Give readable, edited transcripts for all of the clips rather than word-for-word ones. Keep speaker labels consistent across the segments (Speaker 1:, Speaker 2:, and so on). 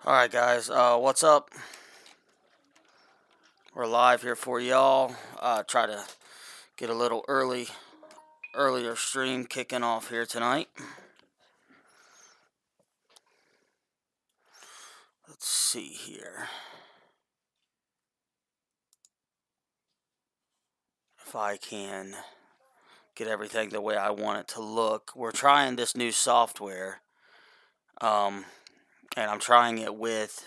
Speaker 1: Alright guys, what's up? We're live here for y'all. Try to get a little earlier stream kicking off here tonight. Let's see here. If I can get everything the way I want it to look. We're trying this new software. And I'm trying it with...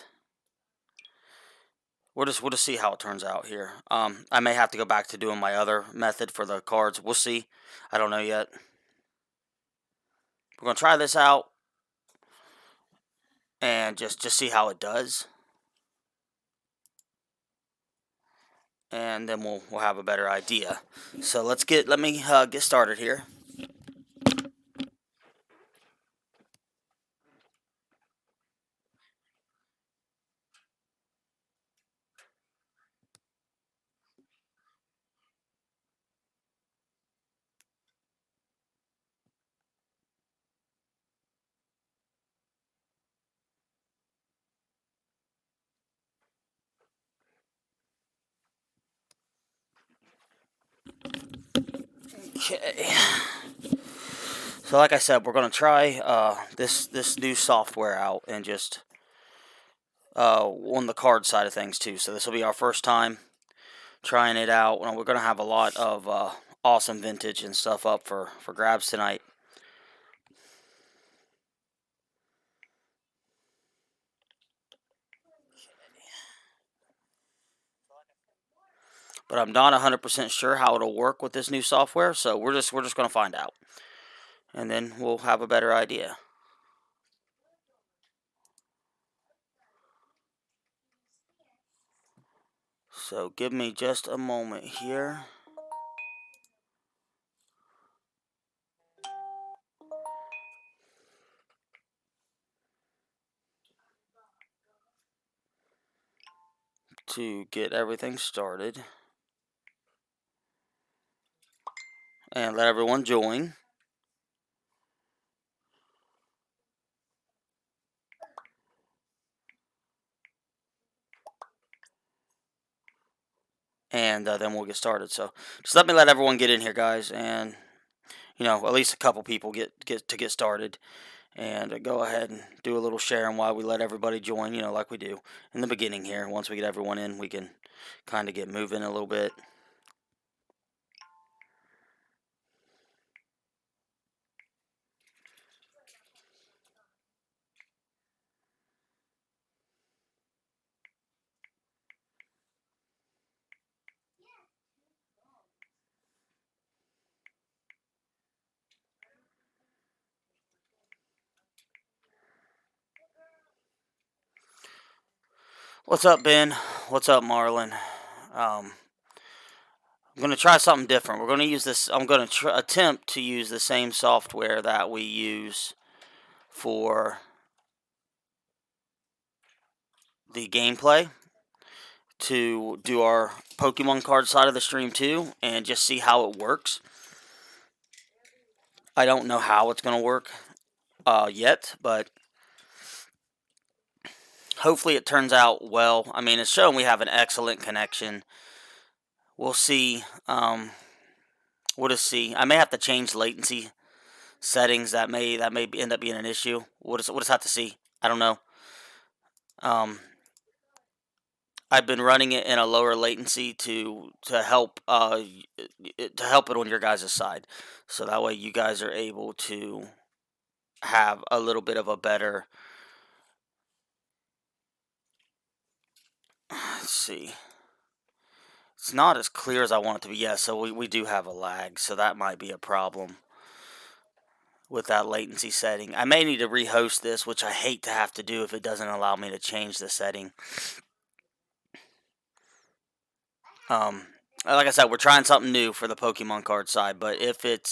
Speaker 1: We'll just see how it turns out here. I may have to go back to doing my other method for the cards. We'll see. I don't know yet. We're going to try this out. And just see how it does. And then we'll have a better idea. So let me get started here. Okay. So like I said, we're gonna try this new software out and just on the card side of things too. So this will be our first time trying it out. We're gonna have a lot of awesome vintage and stuff up for grabs tonight. But I'm not 100% sure how it'll work with this new software, so we're just gonna find out, and then we'll have a better idea. So give me just a moment here. To get everything started. And let everyone join. And then we'll get started. So just let me let everyone get in here, guys, and at least a couple people get started. And go ahead and do a little sharing while we let everybody join, like we do in the beginning here. Once we get everyone in, we can kind of get moving a little bit. What's up, Ben? What's up, Marlon? I'm going to try something different. We're going to use this. I'm going to attempt to use the same software that we use for the gameplay to do our Pokemon card side of the stream too, and just see how it works. I don't know how it's going to work yet, but hopefully it turns out well. I mean, it's showing we have an excellent connection. We'll see. We'll just see. I may have to change latency settings. That may end up being an issue. We'll just have to see. I don't know. I've been running it in a lower latency to help it on your guys' side, so that way you guys are able to have a little bit of a better. Let's see. It's not as clear as I want it to be. Yeah, so we do have a lag, so that might be a problem with that latency setting. I may need to rehost this, which I hate to have to do if it doesn't allow me to change the setting. Like I said, we're trying something new for the Pokemon card side, but if it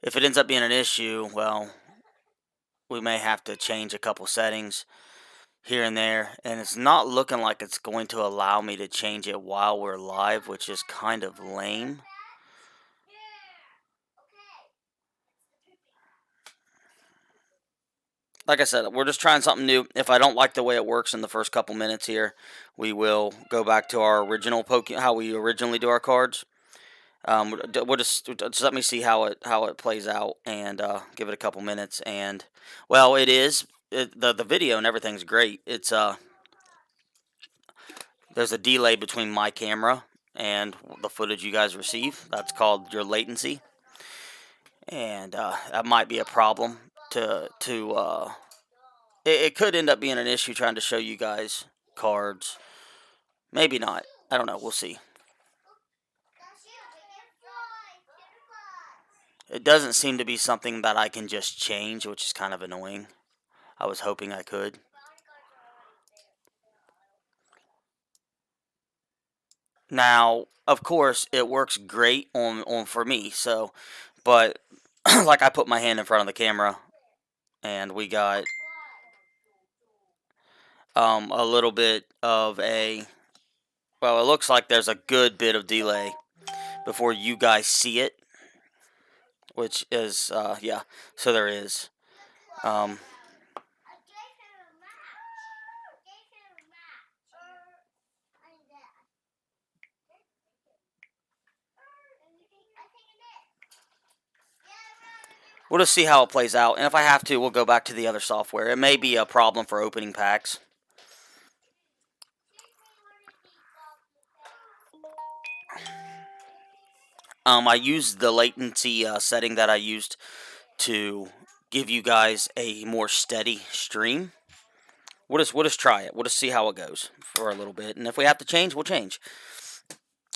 Speaker 1: ends up being an issue, well, we may have to change a couple settings here and there, and it's not looking like it's going to allow me to change it while we're live, which is kind of lame. like I said, we're just trying something new. If I don't like the way it works in the first couple minutes here, we will go back to our original how we originally do our cards. We'll just let me see how it plays out, and give it a couple minutes. And well, the video and everything's great. It's there's a delay between my camera and the footage you guys receive. That's called your latency, and that might be a problem. It could end up being an issue trying to show you guys cards. Maybe not. I don't know. We'll see. It doesn't seem to be something that I can just change, which is kind of annoying. I was hoping I could. Now, of course, it works great on for me. So, but like I put my hand in front of the camera, and we got a little bit of a. Well, it looks like there's a good bit of delay before you guys see it, which is yeah. So there is. Um, We'll just see how it plays out, and if I have to, we'll go back to the other software. It may be a problem for opening packs. I used the latency setting that I used to give you guys a more steady stream. We'll just try it. We'll just see how it goes for a little bit, and if we have to change, we'll change.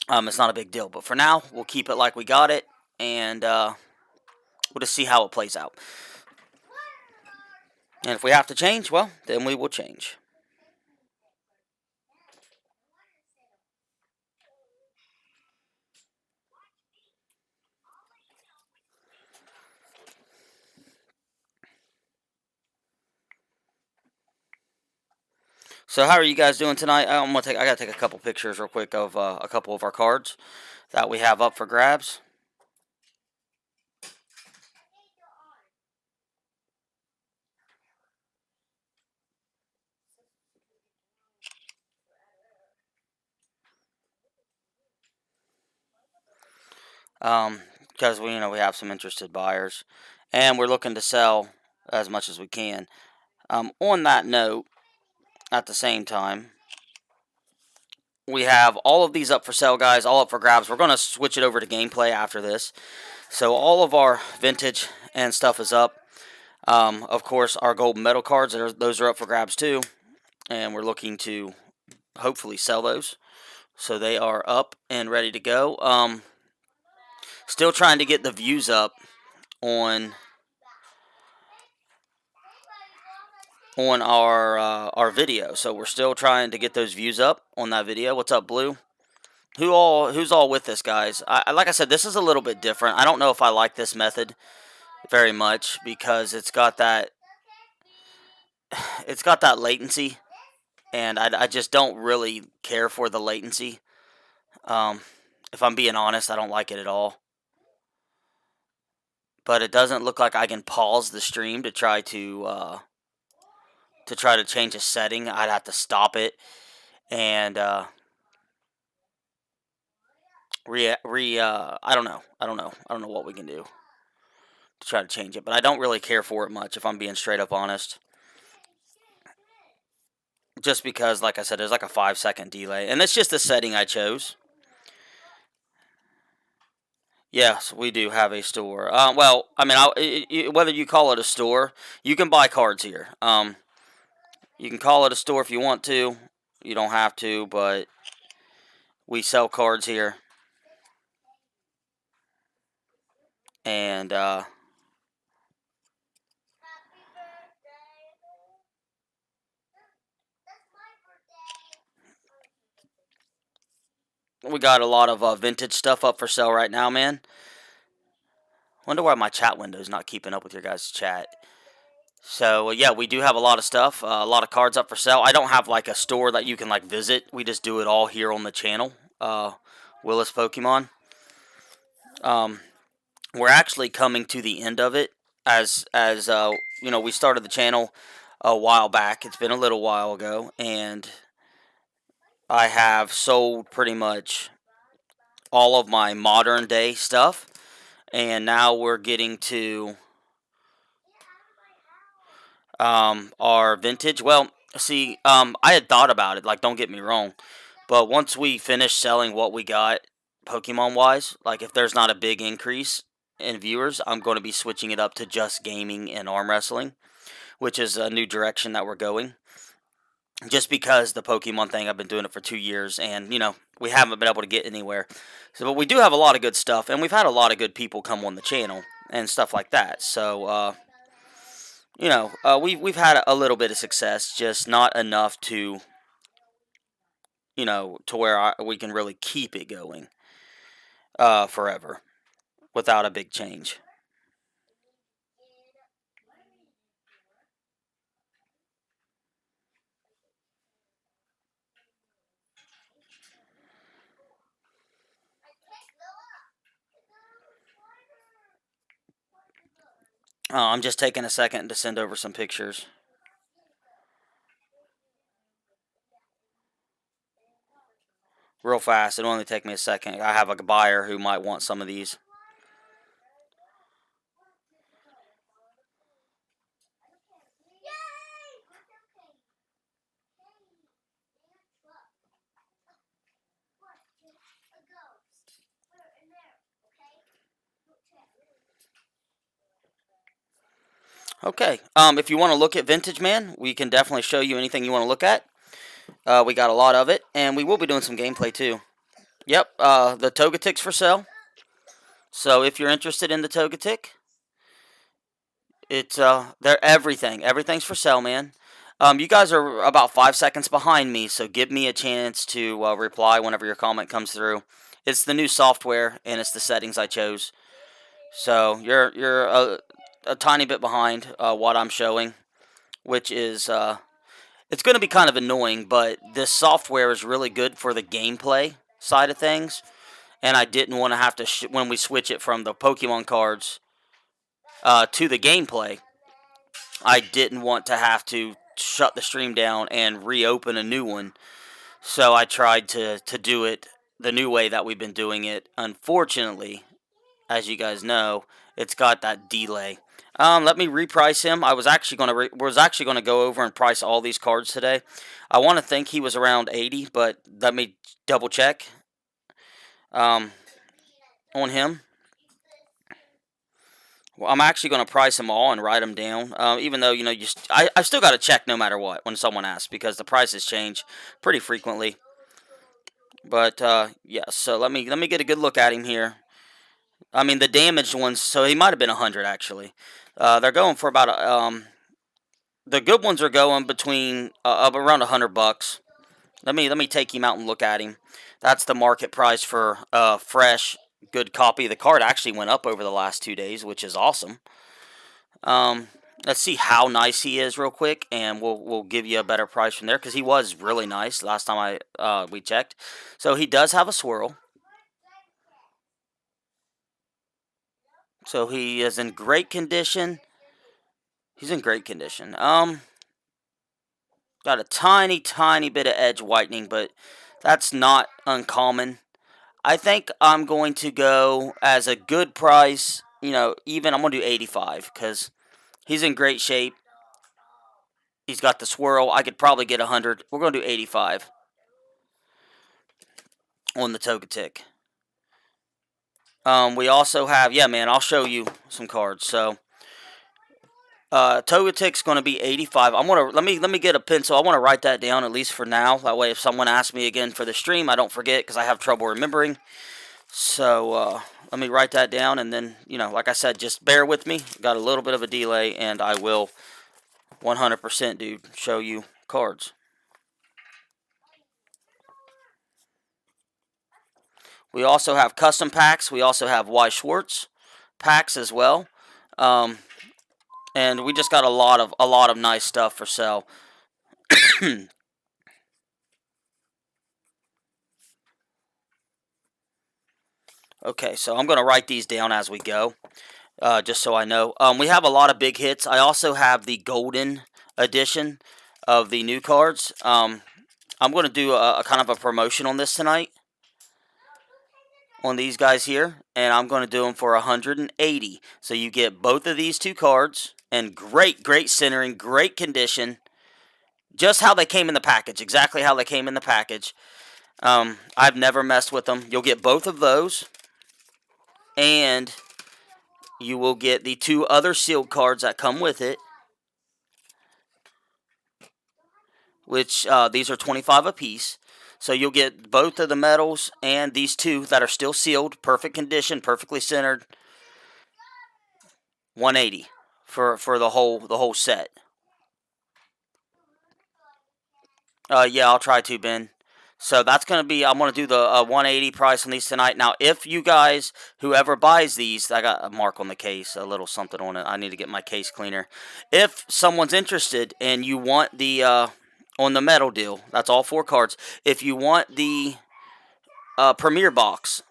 Speaker 1: It's not a big deal, but for now, we'll keep it like we got it, and we'll just see how it plays out. And if we have to change, well, then we will change. So how are you guys doing tonight? I gotta take a couple pictures real quick of a couple of our cards that we have up for grabs. Because we have some interested buyers, and we're looking to sell as much as we can. On that note, at the same time, we have all of these up for sale, guys, all up for grabs. We're going to switch it over to gameplay after this. So all of our vintage and stuff is up. Of course, our gold medal cards, those are up for grabs too, and we're looking to hopefully sell those. So they are up and ready to go. Still trying to get the views up on our video. So we're still trying to get those views up on that video. What's up, Blue? Who's all with this, guys? Like I said, this is a little bit different. I don't know if I like this method very much because it's got that latency, and I just don't really care for the latency. If I'm being honest, I don't like it at all. But it doesn't look like I can pause the stream to try to change a setting. I'd have to stop it and I don't know. I don't know what we can do to try to change it, but I don't really care for it much, if I'm being straight up honest. Just because, like I said, there's like a 5-second delay, and it's just the setting I chose. Yes, we do have a store. Well, I mean, whether you call it a store, you can buy cards here. You can call it a store if you want to. You don't have to, but we sell cards here. And we got a lot of vintage stuff up for sale right now, man. Wonder why my chat window's not keeping up with your guys' chat. So, yeah, we do have a lot of stuff, a lot of cards up for sale. I don't have, like, a store that you can, like, visit. We just do it all here on the channel, Willis Pokemon. We're actually coming to the end of it, as you know, we started the channel a while back. It's been a little while ago, and I have sold pretty much all of my modern day stuff, and now we're getting to our vintage. Well, see, I had thought about it, like, don't get me wrong, but once we finish selling what we got Pokemon wise, like, if there's not a big increase in viewers, I'm going to be switching it up to just gaming and arm wrestling, which is a new direction that we're going. Just because the Pokemon thing, I've been doing it for 2 years, and you know, we haven't been able to get anywhere. So, but we do have a lot of good stuff, and we've had a lot of good people come on the channel and stuff like that. So, you know, we've had a little bit of success, just not enough to, you know, to where we can really keep it going forever without a big change. I'm just taking a second to send over some pictures. Real fast. It'll only take me a second. I have a buyer who might want some of these. Okay. If you want to look at Vintage Man, we can definitely show you anything you want to look at. We got a lot of it, and we will be doing some gameplay too. Yep. The Togetic's for sale. So if you're interested in the Togetic, it's they're everything. Everything's for sale, man. You guys are about 5 seconds behind me, so give me a chance to reply whenever your comment comes through. It's the new software, and it's the settings I chose. So you're a tiny bit behind what I'm showing, which is it's going to be kind of annoying, but this software is really good for the gameplay side of things, and I didn't want to have to when we switch it from the Pokemon cards to the gameplay. I didn't want to have to shut the stream down and reopen a new one, so I tried to do it the new way that we've been doing it. Unfortunately, as you guys know, it's got that delay. Let me reprice him. I was actually gonna go over and price all these cards today. I want to think he was around 80, but let me double check on him. Well, I'm actually going to price them all and write them down. Even though, you know, I still got to check no matter what when someone asks, because the prices change pretty frequently. But yeah, so let me get a good look at him here. I mean, the damaged ones, so he might have been 100 actually. They're going for about the good ones are going between around $100. Let me take him out and look at him. That's the market price for fresh, good copy. The card actually went up over the last 2 days, which is awesome. Let's see how nice he is real quick, and we'll give you a better price from there, because he was really nice last time we checked. So he does have a swirl. So he is in great condition. He's in great condition. Got a tiny, tiny bit of edge whitening, but that's not uncommon. I think I'm going to go as a good price. You know, even I'm going to do 85 because he's in great shape. He's got the swirl. I could probably get 100. We're going to do 85 on the Togetic. We also have, yeah, man, I'll show you some cards. So, Togetic's going to be 85. I'm gonna let me get a pencil. I want to write that down at least for now. That way, if someone asks me again for the stream, I don't forget, because I have trouble remembering. So let me write that down, and then, you know, like I said, just bear with me. Got a little bit of a delay, and I will 100%, dude, show you cards. We also have custom packs. We also have Weiss Schwarz packs as well. And we just got a lot of nice stuff for sale. Okay, so I'm going to write these down as we go. just so I know. We have a lot of big hits. I also have the golden edition of the new cards. I'm going to do a kind of a promotion on this tonight on these guys here, and I'm going to do them for 180. So you get both of these two cards, and great centering, great condition, just how they came in the package, exactly how they came in the package. I've never messed with them. You'll get both of those, and you will get the two other sealed cards that come with it, which these are 25 apiece. So you'll get both of the medals and these two that are still sealed, perfect condition, perfectly centered. 180 for the whole set. Yeah, I'll try to, Ben. So that's going to be, I'm going to do the 180 price on these tonight. Now, if you guys, whoever buys these, I got a mark on the case, a little something on it. I need to get my case cleaner. If someone's interested and you want the, on the metal deal, that's all 4 cards. If you want the Premier Box,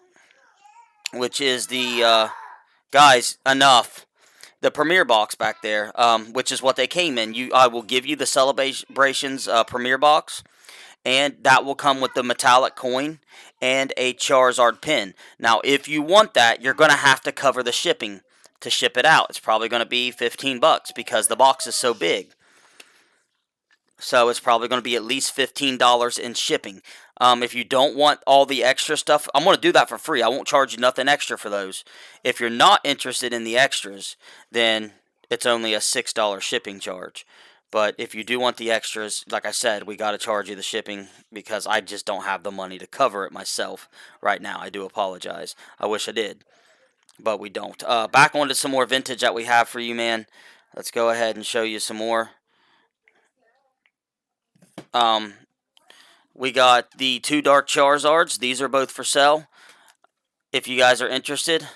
Speaker 1: which is the, guys, enough. The Premier Box back there, which is what they came in. I will give you the Celebrations Premier Box, and that will come with the metallic coin and a Charizard pin. Now, if you want that, you're going to have to cover the shipping to ship it out. It's probably going to be $15 because the box is so big. So it's probably going to be at least $15 in shipping. If you don't want all the extra stuff, I'm going to do that for free. I won't charge you nothing extra for those. If you're not interested in the extras, then it's only a $6 shipping charge. But if you do want the extras, like I said, we got to charge you the shipping because I just don't have the money to cover it myself right now. I do apologize. I wish I did, but we don't. Back onto some more vintage that we have for you, man. Let's go ahead and show you some more. We got the 2 Dark Charizards. These are both for sale. If you guys are interested,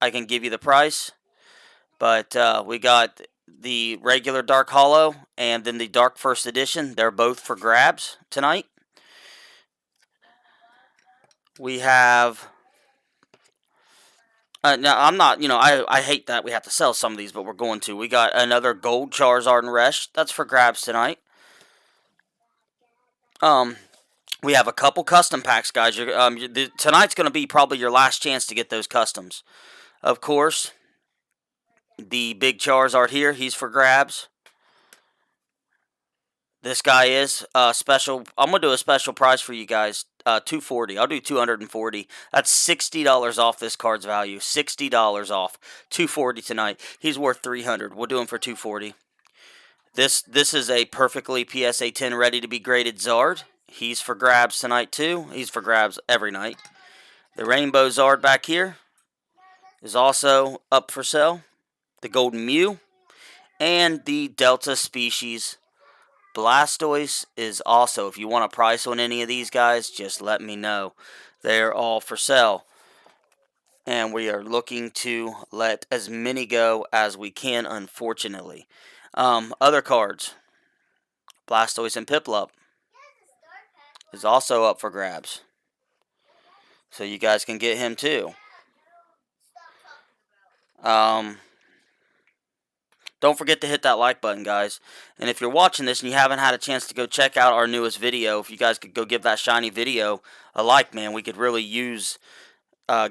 Speaker 1: I can give you the price. But we got the regular Dark Holo and then the Dark First Edition. They're both for grabs tonight. We have... now, I'm not, I hate that we have to sell some of these, but we're going to. We got another Gold Charizard and Resh. That's for grabs tonight. We have a couple custom packs, guys. Tonight's going to be probably your last chance to get those customs. Of course, the big Charizard here, he's for grabs. This guy is special. I'm going to do a special price for you guys. $240. I'll do $240. That's $60 off this card's value. $60 off. $240 tonight. He's worth $300. We'll do him for $240. This is a perfectly PSA 10 ready to be graded Zard. He's for grabs tonight too. He's for grabs every night. The Rainbow Zard back here is also up for sale. The Golden Mew and the Delta Species Blastoise is also. If you want a price on any of these guys, just let me know. They're all for sale. And we are looking to let as many go as we can, unfortunately. Other cards. Blastoise and Piplup is also up for grabs. So you guys can get him too. Don't forget to hit that like button, guys. And if you're watching this and you haven't had a chance to go check out our newest video, if you guys could go give that shiny video a like, man, we could really use,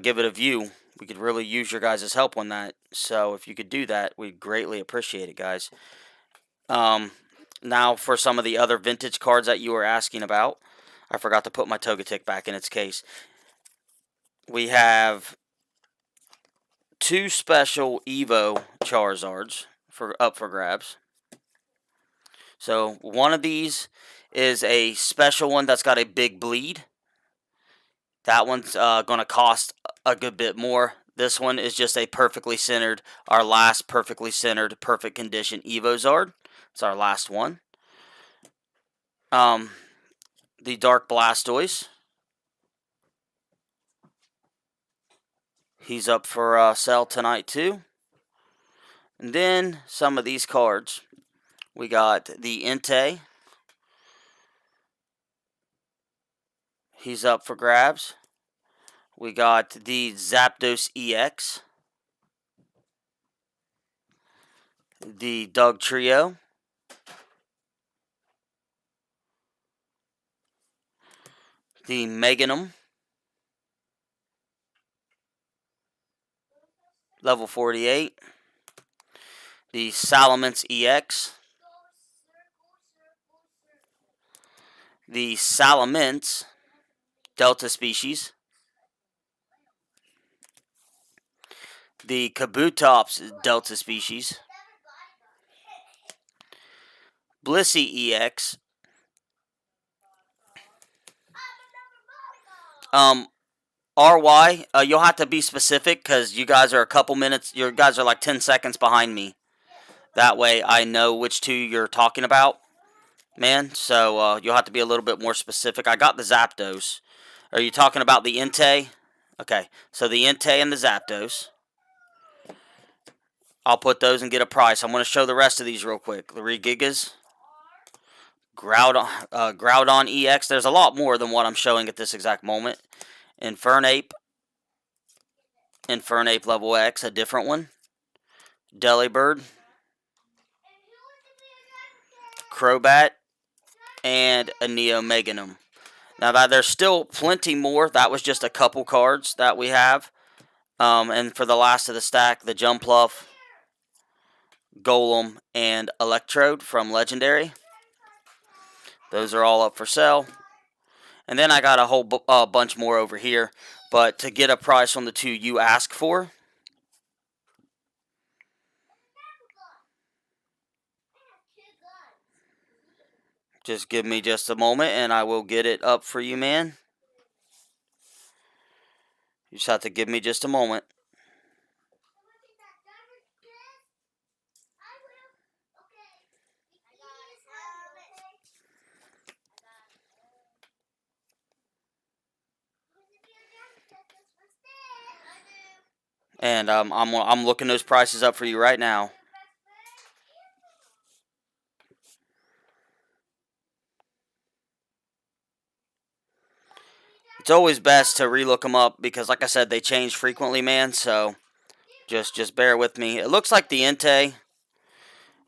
Speaker 1: give it a view. We could really use your guys' help on that. So if you could do that, we'd greatly appreciate it, guys. Now for some of the other vintage cards that you were asking about. I forgot to put my Togetic back in its case. We have 2 special Evo Charizards up for grabs. So one of these is a special one that's got a big bleed. That one's going to cost a good bit more. This one is just a perfectly centered, our last perfectly centered, perfect condition Evo Zard. It's our last one. The Dark Blastoise. He's up for sale tonight too. And then some of these cards. We got the Entei. He's up for grabs. We got the Zapdos EX. the Doug Trio, the Meganum, level 48, the Salamence EX, the Salamence Delta species, the Kabutops Delta species, Blissey EX, RY, you'll have to be specific because you guys are a couple minutes, you guys are like 10 seconds behind me. That way I know which two you're talking about, man. So you'll have to be a little bit more specific. I got the Zapdos. Are you talking about the Entei? Okay, so the Entei and the Zapdos. I'll put those and get a price. I'm going to show the rest of these real quick. The Regigas, Groudon EX. There's a lot more than what I'm showing at this exact moment. Infernape level X, a different one. Delibird, Crobat, and a Neo Meganum. Now, there's still plenty more. That was just a couple cards that we have. And for the last of the stack, the Jumpluff, Golem, and Electrode from Legendary. Those are all up for sale. And then I got a whole bunch more over here. But to get a price on the two you ask for, just give me just a moment and I will get it up for you, man. You just have to give me just a moment. And I'm looking those prices up for you right now. It's always best to relook them up because, like I said, they change frequently, man. So just bear with me. It looks like the Entei,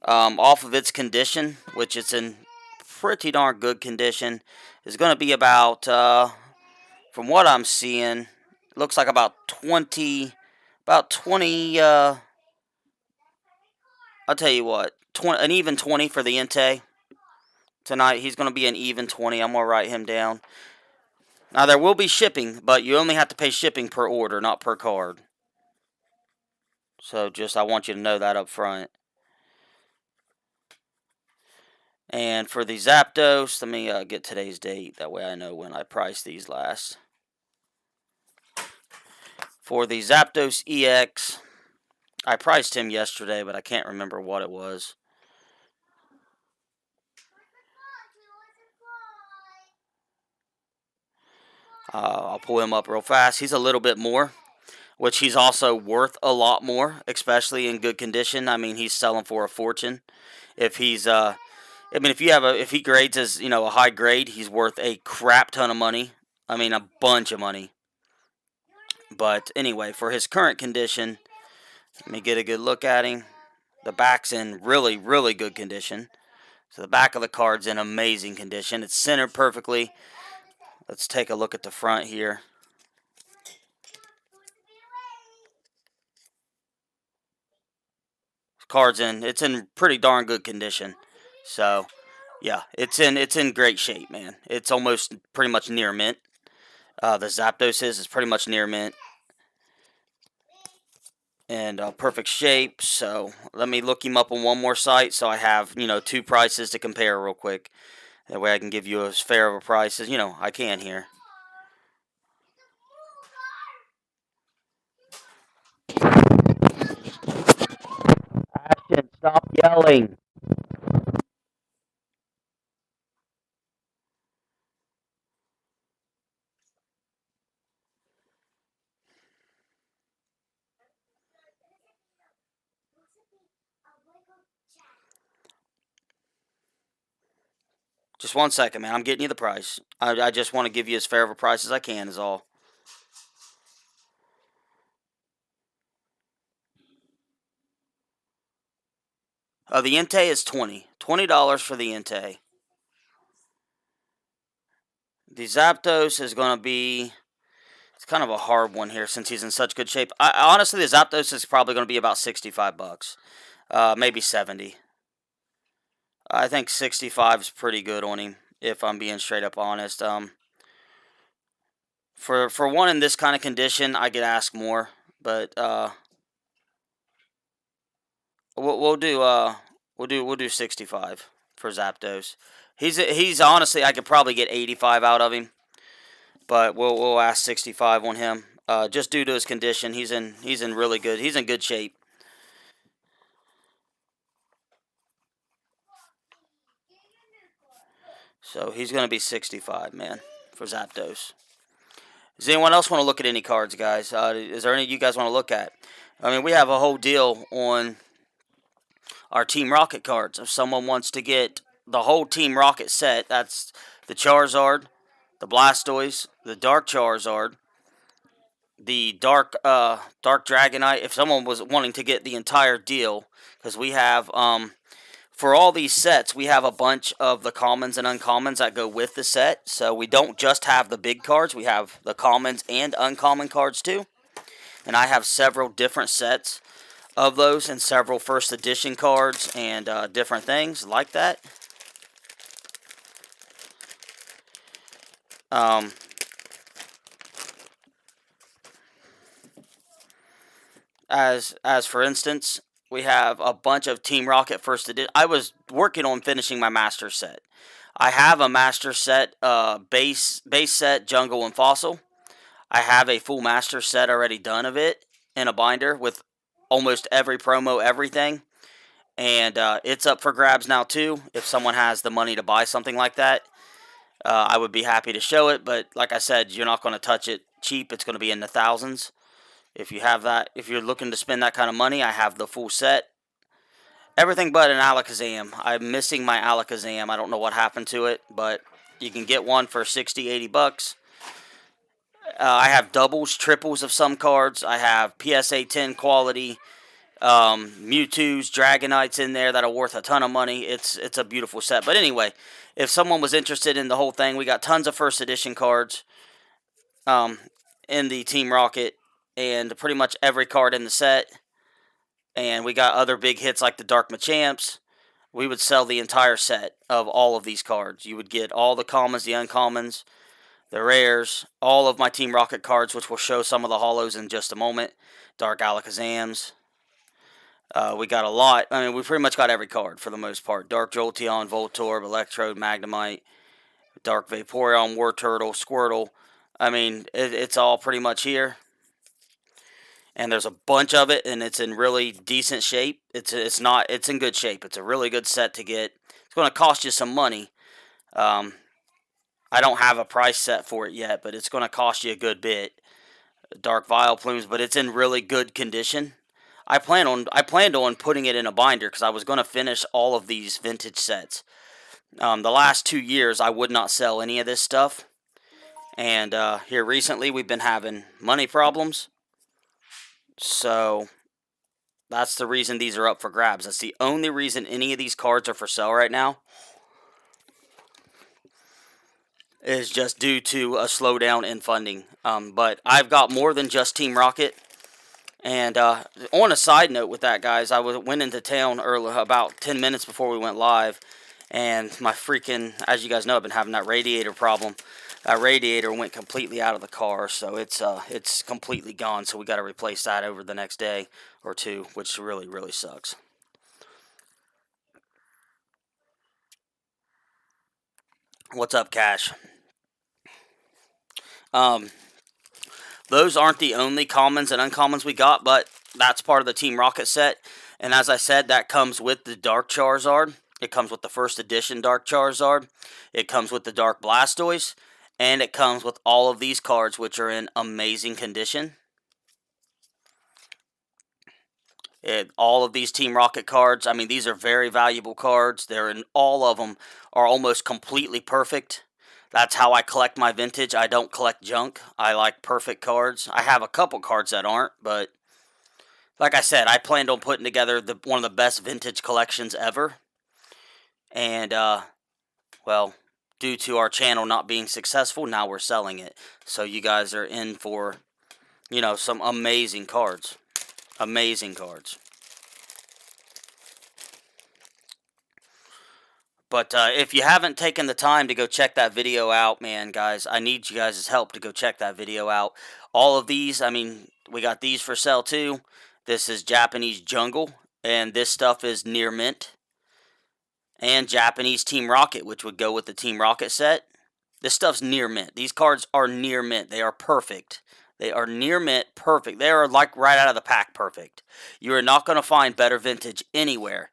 Speaker 1: off of its condition, which it's in pretty darn good condition, is going to be about, from what I'm seeing, it looks like about 20. I'll tell you what, an even 20 for the Entei tonight. He's going to be an even 20. I'm going to write him down. Now, there will be shipping, but you only have to pay shipping per order, not per card. So I want you to know that up front. And for the Zapdos, let me get today's date. That way I know when I priced these last. For the Zapdos EX, I priced him yesterday, but I can't remember what it was. I'll pull him up real fast. He's a little bit more, which he's also worth a lot more, especially in good condition. I mean, he's selling for a fortune. If he's, if he grades as, a high grade, he's worth a crap ton of money. I mean, a bunch of money. But anyway, for his current condition, let me get a good look at him. The back's in really, really good condition. So the back of the card's in amazing condition. It's centered perfectly. Let's take a look at the front here. It's in pretty darn good condition. So, yeah, it's in great shape, man. It's almost pretty much near mint. The Zapdos is pretty much near mint. And perfect shape. So let me look him up on one more site so I have, two prices to compare real quick. That way I can give you as fair of a price as, I can here. Ashton, stop yelling. Just 1 second, man. I'm getting you the price. I just want to give you as fair of a price as I can is all. The Entei is $20 for the Entei. The Zapdos is going to be, it's kind of a hard one here since he's in such good shape. Honestly, the Zapdos is probably going to be about $65, maybe 70. I think 65 is pretty good on him, if I'm being straight up honest. For one in this kind of condition, I could ask more, but we'll do 65 for Zapdos. He's honestly, I could probably get 85 out of him, but we'll ask 65 on him. Just due to his condition, he's in really good. He's in good shape. So he's going to be 65, man, for Zapdos. Does anyone else want to look at any cards, guys? Is there any you guys want to look at? I mean, we have a whole deal on our Team Rocket cards. If someone wants to get the whole Team Rocket set, that's the Charizard, the Blastoise, the Dark Charizard, the Dark Dragonite. If someone was wanting to get the entire deal, because we have for all these sets, we have a bunch of the commons and uncommons that go with the set. So we don't just have the big cards, we have the commons and uncommon cards too. And I have several different sets of those and several first edition cards and different things like that. As for instance, we have a bunch of Team Rocket first edition. I was working on finishing my master set. I have a master set, base set, jungle and fossil. I have a full master set already done of it in a binder with almost every promo, everything. And it's up for grabs now too. If someone has the money to buy something like that, I would be happy to show it. But like I said, you're not going to touch it cheap. It's going to be in the thousands. If you have that, if you're looking to spend that kind of money, I have the full set. Everything but an Alakazam. I'm missing my Alakazam. I don't know what happened to it, but you can get one for 60, 80 bucks. I have doubles, triples of some cards. I have PSA 10 quality Mewtwo's, Dragonites in there that are worth a ton of money. It's a beautiful set. But anyway, if someone was interested in the whole thing, we got tons of first edition cards in the Team Rocket and pretty much every card in the set. And we got other big hits like the Dark Machamps. We would sell the entire set of all of these cards. You would get all the commons, the uncommons, the rares, all of my Team Rocket cards, which will show some of the holos in just a moment. Dark Alakazams. We got a lot. I mean, we pretty much got every card for the most part. Dark Jolteon, Voltorb, Electrode, Magnemite, Dark Vaporeon, Wartortle, Squirtle. I mean, it's all pretty much here. And there's a bunch of it, and it's in really decent shape. It's in good shape. It's a really good set to get. It's going to cost you some money. I don't have a price set for it yet, but it's going to cost you a good bit. Dark Vileplumes, but it's in really good condition. I planned on putting it in a binder because I was going to finish all of these vintage sets. The last 2 years, I would not sell any of this stuff. And here recently, we've been having money problems. So that's the reason these are up for grabs. That's the only reason any of these cards are for sale right now. Is just due to a slowdown in funding. But I've got more than just Team Rocket. And on a side note with that, guys, I went into town early, about 10 minutes before we went live. And my freaking, as you guys know, I've been having that radiator problem. That radiator went completely out of the car, so it's completely gone. So we got to replace that over the next day or two, which really, really sucks. What's up, Cash? Those aren't the only commons and uncommons we got, but that's part of the Team Rocket set. And as I said, that comes with the Dark Charizard. It comes with the first edition Dark Charizard. It comes with the Dark Blastoise. And it comes with all of these cards, which are in amazing condition. All of these Team Rocket cards, I mean, these are very valuable cards. All of them are almost completely perfect. That's how I collect my vintage. I don't collect junk. I like perfect cards. I have a couple cards that aren't, but like I said, I planned on putting together one of the best vintage collections ever. And, well, due to our channel not being successful, now we're selling it. So you guys are in for, you know, some amazing cards. Amazing cards. But if you haven't taken the time to go check that video out, man, guys, I need you guys' help to go check that video out. All of these, I mean, we got these for sale too. This is Japanese Jungle, and this stuff is near mint. And Japanese Team Rocket, which would go with the Team Rocket set. This stuff's near mint. These cards are near mint. They are perfect. They are near mint perfect. They are like right out of the pack perfect. You are not going to find better vintage anywhere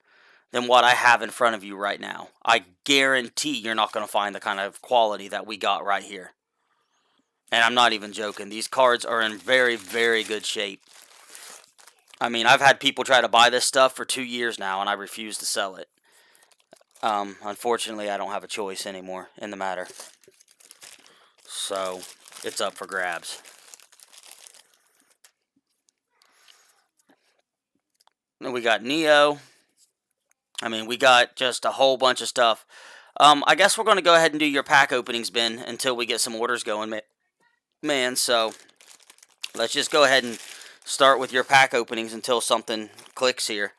Speaker 1: than what I have in front of you right now. I guarantee you're not going to find the kind of quality that we got right here. And I'm not even joking. These cards are in very, very good shape. I mean, I've had people try to buy this stuff for 2 years now, and I refuse to sell it. Unfortunately, I don't have a choice anymore in the matter. So, it's up for grabs. Then we got Neo. I mean, we got just a whole bunch of stuff. I guess we're going to go ahead and do your pack openings, Ben, until we get some orders going, man. So, let's just go ahead and start with your pack openings until something clicks here.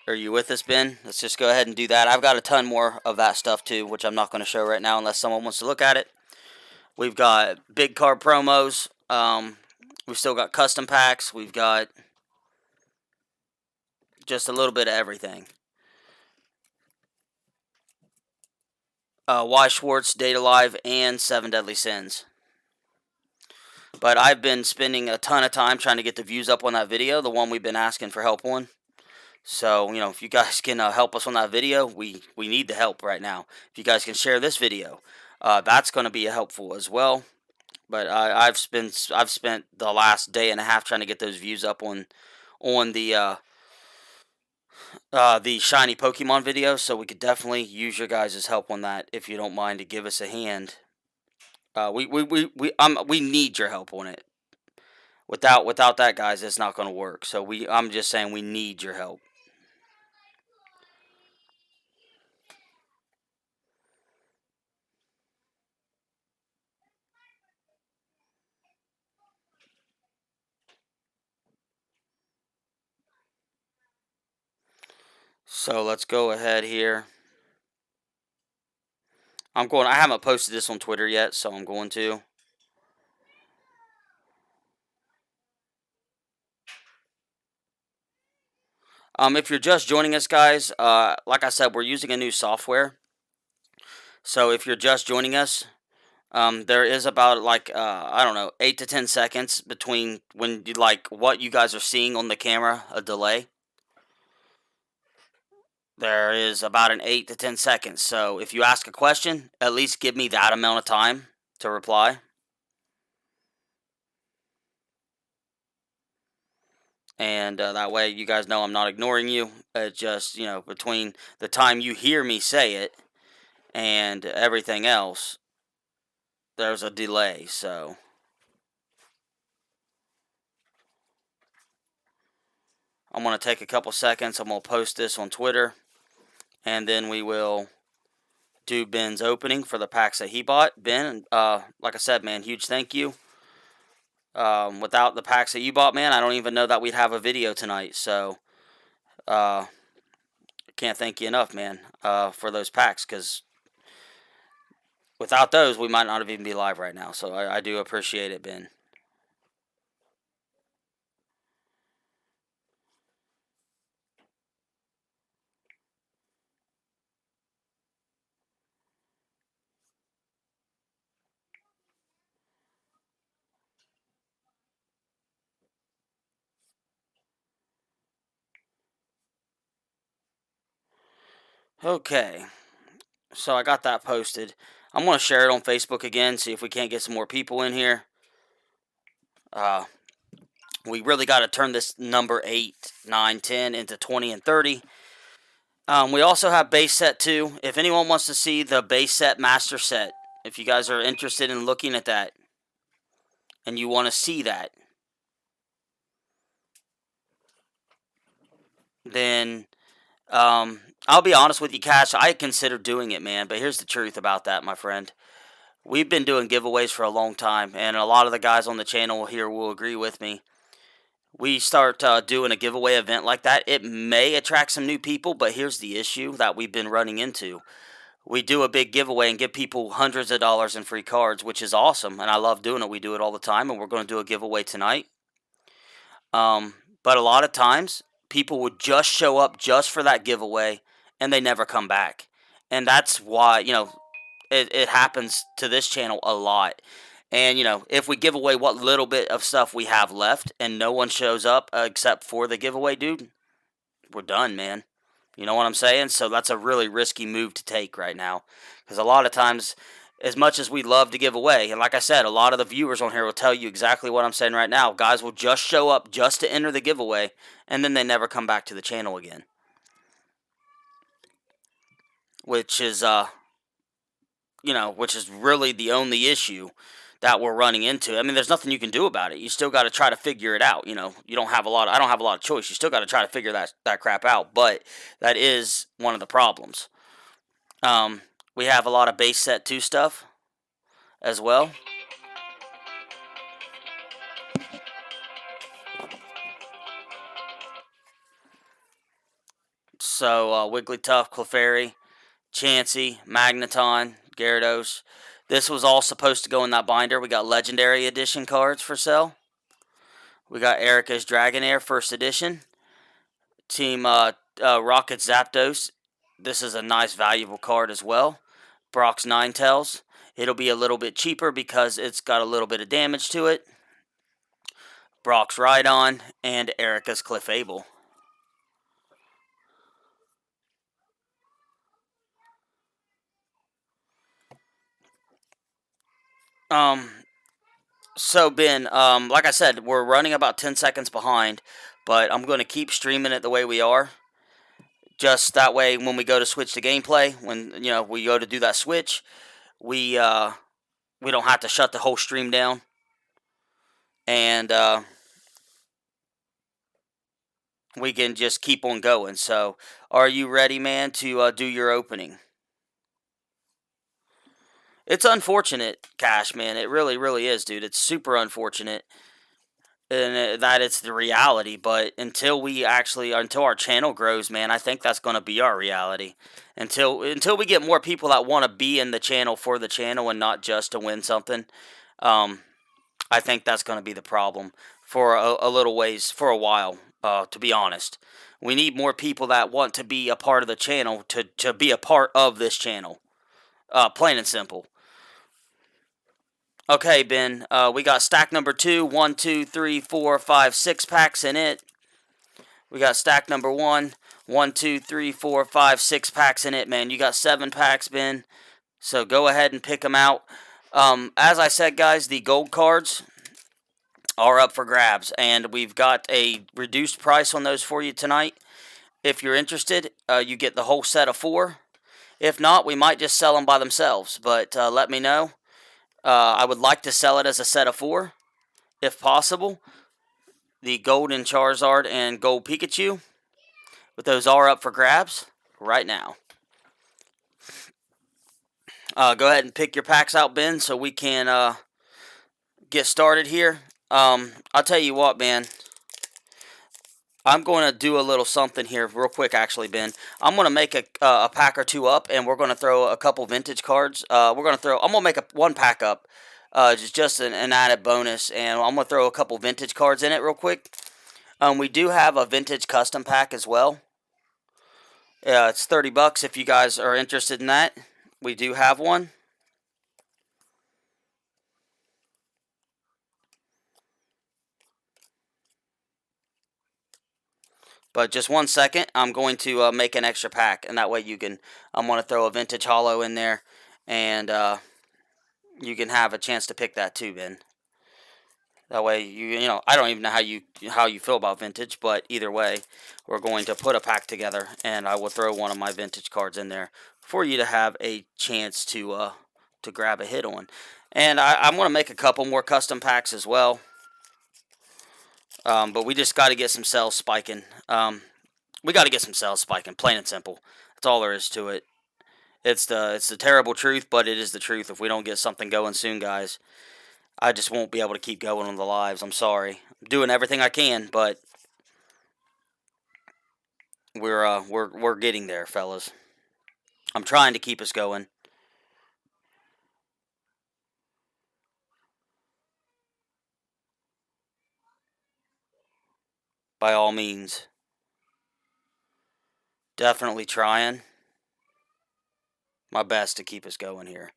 Speaker 1: Are you with us, Ben? Let's just go ahead and do that. I've got a ton more of that stuff, too, which I'm not going to show right now unless someone wants to look at it. We've got big card promos. We've still got custom packs. We've got just a little bit of everything. Weiss, Schwarz, Data Live, and 7 Deadly Sins. But I've been spending a ton of time trying to get the views up on that video, the one we've been asking for help on. So, you know, if you guys can help us on that video, we need the help right now. If you guys can share this video, that's going to be helpful as well. But I've spent the last day and a half trying to get those views up on the shiny Pokemon video, so we could definitely use your guys' help on that if you don't mind to give us a hand. We need your help on it. Without that, guys, it's not going to work. So I'm just saying we need your help. So let's go ahead here. I haven't posted this on Twitter yet, so I'm going to. If you're just joining us, guys, like I said, we're using a new software. So if you're just joining us, there is about I don't know, 8 to 10 seconds between when what you guys are seeing on the camera, a delay. There is about an 8 to 10 seconds. So if you ask a question, at least give me that amount of time to reply. And that way you guys know I'm not ignoring you. It's just, you know, between the time you hear me say it and everything else, there's a delay. So I'm going to take a couple seconds. I'm going to post this on Twitter. And then we will do Ben's opening for the packs that he bought. Ben, like I said, man, huge thank you. Without the packs that you bought, man, I don't even know that we'd have a video tonight. So, can't thank you enough, man, for those packs. Because without those, we might not even be live right now. So, I do appreciate it, Ben. Okay, so I got that posted. I'm going to share it on Facebook again, see if we can't get some more people in here. We really got to turn this number 8, 9, 10 into 20 and 30. We also have base set 2. If anyone wants to see the base set master set, if you guys are interested in looking at that and you want to see that, then I'll be honest with you, Cash. I consider doing it, man. But here's the truth about that, my friend. We've been doing giveaways for a long time, and a lot of the guys on the channel here will agree with me. We start doing a giveaway event like that, it may attract some new people, but here's the issue that we've been running into. We do a big giveaway and give people hundreds of dollars in free cards, which is awesome, and I love doing it. We do it all the time, and we're going to do a giveaway tonight. But a lot of times, people would just show up just for that giveaway, and they never come back. And that's why, it happens to this channel a lot. And, if we give away what little bit of stuff we have left and no one shows up except for the giveaway, dude, we're done, man. You know what I'm saying? So that's a really risky move to take right now. Because a lot of times, as much as we love to give away, and like I said, a lot of the viewers on here will tell you exactly what I'm saying right now. Guys will just show up just to enter the giveaway, and then they never come back to the channel again. Which is, which is really the only issue that we're running into. I mean, there's nothing you can do about it. You still got to try to figure it out. You don't have a lot. I don't have a lot of choice. You still got to try to figure that crap out. But that is one of the problems. We have a lot of base set 2 stuff as well. So Wigglytuff, Clefairy, Chansey, Magneton, Gyarados. This was all supposed to go in that binder. We got Legendary Edition cards for sale. We got Erica's Dragonair First Edition. Team Rocket Zapdos. This is a nice, valuable card as well. Brock's Ninetales. It'll be a little bit cheaper because it's got a little bit of damage to it. Brock's Rhydon and Erica's Clefable. So Ben, like I said, we're running about 10 seconds behind, but I'm going to keep streaming it the way we are. Just that way, when we go to switch to gameplay, when we go to do that switch, we don't have to shut the whole stream down. And we can just keep on going. So, are you ready, man, to do your opening? It's unfortunate, Cash, man. It really, really is, dude. It's super unfortunate. And that it's the reality, but until our channel grows, man, I think that's going to be our reality. Until we get more people that want to be in the channel for the channel and not just to win something, I think that's going to be the problem for a little ways, for a while, to be honest. We need more people that want to be a part of the channel to be a part of this channel. Plain and simple. Okay, Ben, we got stack number 2, 1, 2, 3, 4, 5, 6 packs in it. We got stack number 1, 1, 2, 3, 4, 5, 6 packs in it, man. You got 7 packs, Ben. So go ahead and pick them out. As I said, guys, the gold cards are up for grabs, and we've got a reduced price on those for you tonight. If you're interested, you get the whole set of 4. If not, we might just sell them by themselves, but let me know. I would like to sell it as a set of 4, if possible. The Golden Charizard and Gold Pikachu. But those are up for grabs right now. Go ahead and pick your packs out, Ben, so we can get started here. I'll tell you what, man. I'm going to do a little something here real quick, actually, Ben. I'm going to make a pack or 2 up, and we're going to throw a couple vintage cards. I'm going to make one pack up, just an added bonus, and I'm going to throw a couple vintage cards in it real quick. We do have a vintage custom pack as well. It's $30 if you guys are interested in that. We do have one. But just 1 second, I'm going to make an extra pack, and that way I'm going to throw a vintage holo in there, and you can have a chance to pick that too, Ben. That way, I don't even know how you feel about vintage, but either way, we're going to put a pack together, and I will throw one of my vintage cards in there for you to have a chance to grab a hit on. And I'm going to make a couple more custom packs as well. But we just got to get some sales spiking. We got to get some sales spiking, plain and simple. That's all there is to it. It's the terrible truth, but it is the truth. If we don't get something going soon, guys, I just won't be able to keep going on the lives. I'm sorry. I'm doing everything I can, but we're getting there, fellas. I'm trying to keep us going. By all means. Definitely trying my best to keep us going here.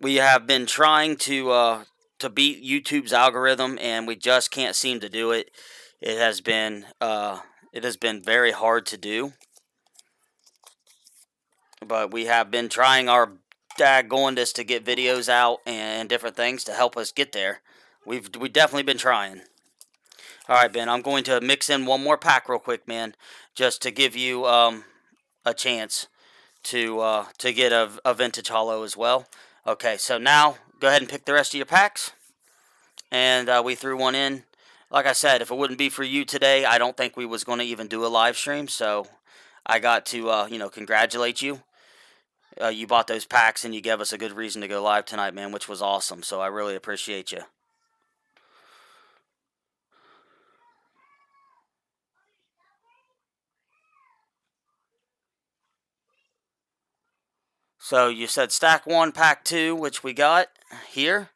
Speaker 1: We have been trying to beat YouTube's algorithm, and we just can't seem to do it. It has been very hard to do, but we have been trying our daggondest to get videos out and different things to help us get there. We've definitely been trying. All right, Ben, I'm going to mix in one more pack real quick, man, just to give you a chance to get a vintage holo as well. Okay, so now go ahead and pick the rest of your packs, and we threw one in. Like I said, if it wouldn't be for you today, I don't think we was going to even do a live stream. So I got to congratulate you. You bought those packs and you gave us a good reason to go live tonight, man, which was awesome. So I really appreciate you. So you said stack 1, pack 2, which we got here.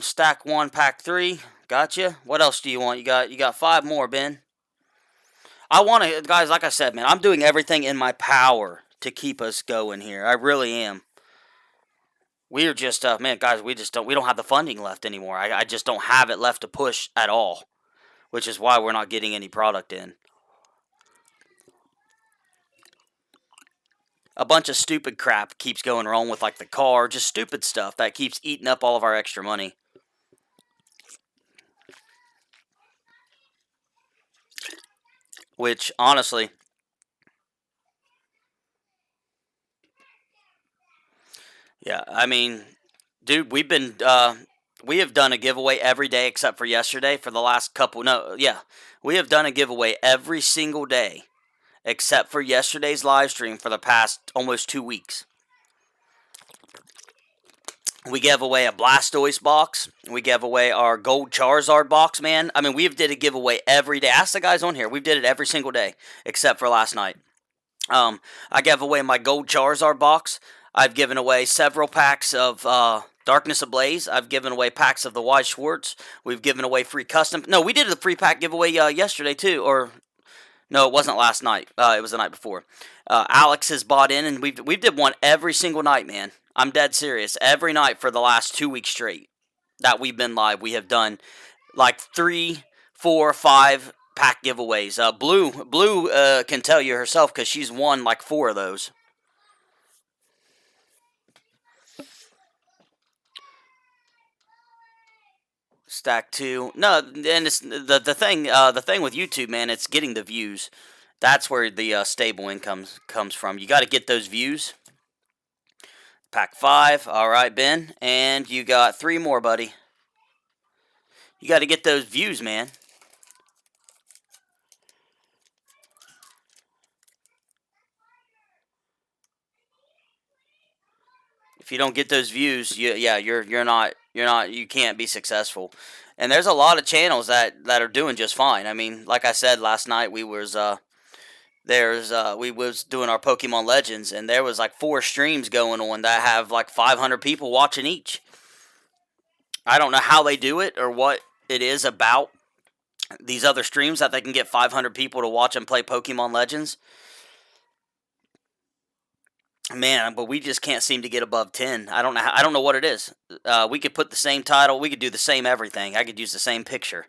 Speaker 1: Stack 1, pack 3, gotcha. What else do you want? You got 5 more, Ben. I want to, guys. Like I said, man, I'm doing everything in my power to keep us going here. I really am. We are just, man, guys. We don't have the funding left anymore. I just don't have it left to push at all, which is why we're not getting any product in. A bunch of stupid crap keeps going wrong with like the car, just stupid stuff that keeps eating up all of our extra money. Which honestly, yeah, I mean, dude, we have done a giveaway every day except for yesterday for the last couple. No, yeah, we have done a giveaway every single day except for yesterday's live stream for the past almost 2 weeks. We gave away a Blastoise box. We gave away our gold Charizard box, man. I mean, we've did a giveaway every day. Ask the guys on here. We've did it every single day except for last night. I gave away my gold Charizard box. I've given away several packs of Darkness Ablaze. I've given away packs of the Weiss Schwarz. We've given away free custom. No, we did a free pack giveaway yesterday too, or no, it wasn't last night. It was the night before. Alex has bought in, and we did one every single night, man. I'm dead serious. Every night for the last 2 weeks straight that we've been live, we have done like 3, 4, 5 pack giveaways. Blue can tell you herself because she's won like 4 of those. Stack 2. No, and it's the thing. The thing with YouTube, man, it's getting the views. That's where the stable income comes from. You got to get those views. Pack 5. All right, Ben, and you got 3 more, buddy. You got to get those views, man. If you don't get those views, you can't be successful. And there's a lot of channels that are doing just fine. I mean, like I said last night, we was doing our Pokemon Legends, and there was like 4 streams going on that have like 500 people watching each. I don't know how they do it or what it is about these other streams that they can get 500 people to watch and play Pokemon Legends. Man, but we just can't seem to get above 10. I don't know what it is. We could put the same title. We could do the same everything. I could use the same picture.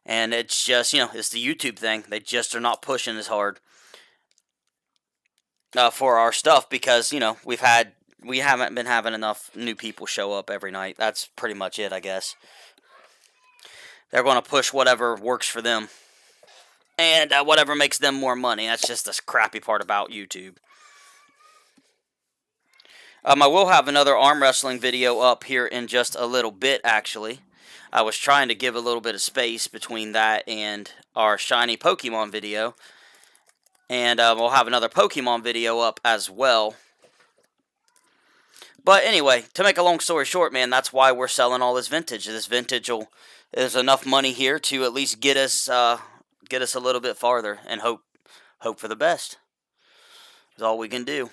Speaker 1: And it's just, it's the YouTube thing. They just are not pushing as hard for our stuff because, we haven't been having enough new people show up every night. That's pretty much it, I guess. They're going to push whatever works for them. And whatever makes them more money. That's just the crappy part about YouTube. I will have another arm wrestling video up here in just a little bit, actually. I was trying to give a little bit of space between that and our shiny Pokemon video. And we'll have another Pokemon video up as well. But anyway, to make a long story short, man, that's why we're selling all this vintage. This vintage is enough money here to at least get us a little bit farther, and hope for the best. Is all we can do.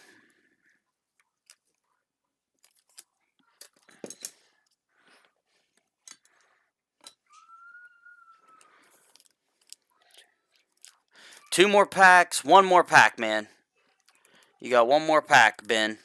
Speaker 1: Two more packs, one more pack, man. You got one more pack, Ben.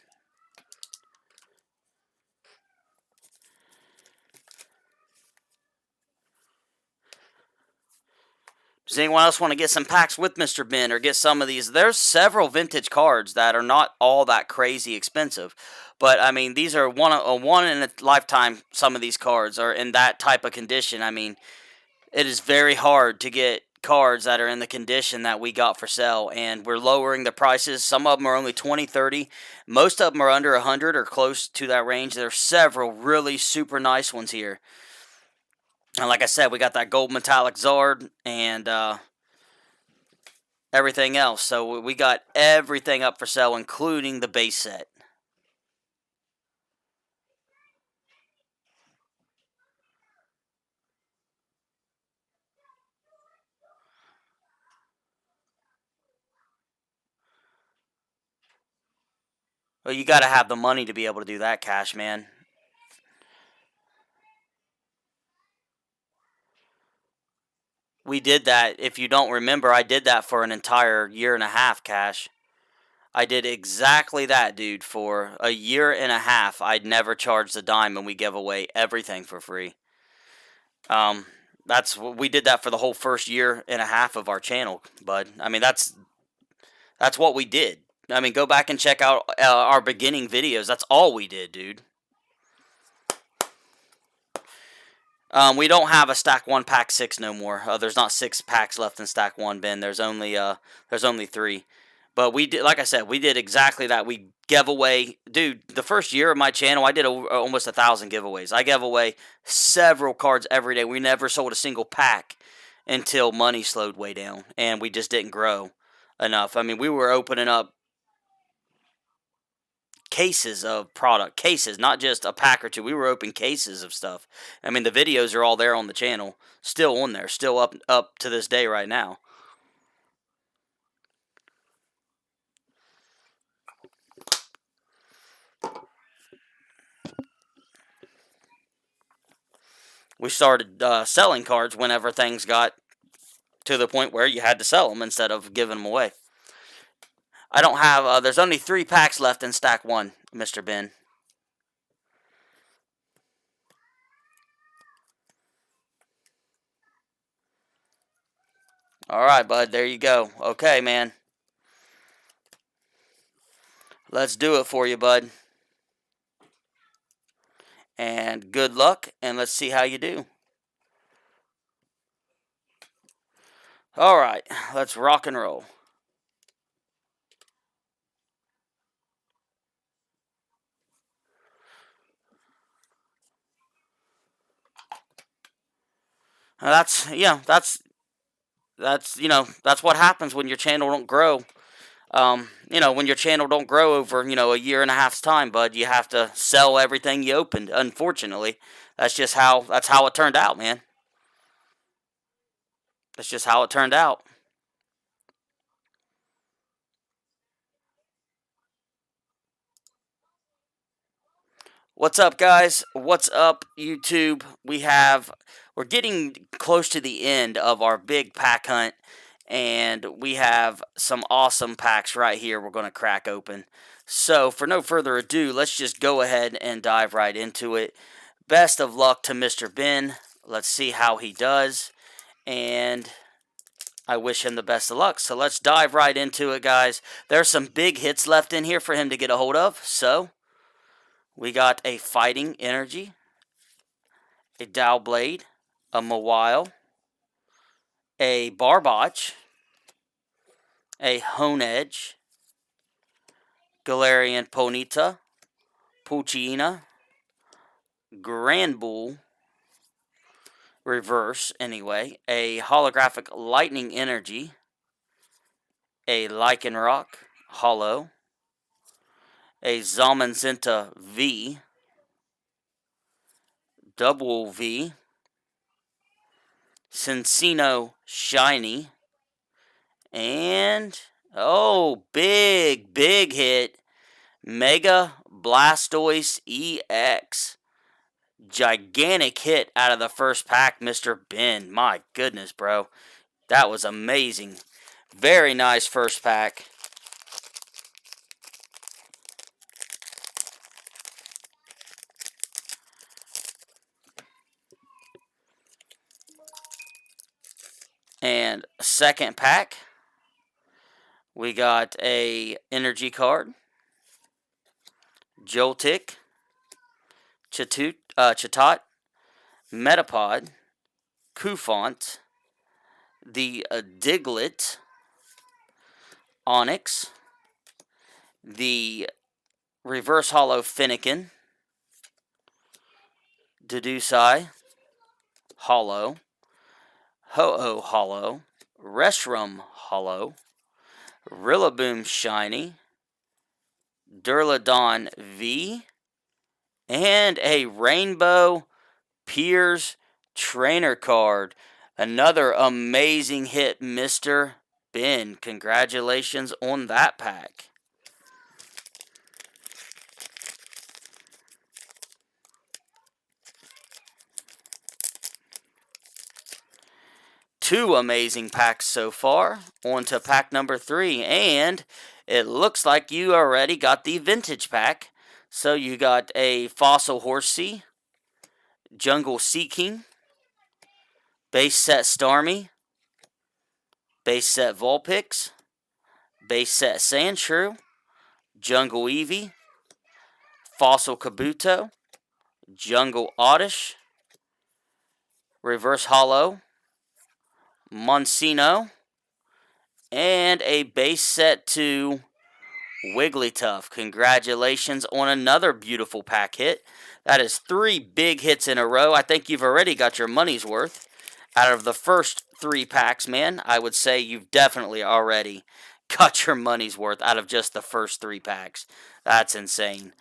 Speaker 1: Does anyone else want to get some packs with Mr. Ben or get some of these? There's several vintage cards that are not all that crazy expensive. But, I mean, these are one in a lifetime. Some of these cards are in that type of condition. I mean, it is very hard to get cards that are in the condition that we got for sale. And we're lowering the prices. Some of them are only $20, $30. Most of them are under $100 or close to that range. There's several really super nice ones here. And like I said, we got that gold metallic Zard and everything else. So we got everything up for sale, including the base set. Well, you got to have the money to be able to do that, Cash, man. We did that. If you don't remember, I did that for an entire year and a half, Cash. I did exactly that, dude. For a year and a half, I'd never charged a dime, and we gave away everything for free. We did that for the whole first year and a half of our channel, bud. I mean, that's what we did. I mean, go back and check out our beginning videos. That's all we did, dude. We don't have a stack 1 pack 6 no more. There's not 6 packs left in stack 1, Ben. There's only 3. But we did, like I said, we did exactly that. We gave away, dude. The first year of my channel, I did almost 1,000 giveaways. I gave away several cards every day. We never sold a single pack until money slowed way down, and we just didn't grow enough. I mean, we were opening up cases of product, cases, not just a pack or two. We were opening cases of stuff. I mean, the videos are all there on the channel, still on there, still up to this day right now. We started selling cards whenever things got to the point where you had to sell them instead of giving them away. I don't have, there's only 3 packs left in stack 1, Mr. Ben. Alright, bud, there you go. Okay, man. Let's do it for you, bud. And good luck, and let's see how you do. Alright, let's rock and roll. That's what happens when your channel don't grow. When your channel don't grow over, a year and a half's time, bud, you have to sell everything you opened. Unfortunately, that's how it turned out, man. That's just how it turned out. What's up, guys? What's up, YouTube? We're getting close to the end of our big pack hunt, and we have some awesome packs right here we're going to crack open. So, for no further ado, let's just go ahead and dive right into it. Best of luck to Mr. Ben. Let's see how he does, and I wish him the best of luck. So, let's dive right into it, guys. There's some big hits left in here for him to get a hold of, so we got a Fighting Energy, a Dowblade, a Mawile, a Barboch, a Honedge, Galarian Ponyta, Poochyena, Granbull, reverse anyway, a holographic lightning energy, a Lycanroc holo, a Zamazenta V, double V, Cincino shiny, and oh, big hit, Mega Blastoise EX. Gigantic hit out of the first pack, Mr. Ben. My goodness, bro. That was amazing. Very nice first pack. And second pack, we got a energy card, Joltik, Chatot, Metapod, Kufont, the Diglett, Onyx, the reverse holo Finnegan, Dedusai, holo, Ho-Oh holo, Reshiram holo, Rillaboom shiny, Durlodon V, and a Rainbow Piers trainer card. Another amazing hit, Mr. Ben. Congratulations on that pack. Two amazing packs so far. On to pack number 3. And it looks like you already got the vintage pack. So you got a Fossil Horsea, Jungle Seeking, base set Starmie, base set Vulpix, base set Sandshrew, Jungle Eevee, Fossil Kabuto, Jungle Oddish, reverse holo, Monsino, and a base set to Wigglytuff. Congratulations on another beautiful pack hit. That is 3 big hits in a row. I think you've already got your money's worth. Out of the first 3 packs, man, I would say you've definitely already got your money's worth out of just the first 3 packs. That's insane.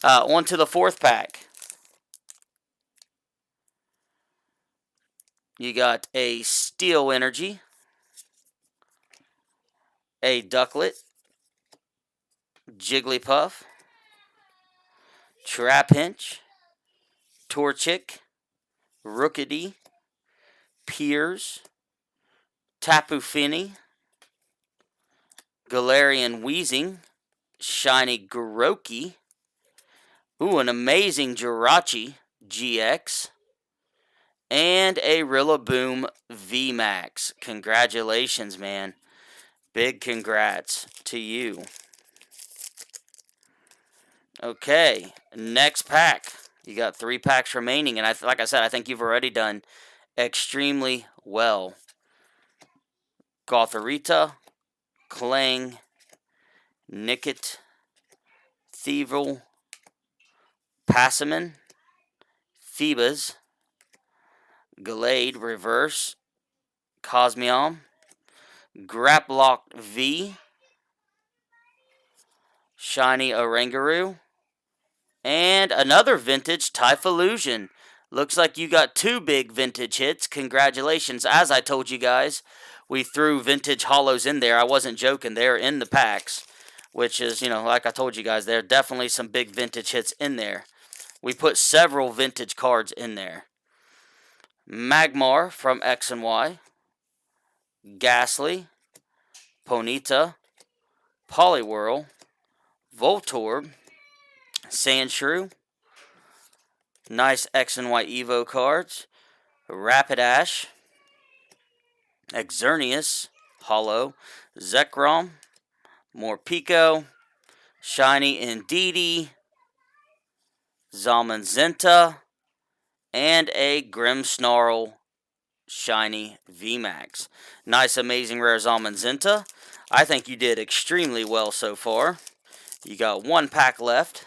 Speaker 1: On to the 4th pack. You got a Steel Energy, a Ducklet, Jigglypuff, Trapinch, Torchic, Rookidee, Piers, Tapu Fini, Galarian Weezing, Shiny Grookey, an amazing Jirachi GX, and a Rillaboom VMAX. Congratulations, man. Big congrats to you. Okay, next pack. You got 3 packs remaining, and like I said, I think you've already done extremely well. Gothorita, Clang, Nickit, Thievel, Passaman, Phoebus, Gallade Reverse, Cosmium, Graplock V, Shiny Oranguru, and another vintage Typhlosion. Looks like you got 2 big vintage hits. Congratulations. As I told you guys, we threw vintage holos in there. I wasn't joking. They're in the packs, which is, like I told you guys, there are definitely some big vintage hits in there. We put several vintage cards in there. Magmar from X and Y, Ghastly, Ponyta, Poliwhirl, Voltorb, Sandshrew, nice X and Y Evo cards, Rapidash, Xerneas, holo, Zekrom, Morpeko, Shiny Indeedee, Zamazenta, and a Grimmsnarl Shiny VMAX. Nice, amazing, rare Zamazenta. I think you did extremely well so far. You got 1 pack left.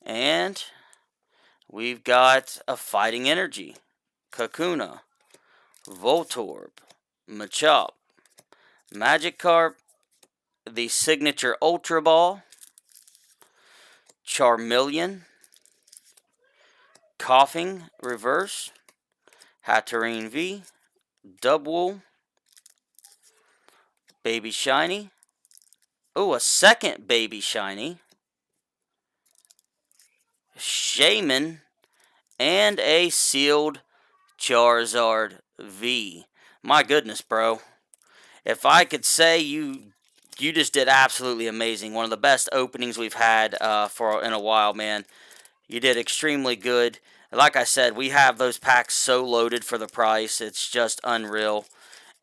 Speaker 1: And We've got a Fighting Energy, Kakuna, Voltorb, Machop, Magikarp, the Signature Ultra Ball, Charmeleon, Coughing Reverse, Hatterene V, Dubwool, Baby Shiny. Oh, a second Baby Shiny. Shaman, and a sealed Charizard V. My goodness, bro. If I could say you just did absolutely amazing. One of the best openings we've had in a while, man. You did extremely good. Like I said, we have those packs so loaded for the price. It's just unreal.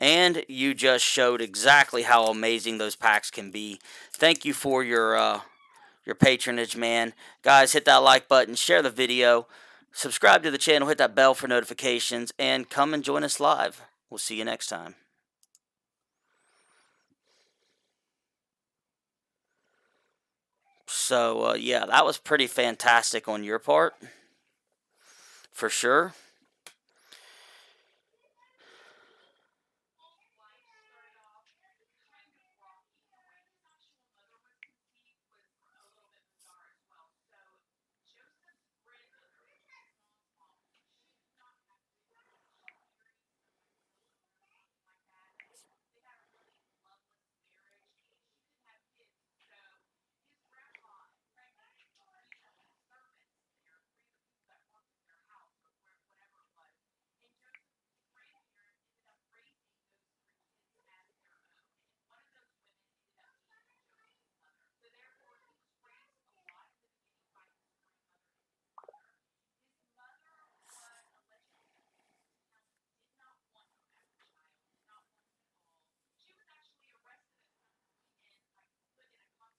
Speaker 1: And you just showed exactly how amazing those packs can be. Thank you for your patronage, man. Guys, hit that like button, share the video, subscribe to the channel, hit that bell for notifications, and come and join us live. We'll see you next time. So, yeah, that was pretty fantastic on your part, for sure.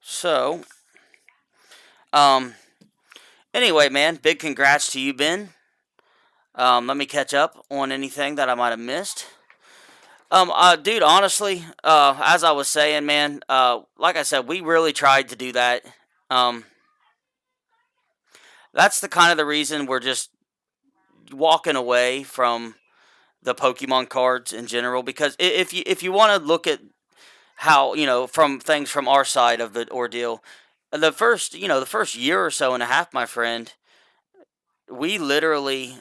Speaker 1: So, anyway, man, big congrats to you, Ben. Let me catch up on anything that I might have missed. Dude, honestly, as I was saying, man, like I said, we really tried to do that. Um, that's the kind of the reason we're just walking away from the Pokemon cards in general, because if you want to look at how, from things from our side of the ordeal, the first year or so and a half, my friend, we literally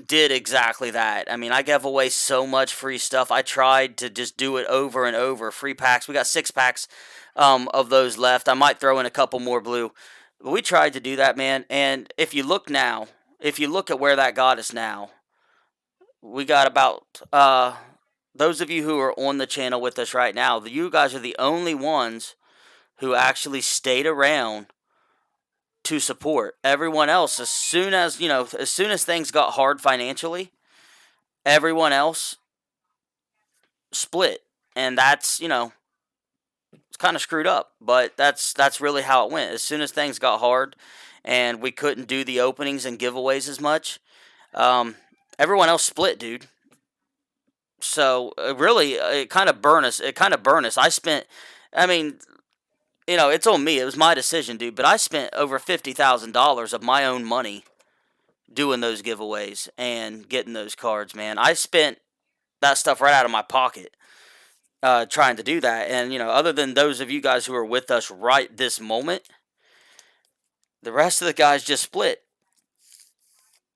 Speaker 1: did exactly that. I mean, I gave away so much free stuff. I tried to just do it over and over. Free packs. We got 6 packs of those left. I might throw in a couple more blue. But we tried to do that, man. And if you look now, if you look at where that got us now, we got about those of you who are on the channel with us right now, you guys are the only ones who actually stayed around to support. Everyone else, as soon as things got hard financially, everyone else split. And that's, it's kind of screwed up, but that's really how it went. As soon as things got hard and we couldn't do the openings and giveaways as much, everyone else split, dude. So really, it kind of burned us. I mean, it's on me. It was my decision, dude. But I spent over $50,000 of my own money doing those giveaways and getting those cards, man. I spent that stuff right out of my pocket trying to do that. And, other than those of you guys who are with us right this moment, the rest of the guys just split.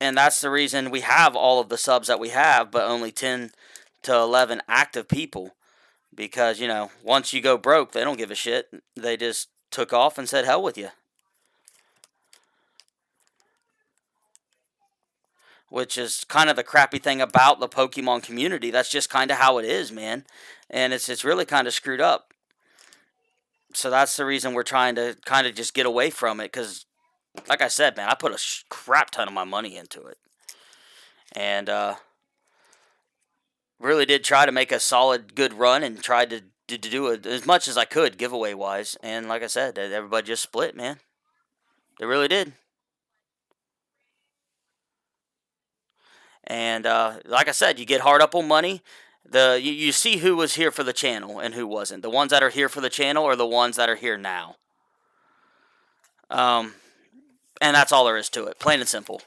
Speaker 1: And that's the reason we have all of the subs that we have, but only 10 to 11 active people. Because, once you go broke, they don't give a shit. They just took off and said, hell with you. Which is kind of the crappy thing about the Pokemon community. That's just kind of how it is, man. And it's really kind of screwed up. So that's the reason we're trying to kind of just get away from it. Because, like I said, man, I put a crap ton of my money into it. And really did try to make a solid, good run and tried to do it as much as I could giveaway-wise. And like I said, everybody just split, man. They really did. And like I said, you get hard up on money. You see who was here for the channel and who wasn't. The ones that are here for the channel are the ones that are here now. And that's all there is to it. Plain and simple.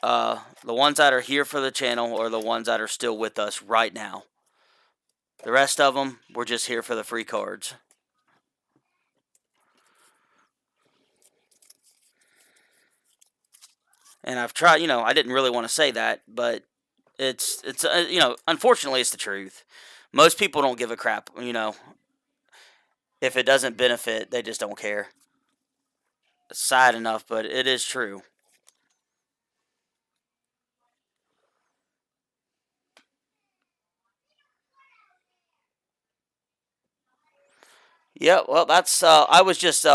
Speaker 1: The ones that are here for the channel are the ones that are still with us right now. The rest of them, we're just here for the free cards. And I've tried, I didn't really want to say that, but it's unfortunately, it's the truth. Most people don't give a crap, if it doesn't benefit, they just don't care. It's sad enough, but it is true. Yeah, well, that's I was just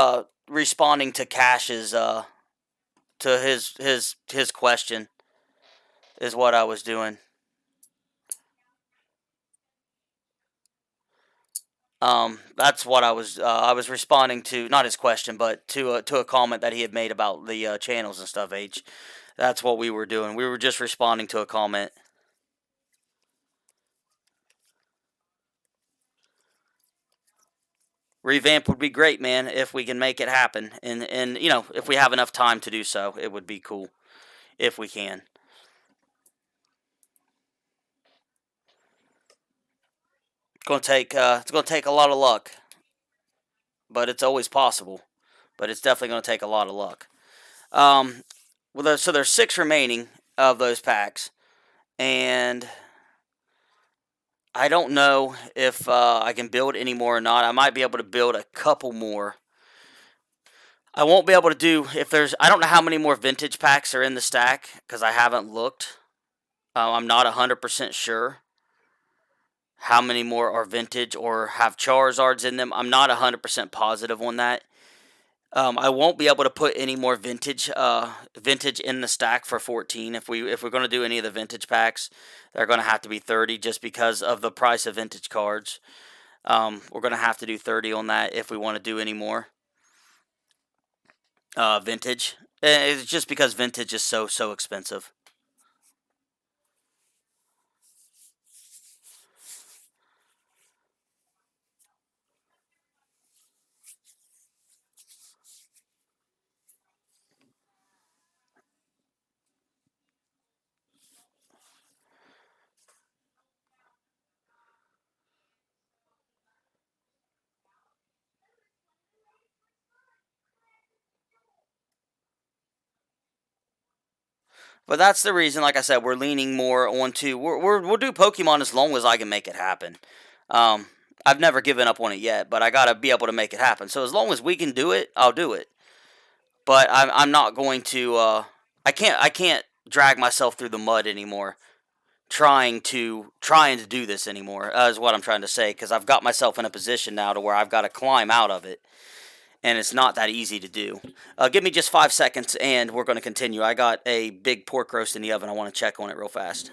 Speaker 1: responding to Cash's to his question is what I was doing. That's what I was responding to, not his question, but to a comment that he had made about the channels and stuff. That's what we were doing. We were just responding to a comment. Revamp would be great, man, if we can make it happen, and if we have enough time to do so, it would be cool if we can. It's gonna take a lot of luck, but it's always possible. But it's definitely gonna take a lot of luck. So there's 6 remaining of those packs, and I don't know if I can build any more or not. I might be able to build a couple more. I won't be able to do if there's. I don't know how many more vintage packs are in the stack because I haven't looked. I'm not 100% sure how many more are vintage or have Charizards in them. I'm not 100% positive on that. I won't be able to put any more vintage in the stack for 14. If we're going to do any of the vintage packs, they're going to have to be 30 just because of the price of vintage cards. We're going to have to do 30 on that if we want to do any more vintage. It's just because vintage is so expensive. But that's the reason, like I said, we're leaning more onto we'll do Pokemon as long as I can make it happen. Um, I've never given up on it yet, but I gotta be able to make it happen. So as long as we can do it, I'll do it. But I'm not going to. I can't drag myself through the mud anymore. Trying to do this anymore is what I'm trying to say because I've got myself in a position now to where I've got to climb out of it, and it's not that easy to do. Give me just 5 seconds, and we're going to continue. I got a big pork roast in the oven. I want to check on it real fast.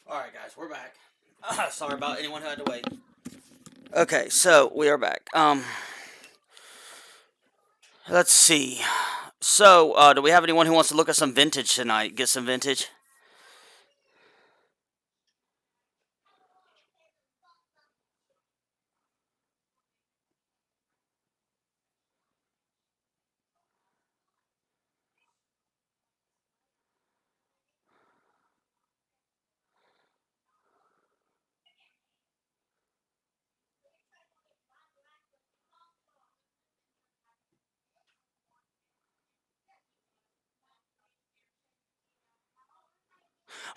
Speaker 1: Alright, guys, we're back. Sorry about anyone who had to wait. Okay, so we are back. Let's see. So, do we have anyone who wants to look at some vintage tonight? Get some vintage?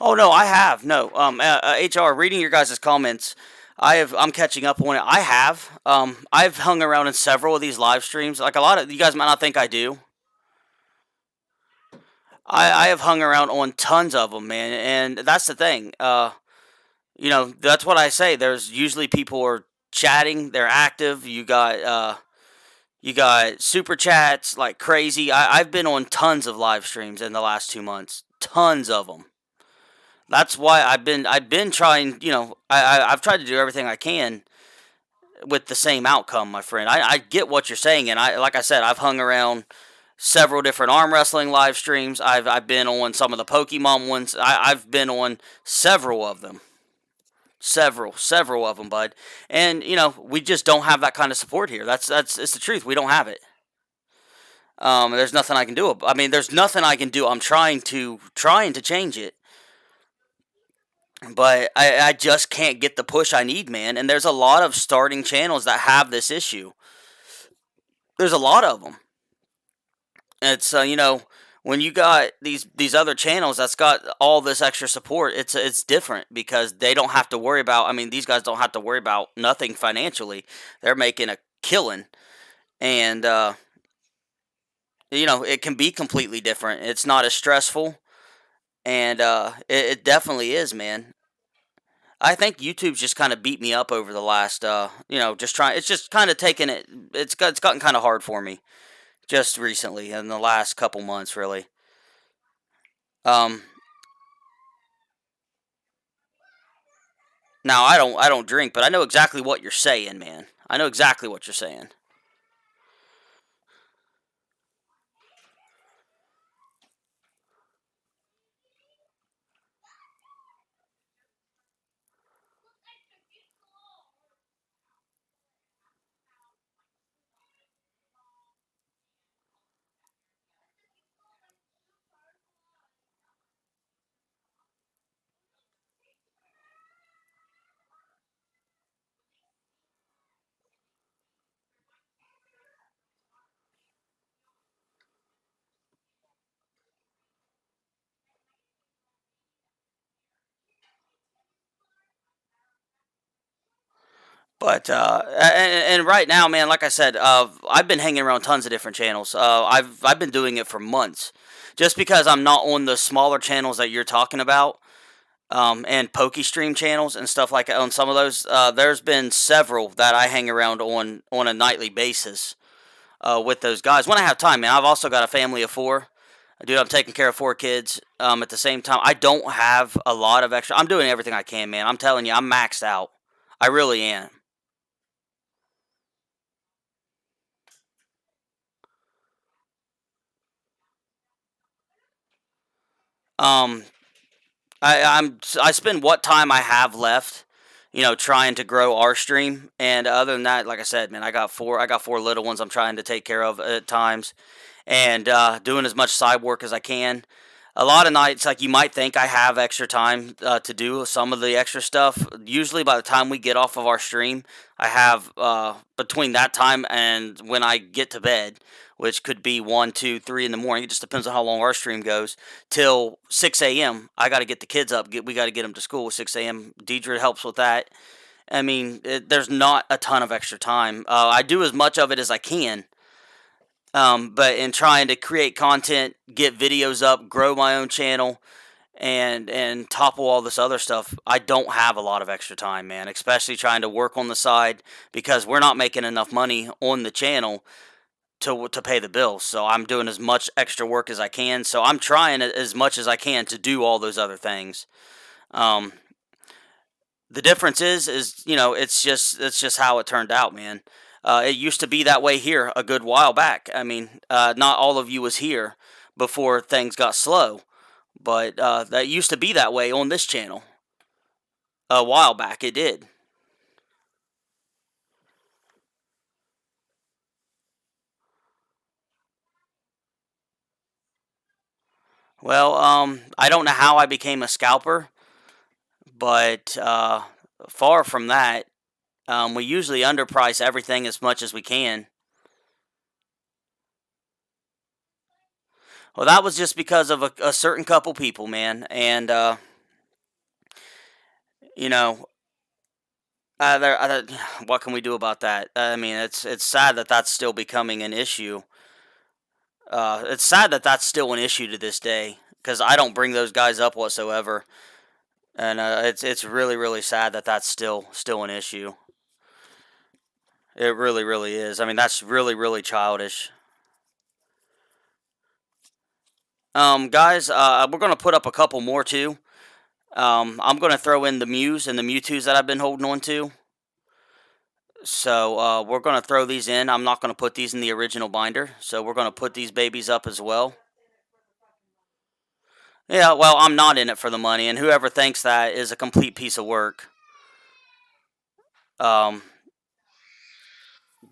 Speaker 1: Oh no, I have no. HR, reading your guys' comments, I'm catching up on it. I have. I've hung around in several of these live streams. Like a lot of you guys might not think I do. I have hung around on tons of them, man, and that's the thing. That's what I say. There's usually people are chatting. They're active. You got super chats like crazy. I've been on tons of live streams in the last 2 months. Tons of them. That's why I've been trying. I've tried to do everything I can with the same outcome, my friend. I get what you're saying, and like I said, I've hung around several different arm wrestling live streams. I've been on some of the Pokemon ones. I've been on several of them. Several of them, bud. And we just don't have that kind of support here. That's it's the truth. We don't have it. There's nothing I can do. I mean, there's nothing I can do. I'm trying to change it, but I just can't get the push I need, man. And there's a lot of starting channels that have this issue. There's a lot of them. It's when you got these other channels that's got all this extra support, it's different because they don't have to worry about. I mean, these guys don't have to worry about nothing financially. They're making a killing, and it can be completely different. It's not as stressful, and it definitely is, man. I think YouTube's just kind of beat me up over the last, just trying. It's just kind of taken it. It's gotten kind of hard for me just recently in the last couple months, really. Um, Now I don't drink, but I know exactly what you're saying, man. I know exactly what you're saying. But and right now, man, like I said, I've been hanging around tons of different channels. I've been doing it for months, just because I'm not on the smaller channels that you're talking about, and PokeStream channels and stuff like that. On some of those, there's been several that I hang around on a nightly basis, with those guys when I have time, man. I've also got a family of four. Dude, I'm taking care of four kids. At the same time, I don't have a lot of extra. I'm doing everything I can, man. I'm telling you, I'm maxed out. I really am. Um, I spend what time I have left, trying to grow our stream. And other than that, like I said, man, I got four little ones I'm trying to take care of at times, and doing as much side work as I can. A lot of nights, like you might think I have extra time to do some of the extra stuff. Usually, by the time we get off of our stream, I have between that time and when I get to bed, which could be 1, 2, 3 in the morning. It just depends on how long our stream goes. Till 6 a.m. I got to get the kids up. We got to get them to school at 6 a.m. Deidre helps with that. I mean, there's not a ton of extra time. I do as much of it as I can, but in trying to create content, get videos up, grow my own channel, and topple all this other stuff, I don't have a lot of extra time, man. Especially trying to work on the side because we're not making enough money on the channel to pay the bills. So I'm doing as much extra work as I can. So I'm trying as much as I can to do all those other things. Um, The difference is you know it's just how it turned out, man. It used to be that way here a good while back. I mean, not all of you was here before things got slow, but that used to be that way on this channel a while back. It did. Well, I don't know how I became a scalper, but far from that. We usually underprice everything as much as we can. Well, that was just because of a certain couple people, man, and you know, what can we do about that? I mean, it's sad that that's still becoming an issue. It's sad that that's still an issue to this day because I don't bring those guys up whatsoever, and it's really sad that that's still an issue. It really is. I mean, that's really childish. Guys, we're gonna put up a couple more too. I'm gonna throw in the Mews and the Mewtwo's that I've been holding on to. So we're gonna throw these in. I'm not gonna put these in the original binder. So we're gonna put these babies up as well. Yeah, well, I'm not in it for the money, and whoever thinks that is a complete piece of work. Um,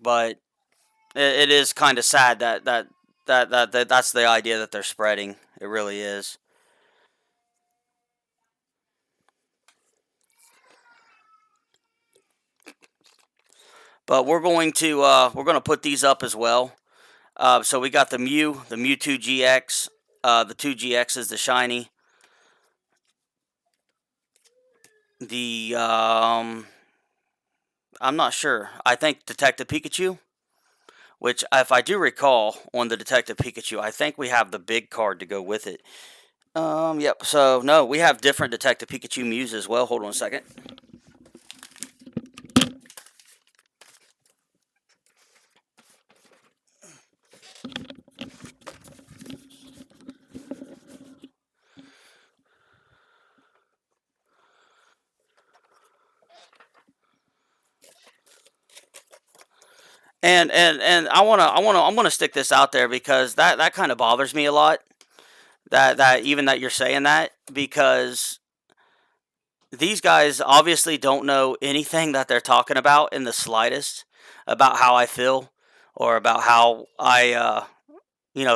Speaker 1: but it is kind of sad that that's the idea that they're spreading. It really is. But we're going to put these up as well. So we got the Mewtwo GX, the two GXs, the shiny, the I'm not sure. I think Detective Pikachu, which if I do recall on the Detective Pikachu, I think we have the big card to go with it. Yep. So no, we have different Detective Pikachu Mews as well. Hold on a second. And I'm gonna stick this out there because that kind of bothers me a lot. That even that you're saying that because these guys obviously don't know anything that they're talking about in the slightest about how I feel or about how I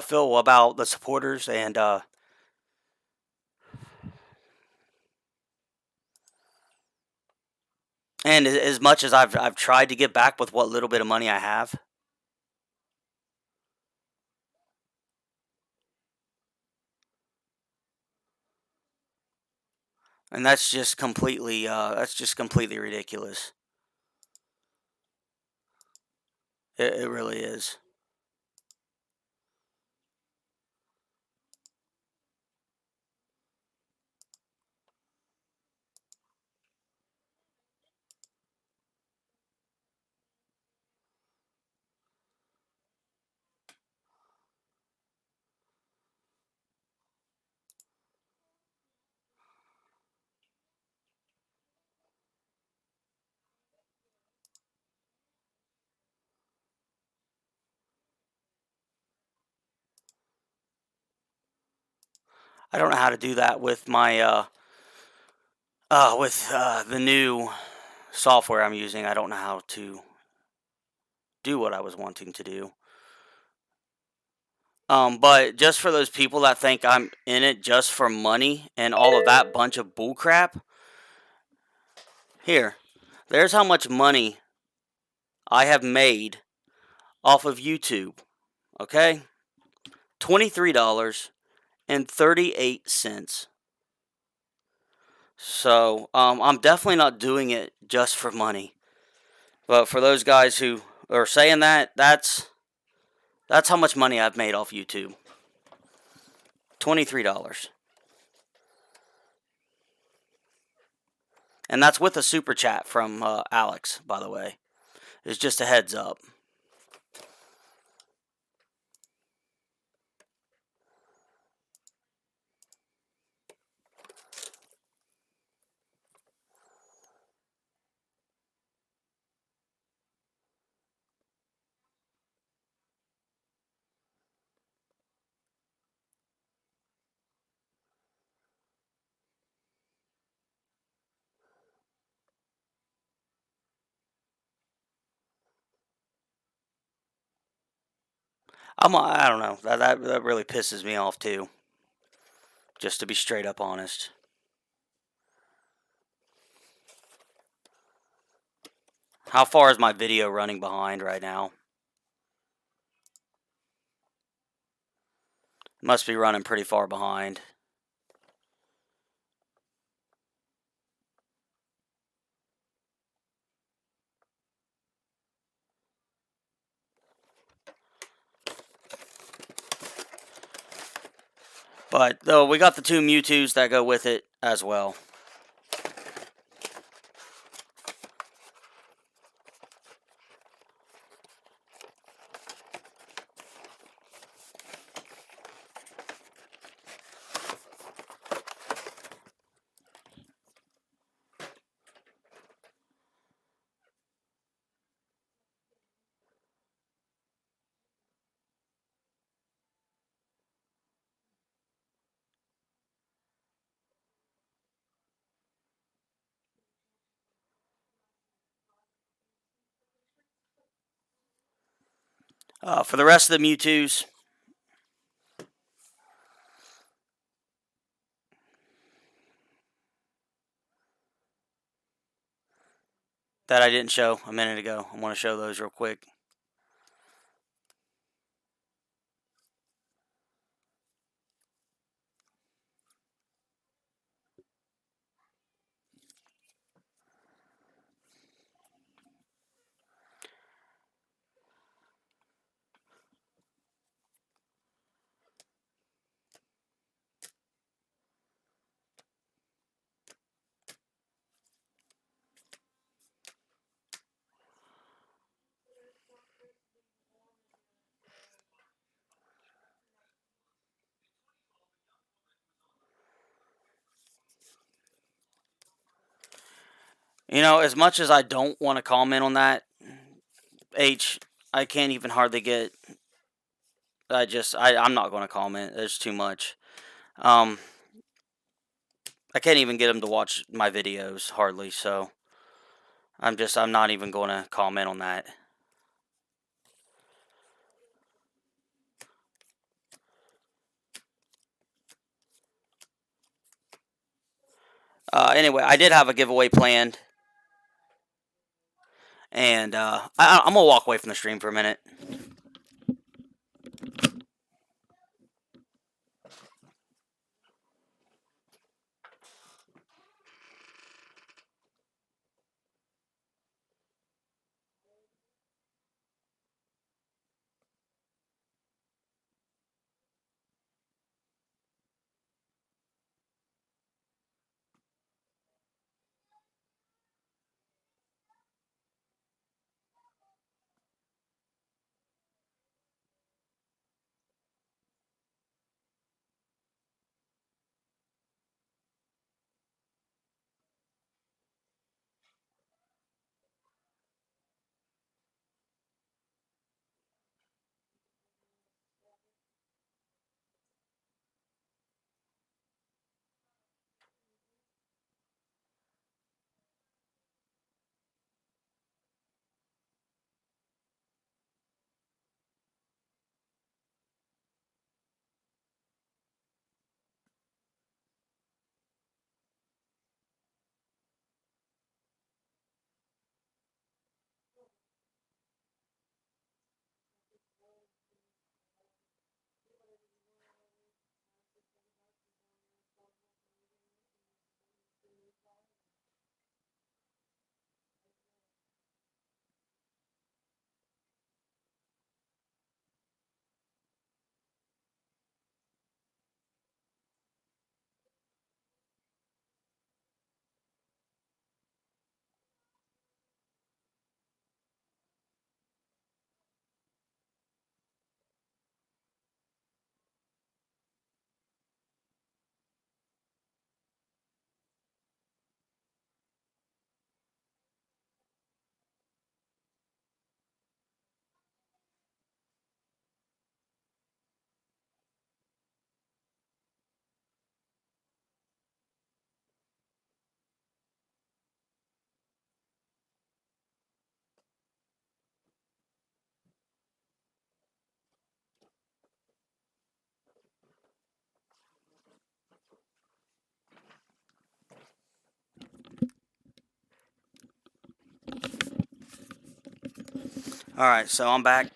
Speaker 1: feel about the supporters and as much as I've tried to give back with what little bit of money I have. And that's just completely ridiculous. It really is. I don't know how to do that with my the new software I'm using. I don't know how to do what I was wanting to do. But just for those people that think I'm in it just for money and all of that bunch of bullcrap, here, there's how much money I have made off of YouTube. Okay, $23.38. So I'm definitely not doing it just for money. But for those guys who are saying that, that's how much money I've made off YouTube. $23. And that's with a super chat from Alex, by the way. It's just a heads up. I don't know. That really pisses me off too. Just to be straight up honest. How far is my video running behind right now? Must be running pretty far behind. But though we got the 2 Mewtwo's that go with it as well. For the rest of the Mewtwo's, that I didn't show a minute ago, I want to show those real quick. You know, as much as I don't want to comment on that, I can't even hardly get. I'm not going to comment. There's too much. I can't even get them to watch my videos hardly. So I'm not even going to comment on that. Anyway, I did have a giveaway planned, and I'm gonna walk away from the stream for a minute. Alright, so I'm back.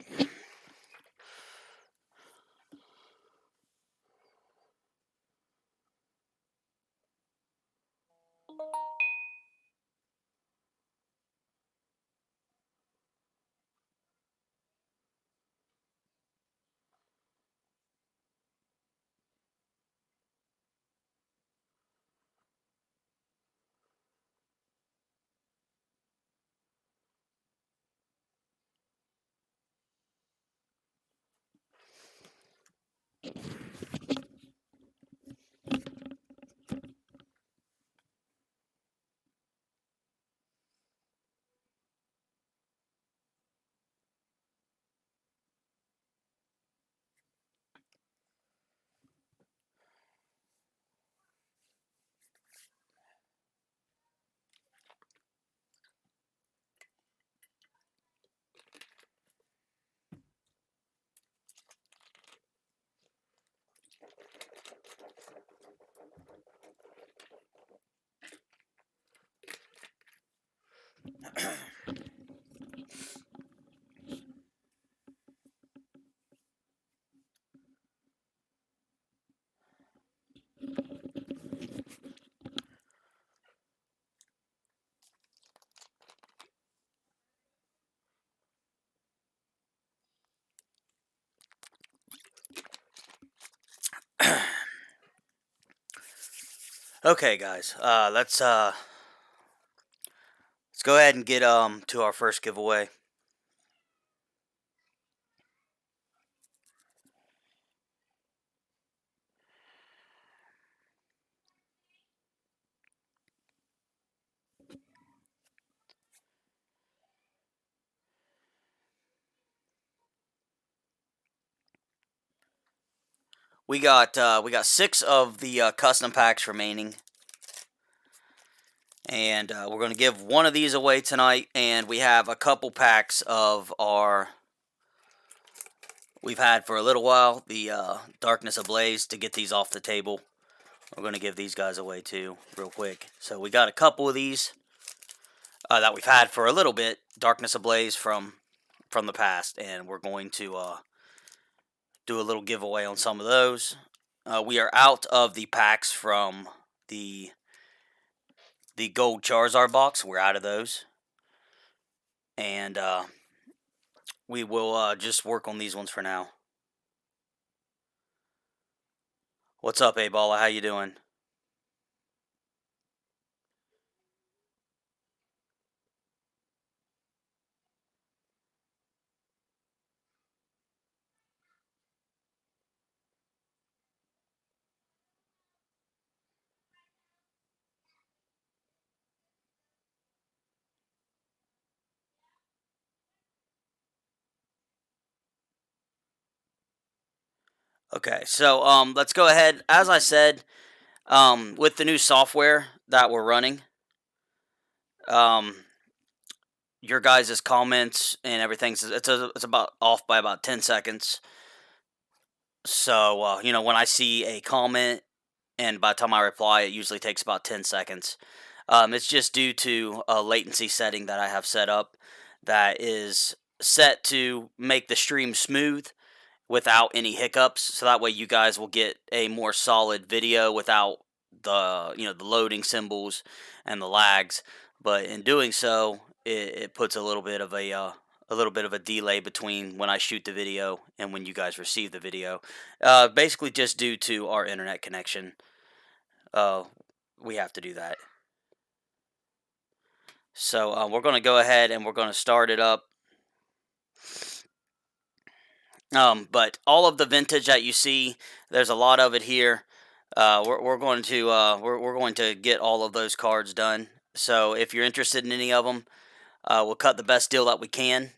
Speaker 1: Okay, guys, let's go ahead and get to our first giveaway. We got 6 of the custom packs remaining, and we're going to give one of these away tonight. And we have a couple packs of our we've had for a little while, the Darkness Ablaze, to get these off the table. We're going to give these guys away too, real quick. So we got a couple of these that we've had for a little bit, Darkness Ablaze from the past, and we're going to do a little giveaway on some of those. We are out of the packs from the gold Charizard box. We're out of those, and we will just work on these ones for now. What's up, A-Balla? How you doing? Okay, so let's go ahead. As I said, with the new software that we're running, um, your guys' comments and everything, it's about off by about 10 seconds. So, when I see a comment, and by the time I reply, it usually takes about 10 seconds. It's just due to a latency setting that I have set up that is set to make the stream smooth without any hiccups, so that way you guys will get a more solid video without the loading symbols and the lags. But in doing so, it puts a little bit of a delay between when I shoot the video and when you guys receive the video. Basically, just due to our internet connection, we have to do that. So we're going to go ahead and we're going to start it up. But all of the vintage that you see, there's a lot of it here. We're going to we're going to get all of those cards done. So if you're interested in any of them, we'll cut the best deal that we can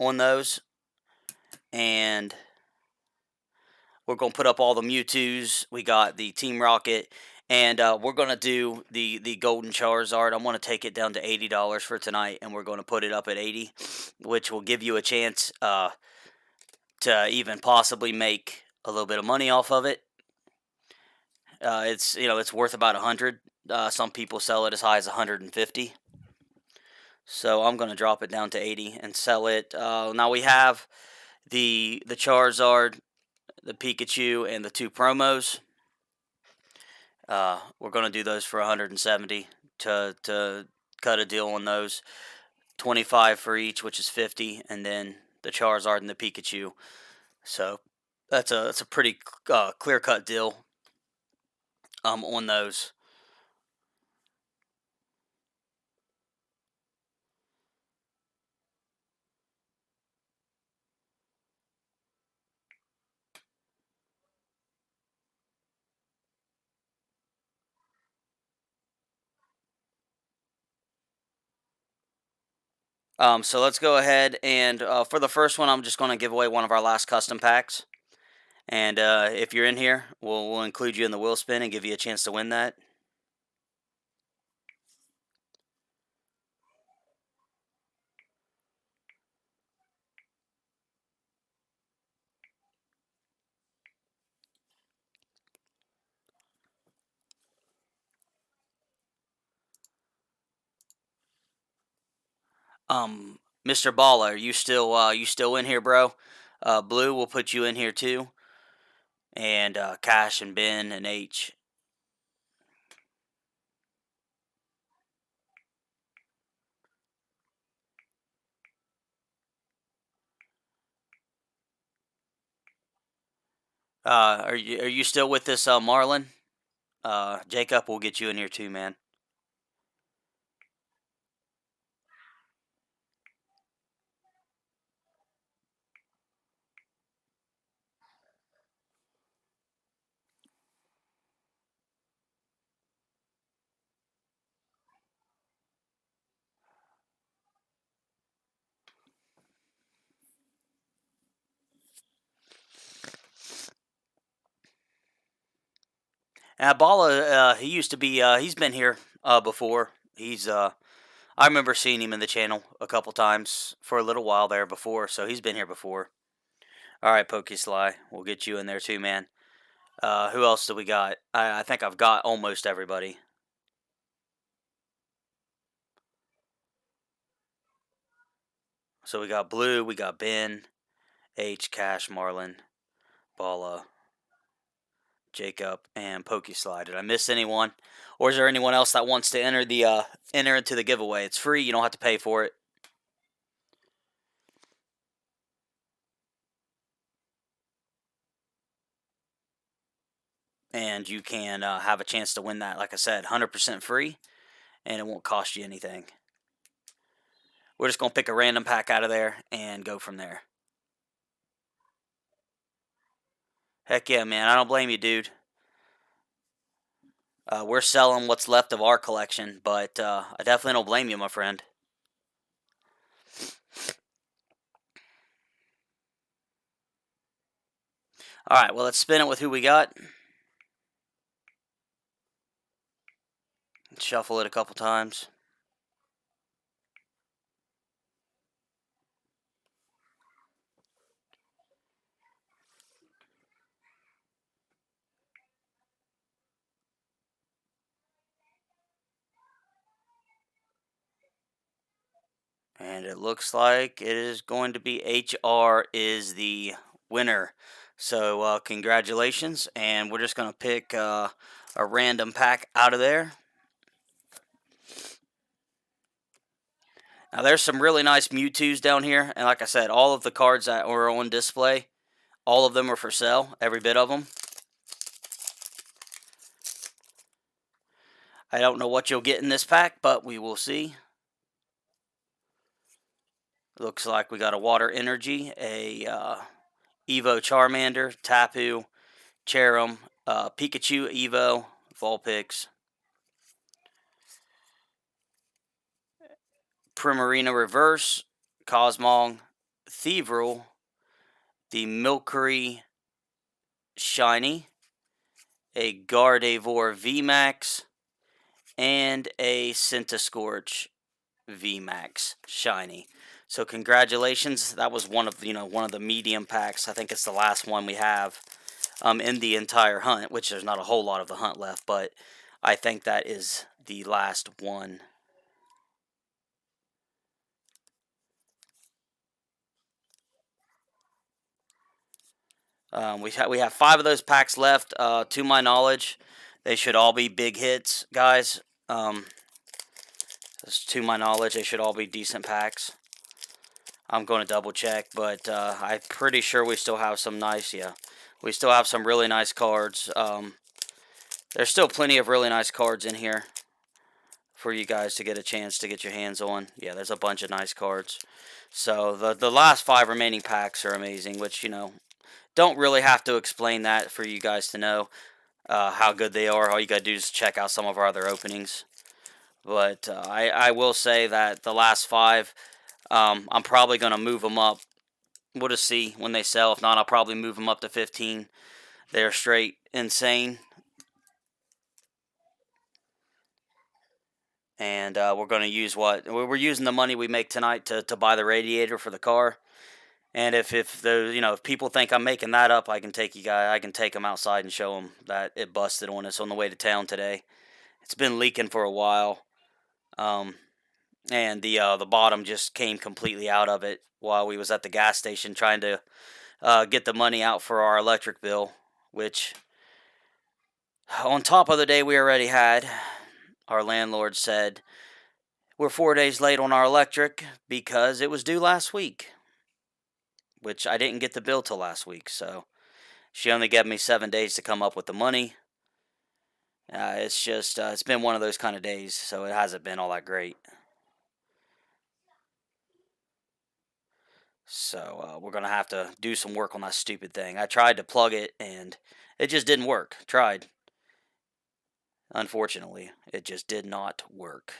Speaker 1: on those, and we're going to put up all the Mewtwo's. We got the Team Rocket, and we're going to do the Golden Charizard. I'm going to take it down to $80 for tonight, and we're going to put it up at 80, which will give you a chance to even possibly make a little bit of money off of it. It's worth about 100. Some people sell it as high as 150. So I'm going to drop it down to 80 and sell it. Now we have the Charizard, the Pikachu, and the 2 promos. We're going to do those for 170 to cut a deal on those. 25 for each, which is 50, and then the Charizard and the Pikachu. So that's a pretty clear cut deal on those. So let's go ahead and for the first one, I'm just going to give away one of our last custom packs. And if you're in here, we'll include you in the wheel spin and give you a chance to win that. Mr. Balla, are you still in here, bro? Blue, will put you in here too, and Cash and Ben and H. Are you still with this, Marlon? Jacob will get you in here too, man. Balla, he used to be. He's been here before. I remember seeing him in the channel a couple times for a little while there before, so he's been here before. All right, Pokesly, we'll get you in there too, man. Who else do we got? I think I've got almost everybody. So we got Blue, we got Ben, H, Cash, Marlin, Balla, Jacob, and Pokesly. Did I miss anyone? Or is there anyone else that wants to enter into the giveaway? It's free. You don't have to pay for it. And you can have a chance to win that. Like I said, 100% free, and it won't cost you anything. We're just going to pick a random pack out of there and go from there. Heck yeah, man. I don't blame you, dude. We're selling what's left of our collection, but I definitely don't blame you, my friend. All right, well, let's spin it with who we got. Shuffle it a couple times. And it looks like it is going to be HR is the winner. So congratulations. And we're just going to pick a random pack out of there. Now there's some really nice Mewtwo's down here. And like I said, all of the cards that are on display, all of them are for sale. Every bit of them. I don't know what you'll get in this pack, but we will see. Looks like we got a Water Energy, a Evo Charmander, Tapu, Cherim, Pikachu Evo, Vulpix, Primarina Reverse, Cosmog, Thievril, the Milcery Shiny, a Gardevoir VMAX, and a Centiskorch VMAX Shiny. So congratulations. That was one of the medium packs. I think it's the last one we have in the entire hunt, which there's not a whole lot of the hunt left, but I think that is the last one. We have 5 of those packs left. To my knowledge, they should all be big hits, guys. To my knowledge, they should all be decent packs. I'm going to double check, but I'm pretty sure we still have some nice, we still have some really nice cards. There's still plenty of really nice cards in here for you guys to get a chance to get your hands on. Yeah, there's a bunch of nice cards. So the last 5 remaining packs are amazing, which, don't really have to explain that for you guys to know how good they are. All you got to do is check out some of our other openings. But I will say that the last 5, I'm probably going to move them up. We'll just see when they sell. If not, I'll probably move them up to 15. They're straight insane. And we're going to use we're using the money we make tonight to buy the radiator for the car. And if if people think I'm making that up, I can take them outside and show them that it busted on us on the way to town today. It's been leaking for a while. And the bottom just came completely out of it while we was at the gas station trying to get the money out for our electric bill, which on top of the day we already had, our landlord said we're 4 days late on our electric because it was due last week, which I didn't get the bill till last week, so she only gave me 7 days to come up with the money. It's just it's been one of those kind of days, so it hasn't been all that great. So we're going to have to do some work on that stupid thing. I tried to plug it, and it just didn't work. Tried. Unfortunately, it just did not work.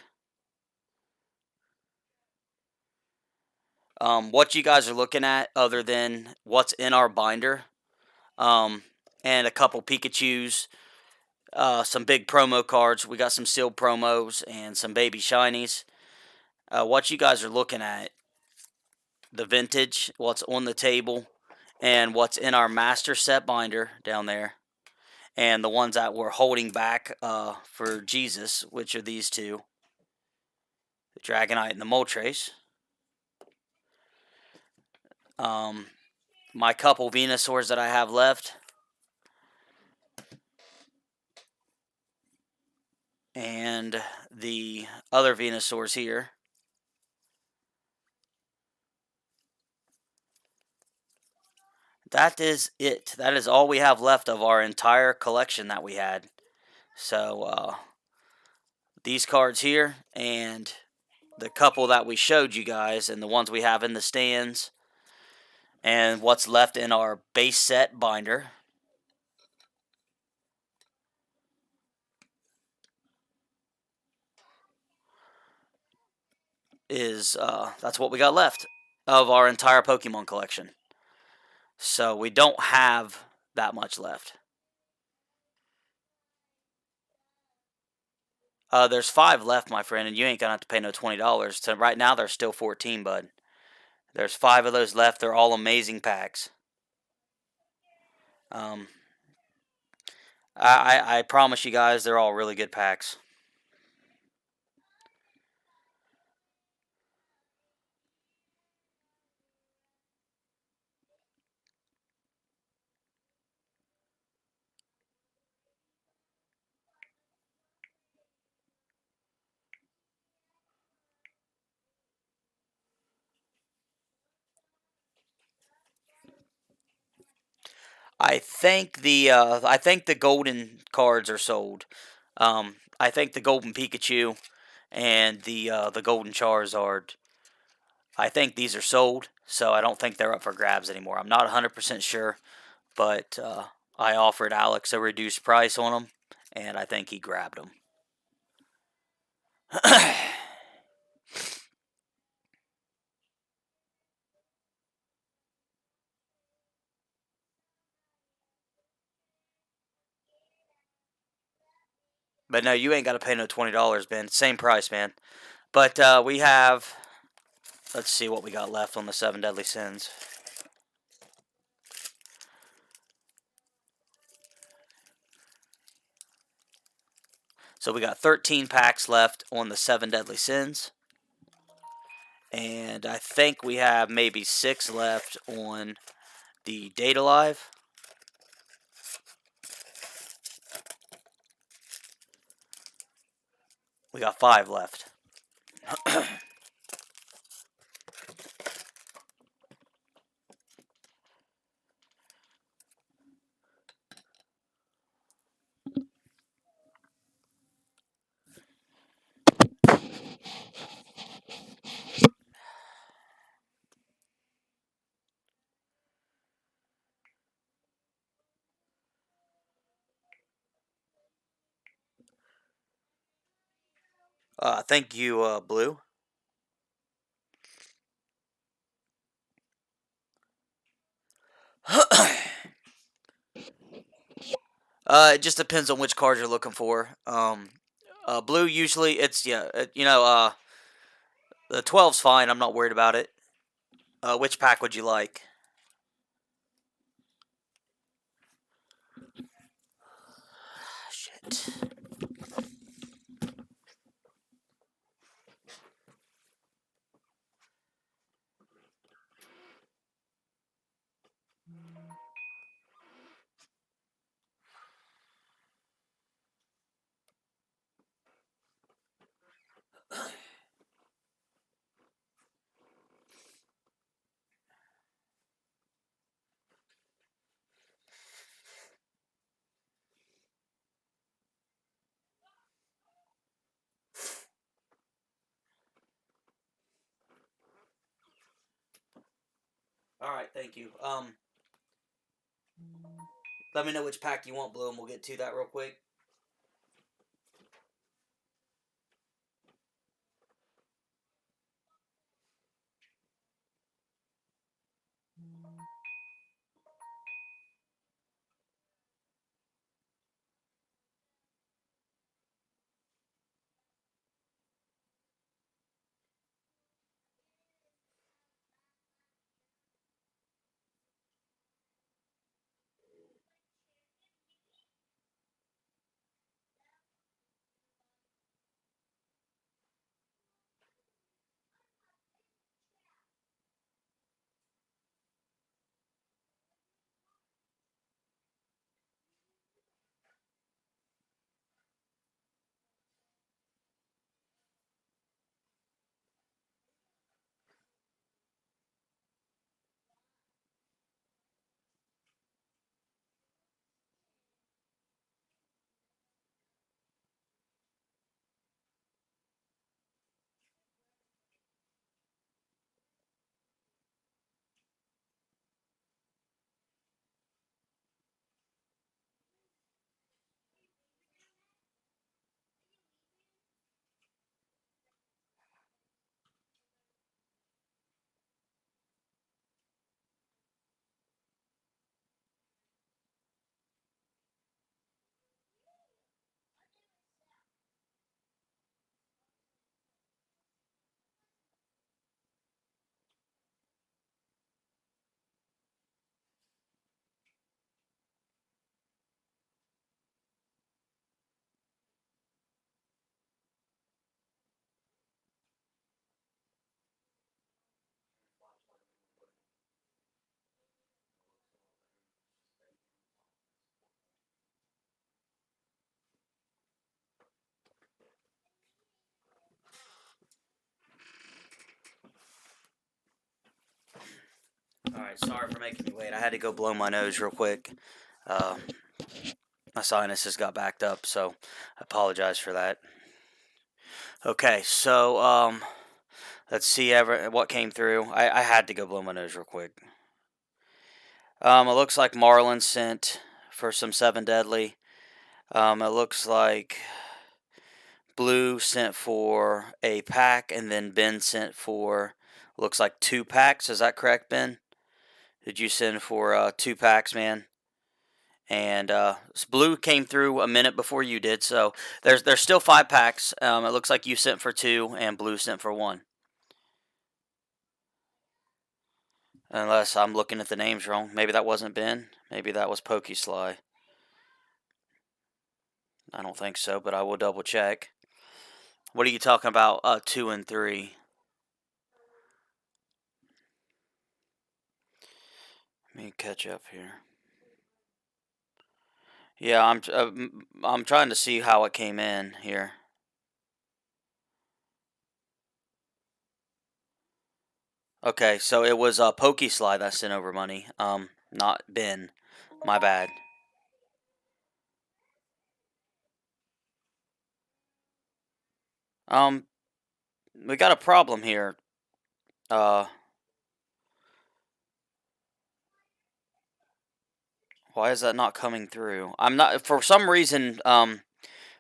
Speaker 1: What you guys are looking at, other than what's in our binder, and a couple Pikachus, some big promo cards. We got some sealed promos and some baby shinies. What you guys are looking at, the vintage, what's on the table, and what's in our master set binder down there, and the ones that we're holding back for Jesus, which are these two, the Dragonite and the Moltres. My couple Venusaurs that I have left, and the other Venusaurs here. That is it. That is all we have left of our entire collection that we had. So, these cards here, and the couple that we showed you guys, and the ones we have in the stands, and what's left in our base set binder, is that's what we got left of our entire Pokemon collection. So we don't have that much left. There's 5 left, my friend, and you ain't gonna have to pay no $20. So right now there's still 14, bud. There's 5 of those left. They're all amazing packs. I promise you guys, they're all really good packs. I think the golden cards are sold. I think the golden Pikachu and the golden Charizard, I think these are sold, so I don't think they're up for grabs anymore. I'm not 100% sure, but I offered Alex a reduced price on them, and I think he grabbed them. But no, you ain't got to pay no $20, Ben. Same price, man. But we have, let's see what we got left on the 7 Deadly Sins. So we got 13 packs left on the 7 Deadly Sins. And I think we have maybe 6 left on the Date Alive. We got 5 left. Thank you, Blue. It just depends on which card you're looking for. Blue usually it's the 12's fine. I'm not worried about it. Which pack would you like? Shit. All right, thank you. Let me know which pack you want, Blue, and we'll get to that real quick. All right, sorry for making me wait. I had to go blow my nose real quick. My sinuses got backed up, so I apologize for that. Okay, so let's see what came through. I had to go blow my nose real quick. It looks like Marlin sent for some 7 deadly. It looks like Blue sent for a pack, and then Ben sent for, looks like 2 packs. Is that correct, Ben? Did you send for 2 packs, man? And Blue came through a minute before you did, so there's still 5 packs. It looks like you sent for 2, and Blue sent for 1. Unless I'm looking at the names wrong. Maybe that wasn't Ben. Maybe that was Pokesly. I don't think so, but I will double check. What are you talking about? 2 and 3. Let me catch up here. Yeah, I'm trying to see how it came in here. Okay, so it was Pokesly that sent over money. Not Ben. My bad. Um, we got a problem here. Uh, why is that not coming through? I'm not, for some reason,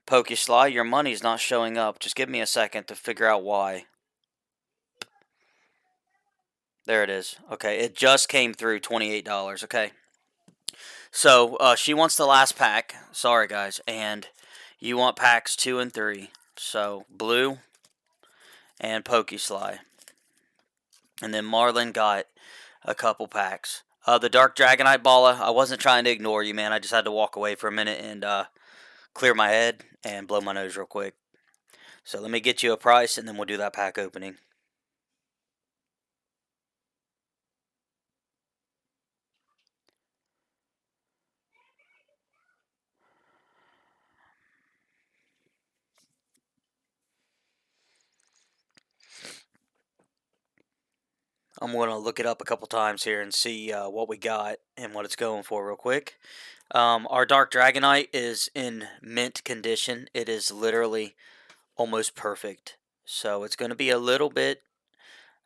Speaker 1: Pokesly, your money's not showing up. Just give me a second to figure out why. There it is. Okay, it just came through, $28. Okay. So, she wants the last pack. Sorry, guys. And you want packs 2 and 3. So, blue and Pokesly. And then Marlin got a couple packs. The Dark Dragonite Balla, I wasn't trying to ignore you, man. I just had to walk away for a minute and clear my head and blow my nose real quick. So let me get you a price, and then we'll do that pack opening. I'm going to look it up a couple times here and see what we got and what it's going for real quick. Our Dark Dragonite is in mint condition. It is literally almost perfect. So it's going to be a little bit,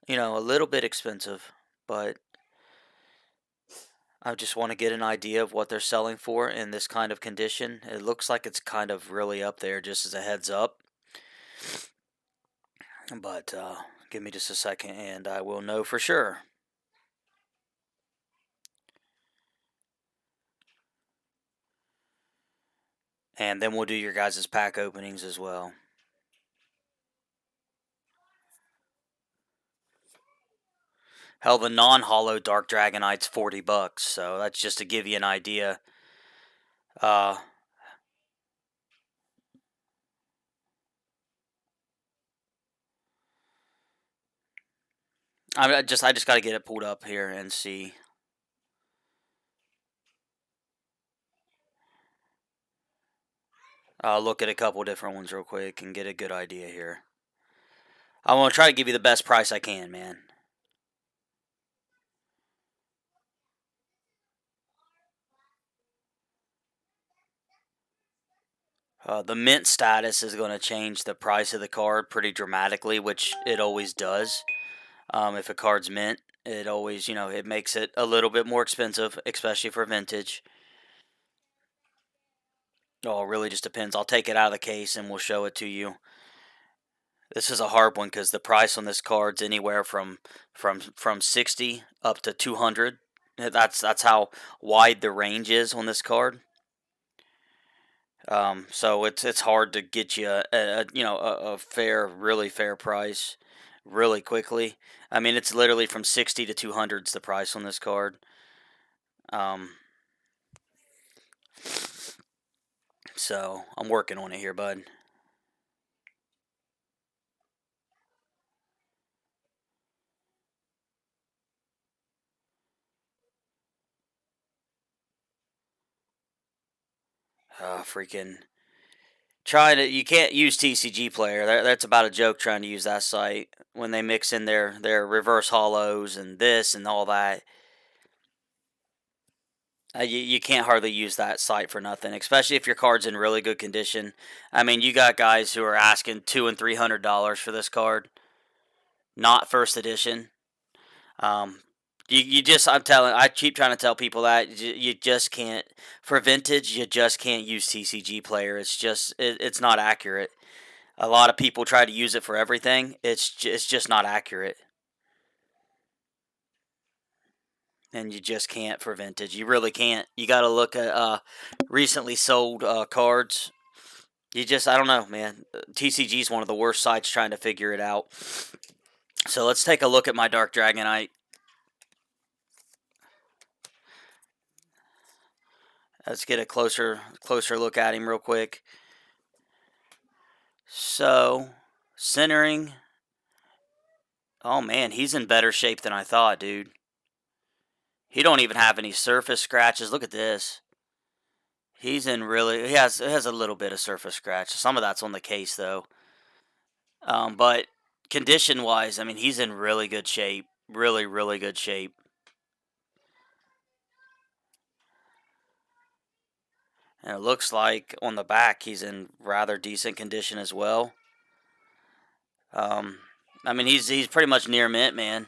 Speaker 1: a little bit expensive, but I just want to get an idea of what they're selling for in this kind of condition. It looks like it's kind of really up there, just as a heads up. But give me just a second and I will know for sure. And then we'll do your guys' pack openings as well. Hell, the non-holo Dark Dragonite's $40, so that's just to give you an idea. I just got to get it pulled up here and see. Look at a couple different ones real quick and get a good idea here. I want to try to give you the best price I can, man. The mint status is going to change the price of the card pretty dramatically, which it always does. If a card's mint, it always, it makes it a little bit more expensive, especially for vintage. Oh, it really just depends. I'll take it out of the case and we'll show it to you. This is a hard one because the price on this card's anywhere from 60 up to 200. That's how wide the range is on this card. So it's hard to get you a fair, really fair price really quickly. I mean, it's literally from 60 to 200's the price on this card. So I'm working on it here, bud. Freaking you can't use TCG Player. That's about a joke trying to use that site when they mix in their reverse holos and this and all that. You can't hardly use that site for nothing, especially if your card's in really good condition. I mean, you got guys who are asking $200 and $300 for this card, not first edition. I keep trying to tell people that you just can't, for vintage, you just can't use TCG Player. It's not accurate. A lot of people try to use it for everything. It's just not accurate. And you just can't for vintage. You really can't. You got to look at recently sold cards. I don't know, man. TCG is one of the worst sites trying to figure it out. So let's take a look at my Dark Dragonite. Let's get a closer look at him real quick. So, centering. Oh man, he's in better shape than I thought, dude. He don't even have any surface scratches. Look at this. He has a little bit of surface scratch. Some of that's on the case though. But condition wise, I mean, he's in really good shape. Really, really good shape. And it looks like on the back he's in rather decent condition as well. I mean, he's pretty much near mint, man.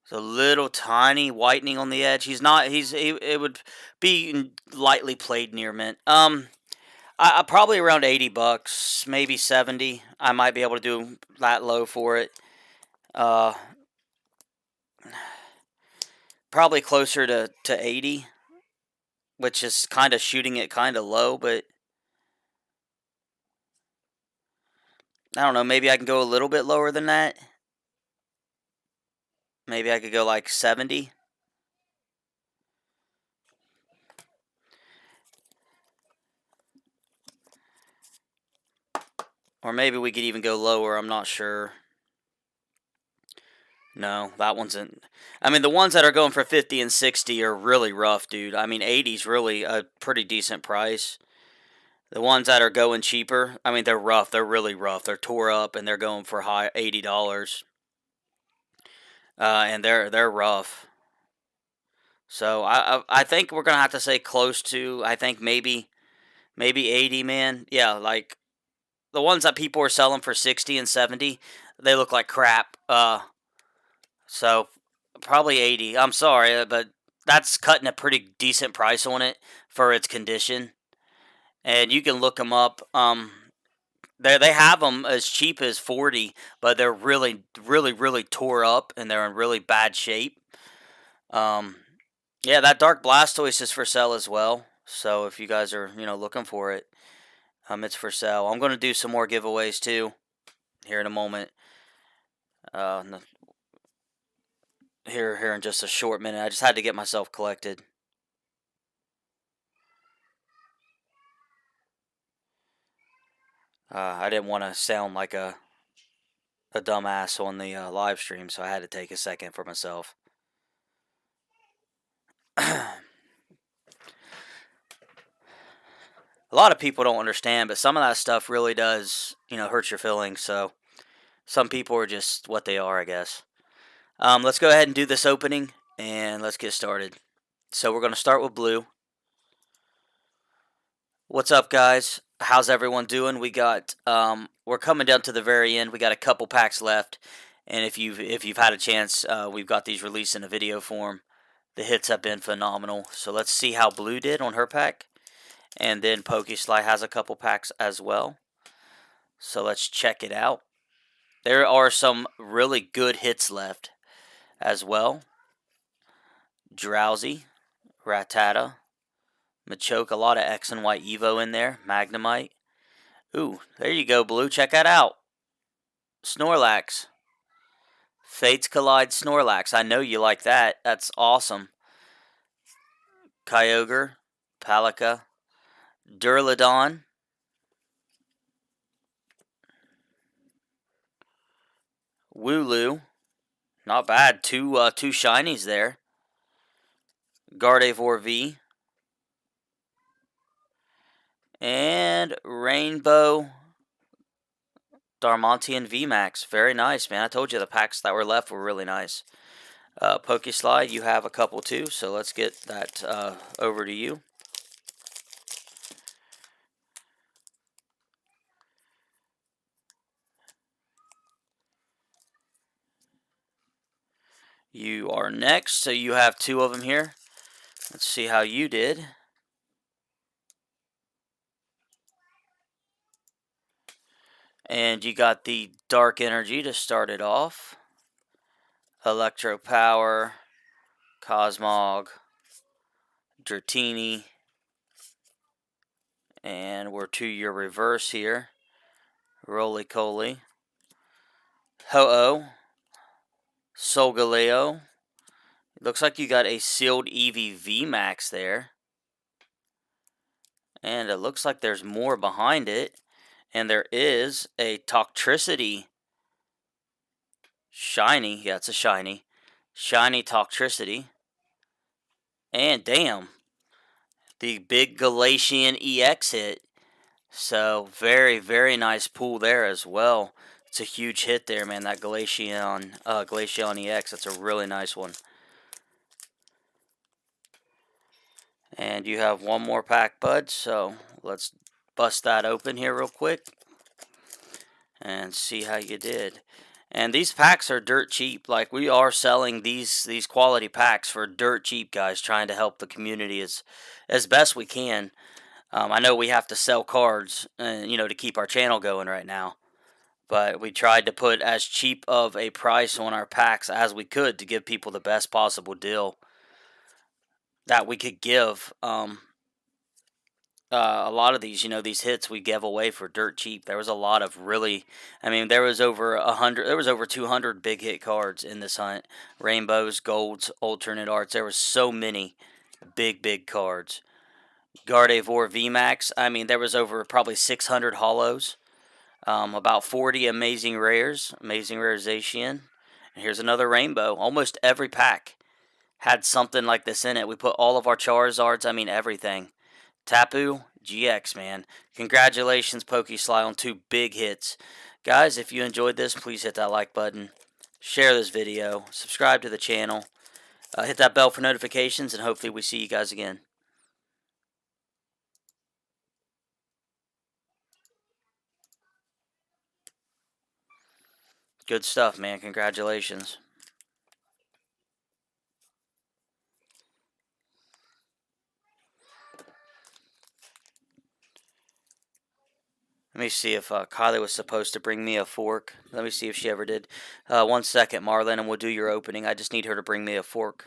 Speaker 1: It's a little tiny whitening on the edge. He's not. It would be lightly played near mint. I probably around $80, maybe 70. I might be able to do that low for it. Probably closer to 80, which is kind of shooting it kind of low, but I don't know. Maybe I can go a little bit lower than that. Maybe I could go like 70. Or maybe we could even go lower. I'm not sure. No, that one's in. I mean, the ones that are going for 50 and 60 are really rough, dude. I mean, 80's really a pretty decent price. The ones that are going cheaper, I mean, they're rough. They're really rough. They're tore up and they're going for high $80. And they're rough. So I think we're gonna have to say close to. I think maybe 80, man. Yeah, like the ones that people are selling for 60 and 70, they look like crap. So probably 80. I'm sorry, but that's cutting a pretty decent price on it for its condition. And you can look them up. They have them as cheap as 40, but they're really, really, really tore up and they're in really bad shape. Yeah, that Dark Blastoise is for sale as well. So if you guys are looking for it, it's for sale. I'm gonna do some more giveaways too here in a moment. Here in just a short minute. I just had to get myself collected. I didn't want to sound like a dumbass on the live stream, so I had to take a second for myself. A lot of people don't understand, but some of that stuff really does, hurt your feelings. So some people are just what they are, I guess. Let's go ahead and do this opening, and let's get started. So we're going to start with blue. What's up, guys? How's everyone doing? We're coming down to the very end. We got a couple packs left, and if you've had a chance, we've got these released in a video form. The hits have been phenomenal. So let's see how blue did on her pack, and then Pokesly has a couple packs as well. So let's check it out. There are some really good hits left as well. Drowsy, Rattata, Machoke, a lot of X and Y Evo in there. Magnemite. Ooh, there you go, Blue. Check that out. Snorlax. Fates Collide Snorlax. I know you like that. That's awesome. Kyogre, Palika, Duraludon, Wooloo. Not bad. Two shinies there. Gardevoir V. And Rainbow Darmanian VMAX. Very nice, man. I told you the packs that were left were really nice. Pokeslide, you have a couple too, so let's get that over to you. You are next, so you have two of them here. Let's see how you did. And you got the Dark Energy to start it off. Electro Power, Cosmog, Dratini, and we're to your reverse here. Roly-Coly, Ho-Oh, Solgaleo. Looks like you got a sealed Eevee VMAX there. And it looks like there's more behind it. And there is a Toxtricity shiny. Yeah, it's a shiny. Shiny Toxtricity. And damn, the big Galatian EX hit. So very, very nice pull there as well. It's a huge hit there, man. That Glaceon EX. That's a really nice one. And you have one more pack, bud. So let's bust that open here real quick and see how you did. And these packs are dirt cheap. Like, we are selling these quality packs for dirt cheap, guys. Trying to help the community as best we can. I know we have to sell cards, to keep our channel going right now. But we tried to put as cheap of a price on our packs as we could to give people the best possible deal that we could give. A lot of these hits we gave away for dirt cheap. There was a lot of really, there was over 100, there was over 200 big hit cards in this hunt. Rainbows, golds, alternate arts. There was so many big cards. Gardevoir VMAX. There was over probably 600 holos. About 40 amazing rares, amazing rarization. And here's another rainbow. Almost every pack had something like this in it. We put all of our Charizards, everything. Tapu GX, man. Congratulations, PokeSly, on 2 big hits. Guys, if you enjoyed this, please hit that like button. Share this video. Subscribe to the channel. Hit that bell for notifications, and hopefully we see you guys again. Good stuff, man. Congratulations. Let me see if Kylie was supposed to bring me a fork. Let me see if she ever did. 1 second, Marlon, and we'll do your opening. I just need her to bring me a fork.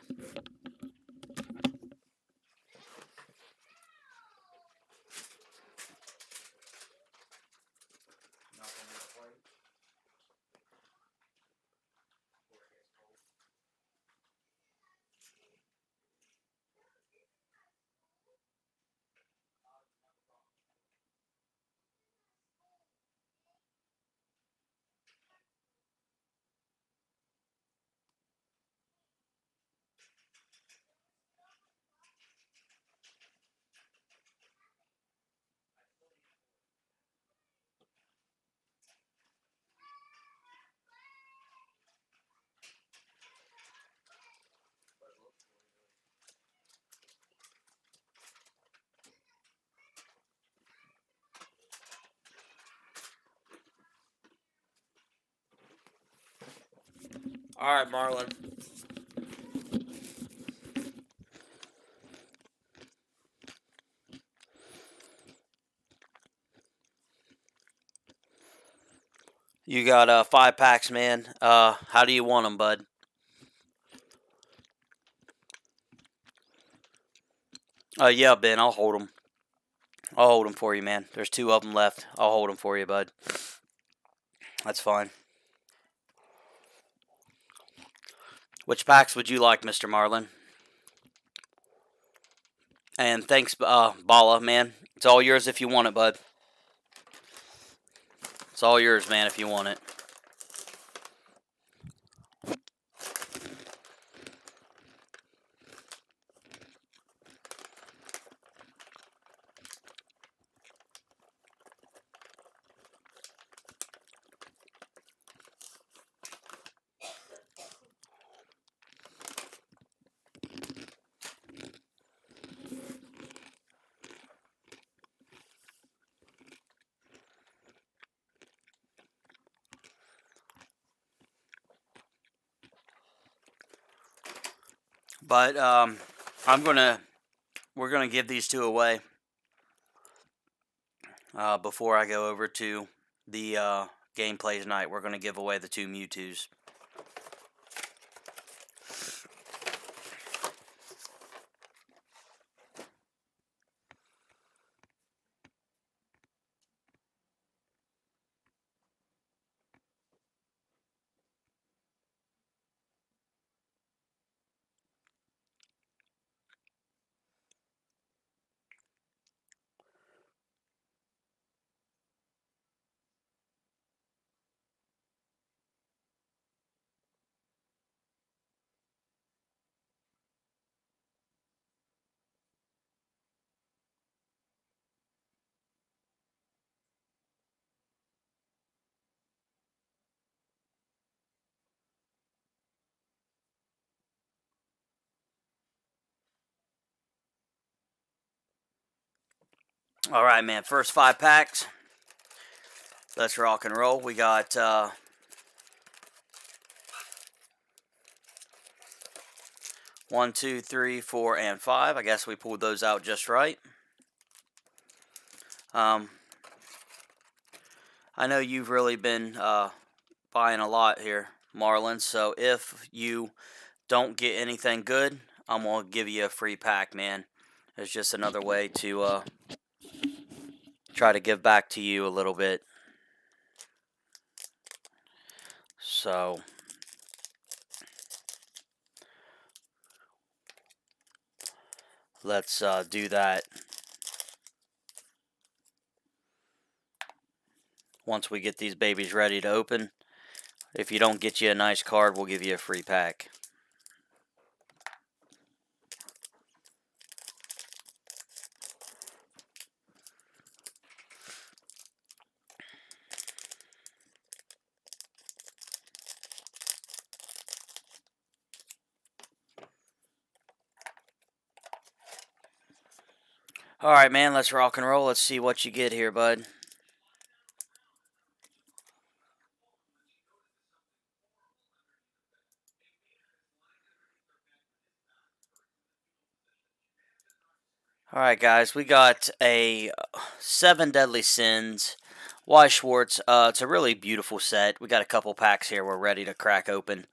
Speaker 1: All right, Marlon. You got 5 packs, man. How do you want them, bud? Yeah, Ben, I'll hold them. I'll hold them for you, man. There's 2 of them left. I'll hold them for you, bud. That's fine. Which packs would you like, Mr. Marlin? And thanks, Bala, man. It's all yours if you want it, bud. It's all yours, man, if you want it. But we're gonna give these 2 away before I go over to the gameplay tonight. We're gonna give away the 2 Mewtwo's. All right, man. First 5 packs. Let's rock and roll. We got 1, 2, 3, 4, and 5. I guess we pulled those out just right. I know you've really been buying a lot here, Marlon. So if you don't get anything good, I'm going to give you a free pack, man. It's just another way to try to give back to you a little bit. So let's do that. Once we get these babies ready to open, if you don't get you a nice card, we'll give you a free pack. Alright, man, let's rock and roll. Let's see what you get here, bud. Alright, guys, we got a 7 Deadly Sins, Weiss Schwarz. It's a really beautiful set. We got a couple packs here we're ready to crack open.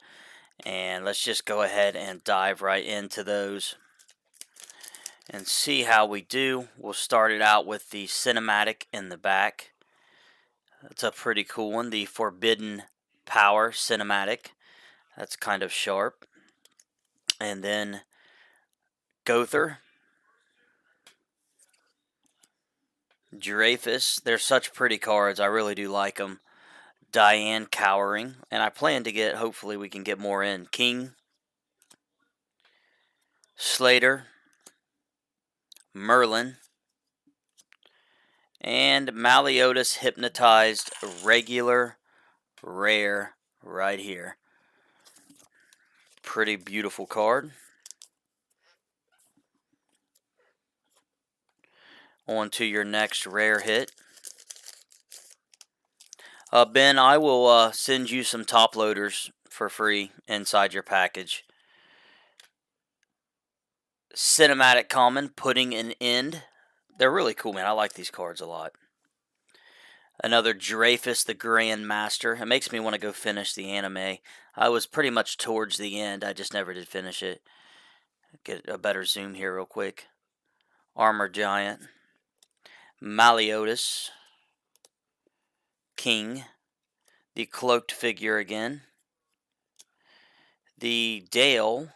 Speaker 1: And let's just go ahead and dive right into those and see how we do. We'll start it out with the cinematic in the back. That's a pretty cool one, the Forbidden Power cinematic. That's kind of sharp. And then Gother, Giraffus. They're such pretty cards. I really do like them. Diane Cowering. And I plan to get, hopefully we can get more in. King, Slater, Merlin, and Malleotis Hypnotized regular rare right here. Pretty beautiful card. On to your next rare hit. Ben, I will send you some top loaders for free inside your package. Cinematic Common, Putting an End. They're really cool, man. I like these cards a lot. Another Giraffus the Grand Master. It makes me want to go finish the anime. I was pretty much towards the end. I just never did finish it. Get a better zoom here real quick. Armor Giant. Malleotis. King. The Cloaked Figure again. The Dale.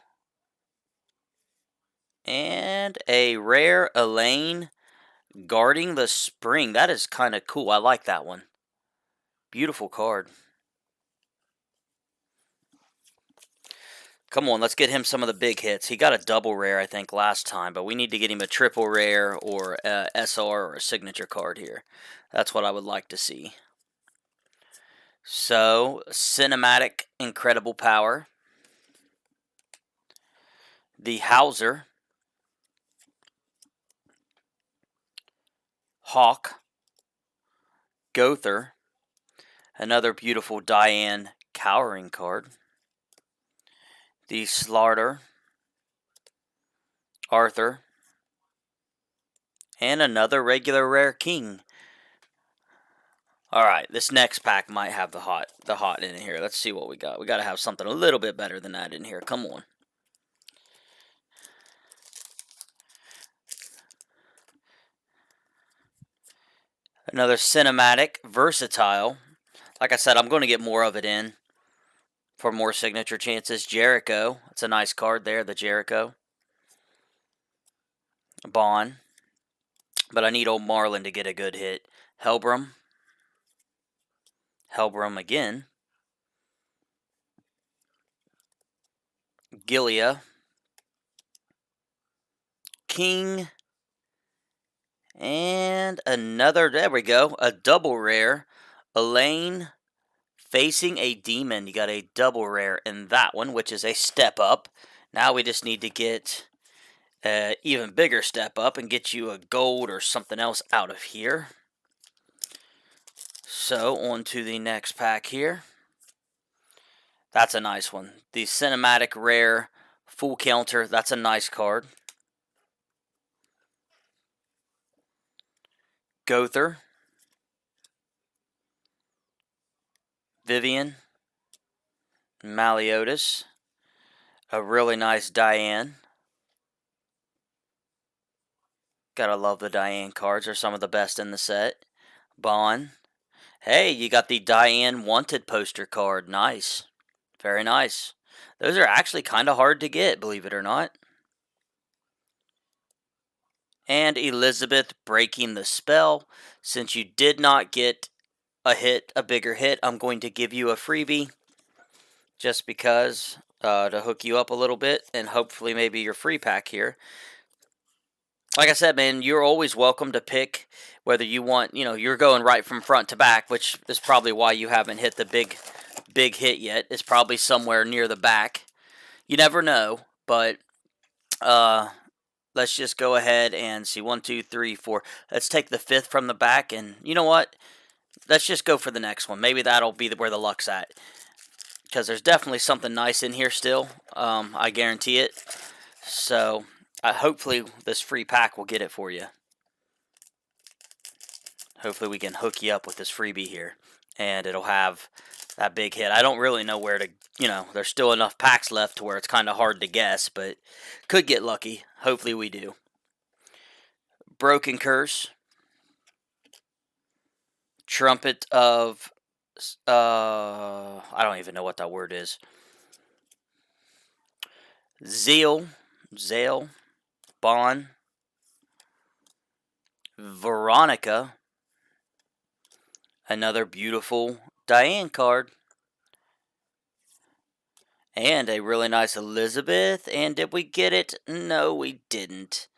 Speaker 1: And a rare Elaine Guarding the Spring. That is kind of cool. I like that one. Beautiful card. Come on, let's get him some of the big hits. He got a double rare, I think, last time, but we need to get him a triple rare or a SR or a signature card here. That's what I would like to see. So, Cinematic Incredible Power. The Hauser. Hawk. Gother. Another beautiful Diane Cowering card. The Slaughter. Arthur. And another regular rare King. Alright, this next pack might have the hot in here. Let's see what we got. We got to have something a little bit better than that in here. Come on. Another Cinematic Versatile. Like I said, I'm going to get more of it in for more signature chances. Jericho. It's a nice card there, the Jericho. Bond. But I need old Marlin to get a good hit. Helbram. Helbram again. Gilia. King. And another, there we go, a double rare. Elaine Facing a Demon. You got a double rare in that one, which is a step up. Now we just need to get even bigger step up and get you a gold or something else out of here. So, on to the next pack here. That's a nice one. The Cinematic Rare Full Counter, that's a nice card. Gother. Vivian. Maliotis. A really nice Diane. Gotta love the Diane cards. They're some of the best in the set. Bon. Hey, you got the Diane Wanted poster card. Nice. Very nice. Those are actually kind of hard to get, believe it or not. And Elizabeth breaking the spell. Since you did not get a bigger hit, I'm going to give you a freebie. Just because, to hook you up a little bit, and hopefully maybe your free pack here. Like I said, man, you're always welcome to pick whether you want, you're going right from front to back, which is probably why you haven't hit the big hit yet. It's probably somewhere near the back. You never know, but let's just go ahead and see. 1, 2, 3, 4. Let's take the 5th from the back, and you know what? Let's just go for the next one. Maybe that'll be where the luck's at, because there's definitely something nice in here still. I guarantee it. So hopefully this free pack will get it for you. Hopefully we can hook you up with this freebie here, and it'll have that big hit. I don't really know where to, there's still enough packs left to where it's kind of hard to guess, but could get lucky. Hopefully we do. Broken Curse. Trumpet of, I don't even know what that word is. Zale, Bon, Veronica, another beautiful Diane card, and a really nice Elizabeth. And did we get it? No, we didn't.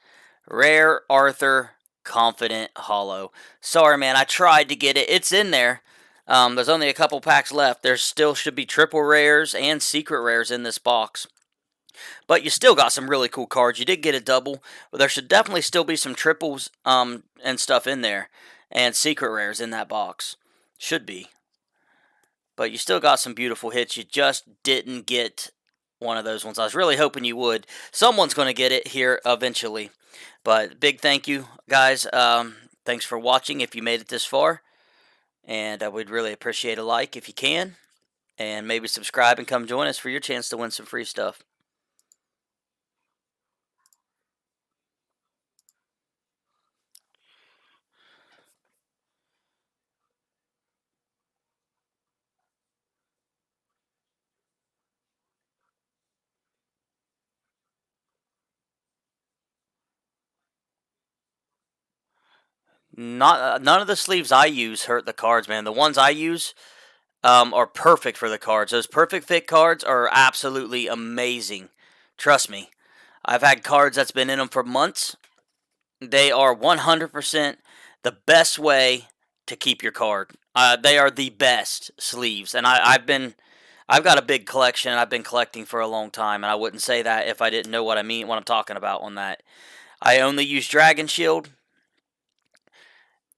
Speaker 1: Rare Arthur Confident Holo. Sorry, man, I tried to get it. It's in there. There's only a couple packs left. There still should be triple rares and secret rares in this box. But you still got some really cool cards. You did get a double, but there should definitely still be some triples and stuff in there. And secret rares in that box. Should be. But you still got some beautiful hits. You just didn't get one of those ones. I was really hoping you would. Someone's going to get it here eventually. But big thank you, guys. Thanks for watching if you made it this far. And I would really appreciate a like if you can. And maybe subscribe and come join us for your chance to win some free stuff. None of the sleeves I use hurt the cards, man. The ones I use are perfect for the cards. Those perfect fit cards are absolutely amazing. Trust me. I've had cards that's been in them for months. They are 100% the best way to keep your card. They are the best sleeves, and I've got a big collection. I've been collecting for a long time, and I wouldn't say that if I didn't know what I'm talking about on that. I only use Dragon Shield.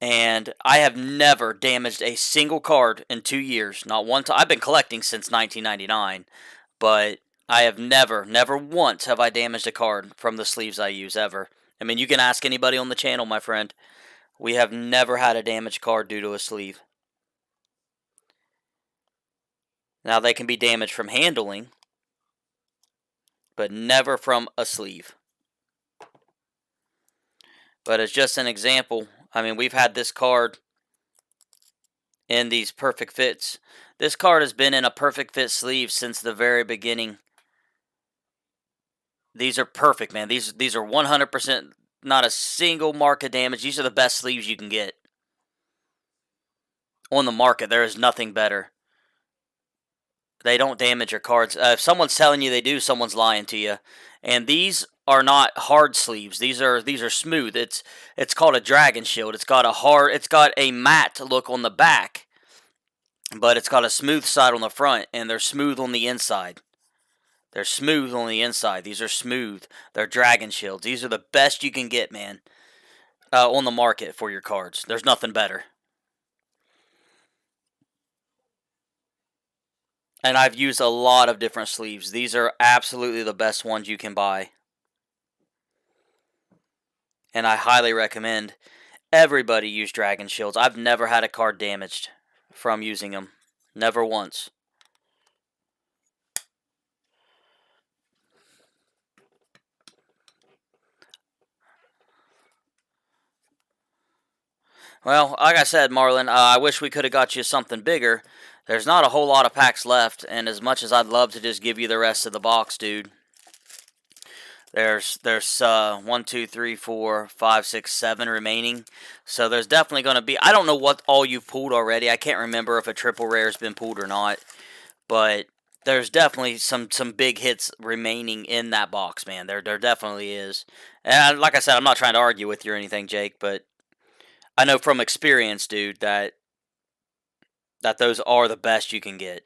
Speaker 1: And I have never damaged a single card in 2 years. Not one time. I've been collecting since 1999. But I have never once have I damaged a card from the sleeves I use, ever. I mean, you can ask anybody on the channel, my friend. We have never had a damaged card due to a sleeve. Now, they can be damaged from handling, but never from a sleeve. But as just an example, I mean, we've had this card in these perfect fits. This card has been in a perfect fit sleeve since the very beginning. These are perfect, man. These are 100%, not a single mark of damage. These are the best sleeves you can get on the market. There is nothing better. They don't damage your cards. If someone's telling you they do, someone's lying to you. And these are not hard sleeves. These are smooth. It's called a Dragon Shield. It's got a matte look on the back, but it's got a smooth side on the front, and they're smooth on the inside. They're smooth on the inside. These are smooth. They're Dragon Shields. These are the best you can get, man, on the market for your cards. There's nothing better. And I've used a lot of different sleeves. These are absolutely the best ones you can buy. And I highly recommend everybody use Dragon Shields. I've never had a card damaged from using them. Never once. Well, like I said, Marlon, I wish we could have got you something bigger. There's not a whole lot of packs left, and as much as I'd love to just give you the rest of the box, dude, there's 1, 2, 3, 4, 5, 6, 7 remaining. So there's definitely going to be, I don't know what all you've pulled already. I can't remember if a triple rare has been pulled or not, but there's definitely some big hits remaining in that box, man. There definitely is. And like I said, I'm not trying to argue with you or anything, Jake, but I know from experience, dude, that those are the best you can get.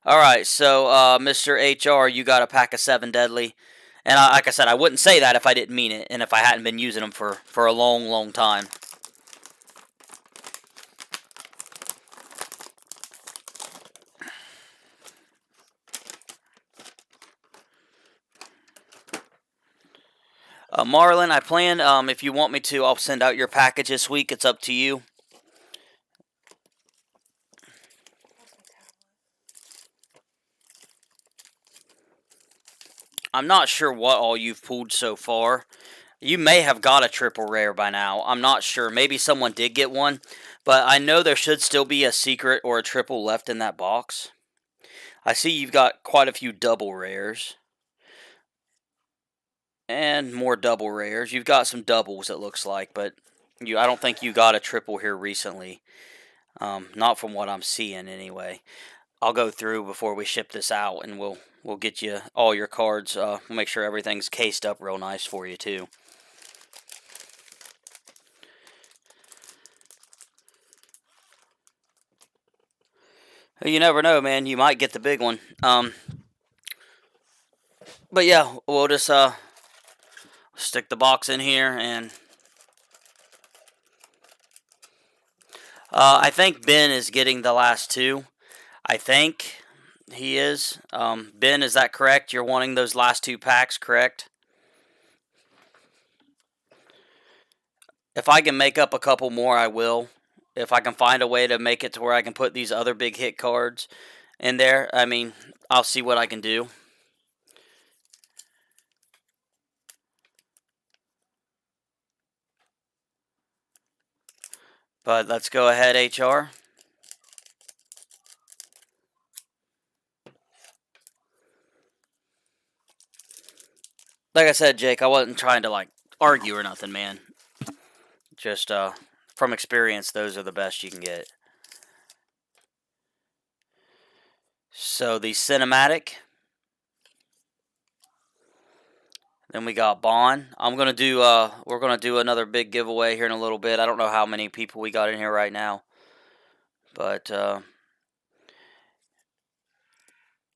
Speaker 1: All right, so Mr. HR, you got a pack of 7 deadly, and like I said, I wouldn't say that if I didn't mean it, and if I hadn't been using them for a long, long time. Marlon, I plan, if you want me to, I'll send out your package this week. It's up to you. I'm not sure what all you've pulled so far. You may have got a triple rare by now. I'm not sure. Maybe someone did get one. But I know there should still be a secret or a triple left in that box. I see you've got quite a few double rares. And more double rares. You've got some doubles, it looks like. But I don't think you got a triple here recently. Not from what I'm seeing, anyway. I'll go through before we ship this out, and we'll get you all your cards. We'll make sure everything's cased up real nice for you, too. You never know, man. You might get the big one. But yeah, we'll just stick the box in here, and I think Ben is getting the last 2. I think he is. Ben, is that correct? You're wanting those last 2 packs, correct? If I can make up a couple more, I will. If I can find a way to make it to where I can put these other big hit cards in there, I mean, I'll see what I can do. But let's go ahead, HR. Like I said, Jake, I wasn't trying to, argue or nothing, man. Just, from experience, those are the best you can get. So, the cinematic. Then we got Bond. I'm going to do, we're going to do another big giveaway here in a little bit. I don't know how many people we got in here right now. But,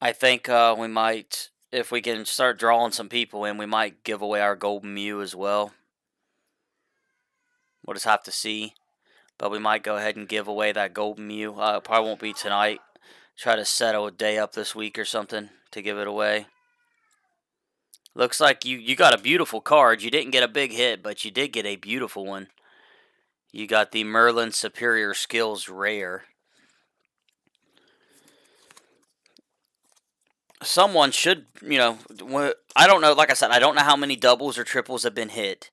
Speaker 1: I think, we might, if we can start drawing some people in, we might give away our Golden Mew as well. We'll just have to see. But we might go ahead and give away that Golden Mew. It probably won't be tonight. Try to settle a day up this week or something to give it away. Looks like you got a beautiful card. You didn't get a big hit, but you did get a beautiful one. You got the Merlin Superior Skills Rare. Someone should, I don't know. Like I said, I don't know how many doubles or triples have been hit.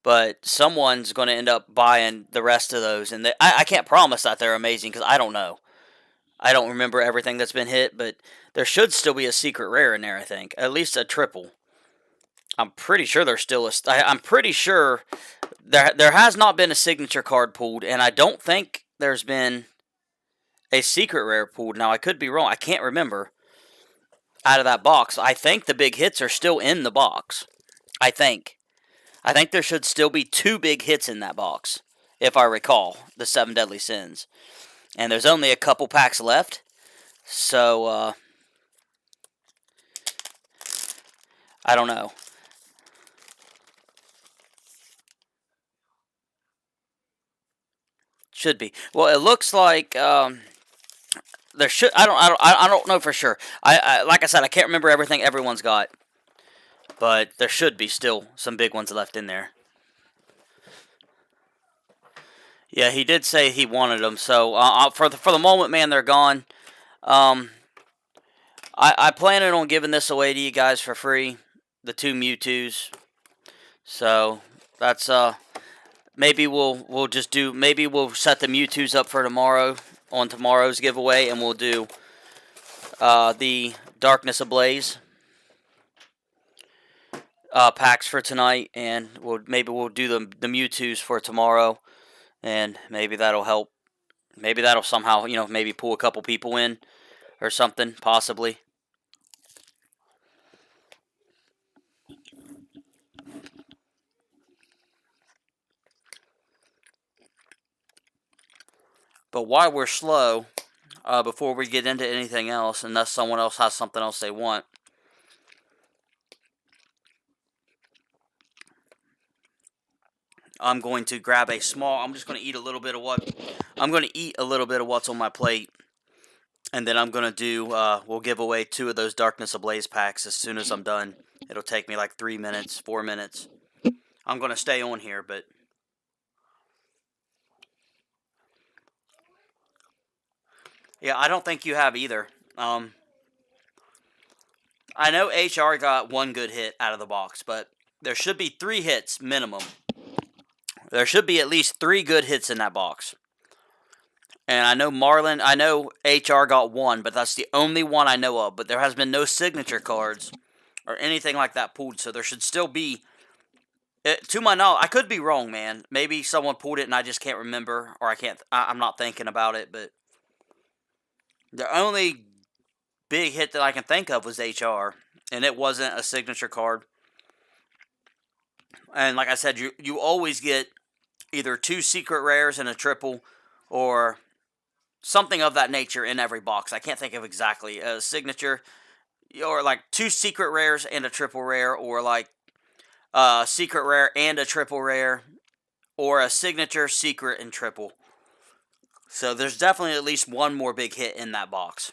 Speaker 1: But someone's going to end up buying the rest of those. And I can't promise that they're amazing because I don't know. I don't remember everything that's been hit, but there should still be a secret rare in there, I think. At least a triple. I'm pretty sure there's still I'm pretty sure there has not been a signature card pulled, and I don't think there's been a secret rare pulled. Now, I could be wrong. I can't remember out of that box. I think the big hits are still in the box. I think there should still be 2 big hits in that box, if I recall, the 7 Deadly Sins. And there's only a couple packs left, so I don't know. Should be. Well, it looks like there should. I don't know for sure. Like I said, I can't remember everything everyone's got, but there should be still some big ones left in there. Yeah, he did say he wanted them. So for the moment, man, they're gone. Um, I planning on giving this away to you guys for free, the 2 Mewtwo's. So that's maybe we'll just do, maybe we'll set the Mewtwo's up for tomorrow on tomorrow's giveaway, and we'll do the Darkness Ablaze packs for tonight, and maybe we'll do the Mewtwo's for tomorrow, and maybe that'll help. Maybe that'll somehow, maybe pull a couple people in or something, possibly. But while we're slow, before we get into anything else, unless someone else has something else they want, I'm going to grab a small. I'm just going to eat a little bit of what. I'm going to eat a little bit of what's on my plate, and then I'm going to do. We'll give away 2 of those Darkness Ablaze packs as soon as I'm done. It'll take me like 3 minutes, 4 minutes. I'm going to stay on here, but yeah, I don't think you have either. I know HR got 1 good hit out of the box, but there should be 3 hits minimum. There should be at least 3 good hits in that box. And I know HR got 1, but that's the only one I know of. But there has been no signature cards or anything like that pulled, so there should still be. To my knowledge, I could be wrong, man. Maybe someone pulled it and I just can't remember, or I'm not thinking about it. But the only big hit that I can think of was HR, and it wasn't a signature card. And like I said, you always get either 2 secret rares and a triple, or something of that nature in every box. I can't think of exactly a signature, or like 2 secret rares and a triple rare, or like a secret rare and a triple rare, or a signature, secret, and triple. So there's definitely at least 1 more big hit in that box.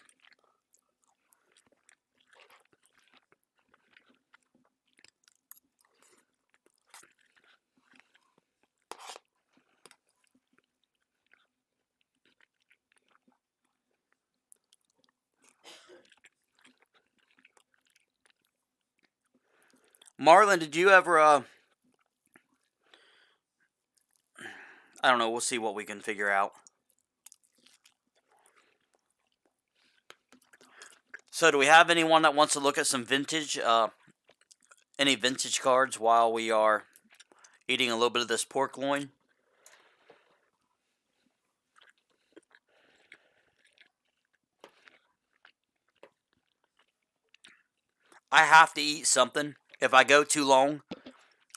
Speaker 1: Marlon, did you ever I don't know, we'll see what we can figure out. So do we have anyone that wants to look at some vintage any vintage cards while we are eating a little bit of this pork loin? I have to eat something. If I go too long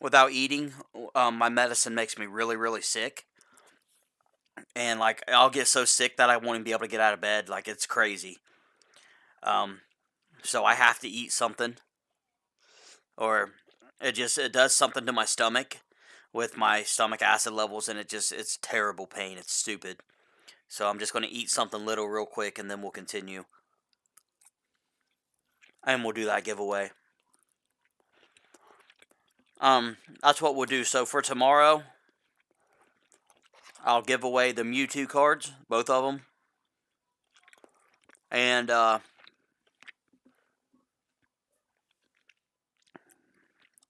Speaker 1: without eating, my medicine makes me really, really sick. And like I'll get so sick that I won't even be able to get out of bed. Like it's crazy. Um, so I have to eat something, or it does something to my stomach with my stomach acid levels, and it's terrible pain. It's stupid. So I'm just going to eat something little real quick, and then we'll continue, and we'll do that giveaway. That's what we'll do. So for tomorrow, I'll give away the Mewtwo cards, both of them, and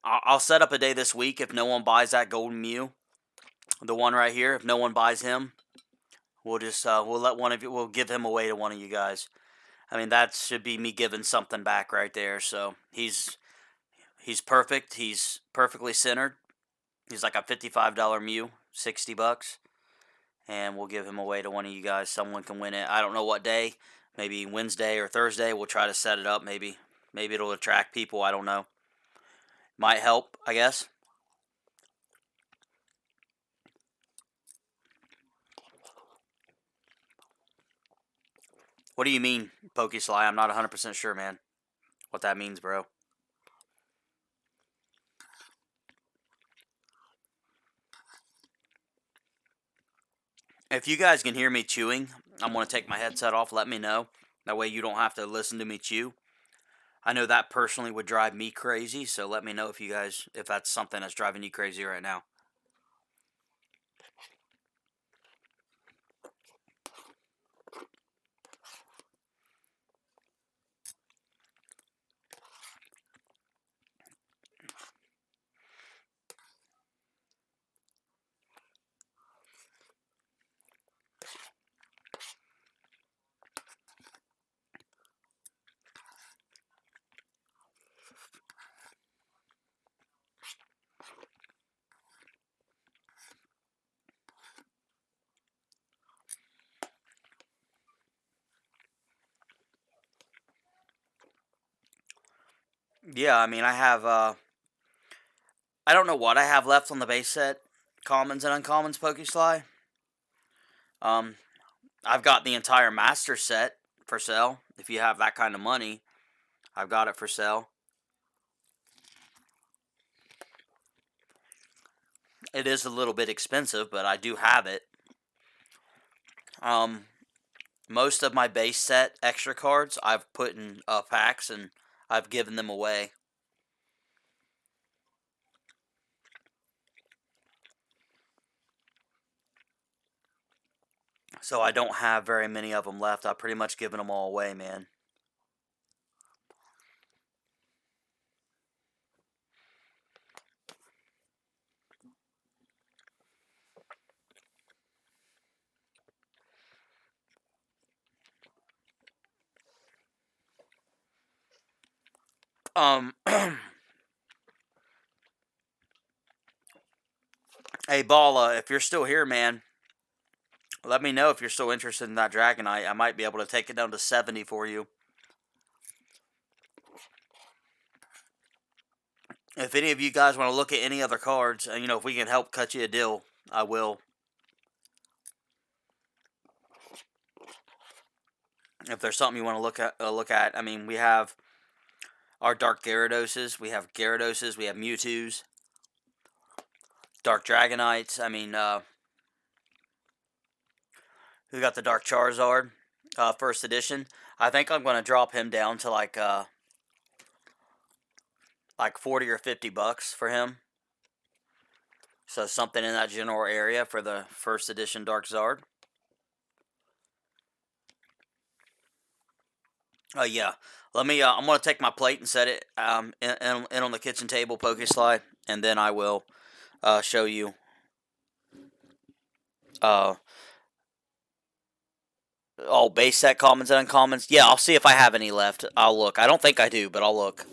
Speaker 1: I'll set up a day this week if no one buys that Golden Mew, the one right here. If no one buys him, we'll just we'll let one of you. We'll give him away to one of you guys. I mean, that should be me giving something back right there. So he's perfect. He's perfectly centered. He's like a $55 Mew, $60, and we'll give him away to one of you guys. Someone can win it. I don't know what day. Maybe Wednesday or Thursday. We'll try to set it up. Maybe it'll attract people. I don't know. Might help, I guess. What do you mean, Pokesly? I'm not 100% sure, man. What that means, bro. If you guys can hear me chewing, I'm going to take my headset off. Let me know. That way you don't have to listen to me chew. I know that personally would drive me crazy, so let me know if you guys, if that's something that's driving you crazy right now. Yeah, I mean, I don't know what I have left on the base set, commons and uncommons Pokesly. Um, I've got the entire master set for sale. If you have that kind of money, I've got it for sale. It is a little bit expensive, but I do have it. Um, most of my base set extra cards I've put in packs and I've given them away. So I don't have very many of them left. I've pretty much given them all away, man. Um, hey, Balla, if you're still here, man, let me know if you're still interested in that Dragonite. I might be able to take it down to 70 for you. If any of you guys want to look at any other cards, you know, if we can help cut you a deal, I will. If there's something you want to look at. I mean, we have our Dark Gyarados, we have Mewtwo's, Dark Dragonites. I mean, we got the Dark Charizard, first edition. I think I'm going to drop him down to like 40 or 50 bucks for him. So something in that general area for the first edition Dark Zard. Yeah. Let me. I'm gonna take my plate and set it in on the kitchen table, Pokeslide, and then I will show you. All base set commons and uncommons. Yeah, I'll see if I have any left. I'll look. I don't think I do, but I'll look.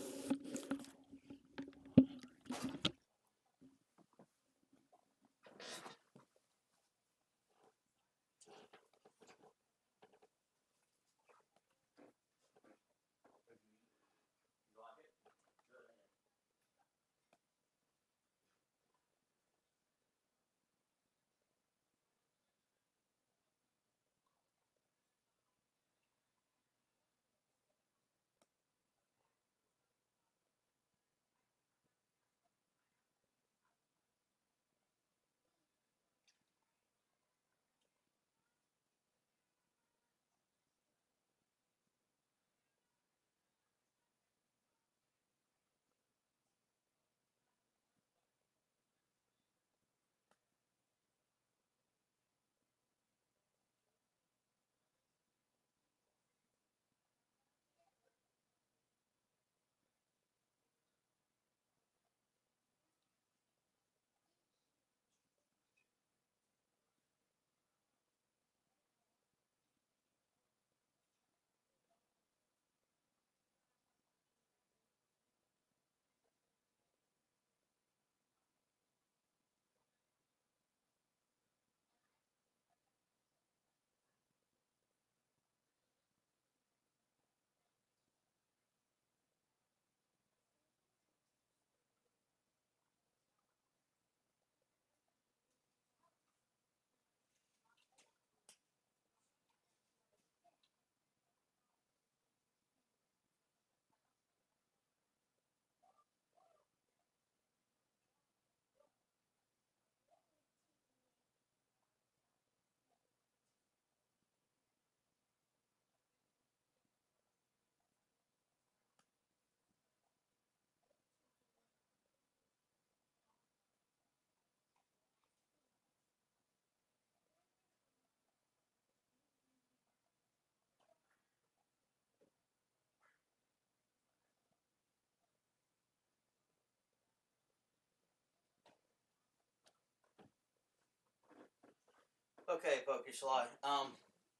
Speaker 1: Okay, Pokesly.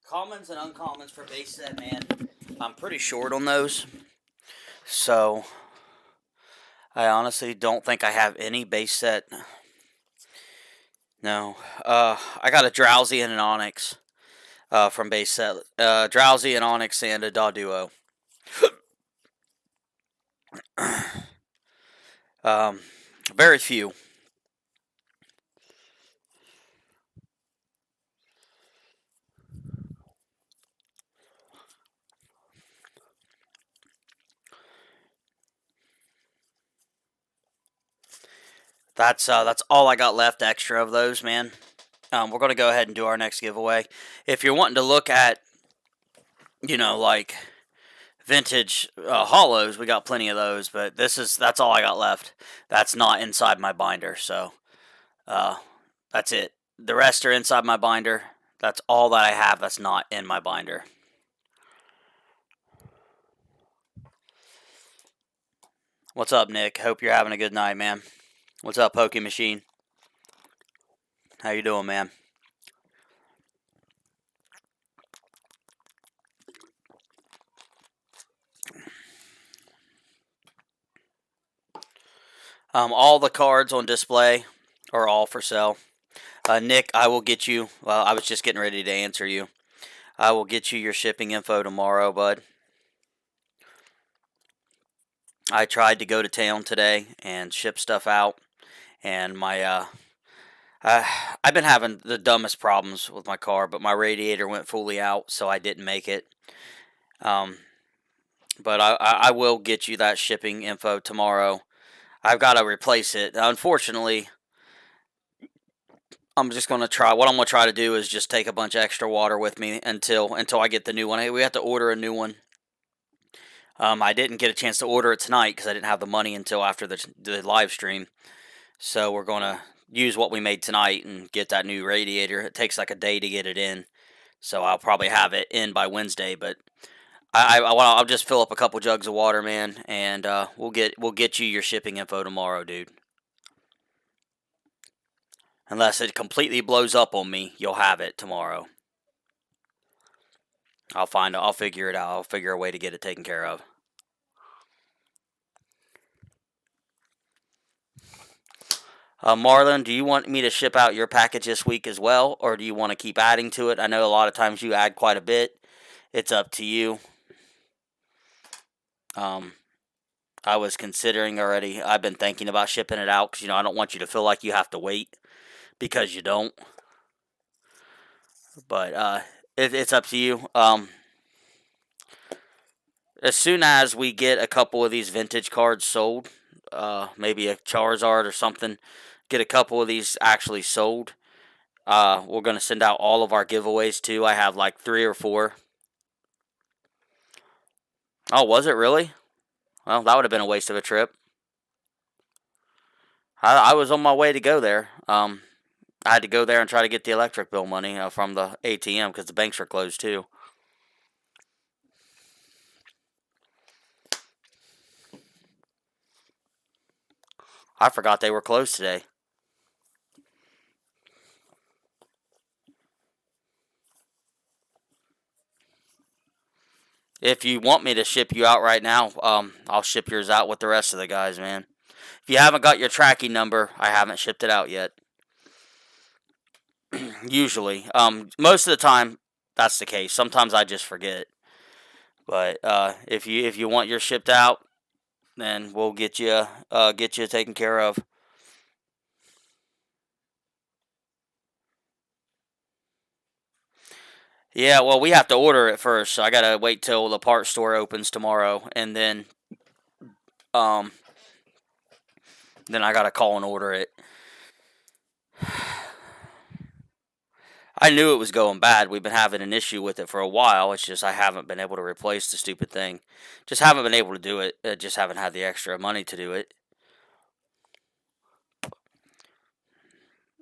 Speaker 1: Commons and uncommons for base set, man. I'm pretty short on those. So, I honestly don't think I have any base set. No. I got a Drowsy and an Onyx from base set. Drowsy and Onyx and a Doduo. Very few. That's all I got left extra of those, man. We're going to go ahead and do our next giveaway. If you're wanting to look at, like vintage holos, we got plenty of those, but that's all I got left. That's not inside my binder, so that's it. The rest are inside my binder. That's all that I have that's not in my binder. What's up, Nick? Hope you're having a good night, man. What's up, Poke Machine? How you doing, man? All the cards on display are all for sale. Nick, I will get you. Well, I was just getting ready to answer you. I will get you your shipping info tomorrow, bud. I tried to go to town today and ship stuff out, and I've been having the dumbest problems with my car, but my radiator went fully out, so I didn't make it. But I will get you that shipping info tomorrow. I've got to replace it. Unfortunately, I'm just going to try. What I'm going to try to do is just take a bunch of extra water with me until I get the new one. Hey, we have to order a new one. I didn't get a chance to order it tonight because I didn't have the money until after the live stream. So we're going to use what we made tonight and get that new radiator. It takes like a day to get it in. So I'll probably have it in by Wednesday, but I'll just fill up a couple jugs of water, man, and we'll get you your shipping info tomorrow, dude. Unless it completely blows up on me, you'll have it tomorrow. I'll figure it out. I'll figure a way to get it taken care of. Marlon, do you want me to ship out your package this week as well, or do you want to keep adding to it? I know a lot of times you add quite a bit. It's up to you. I was considering already. I've been thinking about shipping it out because, I don't want you to feel like you have to wait because you don't. But it's up to you. As soon as we get a couple of these vintage cards sold, maybe a Charizard or something, get a couple of these actually sold, we're going to send out all of our giveaways too. I have like 3 or 4. Oh, was it really? Well, that would have been a waste of a trip. I was on my way to go there. I had to go there and try to get the electric bill money from the ATM because the banks were closed too. I forgot they were closed today. If you want me to ship you out right now, I'll ship yours out with the rest of the guys, man. If you haven't got your tracking number, I haven't shipped it out yet. Usually. Most of the time, that's the case. Sometimes I just forget. But if you want yours shipped out, then we'll get you taken care of. Yeah, well, we have to order it first, so I gotta wait till the parts store opens tomorrow, and then I gotta call and order it. I knew it was going bad. We've been having an issue with it for a while. It's just I haven't been able to replace the stupid thing. Just haven't been able to do it. I just haven't had the extra money to do it.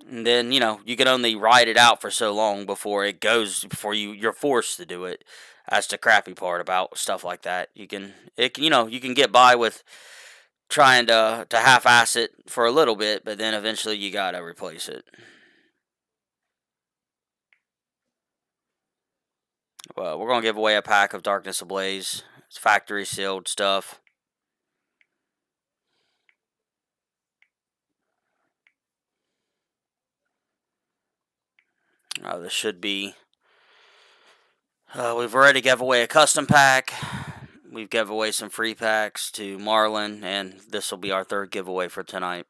Speaker 1: And then, you can only ride it out for so long before you're forced to do it. That's the crappy part about stuff like that. You can get by with trying to half-ass it for a little bit, but then eventually you gotta replace it. Well, we're going to give away a pack of Darkness Ablaze. It's factory sealed stuff. This should be... we've already gave away a custom pack. We've given away some free packs to Marlin, and this will be our third giveaway for tonight.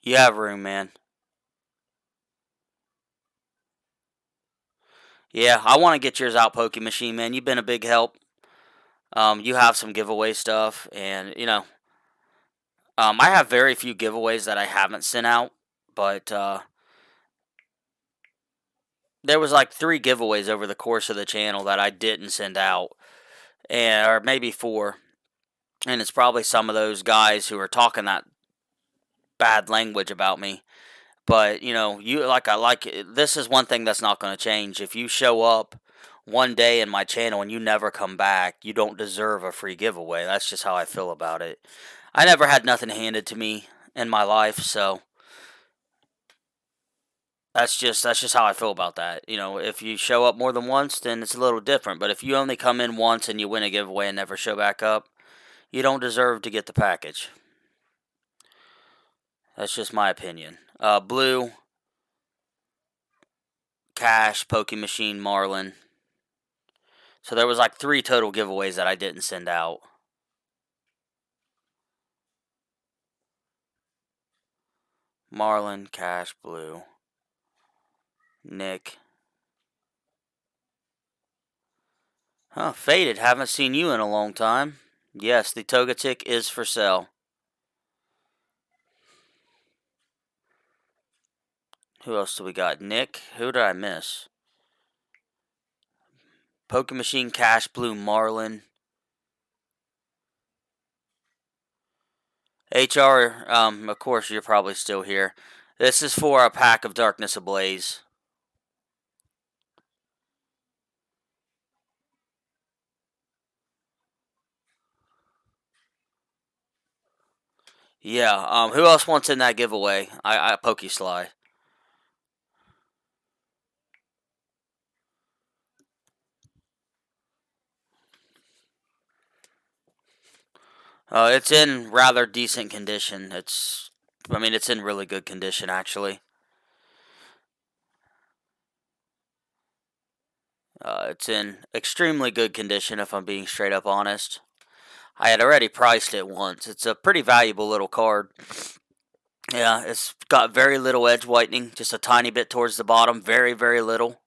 Speaker 1: You have room, man. Yeah, I want to get yours out, Pokemachine, man. You've been a big help. You have some giveaway stuff, and, you know, I have very few giveaways that I haven't sent out, but there was like 3 giveaways over the course of the channel that I didn't send out, and or maybe 4, and it's probably some of those guys who are talking that bad language about me. But you know, this is one thing that's not going to change. If you show up one day in my channel and you never come back, you don't deserve a free giveaway. That's just how I feel about it. I never had nothing handed to me in my life, so that's just how I feel about that. You know, if you show up more than once, then it's a little different. But if you only come in once and you win a giveaway and never show back up, you don't deserve to get the package. That's just my opinion. Blue, Cash, Pokemachine, Marlin. So there was like 3 total giveaways that I didn't send out. Marlin, Cash, Blue, Nick. Huh, Faded. Haven't seen you in a long time. Yes, the Togetic is for sale. Who else do we got? Nick. Who did I miss? Pokemachine, Cash, Blue, Marlin. HR, of course you're probably still here. This is for a pack of Darkness Ablaze. Yeah, who else wants in that giveaway? I Pokesly. It's in rather decent condition. It's in really good condition, actually. It's in extremely good condition, if I'm being straight up honest. I had already priced it once. It's a pretty valuable little card. Yeah, it's got very little edge whitening, just a tiny bit towards the bottom, very, very little.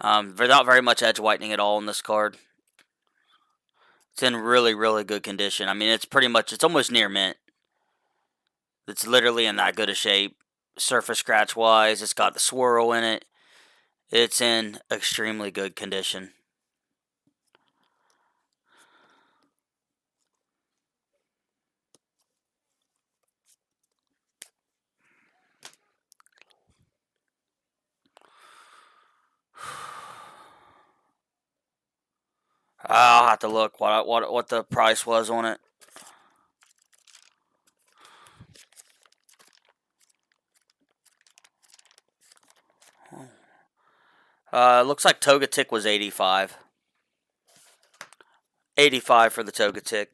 Speaker 1: Not very much edge whitening at all in this card. It's in really, really good condition. I mean, it's almost near mint. It's literally in that good a shape. Surface scratch wise, it's got the swirl in it. It's in extremely good condition. I'll have to look what the price was on it. Looks like Togetic was 85. 85 for the Togetic.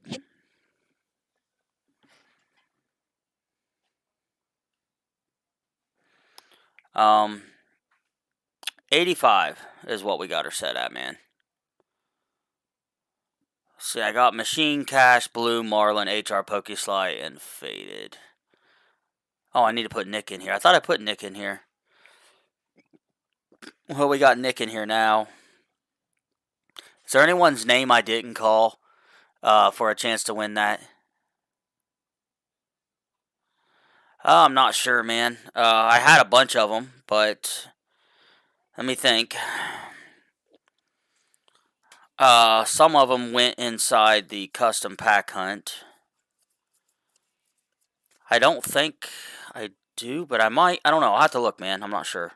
Speaker 1: 85 is what we got her set at, man. See, I got Machine, Cash, Blue, Marlin, HR, Pokesly, and Faded. Oh, I need to put Nick in here. I thought I put Nick in here. Well, we got Nick in here now. Is there anyone's name I didn't call for a chance to win that? I'm not sure, man. I had a bunch of them, but let me think. Some of them went inside the custom pack hunt. I don't think I do, but I might. I don't know. I'll have to look, man. I'm not sure.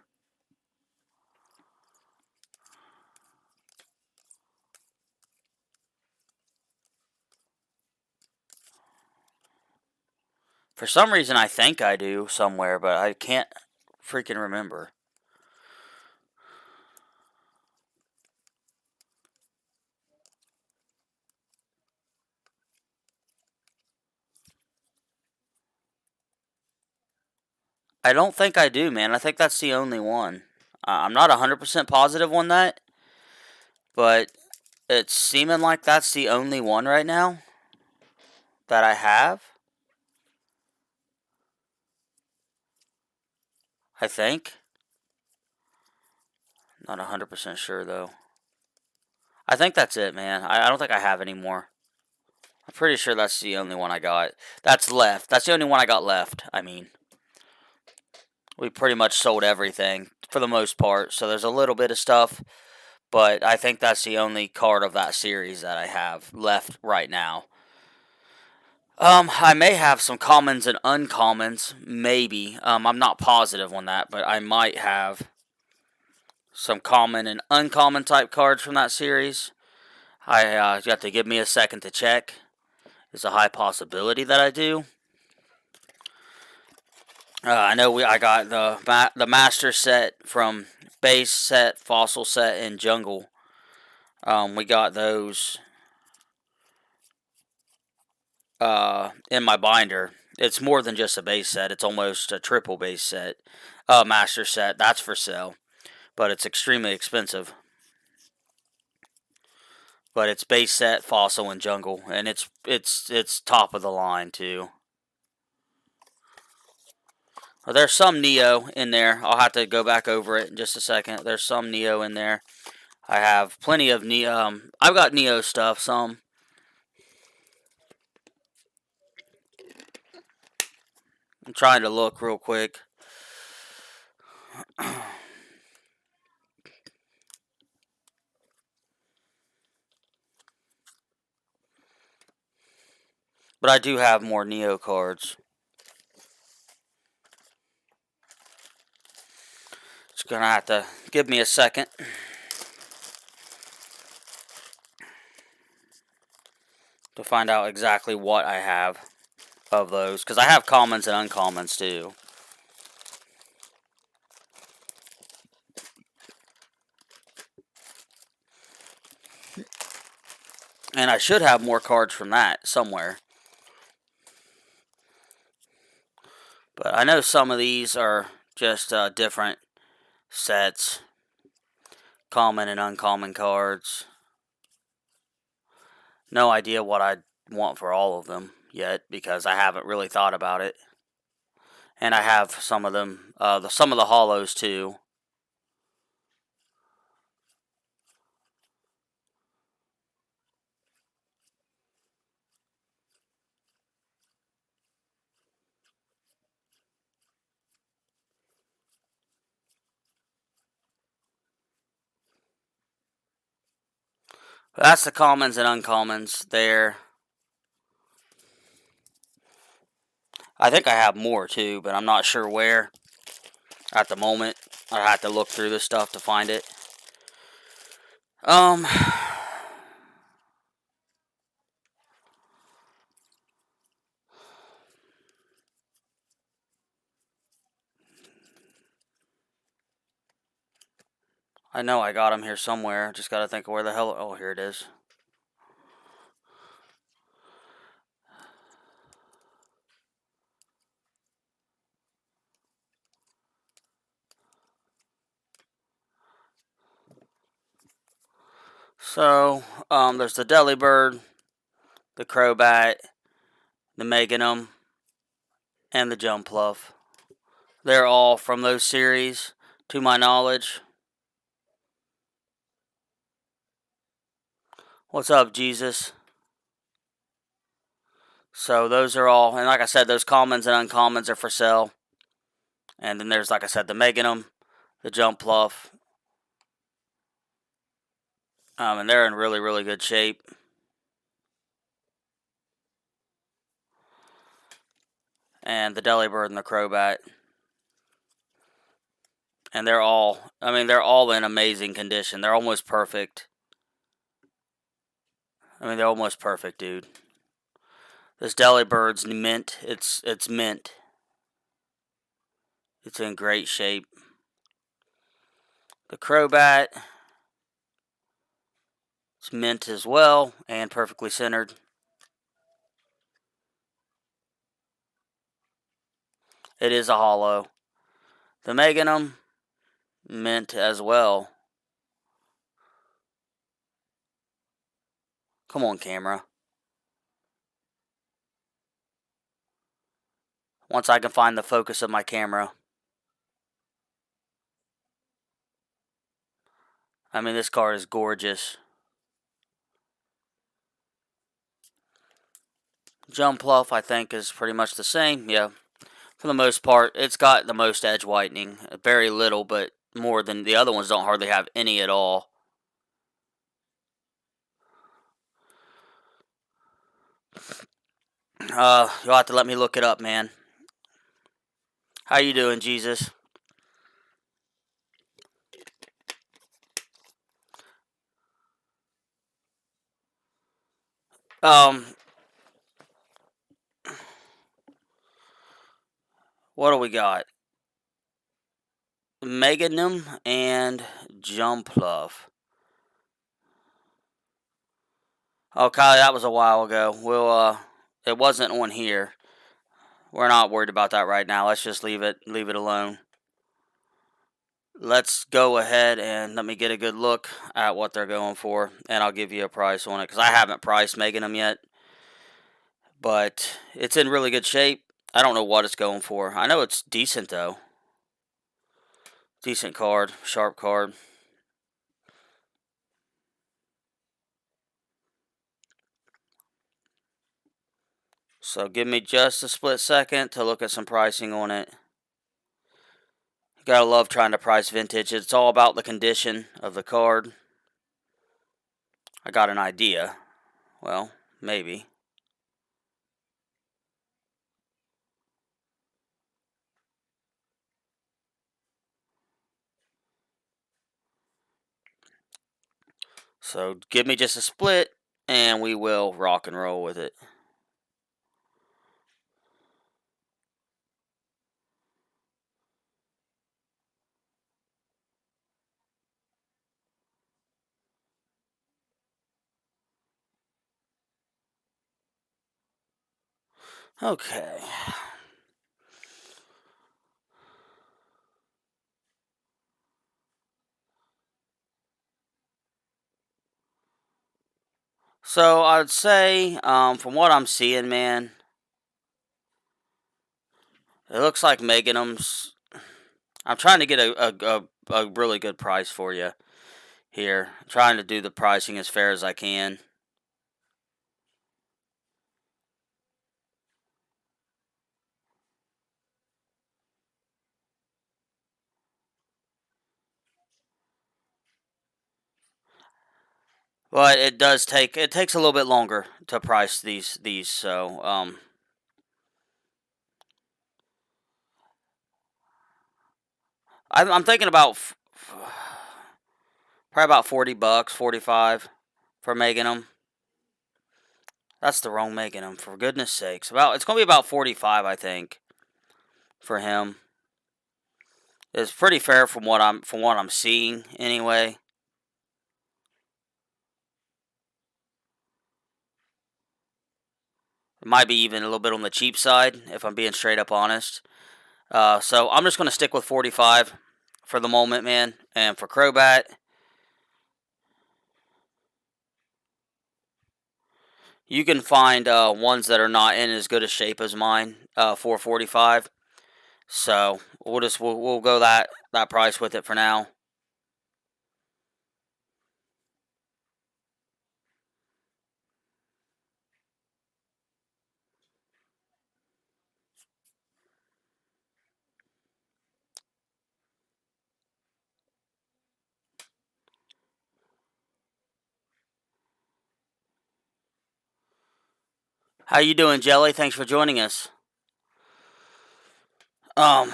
Speaker 1: For some reason, I think I do somewhere, but I can't freaking remember. I don't think I do, man. I think that's the only one. I'm not 100% positive on that, but it's seeming like that's the only one right now that I have. I think. Not 100% sure, though. I think that's it, man. I don't think I have any more. I'm pretty sure that's the only one I got. That's left. That's the only one I got left, I mean. We pretty much sold everything, for the most part. So there's a little bit of stuff, but I think that's the only card of that series that I have left right now. I may have some commons and uncommons, maybe. I'm not positive on that, but I might have some common and uncommon type cards from that series. You have to give me a second to check. It's a high possibility that I do. I know I got the master set from base set, fossil set, and jungle. We got those in my binder. It's more than just a base set. It's almost a triple base set. Master set, that's for sale. But it's extremely expensive. But it's base set, fossil, and jungle. And it's top of the line, too. There's some Neo in there. I'll have to go back over it in just a second. There's some Neo in there. I have plenty of Neo. I've got Neo stuff, some. I'm trying to look real quick. But I do have more Neo cards. It's going to have to give me a second. To find out exactly what I have of those. Because I have commons and uncommons too. And I should have more cards from that somewhere. But I know some of these are just different sets. Common and uncommon cards. No idea what I want for all of them yet, because I haven't really thought about it. And I have some of them, some of the holos too. But that's the commons and uncommons there. I think I have more too, but I'm not sure where at the moment. I have to look through this stuff to find it. I know I got them here somewhere. Just gotta think of where the hell. Oh, here it is. So, there's the Delibird, the Crobat, the Meganum, and the Jumpluff. They're all from those series, to my knowledge. What's up, Jesus? So those are all, and like I said, those commons and uncommons are for sale. And then there's, like I said, the Meganum, the Jumpluff. And they're in really, really good shape. And the Delibird and the Crobat. And they're all, they're all in amazing condition. They're almost perfect. They're almost perfect, dude. This Delibird's mint. It's mint. It's in great shape. The Crobat. It's mint as well and perfectly centered. It is a holo. The Meganum, mint as well. Come on, camera. Once I can find the focus of my camera. I mean, this card is gorgeous. Jumpluff, I think, is pretty much the same. Yeah, for the most part, it's got the most edge whitening. Very little, but more than the other ones don't hardly have any at all. You'll have to let me look it up, man. How you doing, Jesus? What do we got? Meganum and Jumpluff. Oh, Kylie, that was a while ago. It wasn't on here. We're not worried about that right now. Let's just leave it alone. Let's go ahead and let me get a good look at what they're going for, and I'll give you a price on it, because I haven't priced Meganum yet. But it's in really good shape. I don't know what it's going for. I know it's decent, though. Decent card. Sharp card. So give me just a split second to look at some pricing on it. You gotta love trying to price vintage. It's all about the condition of the card. I got an idea. Well, maybe. So give me just a split, and we will rock and roll with it. Okay. So I'd say, from what I'm seeing, man, it looks like Meganum's. I'm trying to get a really good price for you here. I'm trying to do the pricing as fair as I can. But it takes a little bit longer to price these. So I'm thinking about probably about $40, 45 for Meganum. That's the wrong Meganum, for goodness sakes. It's gonna be about 45, I think, for him. It's pretty fair from what I'm seeing anyway. It might be even a little bit on the cheap side, if I'm being straight up honest. So I'm just gonna stick with 45 for the moment, man. And for Crobat, you can find ones that are not in as good a shape as mine for 45. So we'll go that price with it for now. How you doing, Jelly? Thanks for joining us. How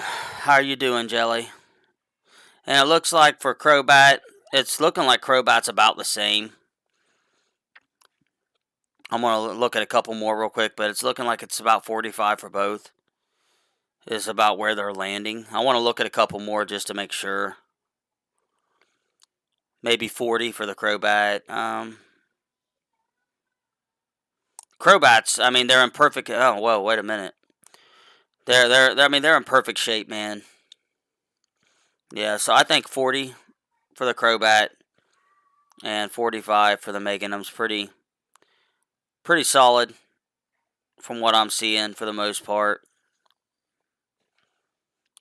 Speaker 1: are you doing, Jelly? And it looks like for Crobat, it's looking like Crobat's about the same. I'm going to look at a couple more real quick, but it's looking like it's about 45 for both. Is about where they're landing. I want to look at a couple more just to make sure. Maybe 40 for the Crobat. Crobats, I mean, they're in perfect. Oh, whoa, wait a minute. I mean, they're in perfect shape, man. Yeah, so I think 40 for the Crobat and 45 for the Meganum's pretty solid from what I'm seeing for the most part.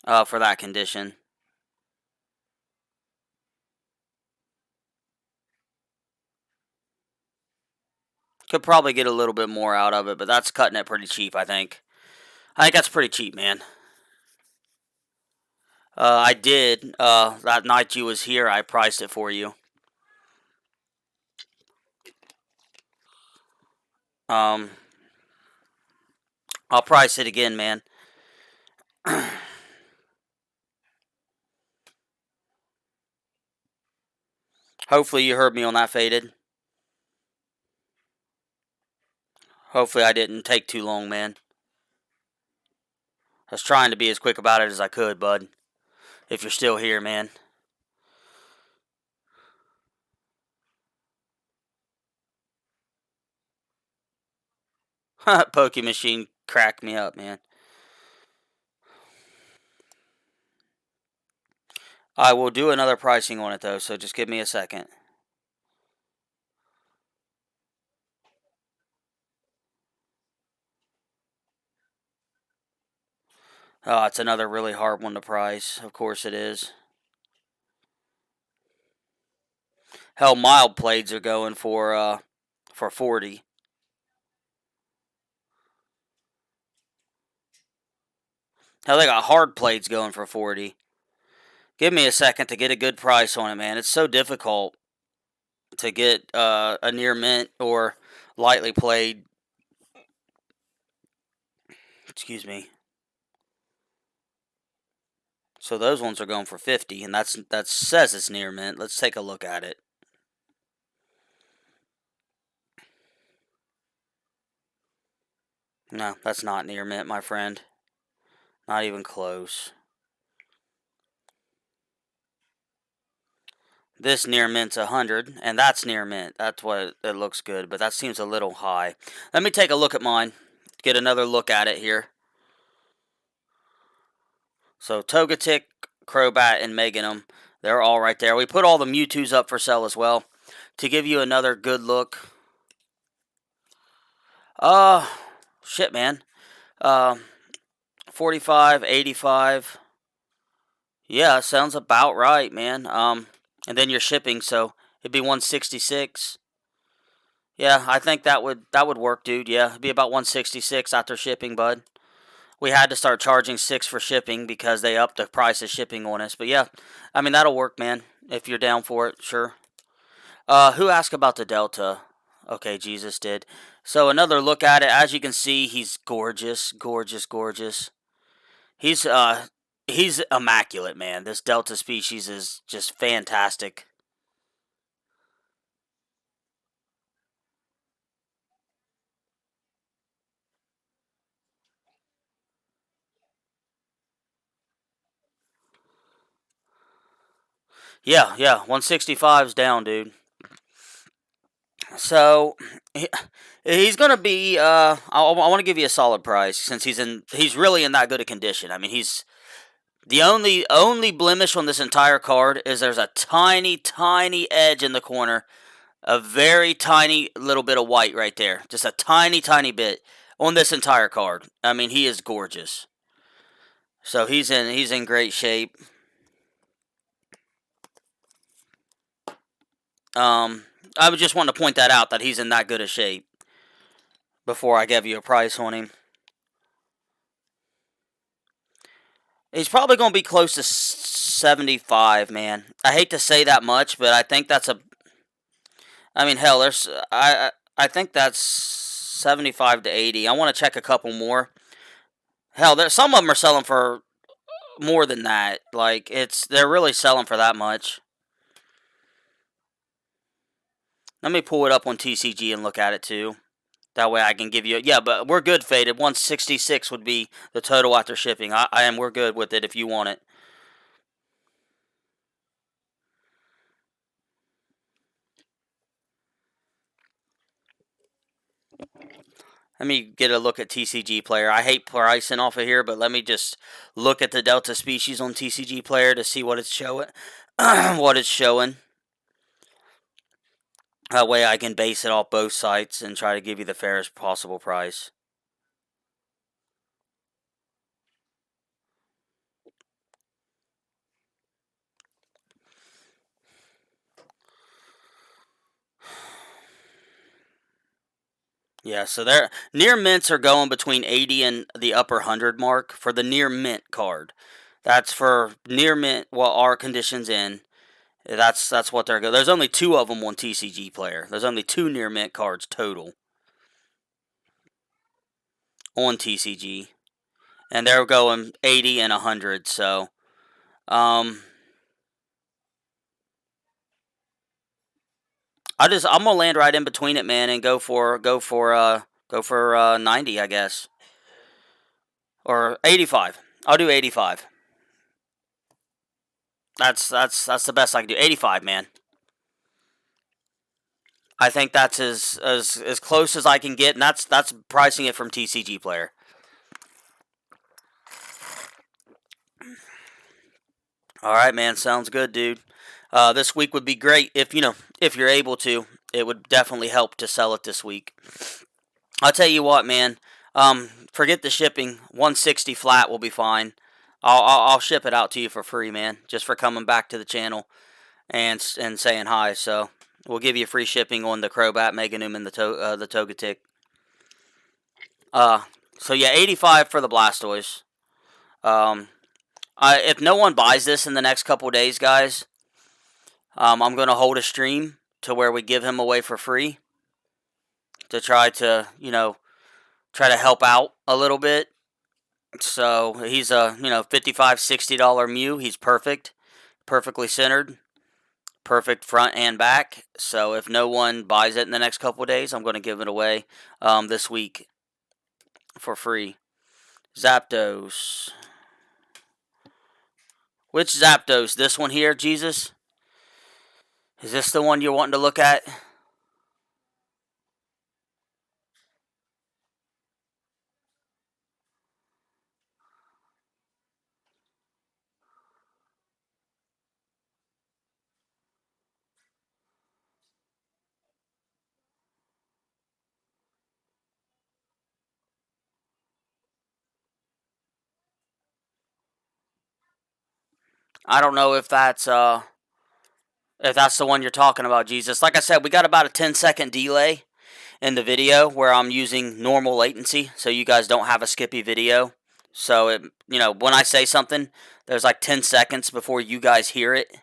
Speaker 1: For that condition. Could probably get a little bit more out of it, but that's cutting it pretty cheap, I think. I think that's pretty cheap, man. I did. That night you was here, I priced it for you. I'll price it again, man. Hopefully you heard me on that, Faded. Hopefully I didn't take too long, man. I was trying to be as quick about it as I could, bud. If you're still here, man. Poke Machine cracked me up, man. I will do another pricing on it, though, so just give me a second. Oh, it's another really hard one to price. Of course it is. Hell, mild blades are going for 40. Hell, they got hard blades going for 40. Give me a second to get a good price on it, man. It's so difficult to get a near mint or lightly played. Excuse me. So those ones are going for 50, and that says it's near mint. Let's take a look at it. No, that's not near mint, my friend. Not even close. This near mint's 100, and that's near mint. That's what it looks good, but that seems a little high. Let me take a look at mine. Get another look at it here. So Togetic, Crobat, and Meganum, they're all right there. We put all the Mewtwo's up for sale as well. To give you another good look. Shit, man. 45, 85. Yeah, sounds about right, man. And then you're shipping, so it'd be 166. Yeah, I think that would work, dude. Yeah, it'd be about 166 after shipping, bud. We had to start charging 6 for shipping because they upped the price of shipping on us. But yeah, I mean that'll work, man. If you're down for it, sure. Who asked about the Delta? Okay, Jesus did. So another look at it. As you can see, he's gorgeous, gorgeous, gorgeous. He's immaculate, man. This Delta species is just fantastic. Yeah, 165's down, dude. So he's gonna be. I want to give you a solid price since he's really in that good a condition. I mean, he's the only blemish on this entire card is there's a tiny edge in the corner, a very tiny little bit of white right there, just a tiny bit on this entire card. I mean, he is gorgeous. So he's in great shape. I would just want to point that out that he's in that good a shape before I give you a price on him. He's probably going to be close to 75, man. I hate to say that much, but I think that's a. I mean, hell, I think that's 75 to 80. I want to check a couple more. Hell, some of them are selling for more than that. Like they're really selling for that much. Let me pull it up on TCG and look at it too. That way I can give you... Yeah, but we're good, Faded. 166 would be the total after shipping. We're good with it if you want it. Let me get a look at TCG Player. I hate pricing off of here, but let me just look at the Delta species on TCG Player to see what it's showing. What it's showing. That way I can base it off both sites and try to give you the fairest possible price. Yeah, so they're near mints are going between 80 and the upper 100 mark for the near mint card. That's for near mint what our conditions in. That's what they're going. There's only 2 of them on TCG Player. There's only 2 near mint cards total on TCG, and they're going 80 and 100. So, I'm gonna land right in between it, man, and go for 90, I guess, or 85. I'll do 85. That's the best I can do. 85, man. I think that's as close as I can get, and that's pricing it from TCG Player. All right, man. Sounds good, dude. This week would be great if you're able to. It would definitely help to sell it this week. I'll tell you what, man. Forget the shipping. 160 flat will be fine. I'll ship it out to you for free, man. Just for coming back to the channel and saying hi. So we'll give you free shipping on the Crobat, Meganum, and the Togetic. So yeah, 85 for the Blastoise. If no one buys this in the next couple days, guys, I'm gonna hold a stream to where we give him away for free to try to help out a little bit. So he's a $55, $60 Mew. He's perfectly centered, perfect front and back. So if no one buys it in the next couple of days, I'm going to give it away this week for free. Zapdos. Which Zapdos? This one here, Jesus? Is this the one you're wanting to look at? I don't know if that's the one you're talking about, Jesus. Like I said, we got about a 10-second delay in the video where I'm using normal latency, so you guys don't have a skippy video. So when I say something, there's like 10 seconds before you guys hear it.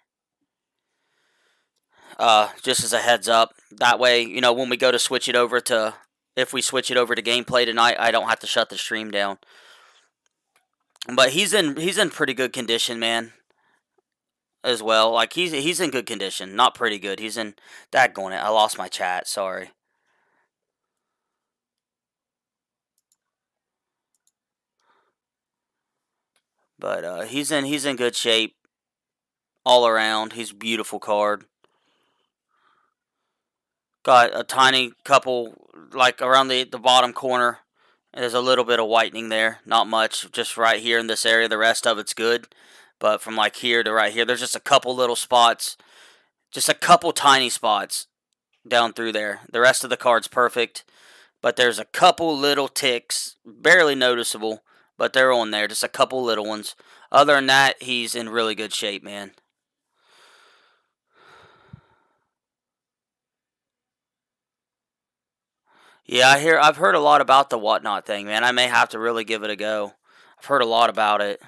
Speaker 1: Just as a heads up. That way, when we go to switch it over to, if we switch it over to gameplay tonight, I don't have to shut the stream down. But he's in pretty good condition, man. As well, like he's in good condition, not pretty good. He's in. Daggone it! I lost my chat. Sorry. But he's in good shape all around. He's a beautiful card. Got a tiny couple, like around the bottom corner. There's a little bit of whitening there. Not much, just right here in this area. The rest of it's good. But from like here to right here, there's just a couple little spots. Just a couple tiny spots down through there. The rest of the card's perfect. But there's a couple little ticks, barely noticeable, but they're on there. Just a couple little ones. Other than that, he's in really good shape, man. Yeah, I've heard a lot about the whatnot thing, man. I may have to really give it a go. I've heard a lot about it.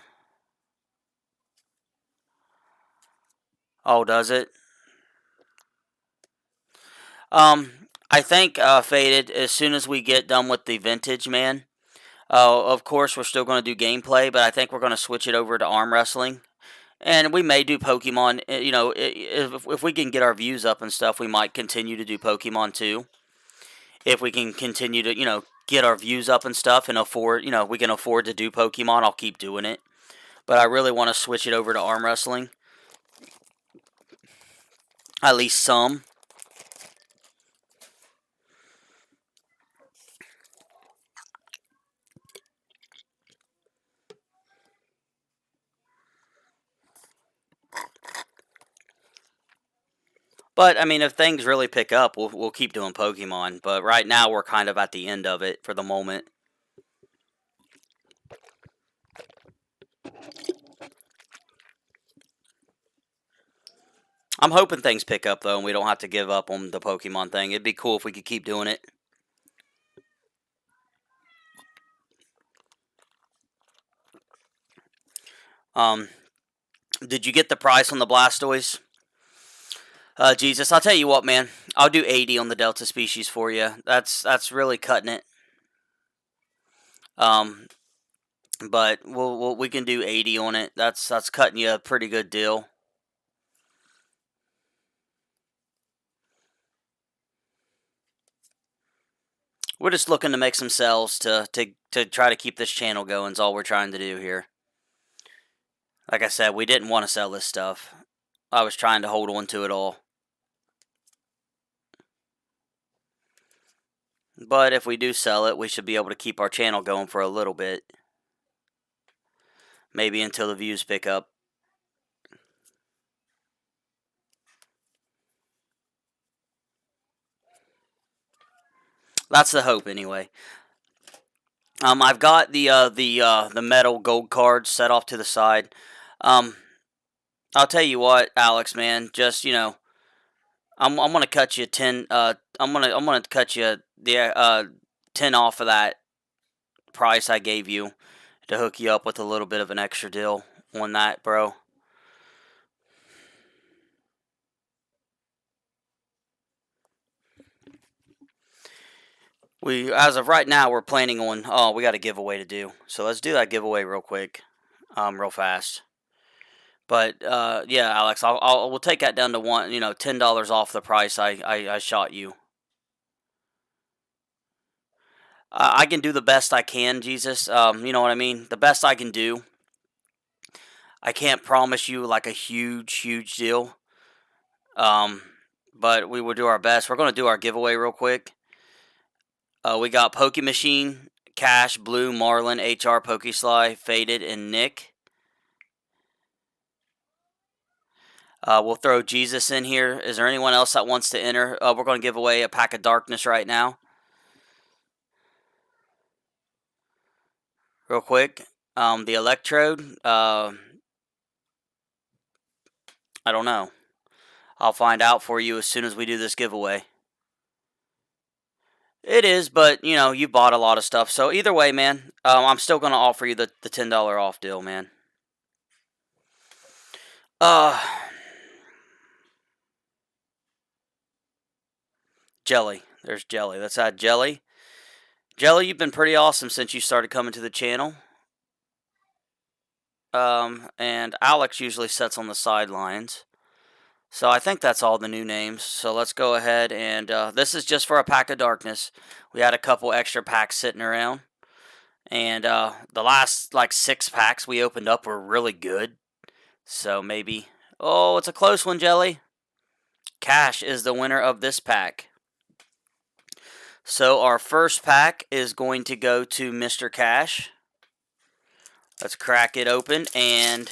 Speaker 1: Oh, does it? I think, Faded, as soon as we get done with the vintage, man, of course, we're still going to do gameplay, but I think we're going to switch it over to arm wrestling. And we may do Pokemon, if we can get our views up and stuff, we might continue to do Pokemon too. if we can continue to, get our views up and stuff and afford, we can afford to do Pokemon, I'll keep doing it. But I really want to switch it over to arm wrestling. At least some. But I mean, if things really pick up, we'll keep doing Pokemon. But right now, we're kind of at the end of it for the moment. I'm hoping things pick up though, and we don't have to give up on the Pokemon thing. It'd be cool if we could keep doing it. Um, did you get the price on the Blastoise? Jesus, I'll tell you what, man. I'll do 80 on the Delta species for you. That's really cutting it. Um, but we can do 80 on it. That's cutting you a pretty good deal. We're just looking to make some sales to try to keep this channel going. Is all we're trying to do here. Like I said, we didn't want to sell this stuff. I was trying to hold on to it all. But if we do sell it, we should be able to keep our channel going for a little bit. Maybe until the views pick up. That's the hope, anyway. I've got the metal gold cards set off to the side. I'll tell you what, Alex, man. Just I'm gonna cut you 10. I'm gonna cut you the 10 off of that price I gave you to hook you up with a little bit of an extra deal on that, bro. As of right now, we're planning on. Oh, we got a giveaway to do, so let's do that giveaway real quick, real fast. But yeah, Alex, we'll take that down to $10 off the price I shot you. I can do the best I can, Jesus. You know what I mean? The best I can do. I can't promise you like a huge deal. But we will do our best. We're gonna do our giveaway real quick. We got Pokemachine, Cash, Blue, Marlin, HR, Pokesly, Faded, and Nick. We'll throw Jesus in here. Is there anyone else that wants to enter? We're going to give away a pack of darkness right now. Real quick. The Electrode. I don't know. I'll find out for you as soon as we do this giveaway. It is, but you bought a lot of stuff. So either way, man, I'm still going to offer you the $10 off deal, man. Jelly. There's Jelly. Let's add Jelly. Jelly, you've been pretty awesome since you started coming to the channel. And Alex usually sits on the sidelines. So I think that's all the new names. So let's go ahead and this is just for a pack of darkness. We had a couple extra packs sitting around. And the last 6 packs we opened up were really good. So maybe... Oh, it's a close one, Jelly. Cash is the winner of this pack. So our first pack is going to go to Mr. Cash. Let's crack it open and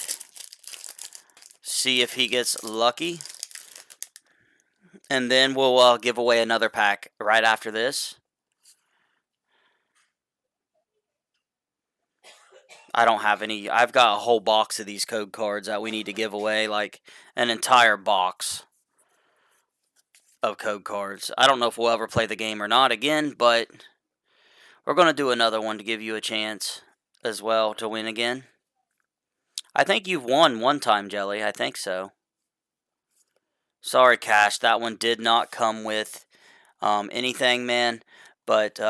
Speaker 1: see if he gets lucky. And then we'll give away another pack right after this. I don't have any. I've got a whole box of these code cards that we need to give away. Like an entire box of code cards. I don't know if we'll ever play the game or not again, but we're going to do another one to give you a chance as well to win again. I think you've won one time, Jelly. I think so. Sorry, Cash. That one did not come with anything, man. But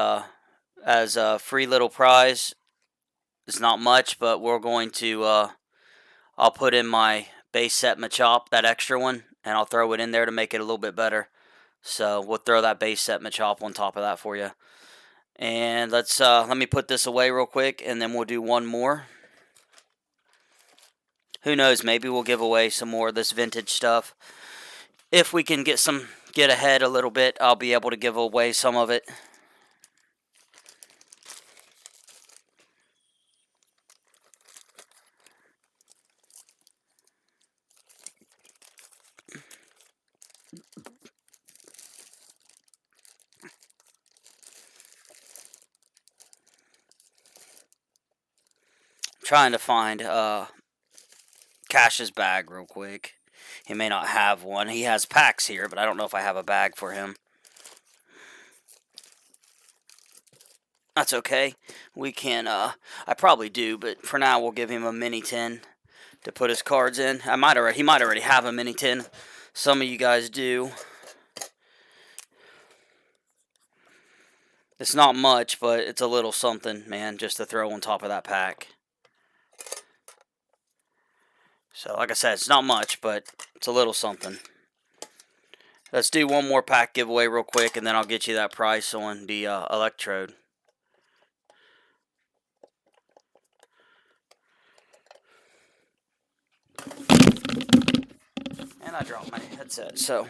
Speaker 1: as a free little prize, it's not much, but we're going to... I'll put in my base set Machop, that extra one, and I'll throw it in there to make it a little bit better. So we'll throw that base set Machop on top of that for you. And let me put this away real quick, and then we'll do one more. Who knows, maybe we'll give away some more of this vintage stuff. If we can get ahead a little bit, I'll be able to give away some of it. Trying to find Cash's bag real quick. He may not have one. He has packs here, but I don't know if I have a bag for him. That's okay. We can, I probably do, but for now we'll give him a mini tin to put his cards in. He might already have a mini tin. Some of you guys do. It's not much, but it's a little something, man, just to throw on top of that pack. So, like I said, it's not much, but it's a little something. Let's do one more pack giveaway real quick, and then I'll get you that price on the Electrode. And I dropped my headset, so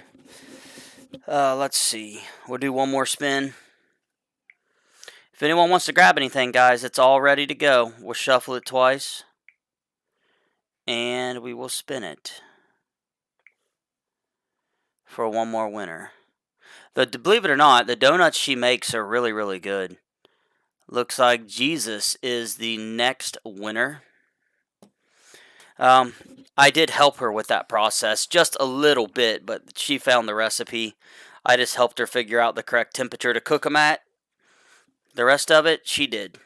Speaker 1: let's see. We'll do one more spin. If anyone wants to grab anything, guys, it's all ready to go. We'll shuffle it twice, and we will spin it for one more winner. Believe it or not, the donuts she makes are really, really good. Looks like Jesus is the next winner. I did help her with that process just a little bit, but she found the recipe. I just helped her figure out the correct temperature to cook them at. The rest of it, she did.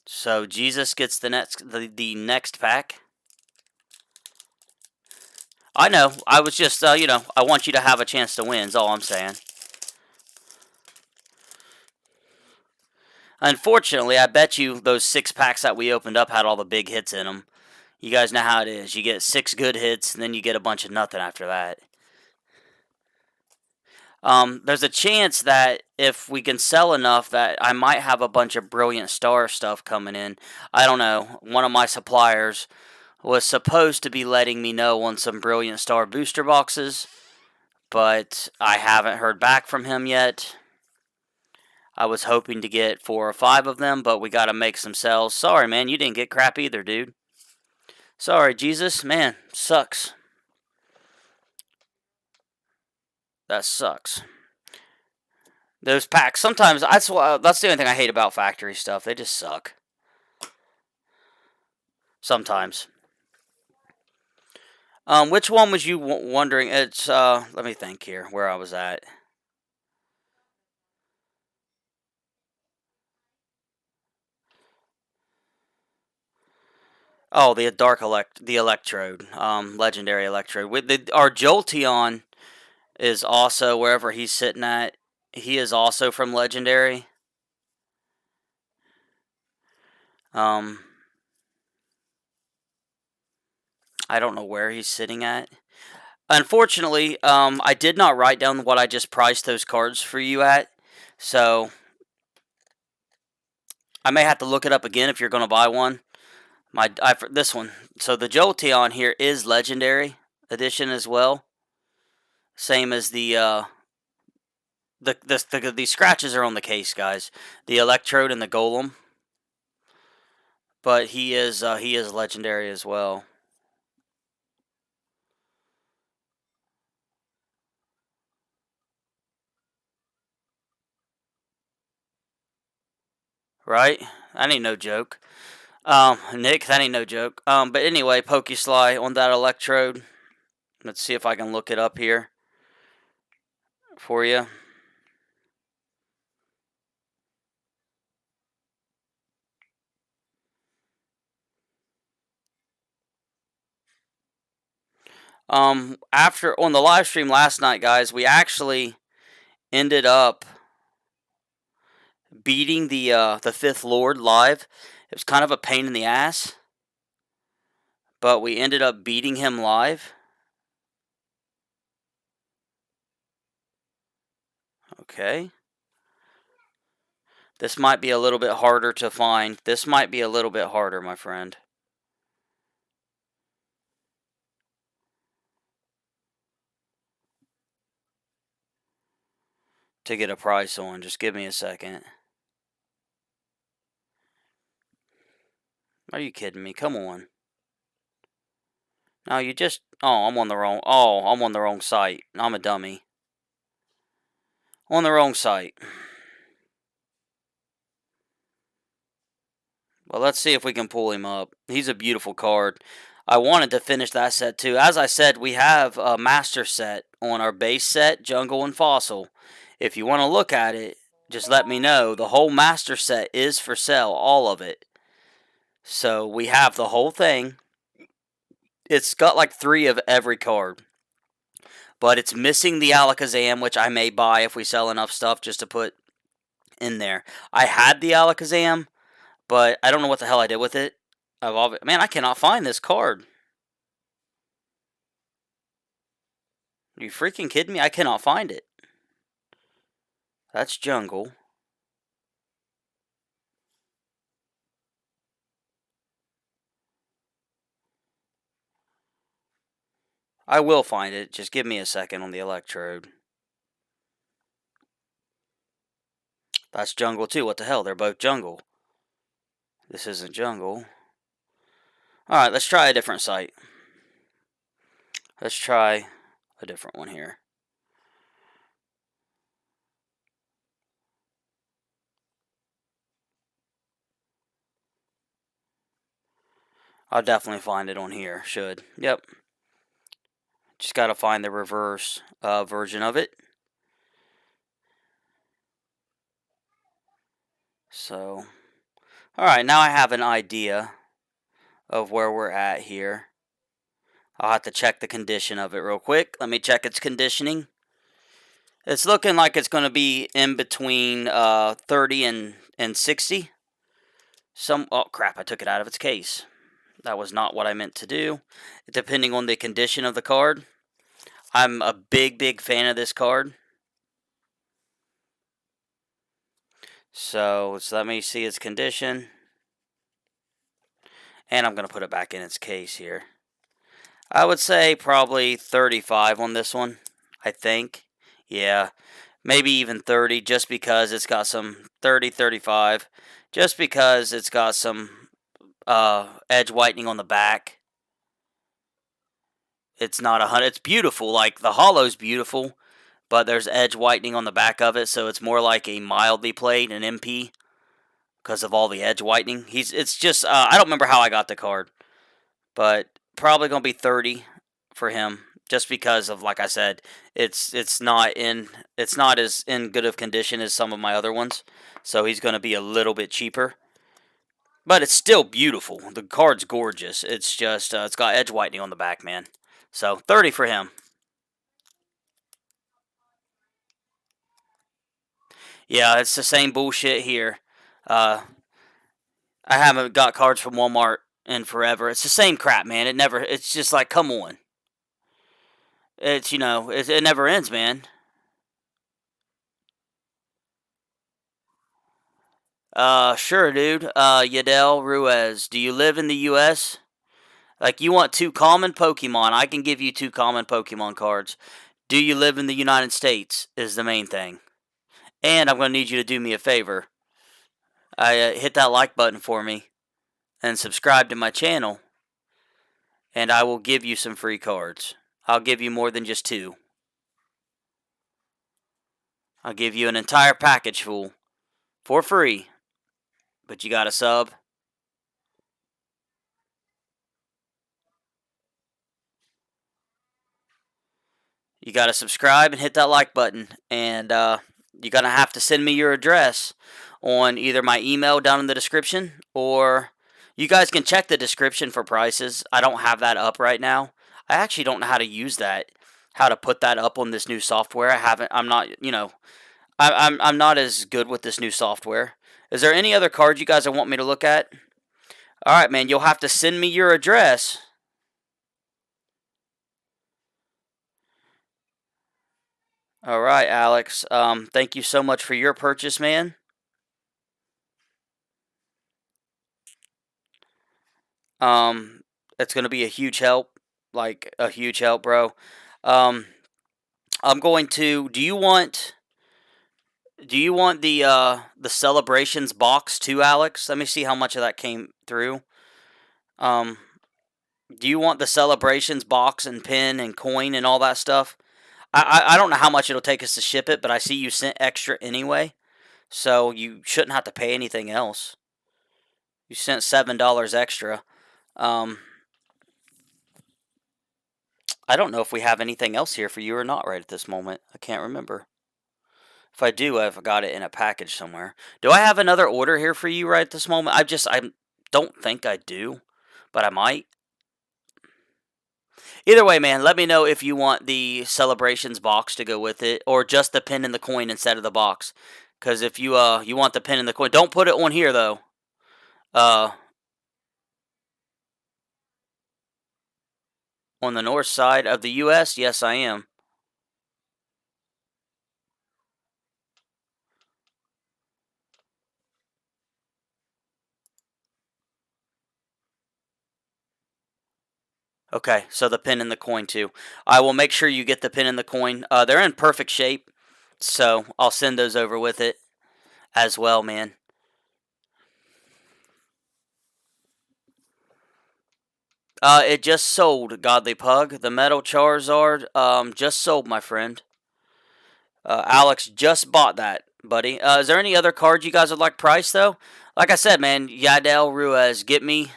Speaker 1: So Jesus gets the next pack. I know. I was just, I want you to have a chance to win, is all I'm saying. Unfortunately, I bet you those 6 packs that we opened up had all the big hits in them. You guys know how it is. You get 6 good hits, and then you get a bunch of nothing after that. There's a chance that if we can sell enough that I might have a bunch of Brilliant Star stuff coming in. I don't know. One of my suppliers was supposed to be letting me know on some Brilliant Star booster boxes, but I haven't heard back from him yet. I was hoping to get 4 or 5 of them, but we got to make some sales. Sorry, man, you didn't get crap either, dude. Sorry, Jesus. Man, sucks. That sucks. Those packs, sometimes, that's the only thing I hate about factory stuff. They just suck. Sometimes. Which one was you wondering? It's, let me think here, where I was at. Oh, the Electrode, Legendary Electrode. Our Jolteon is also, wherever he's sitting at, he is also from Legendary. I don't know where he's sitting at. Unfortunately, I did not write down what I just priced those cards for you at, so I may have to look it up again if you're going to buy one. This one. So the Jolteon here is Legendary Edition as well. Same as the scratches are on the case, guys. The Electrode and the Golem. But he is Legendary as well. Right? That ain't no joke. Nick, that ain't no joke. But anyway, Pokesly on that Electrode. Let's see if I can look it up here for you. After on the live stream last night, guys, we actually ended up beating the 5th Lord live. It was kind of a pain in the ass, but we ended up beating him live. Okay. This might be a little bit harder to find. This might be a little bit harder, my friend. To get a price on. Just give me a second. Are you kidding me? Come on. No, you just... Oh, I'm on the wrong... Oh, I'm on the wrong site. I'm a dummy. On the wrong site. Well, let's see if we can pull him up. He's a beautiful card. I wanted to finish that set too. As I said, we have a master set on our base set, Jungle and Fossil. If you want to look at it, just let me know. The whole master set is for sale, all of it. So we have the whole thing. It's got like 3 of every card. But it's missing the Alakazam, which I may buy if we sell enough stuff just to put in there. I had the Alakazam, but I don't know what the hell I did with it. Man, I cannot find this card. Are you freaking kidding me? I cannot find it. That's Jungle. I will find it. Just give me a second on the Electrode. That's Jungle too. What the hell? They're both Jungle. This isn't Jungle. Alright, let's try a different site. Let's try a different one here. I'll definitely find it on here. Should. Yep. Just gotta find the reverse version of it. So, alright, now I have an idea of where we're at here. I'll have to check the condition of it real quick. Let me check its conditioning. It's looking like it's going to be in between 30 and 60. Oh crap, I took it out of its case. That was not what I meant to do. Depending on the condition of the card. I'm a big fan of this card. So let me see its condition. And I'm going to put it back in its case here. I would say probably 35 on this one, I think. Yeah, maybe even 30 just because it's got some 30, 35. Just because it's got some edge whitening on the back. It's not 100. It's beautiful. Like the Holo's beautiful, but there's edge whitening on the back of it, so it's more like a mildly played, an MP, because of all the edge whitening. It's just I don't remember how I got the card, but probably gonna be 30 for him, just because of, like I said, it's not as in good of condition as some of my other ones, so he's gonna be a little bit cheaper. But it's still beautiful. The card's gorgeous. It's just it's got edge whitening on the back, man. So 30 for him. Yeah, it's the same bullshit here. I haven't got cards from Walmart in forever. It's the same crap, man. It's just like, come on. It's, it never ends, man. Sure, dude. Yadel Ruiz. Do you live in the U.S.? Like, you want 2 common Pokemon. I can give you 2 common Pokemon cards. Do you live in the United States is the main thing. And I'm going to need you to do me a favor. Hit that like button for me. And subscribe to my channel. And I will give you some free cards. I'll give you more than just 2. I'll give you an entire package full. For free. But you got a sub. You got to subscribe and hit that like button. And you're going to have to send me your address on either my email down in the description, or you guys can check the description for prices. I don't have that up right now. I actually don't know how to use that, how to put that up on this new software. I'm not, I'm not as good with this new software. Is there any other cards you guys want me to look at? Alright, man, you'll have to send me your address. All right, Alex. Thank you so much for your purchase, man. Um, it's gonna be a huge help, like a huge help, bro. Um, I'm going to. Do you want? Do you want the celebrations box too, Alex? Let me see how much of that came through. Um, do you want the celebrations box and pin and coin and all that stuff? I don't know how much it'll take us to ship it, but I see you sent extra anyway, so you shouldn't have to pay anything else. You sent $7 extra. Um, I don't know if we have anything else here for you or not right at this moment. I can't remember. If I do, I've got it in a package somewhere. Do I have another order here for you right at this moment? I don't think I do, but I might. Either way, man, let me know if you want the celebrations box to go with it, or just the pin and the coin instead of the box. Because if you want the pin and the coin, don't put it on here though. Uh, on the north side of the U.S., yes, I am. Okay, so the pin and the coin too. I will make sure you get the pin and the coin. They're in perfect shape, so I'll send those over with it as well, man. It just sold, Godly Pug. The Metal Charizard, just sold, my friend. Alex just bought that, buddy. Is there any other cards you guys would like priced, though? Like I said, man, Yadel Ruiz, get me.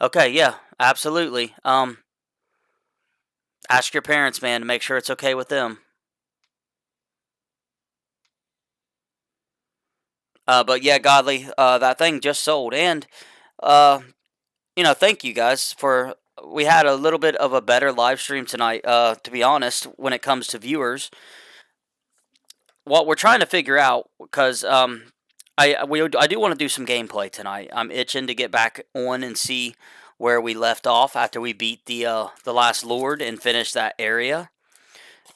Speaker 1: Okay, yeah, absolutely. Ask your parents, man, to make sure it's okay with them. But yeah, Godly, that thing just sold, and uh, thank you guys for. We had a little bit of a better live stream tonight. To be honest, when it comes to viewers, what we're trying to figure out, because I do want to do some gameplay tonight. I'm itching to get back on and see where we left off after we beat the last Lord and finish that area.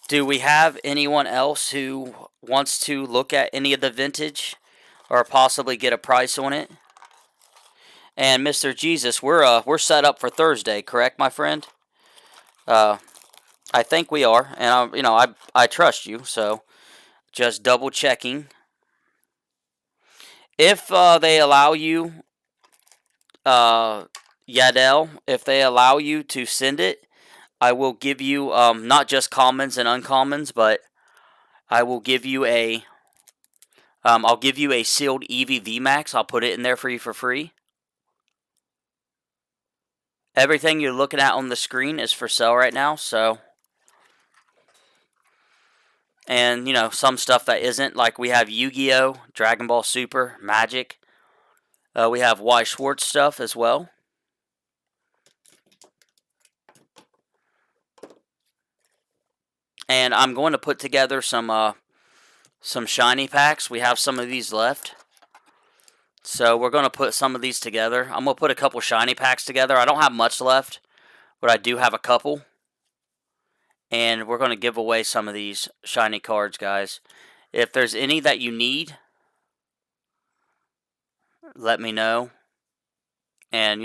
Speaker 1: Do we have anyone else who wants to look at any of the vintage or possibly get a price on it? And Mr. Jesus, we're set up for Thursday, correct, my friend? Uh, I think we are, and I trust you, so just double checking. If they allow you, Yadel, if they allow you to send it, I will give you not just commons and uncommons, but I will give you I'll give you a sealed EV Max. I'll put it in there for you for free. Everything you're looking at on the screen is for sale right now, so. And, some stuff that isn't, like we have Yu-Gi-Oh!, Dragon Ball Super, Magic. We have Weiss Schwarz stuff as well. And I'm going to put together some shiny packs. We have some of these left. So we're going to put some of these together. I'm going to put a couple shiny packs together. I don't have much left, but I do have a couple. And we're going to give away some of these shiny cards, guys. If there's any that you need, let me know. And,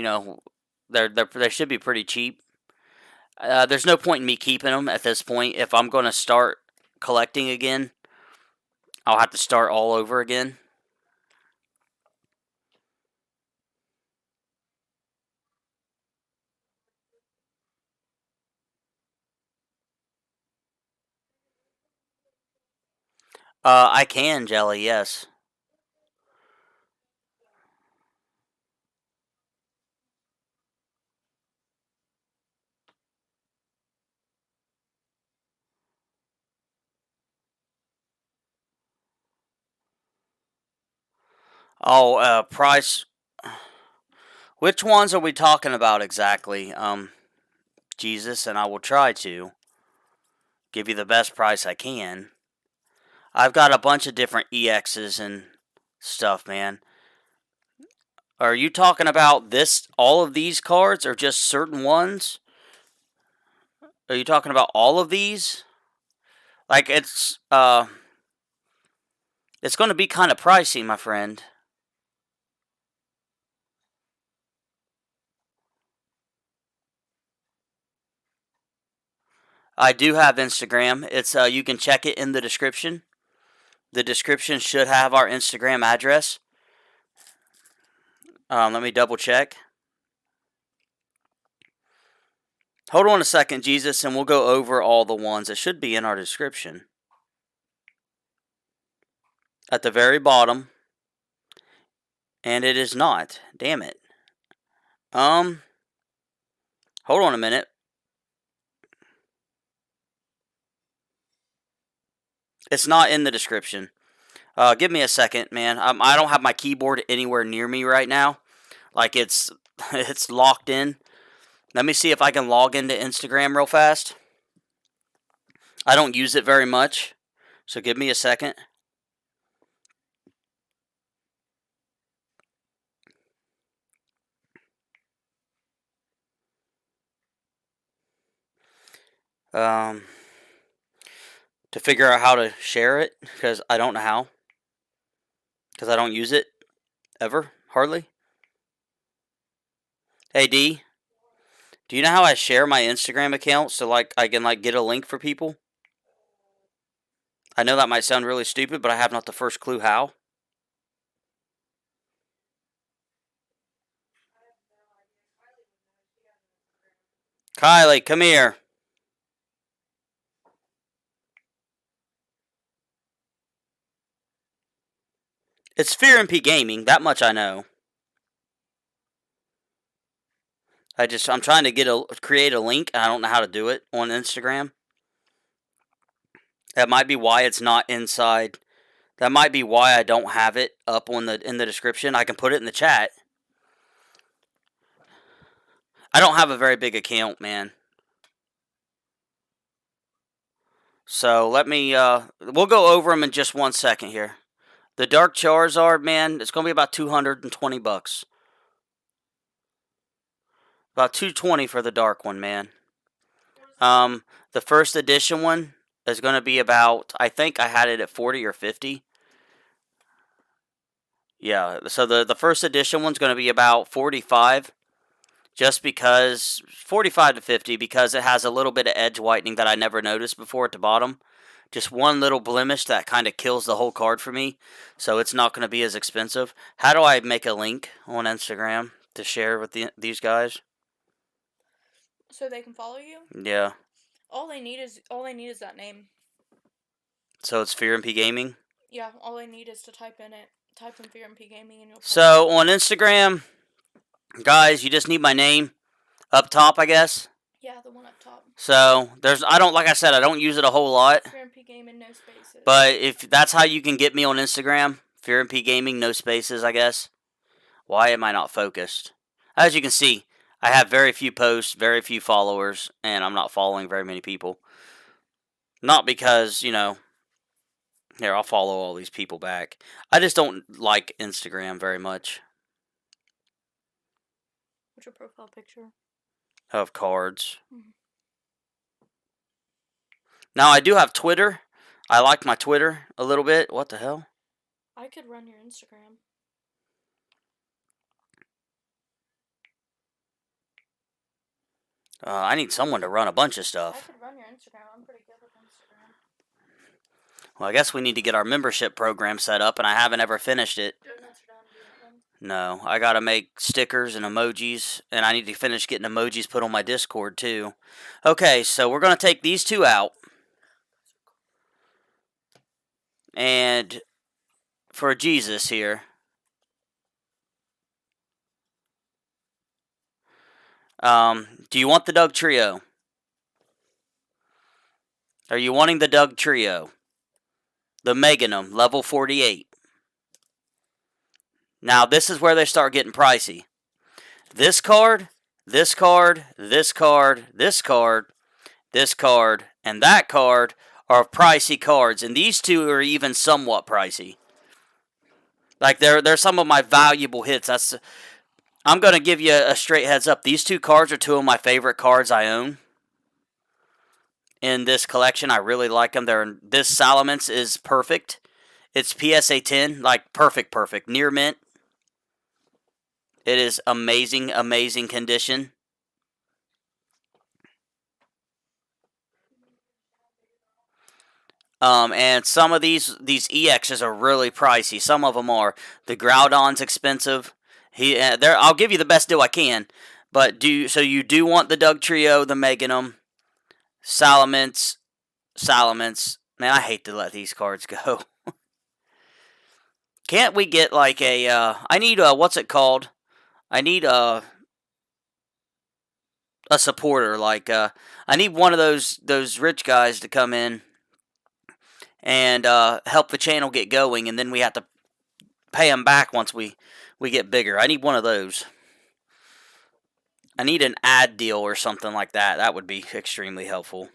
Speaker 1: they should be pretty cheap. There's no point in me keeping them at this point. If I'm going to start collecting again, I'll have to start all over again. I can, Jelly, yes. Oh, price. Which ones are we talking about exactly? Jesus, and I will try to give you the best price I can. I've got a bunch of different EXs and stuff, man. Are you talking about all of these cards, or just certain ones? Are you talking about all of these? Like, it's going to be kind of pricey, my friend. I do have Instagram. It's you can check it in the description. The description should have our Instagram address. Let me double check. Hold on a second, Jesus, and we'll go over all the ones. It should be in our description. At the very bottom. And it is not. Damn it. Hold on a minute. It's not in the description. Give me a second, man. I don't have my keyboard anywhere near me right now. Like, it's locked in. Let me see if I can log into Instagram real fast. I don't use it very much, so give me a second. To figure out how to share it, because I don't know how. Because I don't use it ever, hardly. Hey, D. Do you know how I share my Instagram account so like I can like get a link for people? I know that might sound really stupid, but I have not the first clue how. Kylie, come here. It's Fearmp Gaming, that much I know. I'm trying to create a link. I don't know how to do it on Instagram. That might be why it's not inside. That might be why I don't have it up in the description. I can put it in the chat. I don't have a very big account, man. So let me, we'll go over them in just 1 second here. The Dark Charizard, man, it's going to be about 220 bucks. About 220 for the dark one, man. The first edition one is going to be about, I think I had it at 40 or 50. Yeah, so the first edition one's going to be about 45. Just because, 45 to 50, because it has a little bit of edge whitening that I never noticed before at the bottom. Just one little blemish that kind of kills the whole card for me. So it's not going to be as expensive. How do I make a link on Instagram to share with these guys?
Speaker 2: So they can follow you?
Speaker 1: Yeah.
Speaker 2: All they need is that name.
Speaker 1: So it's Fearmp Gaming?
Speaker 2: Yeah, all they need is to type in Fearmp Gaming and you'll
Speaker 1: So on Instagram, guys, you just need my name up top, I guess.
Speaker 2: Yeah, the one up top.
Speaker 1: So like I said, I don't use it a whole lot.
Speaker 2: Fearmp Gaming, no spaces.
Speaker 1: But if that's how you can get me on Instagram, Fearmp Gaming, no spaces, I guess. Why am I not focused? As you can see, I have very few posts, very few followers, and I'm not following very many people. Not because, here, I'll follow all these people back. I just don't like Instagram very much.
Speaker 2: What's your profile picture?
Speaker 1: Of cards. Mm-hmm. Now, I do have Twitter. I like my Twitter a little bit. What the hell?
Speaker 2: I could run your Instagram.
Speaker 1: I need someone to run a bunch of stuff.
Speaker 2: I could run your Instagram. I'm pretty good with Instagram.
Speaker 1: Well, I guess we need to get our membership program set up, and I haven't ever finished it. No, I gotta make stickers and emojis, and I need to finish getting emojis put on my Discord, too. Okay, so we're gonna take these two out. And for Jesus here. Do you want the Doug Trio? Are you wanting the Doug Trio? The Meganum, level 48. Now, this is where they start getting pricey. This card, this card, this card, this card, this card, and that card are pricey cards. And these two are even somewhat pricey. Like, they're some of my valuable hits. I'm going to give you a straight heads up. These two cards are two of my favorite cards I own. in this collection. I really like them. This Salamence is perfect. It's PSA 10, like perfect, near mint. It is amazing, amazing condition. And some of these EXs are really pricey. Some of them are. The Groudon's expensive. I'll give you the best deal I can. But you do want the Dugtrio, the Meganum, Salamence. Man, I hate to let these cards go. Can't we get like a? I need what's it called? I need a supporter. Like I need one of those rich guys to come in and help the channel get going, and then we have to pay them back once we get bigger. I need one of those. I need an ad deal or something like that. That would be extremely helpful.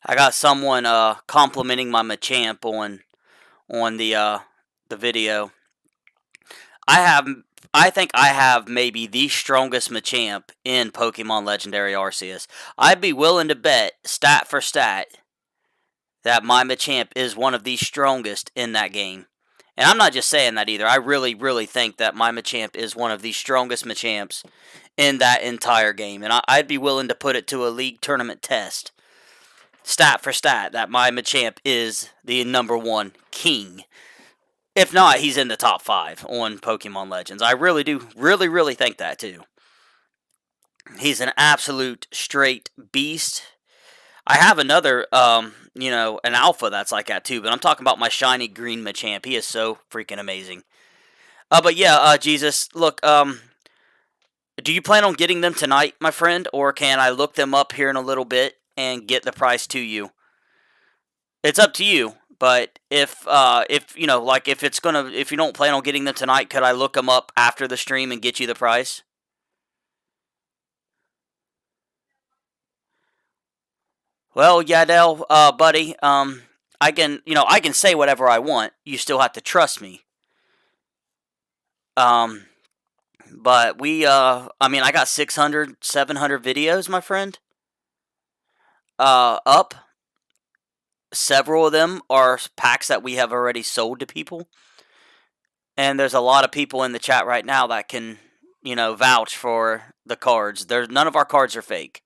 Speaker 1: I got someone complimenting my Machamp on the video. I think I have maybe the strongest Machamp in Pokemon Legendary Arceus. I'd be willing to bet, stat for stat, that my Machamp is one of the strongest in that game. And I'm not just saying that either. I really, really think that my Machamp is one of the strongest Machamps in that entire game. And I'd be willing to put it to a league tournament test, stat for stat, that my Machamp is the #1 king. If not, he's in the top 5 on Pokemon Legends. I really do, really, really think that too. He's an absolute straight beast. I have another, an alpha that's like that too, but I'm talking about my shiny green Machamp. He is so freaking amazing. But yeah, Jesus, look, do you plan on getting them tonight, my friend, or can I look them up here in a little bit and get the price to you? It's up to you. But if you know, like if you don't plan on getting them tonight, could I look them up after the stream and get you the price? Well, Yadel, buddy, I can say whatever I want. You still have to trust me. Um, but I got 600, 700 videos, my friend. Up. Several of them are packs that we have already sold to people. And there's a lot of people in the chat right now that can, vouch for the cards. None of our cards are fake.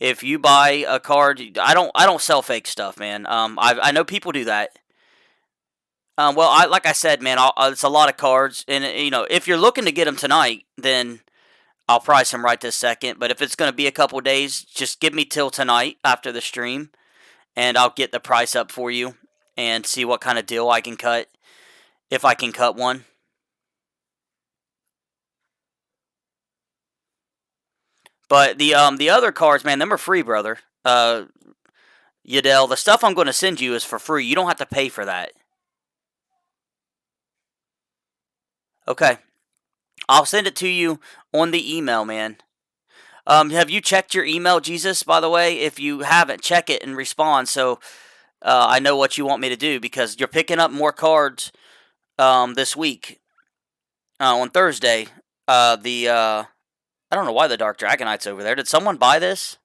Speaker 1: If you buy a card, I don't sell fake stuff, man. I know people do that. Like I said, man, it's a lot of cards, and if you're looking to get them tonight, then I'll price them right this second. But if it's going to be a couple days, just give me till tonight after the stream, and I'll get the price up for you and see what kind of deal I can cut, if I can cut one. But the other cards, man, them are free, brother. Yadel, the stuff I'm going to send you is for free. You don't have to pay for that. Okay. I'll send it to you on the email, man. Have you checked your email, Jesus, by the way? If you haven't, check it and respond so I know what you want me to do, because you're picking up more cards this week on Thursday. I don't know why the Dark Dragonite's over there. Did someone buy this?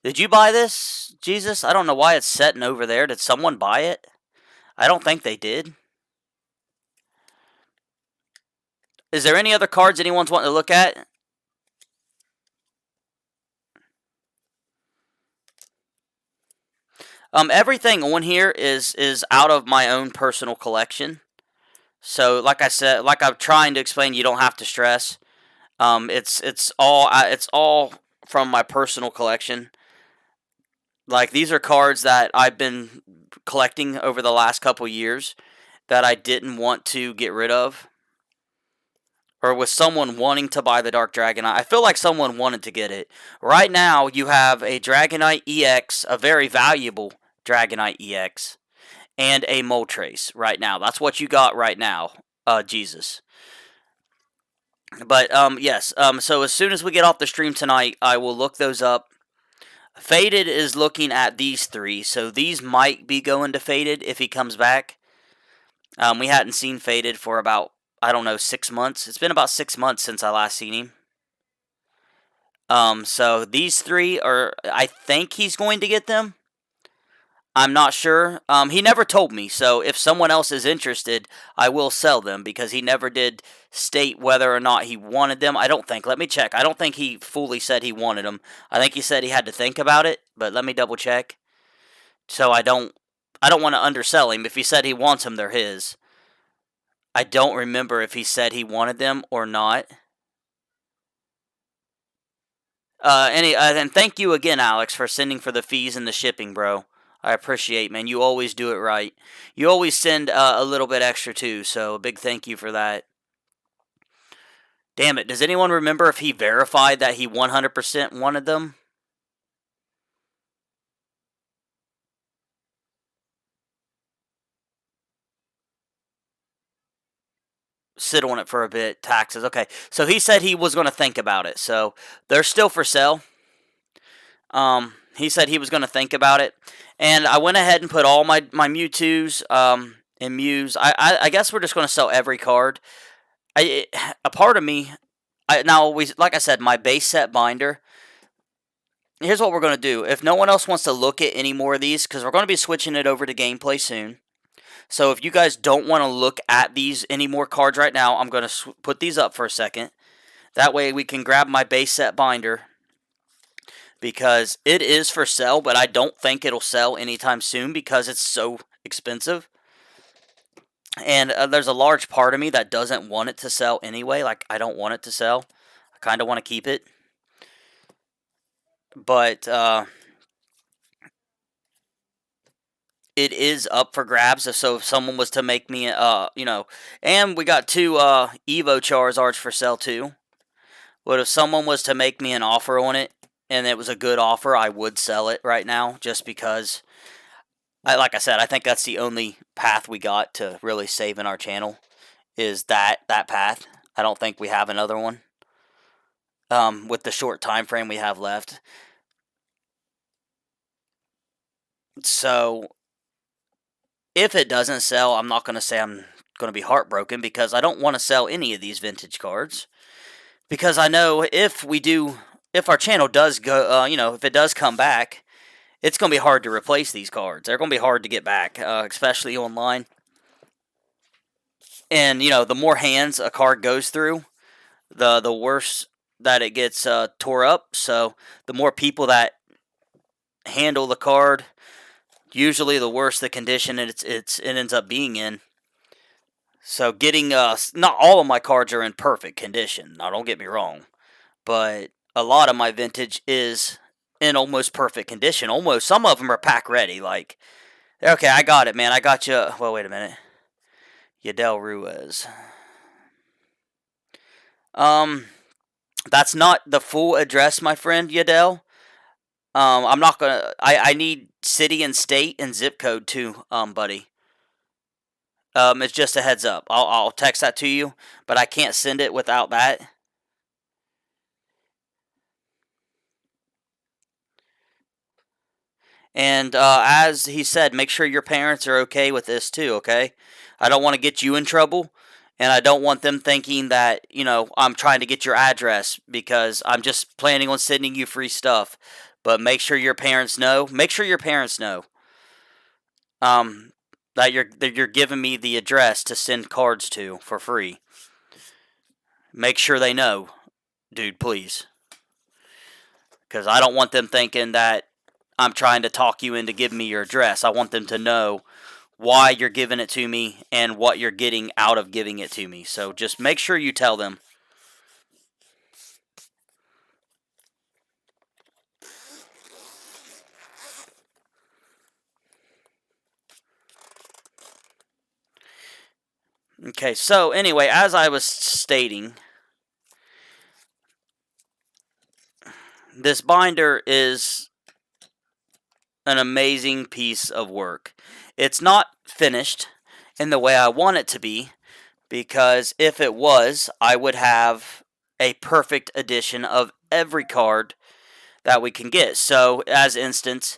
Speaker 1: Did you buy this, Jesus? I don't know why it's sitting over there. Did someone buy it? I don't think they did. Is there any other cards anyone's wanting to look at? Everything on here is out of my own personal collection. So, like I said, like I'm trying to explain, you don't have to stress. It's all from my personal collection. Like, these are cards that I've been collecting over the last couple years that I didn't want to get rid of. or with someone wanting to buy the Dark Dragonite. I feel like someone wanted to get it. Right now, you have a Dragonite EX, a very valuable Dragonite EX, and a Moltres right now. That's what you got right now. Jesus. But, yes. So as soon as we get off the stream tonight, I will look those up. Faded is looking at these three, so these might be going to Faded if he comes back. We hadn't seen Faded for about, I don't know, 6 months. It's been about 6 months since I last seen him. So these three are, I think he's going to get them. I'm not sure. He never told me, so if someone else is interested, I will sell them, because he never did state whether or not he wanted them. I don't think. Let me check. I don't think he fully said he wanted them. I think he said he had to think about it, but let me double check. So I don't want to undersell him. If he said he wants them, they're his. I don't remember if he said he wanted them or not. And thank you again, Alex, for sending for the fees and the shipping, bro. I appreciate, man. You always do it right. You always send a little bit extra too, so a big thank you for that. Damn it, does anyone remember if he verified that he 100% wanted them? Sit on it for a bit. Taxes. Okay, so he said he was going to think about it, so they're still for sale. He said he was going to think about it, and I went ahead and put all my Mewtwo's and Mews. I guess we're just going to sell every card. A part of me, like I said, my base set binder. Here's what we're going to do. If no one else wants to look at any more of these, because we're going to be switching it over to gameplay soon. So if you guys don't want to look at these any more cards right now, I'm going to put these up for a second. That way we can grab my base set binder, because it is for sale, but I don't think it'll sell anytime soon because it's so expensive. And there's a large part of me that doesn't want it to sell anyway. Like, I don't want it to sell. I kind of want to keep it. But it is up for grabs. So if someone was to make me, and we got 2 Evo Charizards for sale too. But if someone was to make me an offer on it, and it was a good offer, I would sell it right now, just because, like I said, I think that's the only path we got to really saving our channel, is that path. I don't think we have another one, with the short time frame we have left. So if it doesn't sell, I'm not going to say I'm going to be heartbroken, because I don't want to sell any of these vintage cards, because I know if our channel does go, if it does come back, it's going to be hard to replace these cards. They're going to be hard to get back, especially online. And, the more hands a card goes through, the worse that it gets tore up. So the more people that handle the card, usually the worse the condition it ends up being in. So getting, not all of my cards are in perfect condition. Now, don't get me wrong. But a lot of my vintage is in almost perfect condition. Almost. Some of them are pack ready. Like, okay, I got it, man. I got you. Well, wait a minute. Yadel Ruiz. That's not the full address, my friend, Yadel. I'm not gonna. I need city and state and zip code too, buddy. It's just a heads up. I'll text that to you, but I can't send it without that. And as he said, make sure your parents are okay with this too, okay? I don't want to get you in trouble, and I don't want them thinking that, I'm trying to get your address, because I'm just planning on sending you free stuff. But make sure your parents know. Make sure your parents know that you're giving me the address to send cards to for free. Make sure they know, dude, please. Because I don't want them thinking that I'm trying to talk you into giving me your address. I want them to know why you're giving it to me and what you're getting out of giving it to me. So just make sure you tell them. Okay, so anyway, as I was stating, this binder is an amazing piece of work. It's not finished in the way I want it to be, because if it was, I would have a perfect edition of every card that we can get. So, as instance,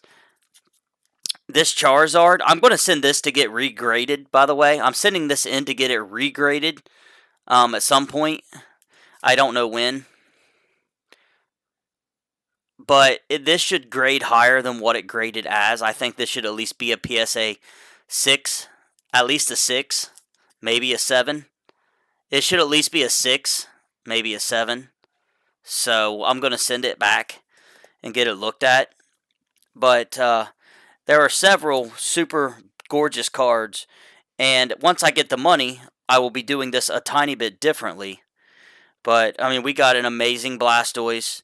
Speaker 1: this Charizard, I'm going to send this to get regraded, by the way. I'm sending this in to get it regraded at some point. I don't know when. But this should grade higher than what it graded as. I think this should at least be a PSA 6. At least a 6. Maybe a 7. It should at least be a 6. Maybe a 7. So I'm going to send it back and get it looked at. But there are several super gorgeous cards. And once I get the money, I will be doing this a tiny bit differently. But, I mean, we got an amazing Blastoise.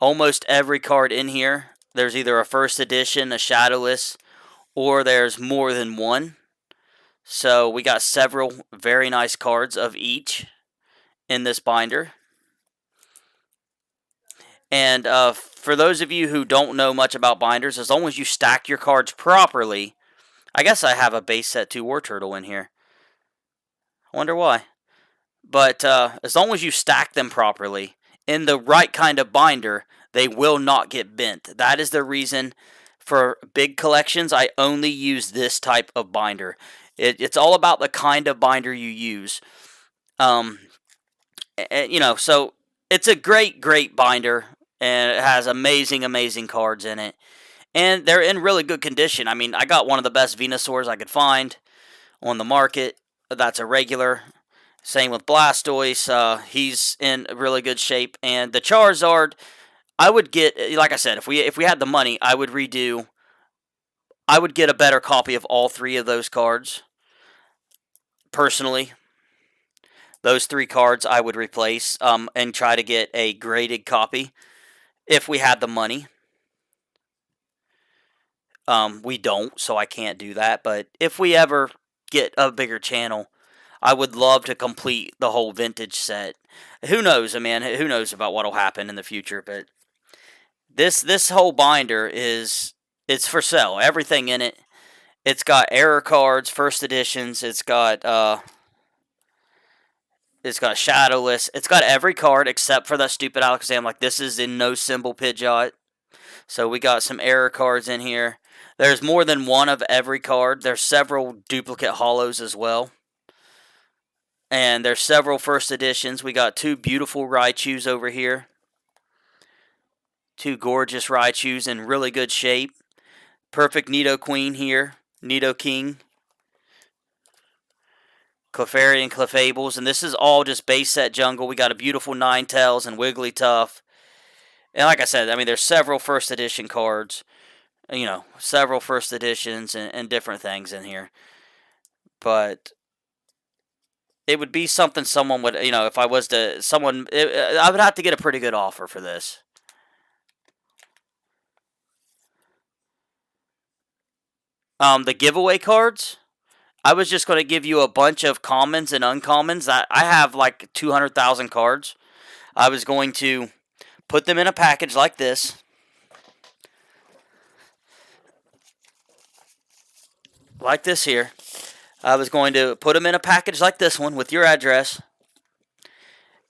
Speaker 1: Almost every card in here, there's either a first edition, a shadowless, or there's more than one. So we got several very nice cards of each in this binder. And for those of you who don't know much about binders, as long as you stack your cards properly, I guess I have a base set 2 War Turtle in here. I wonder why. But as long as you stack them properly, in the right kind of binder, they will not get bent. That is the reason for big collections, I only use this type of binder. It's all about the kind of binder you use. So it's a great binder, and it has amazing cards in it. And they're in really good condition. I mean, I got one of the best Venusaurs I could find on the market. That's a regular. Same with Blastoise. He's in really good shape. And the Charizard, I would get, like I said, if we had the money, I would get a better copy of all 3 of those cards. Personally, those 3 cards I would replace and try to get a graded copy if we had the money. We don't, so I can't do that. But if we ever get a bigger channel, I would love to complete the whole vintage set. Who knows, man? Who knows about what will happen in the future? But this whole binder it's for sale. Everything in it. It's got error cards, first editions. It's got shadowless. It's got every card except for that stupid Alakazam. Like, this is in no symbol Pidgeot. So we got some error cards in here. There's more than one of every card. There's several duplicate holos as well. And there's several first editions. We got 2 beautiful Raichus over here. 2 gorgeous Raichus in really good shape. Perfect Nidoqueen here. Nidoking. Clefairy and Clefables. And this is all just base set jungle. We got a beautiful Ninetales and Wigglytuff. And like I said, I mean, there's several first edition cards. Several first editions and different things in here. But it would be something someone would, if I was to, I would have to get a pretty good offer for this. The giveaway cards, I was just going to give you a bunch of commons and uncommons. I have like 200,000 cards. I was going to put them in a package like this. Like this here. I was going to put them in a package like this one with your address.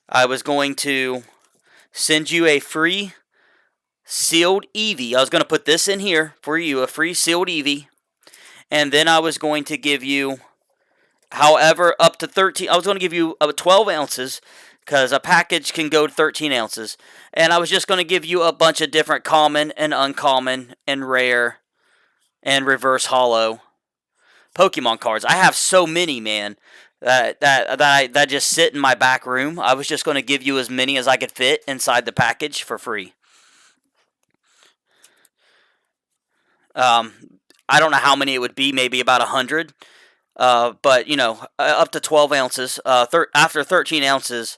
Speaker 1: I was going to send you a free sealed Eevee. I was going to put this in here for you, a free sealed Eevee. And then I was going to give you, however, up to 13. I was going to give you 12 ounces because a package can go to 13 ounces. And I was just going to give you a bunch of different common and uncommon and rare and reverse holo Pokemon cards. I have so many, man, that just sit in my back room. I was just going to give you as many as I could fit inside the package for free. I don't know how many it would be, maybe about 100. But, up to 12 ounces. After 13 ounces,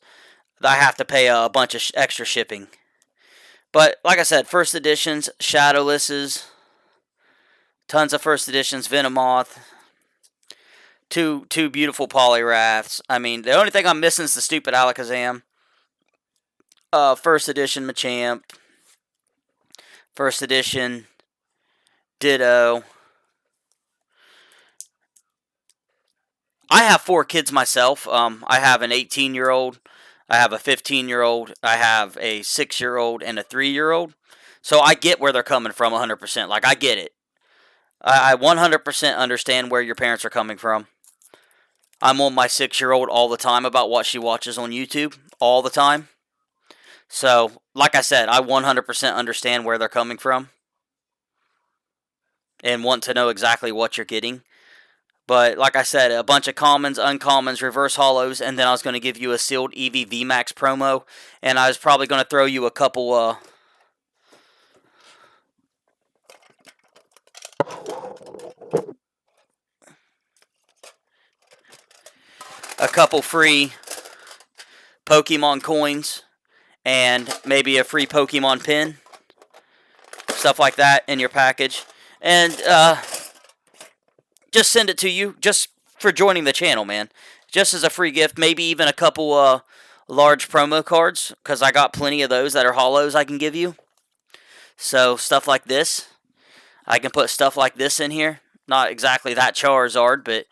Speaker 1: I have to pay a bunch of extra shipping. But, like I said, first editions, shadowlesses, tons of first editions, Venomoth, two beautiful Poliwraths. I mean, the only thing I'm missing is the stupid Alakazam. First edition Machamp. First edition, ditto. I have 4 kids myself. I have an 18-year-old, I have a 15-year-old, I have a 6-year-old, and a 3-year-old. So I get where they're coming from 100%. Like, I get it. I 100% understand where your parents are coming from. I'm on my 6-year-old all the time about what she watches on YouTube. All the time. So, like I said, I 100% understand where they're coming from. And want to know exactly what you're getting. But like I said, a bunch of commons, uncommons, reverse holos, and then I was going to give you a sealed EV VMAX promo, and I was probably going to throw you a couple free Pokemon coins and maybe a free Pokemon pin, stuff like that in your package, and just send it to you just for joining the channel, man. Just as a free gift, maybe even a couple large promo cards, because I got plenty of those that are holos I can give you. So, stuff like this. I can put stuff like this in here. Not exactly that Charizard, but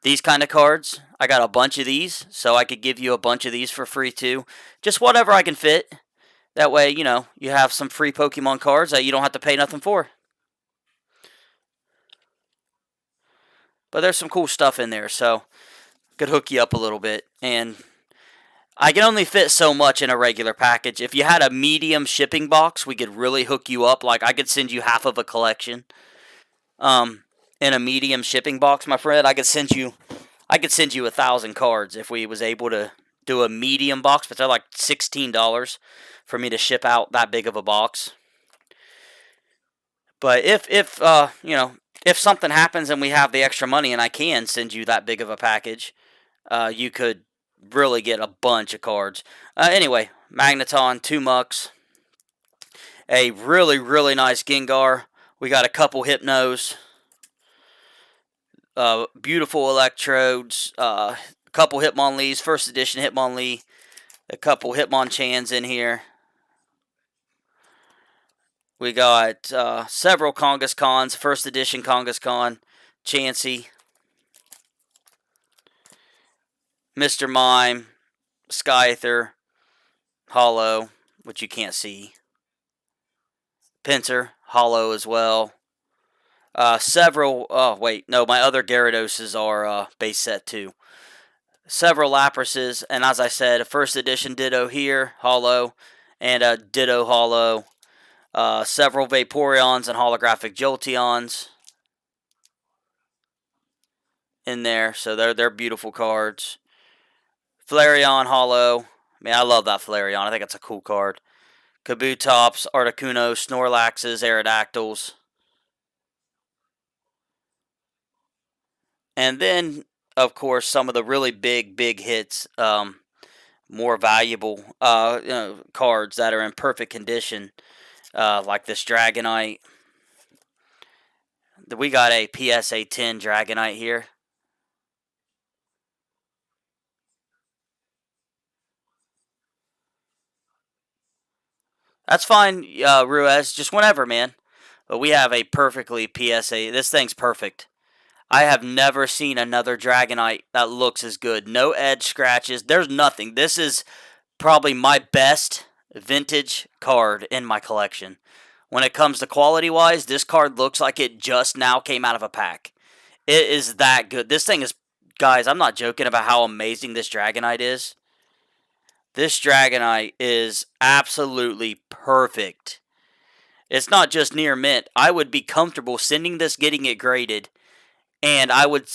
Speaker 1: these kind of cards. I got a bunch of these, so I could give you a bunch of these for free too. Just whatever I can fit. That way, you know, you have some free Pokemon cards that you don't have to pay nothing for. But there's some cool stuff in there, so could hook you up a little bit. And I can only fit so much in a regular package. If you had a medium shipping box, we could really hook you up. Like, I could send you half of a collection. In a medium shipping box, my friend, I could send you 1,000 cards if we was able to do a medium box, but they're like $16 for me to ship out that big of a box. But if you know, if something happens and we have the extra money and I can send you that big of a package, you could really get a bunch of cards. Anyway, Magneton, 2 Mucks, a really, really nice Gengar. We got a couple Hypnos, beautiful Electrodes, a couple Hitmonlees, first edition Hitmonlee, a couple Hitmonchans in here. We got several Kangaskhan's, first edition Kangaskhan, Chansey, Mr. Mime, Skyther, Holo, which you can't see, Pinsir, Holo as well. Several, oh wait, no, my other Gyarados are base set too. Several Laprases, and as I said, a first edition Ditto here, Holo, and a Ditto Holo. Several Vaporeons and holographic Jolteons in there, so they're beautiful cards. Flareon Holo, man, I love that Flareon. I think it's a cool card. Kabutops, Articuno, Snorlaxes, Aerodactyls. And then, of course, some of the really big hits, more valuable you know, cards that are in perfect condition, like this Dragonite. We got a PSA 10 Dragonite here. That's fine, Ruiz. Just whenever, man. But we have a perfectly PSA. This thing's perfect. I have never seen another Dragonite that looks as good. No edge scratches. There's nothing. This is probably my best vintage card in my collection. When it comes to quality-wise, this card looks like it just now came out of a pack. It is that good. This thing is... Guys, I'm not joking about how amazing this Dragonite is. This Dragonite is absolutely perfect. It's not just near mint. I would be comfortable sending this, getting it graded, and I would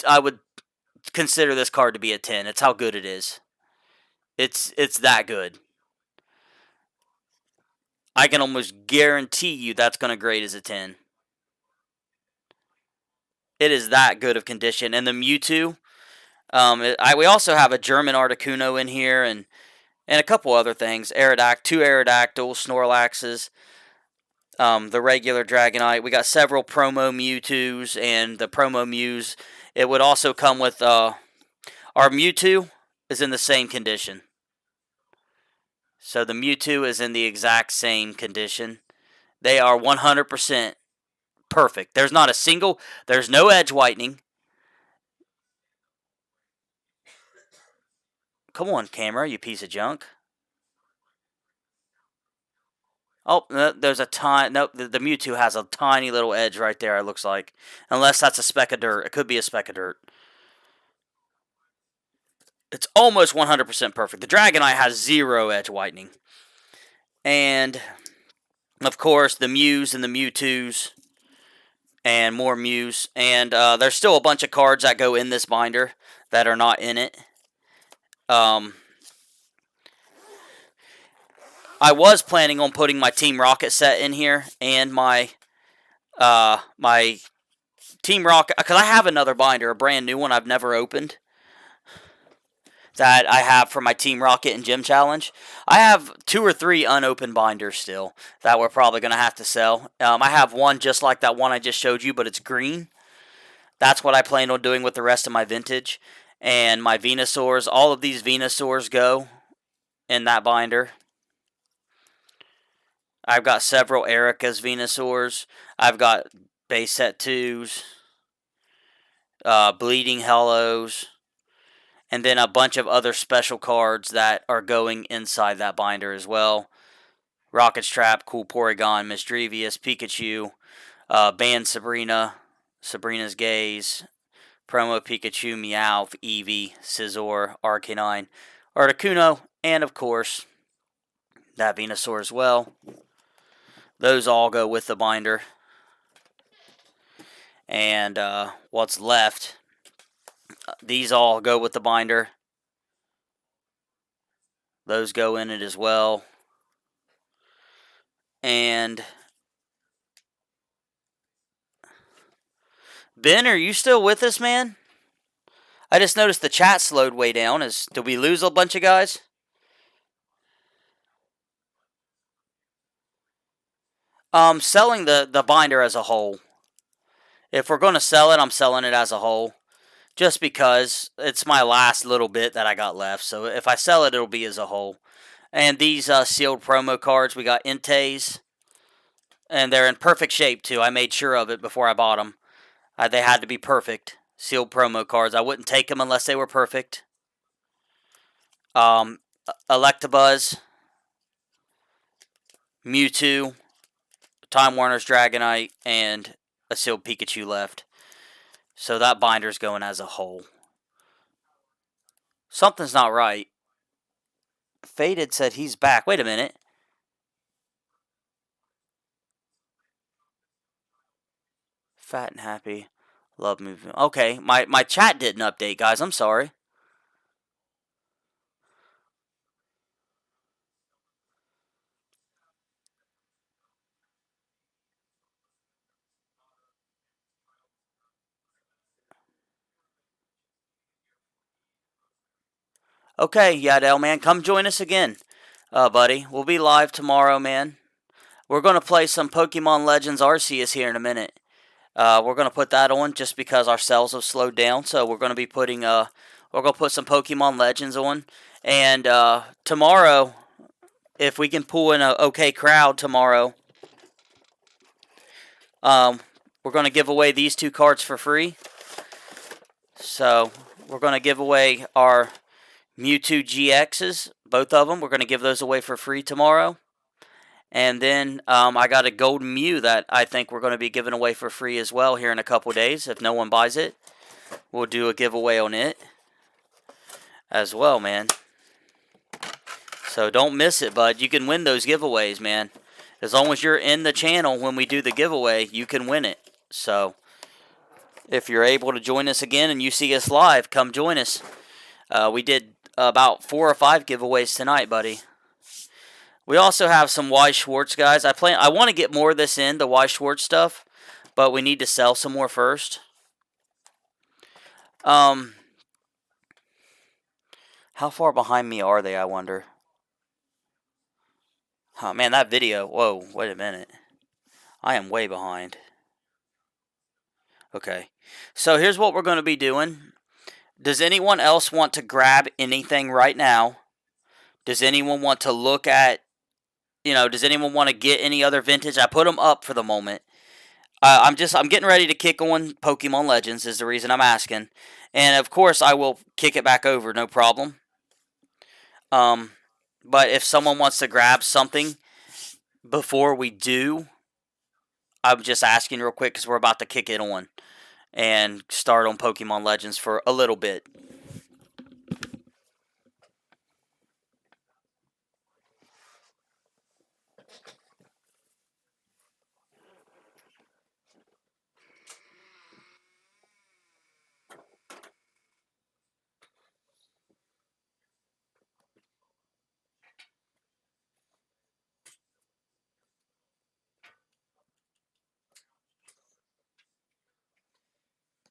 Speaker 1: consider this card to be a 10. It's how good it is. It's that good. I can almost guarantee you that's going to grade as a 10. It is that good of condition. And the Mewtwo, we also have a German Articuno in here, and a couple other things. 2 Aerodactyls, Snorlaxes, the regular Dragonite. We got several promo Mewtwo's and the promo Mews. It would also come with our Mewtwo is in the same condition. So the Mewtwo is in the exact same condition. They are 100% perfect. There's not a single, there's no edge whitening. Come on, camera, you piece of junk. Oh, there's a tiny, nope, the Mewtwo has a tiny little edge right there, it looks like. Unless that's a speck of dirt. It could be a speck of dirt. It's almost 100% perfect. The Dragonite has 0 edge whitening. And, of course, the Mews and the Mewtwo's. And more Mews. And there's still a bunch of cards that go in this binder that are not in it. I was planning on putting my Team Rocket set in here and my Team Rocket, because I have another binder, a brand new one I've never opened, that I have for my Team Rocket and Gym Challenge. I have 2 or 3 unopened binders still that we're probably going to have to sell. I have one just like that one I just showed you, but it's green. That's what I plan on doing with the rest of my vintage. And my Venusaurs, all of these Venusaurs go in that binder. I've got several Erica's Venusaurs. I've got base set 2s, bleeding Holos, and then a bunch of other special cards that are going inside that binder as well. Rocket's Trap, Cool Porygon, Misdrevious, Pikachu, Band Sabrina, Sabrina's Gaze, Promo Pikachu, Meowth, Eevee, Scizor, Arcanine, Articuno, and of course, that Venusaur as well. Those all go with the binder. And what's left, these all go with the binder. Those go in it as well. And Ben, are you still with us, man? I just noticed the chat slowed way down. Did we lose a bunch of guys? Selling the binder as a whole. If we're going to sell it, I'm selling it as a whole. Just because it's my last little bit that I got left. So if I sell it, it'll be as a whole. And these sealed promo cards, we got Entei's. And they're in perfect shape, too. I made sure of it before I bought them. They had to be perfect. Sealed promo cards. I wouldn't take them unless they were perfect. Electabuzz. Mewtwo. Time Warner's Dragonite, and a sealed Pikachu left. So that binder's going as a whole. Something's not right. Faded said he's back. Wait a minute. Fat and happy. Love moving. Okay, my chat didn't update, guys. I'm sorry. Okay, Yadel, man, come join us again, buddy. We'll be live tomorrow, man. We're going to play some Pokemon Legends Arceus here in a minute. We're going to put that on just because our sales have slowed down. So we're going to be putting, we're going to put some Pokemon Legends on. And tomorrow, if we can pull in an okay crowd tomorrow, we're going to give away these 2 cards for free. So we're going to give away our Mewtwo GXs, both of them. We're going to give those away for free tomorrow. And then I got a Golden Mew that I think we're going to be giving away for free as well here in a couple days. If no one buys it, we'll do a giveaway on it as well, man. So don't miss it, bud. You can win those giveaways, man. As long as you're in the channel when we do the giveaway, you can win it. So if you're able to join us again and you see us live, come join us. We did about 4 or 5 giveaways tonight, buddy. We also have some Weiss Schwarz, guys. I want to get more of this in, the Weiss Schwarz stuff, but we need to sell some more first. How far behind me are they, I wonder? Oh, man, that video. Whoa, wait a minute. I am way behind. Okay. So here's what we're going to be doing. Does anyone else want to grab anything right now? Does anyone want to look at does anyone want to get any other vintage? I put them up for the moment. I'm getting ready to kick on Pokemon Legends is the reason I'm asking, and of course I will kick it back over, no problem. Um, but if someone wants to grab something before we do, I'm just asking real quick because we're about to kick it on and start on Pokemon Legends for a little bit.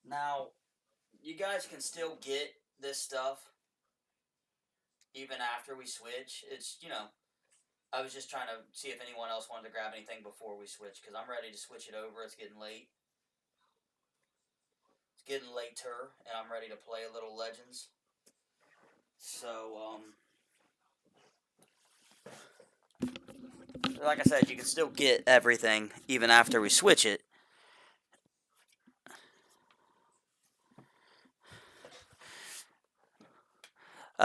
Speaker 1: Now, you guys can still get this stuff even after we switch. I was just trying to see if anyone else wanted to grab anything before we switch because I'm ready to switch it over. It's getting late. It's getting later, and I'm ready to play a little Legends. So, like I said, you can still get everything even after we switch it.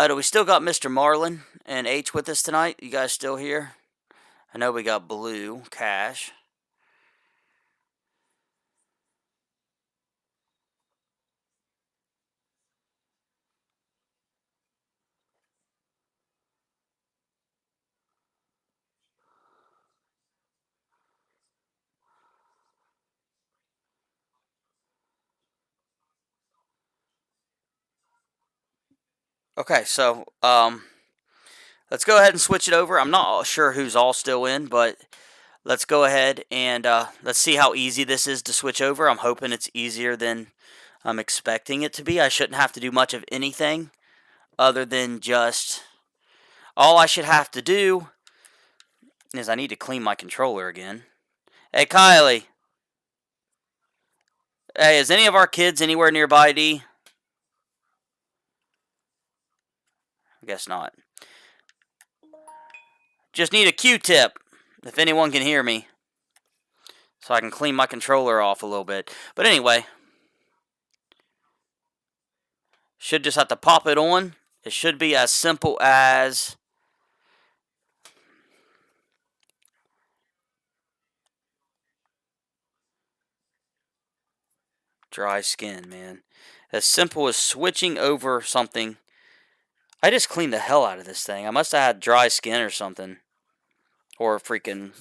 Speaker 1: Do we still got Mr. Marlin and H with us tonight? You guys still here? I know we got Blue, Cash. Okay, so let's go ahead and switch it over. I'm not sure who's all still in, but let's go ahead and let's see how easy this is to switch over. I'm hoping it's easier than I'm expecting it to be. I shouldn't have to do much of anything other than just all I should have to do is I need to clean my controller again. Hey, Kylie. Hey, is any of our kids anywhere nearby, D? I guess not. Just need a Q-tip, if anyone can hear me, so I can clean my controller off a little bit. But anyway, should just have to pop it on. It should be as simple as dry skin, man. As simple as switching over something. I just cleaned the hell out of this thing. I must have had dry skin or something. Or freaking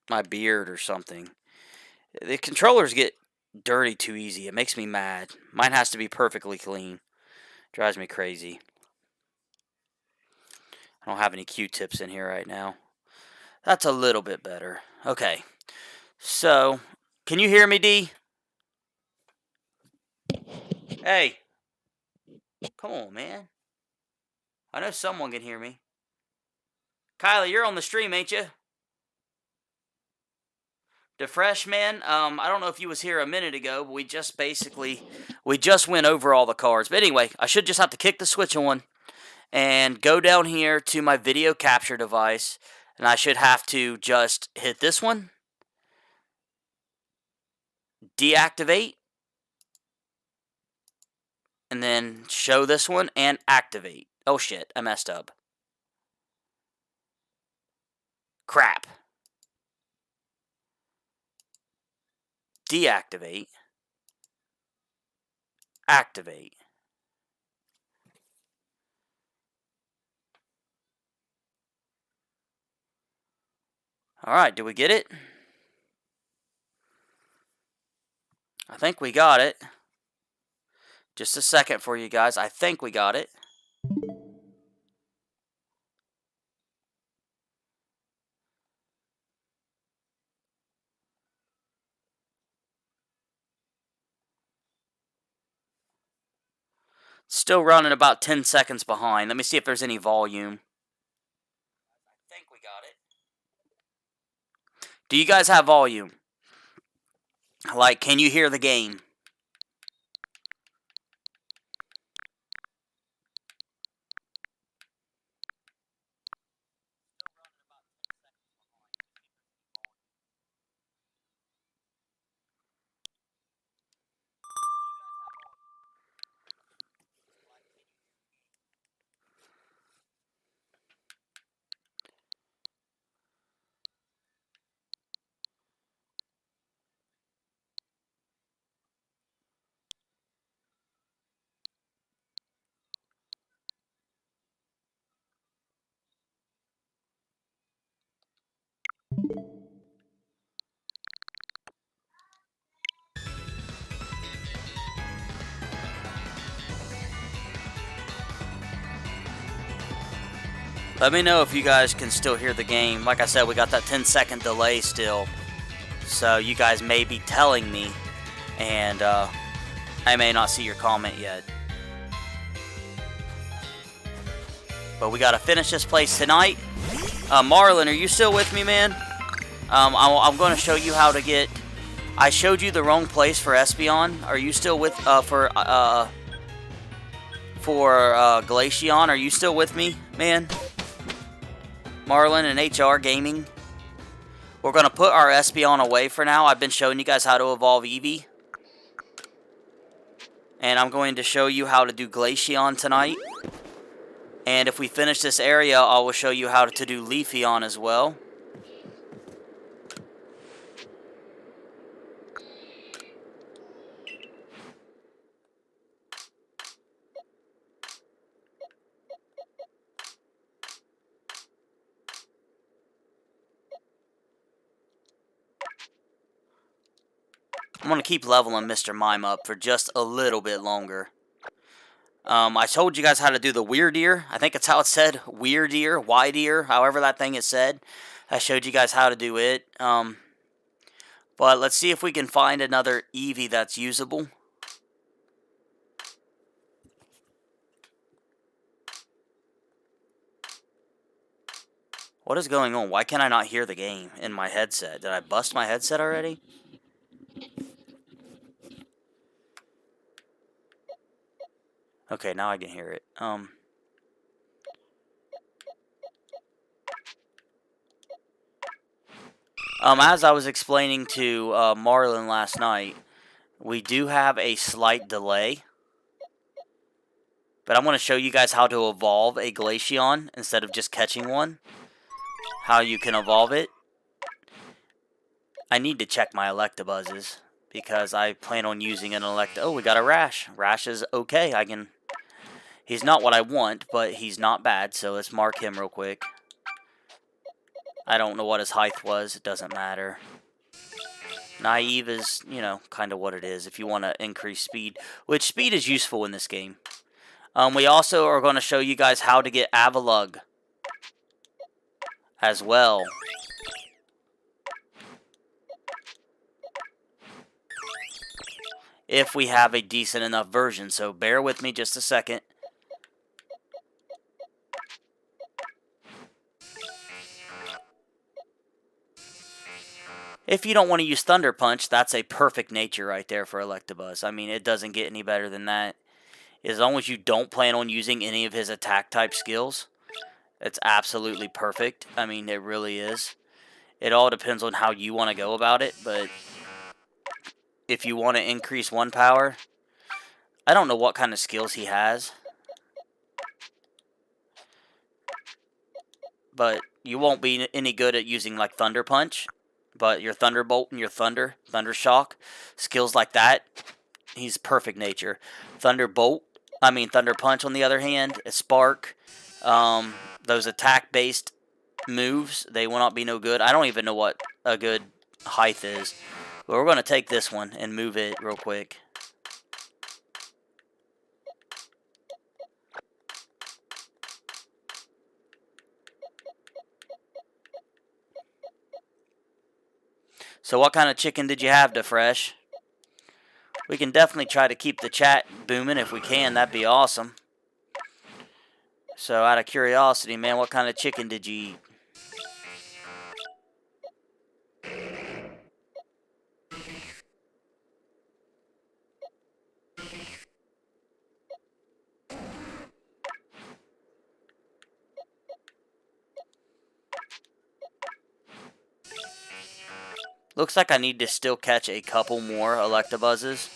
Speaker 1: my beard or something. The controllers get dirty too easy. It makes me mad. Mine has to be perfectly clean. Drives me crazy. I don't have any Q-tips in here right now. That's a little bit better. Okay. So, can you hear me, D? Hey. Come on, man. I know someone can hear me. Kylie, you're on the stream, ain't you? The freshman, I don't know if you was here a minute ago, but we just went over all the cards. But anyway, I should just have to kick the switch on and go down here to my video capture device, and I should have to just hit this one, deactivate, and then show this one and activate. Oh shit, I messed up. Crap. Deactivate. Activate. Alright, did we get it? I think we got it. Just a second for you guys. I think we got it. Still running about 10 seconds behind. Let me see if there's any volume. I think we got it. Do you guys have volume? Like, can you hear the game? Let me know if you guys can still hear the game. Like I said, we got that 10-second delay still. So you guys may be telling me, and I may not see your comment yet. But we got to finish this place tonight. Marlon, are you still with me, man? I'm going to show you how to get... I showed you the wrong place for Espeon. Are you still with... for Glaceon? Are you still with me, man? Marlon and HR Gaming. We're going to put our Espeon away for now. I've been showing you guys how to evolve Eevee. And I'm going to show you how to do Glaceon tonight. And if we finish this area, I will show you how to do Leafeon as well. I'm going to keep leveling Mr. Mime up for just a little bit longer. I told you guys how to do the Weird Ear. I think it's how it's said. Weird Ear, Wide Ear, however that thing is said. I showed you guys how to do it. But let's see if we can find another Eevee that's usable. What is going on? Why can I not hear the game in my headset? Did I bust my headset already? Okay, now I can hear it. As I was explaining to Marlon last night, we do have a slight delay. But I'm going to show you guys how to evolve a Glaceon instead of just catching one. How you can evolve it. I need to check my Electabuzzes because I plan on using an Oh, we got a Rash. Rash is okay. I can... He's not what I want, but he's not bad, so let's mark him real quick. I don't know what his height was. It doesn't matter. Naive is, you know, kind of what it is if you want to increase speed, which speed is useful in this game. We also are going to show you guys how to get Avalugg as well. If we have a decent enough version, so bear with me just a second. If you don't want to use Thunder Punch, that's a perfect nature right there for Electabuzz. I mean, it doesn't get any better than that. As long as you don't plan on using any of his attack type skills, it's absolutely perfect. I mean, it really is. It all depends on how you want to go about it, but if you want to increase one power, I don't know what kind of skills he has, but you won't be any good at using like Thunder Punch. But your Thunderbolt and your Thunder Shock, skills like that, he's perfect nature. Thunder Punch on the other hand, a Spark, those attack-based moves, they will not be no good. I don't even know what a good height is. But we're going to take this one and move it real quick. So what kind of chicken did you have, DeFresh? We can definitely try to keep the chat booming if we can. That'd be awesome. So out of curiosity, man, what kind of chicken did you eat? Looks like I need to still catch a couple more Electabuzzes.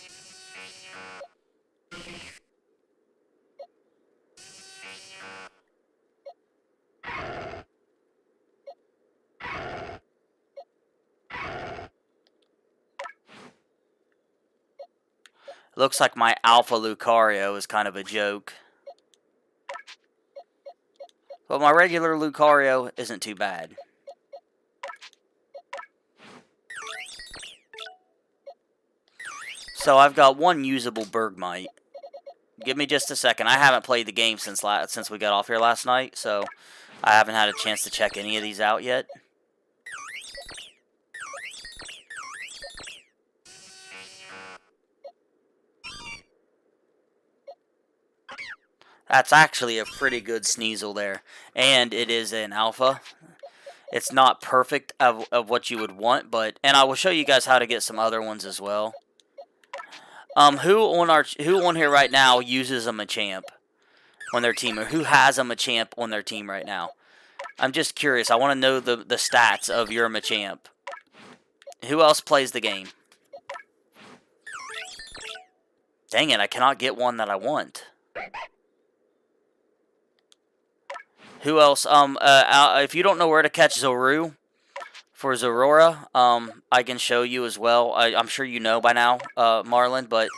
Speaker 1: Looks like my Alpha Lucario is kind of a joke. But my regular Lucario isn't too bad. So I've got one usable Bergmite. Give me just a second. I haven't played the game since we got off here last night, so I haven't had a chance to check any of these out yet. That's actually a pretty good Sneasel there. And it is an alpha. It's not perfect of what you would want, but... And I will show you guys how to get some other ones as well. Who on here right now uses a Machamp on their team? Or who has a Machamp on their team right now? I'm just curious. I want to know the stats of your Machamp. Who else plays the game? Dang it, I cannot get one that I want. Who else? If you don't know where to catch Zoru for Zorora, I can show you as well. I'm sure you know by now, Marlon, but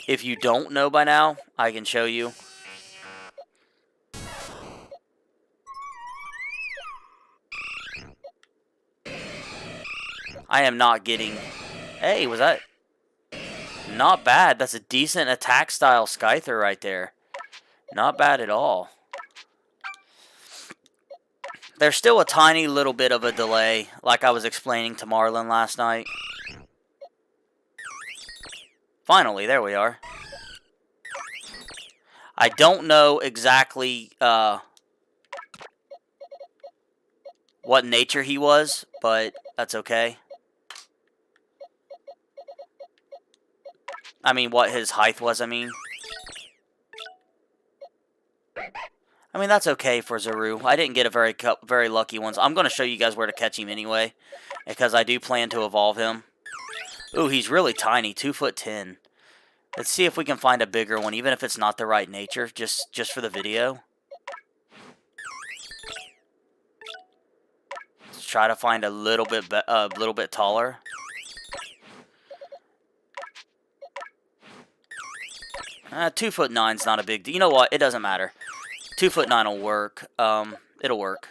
Speaker 1: if you don't know by now, I can show you. I am not getting... Hey, was that... Not bad. That's a decent attack style Scyther right there. Not bad at all. There's still a tiny little bit of a delay, like I was explaining to Marlon last night. Finally, there we are. I don't know exactly what nature he was, but that's okay. I mean, what his height was, I mean, that's okay for Zoru. I didn't get a very lucky ones. I'm going to show you guys where to catch him anyway, because I do plan to evolve him. Ooh, he's really tiny, 2'10". Let's see if we can find a bigger one, even if it's not the right nature, just for the video. Let's try to find a little bit taller. $2'9's not a big deal. You know what? It doesn't matter. 2'9" will work. It'll work.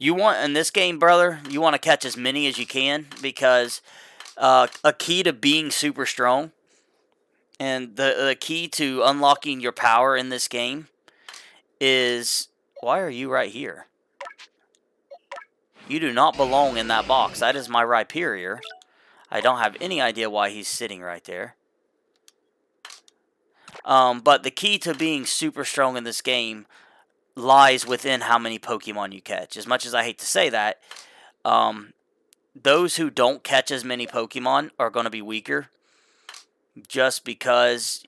Speaker 1: You want, in this game, brother, you want to catch as many as you can, because a key to being super strong and the key to unlocking your power in this game is... Why are you right here? You do not belong in that box. That is my Rhyperior. I don't have any idea why he's sitting right there. But the key to being super strong in this game lies within how many Pokemon you catch. As much as I hate to say that, those who don't catch as many Pokemon are going to be weaker. Just because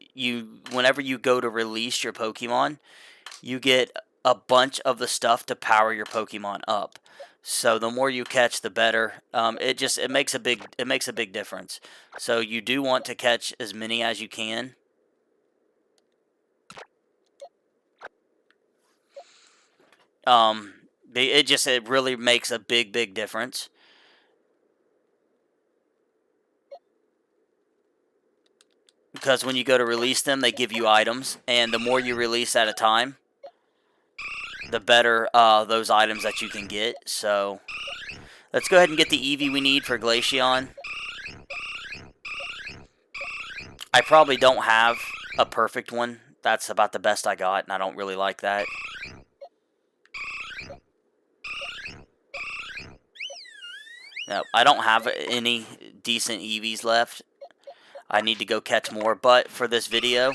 Speaker 1: whenever you go to release your Pokemon, you get a bunch of the stuff to power your Pokemon up. So the more you catch, the better. It makes a big difference. So you do want to catch as many as you can. It really makes a big difference. Because when you go to release them, they give you items, and the more you release at a time, the better those items that you can get. So let's go ahead and get the Eevee we need for Glaceon. I probably don't have a perfect one. That's about the best I got, and I don't really like that. No, I don't have any decent Eevees left. I need to go catch more, but for this video,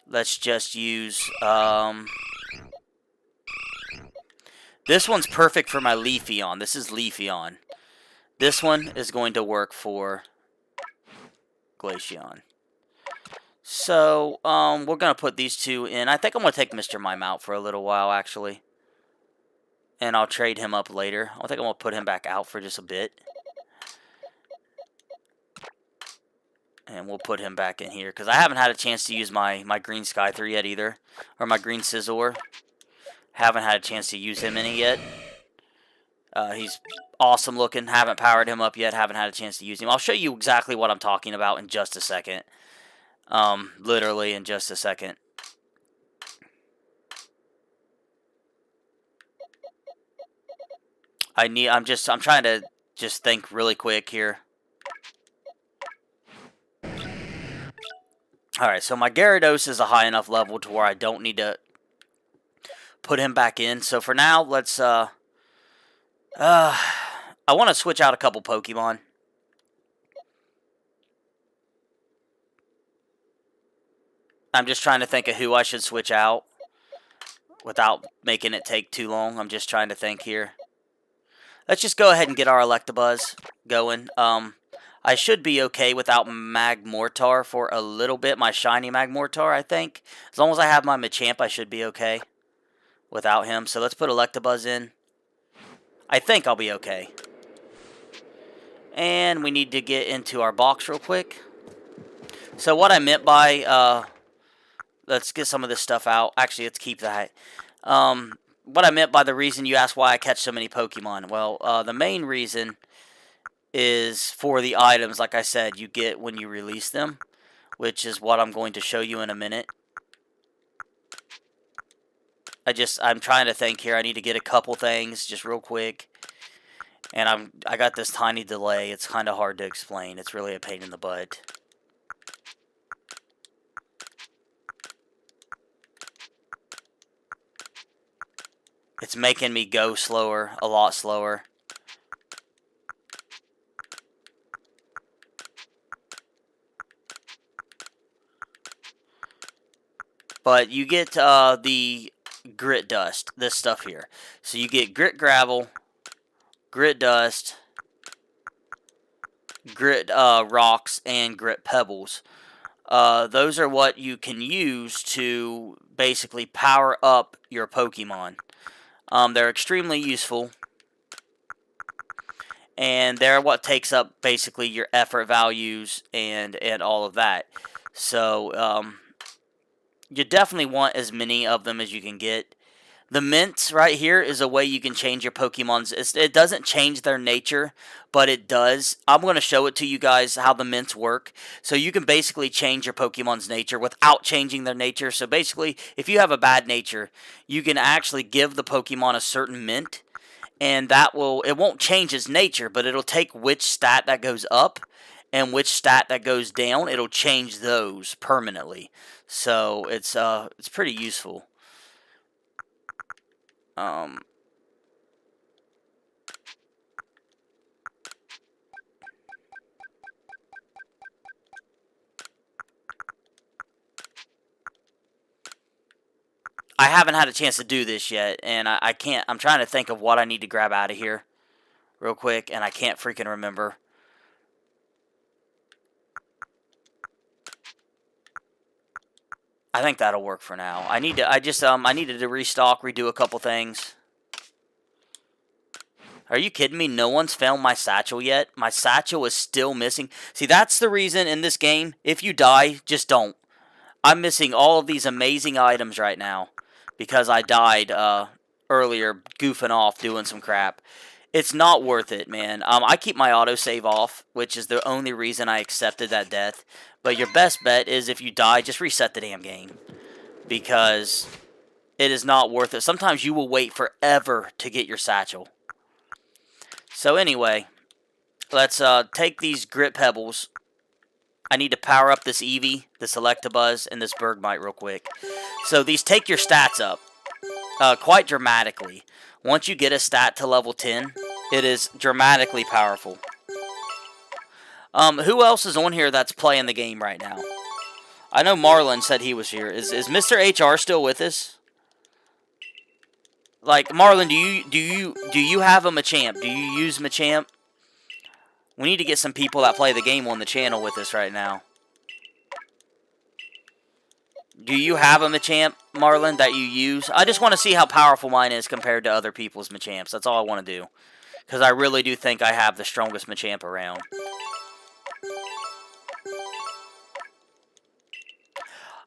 Speaker 1: let's just use... This one's perfect for my Leafeon. This is Leafeon. This one is going to work for Glaceon. So, we're going to put these two in. I think I'm going to take Mr. Mime out for a little while, actually. And I'll trade him up later. I think I'm going to put him back out for just a bit. And we'll put him back in here, because I haven't had a chance to use my green Skyther yet either. Or my green Scizor. Haven't had a chance to use him any yet. He's awesome looking. Haven't powered him up yet. Haven't had a chance to use him. I'll show you exactly what I'm talking about in just a second. Literally in just a second. I'm trying to just think really quick here. Alright, so my Gyarados is a high enough level to where I don't need to put him back in. So for now, let's, I want to switch out a couple Pokemon. I'm just trying to think of who I should switch out without making it take too long. I'm just trying to think here. Let's just go ahead and get our Electabuzz going. I should be okay without Magmortar for a little bit. My shiny Magmortar, I think. As long as I have my Machamp, I should be okay without him. So let's put Electabuzz in. I think I'll be okay. And we need to get into our box real quick. So what I meant by, let's get some of this stuff out. Actually, let's keep that. What I meant by the reason you asked why I catch so many Pokemon. Well, the main reason is for the items, like I said, you get when you release them, which is what I'm going to show you in a minute. I'm trying to think here. I need to get a couple things just real quick. And I got this tiny delay. It's kind of hard to explain. It's really a pain in the butt. It's making me go slower, a lot slower. But you get the grit dust, this stuff here. So you get grit gravel, grit dust, grit rocks, and grit pebbles. Those are what you can use to basically power up your Pokemon. They're extremely useful. And they're what takes up basically your effort values and all of that. So, you definitely want as many of them as you can get. The mints right here is a way you can change your Pokemon's. It doesn't change their nature, but it does. I'm going to show it to you guys how the mints work. So you can basically change your Pokemon's nature without changing their nature. So basically, if you have a bad nature, you can actually give the Pokemon a certain mint. And it won't change its nature, but it'll take which stat that goes up and which stat that goes down. It'll change those permanently. So it's pretty useful. I haven't had a chance to do this yet, and I can't. I'm trying to think of what I need to grab out of here real quick, and I can't freaking remember. I think that'll work for now. I needed to restock, redo a couple things. Are you kidding me? No one's found my satchel yet? My satchel is still missing. See, that's the reason in this game, if you die, just don't. I'm missing all of these amazing items right now because I died earlier goofing off doing some crap. It's not worth it, man. I keep my autosave off, which is the only reason I accepted that death. But your best bet is if you die, just reset the damn game. Because it is not worth it. Sometimes you will wait forever to get your satchel. So anyway, let's take these grit pebbles. I need to power up this Eevee, this Electabuzz, and this Bergmite real quick. So these take your stats up quite dramatically. Once you get a stat to level 10, it is dramatically powerful. Who else is on here that's playing the game right now? I know Marlon said he was here. Is Mr. HR still with us? Like, Marlon, do you have a Machamp? Do you use Machamp? We need to get some people that play the game on the channel with us right now. Do you have a Machamp, Marlon, that you use? I just want to see how powerful mine is compared to other people's Machamps. That's all I want to do. Because I really do think I have the strongest Machamp around.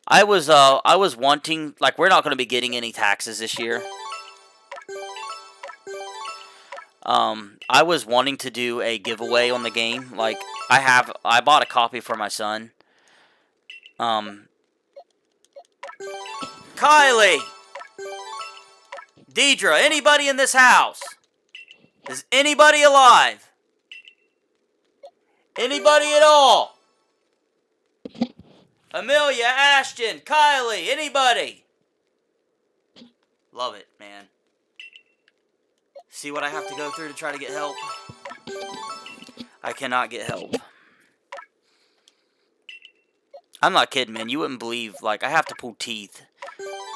Speaker 1: I was wanting, like, we're not going to be getting any taxes this year. I was wanting to do a giveaway on the game. Like, I bought a copy for my son. Kylie! Deidre, anybody in this house? Is anybody alive? Anybody at all? Amelia, Ashton, Kylie, anybody? Love it, man. See what I have to go through to try to get help? I cannot get help. I'm not kidding, man. You wouldn't believe, like, I have to pull teeth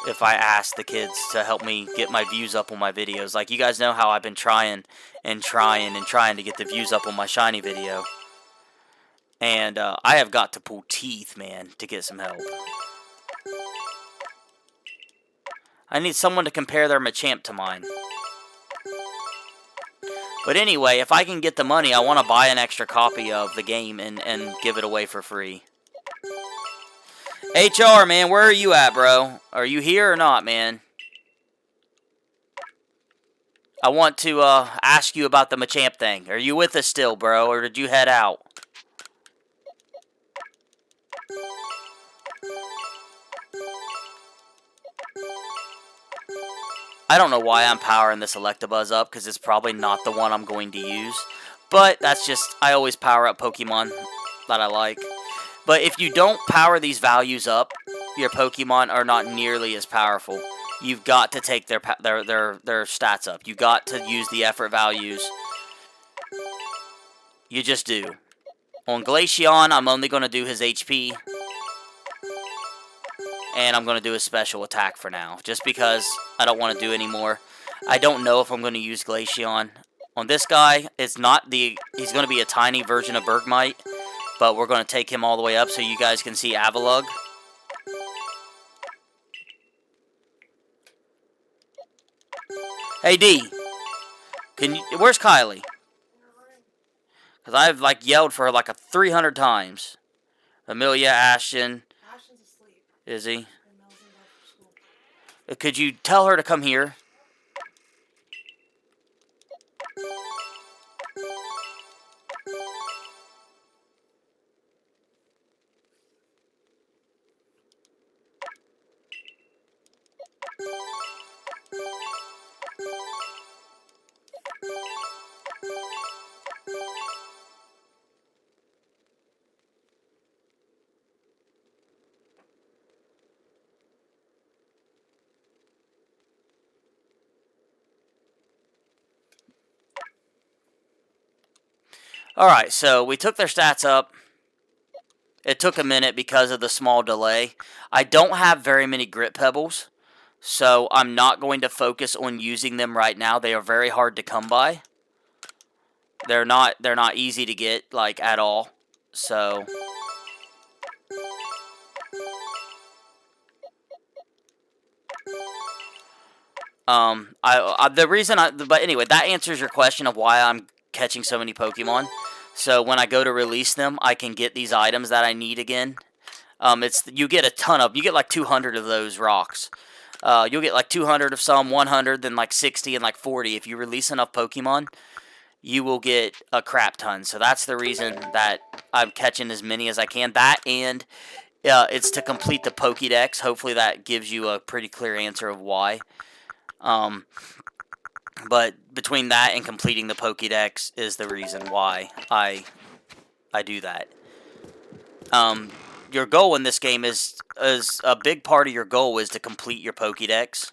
Speaker 1: if I ask the kids to help me get my views up on my videos. Like, you guys know how I've been trying to get the views up on my shiny video. And I have got to pull teeth, man, to get some help. I need someone to compare their Machamp to mine. But anyway, if I can get the money, I want to buy an extra copy of the game and give it away for free. HR, man, where are you at, bro? Are you here or not, man? I want to ask you about the Machamp thing. Are you with us still, bro, or did you head out? I don't know why I'm powering this Electabuzz up, because it's probably not the one I'm going to use. But that's just, I always power up Pokemon that I like. But if you don't power these values up, your Pokemon are not nearly as powerful. You've got to take their stats up. You've got to use the effort values. You just do. On Glaceon, I'm only going to do his HP. And I'm going to do a special attack for now, just because I don't want to do any more. I don't know if I'm going to use Glaceon. On this guy, it's not the... He's going to be a tiny version of Bergmite, but we're going to take him all the way up so you guys can see Avalugg. Hey, D. Where's Kylie? Because I've, like, yelled for her, like, 300 times. Amelia, Ashton... Is he? Could you tell her to come here? Alright, so we took their stats up. It took a minute because of the small delay. I don't have very many Grit Pebbles, so I'm not going to focus on using them right now. They are very hard to come by. They're not easy to get, like, at all. So... but anyway, that answers your question of why I'm catching so many Pokemon. So when I go to release them, I can get these items that I need again. You get a ton of, you get like 200 of those rocks. You'll get like 200 of some, 100, then like 60 and like 40. If you release enough Pokemon, you will get a crap ton. So that's the reason that I'm catching as many as I can. That and it's to complete the Pokédex. Hopefully that gives you a pretty clear answer of why. But between that and completing the Pokédex is the reason why I do that. Your goal in this game is a big part of your goal is to complete your Pokédex.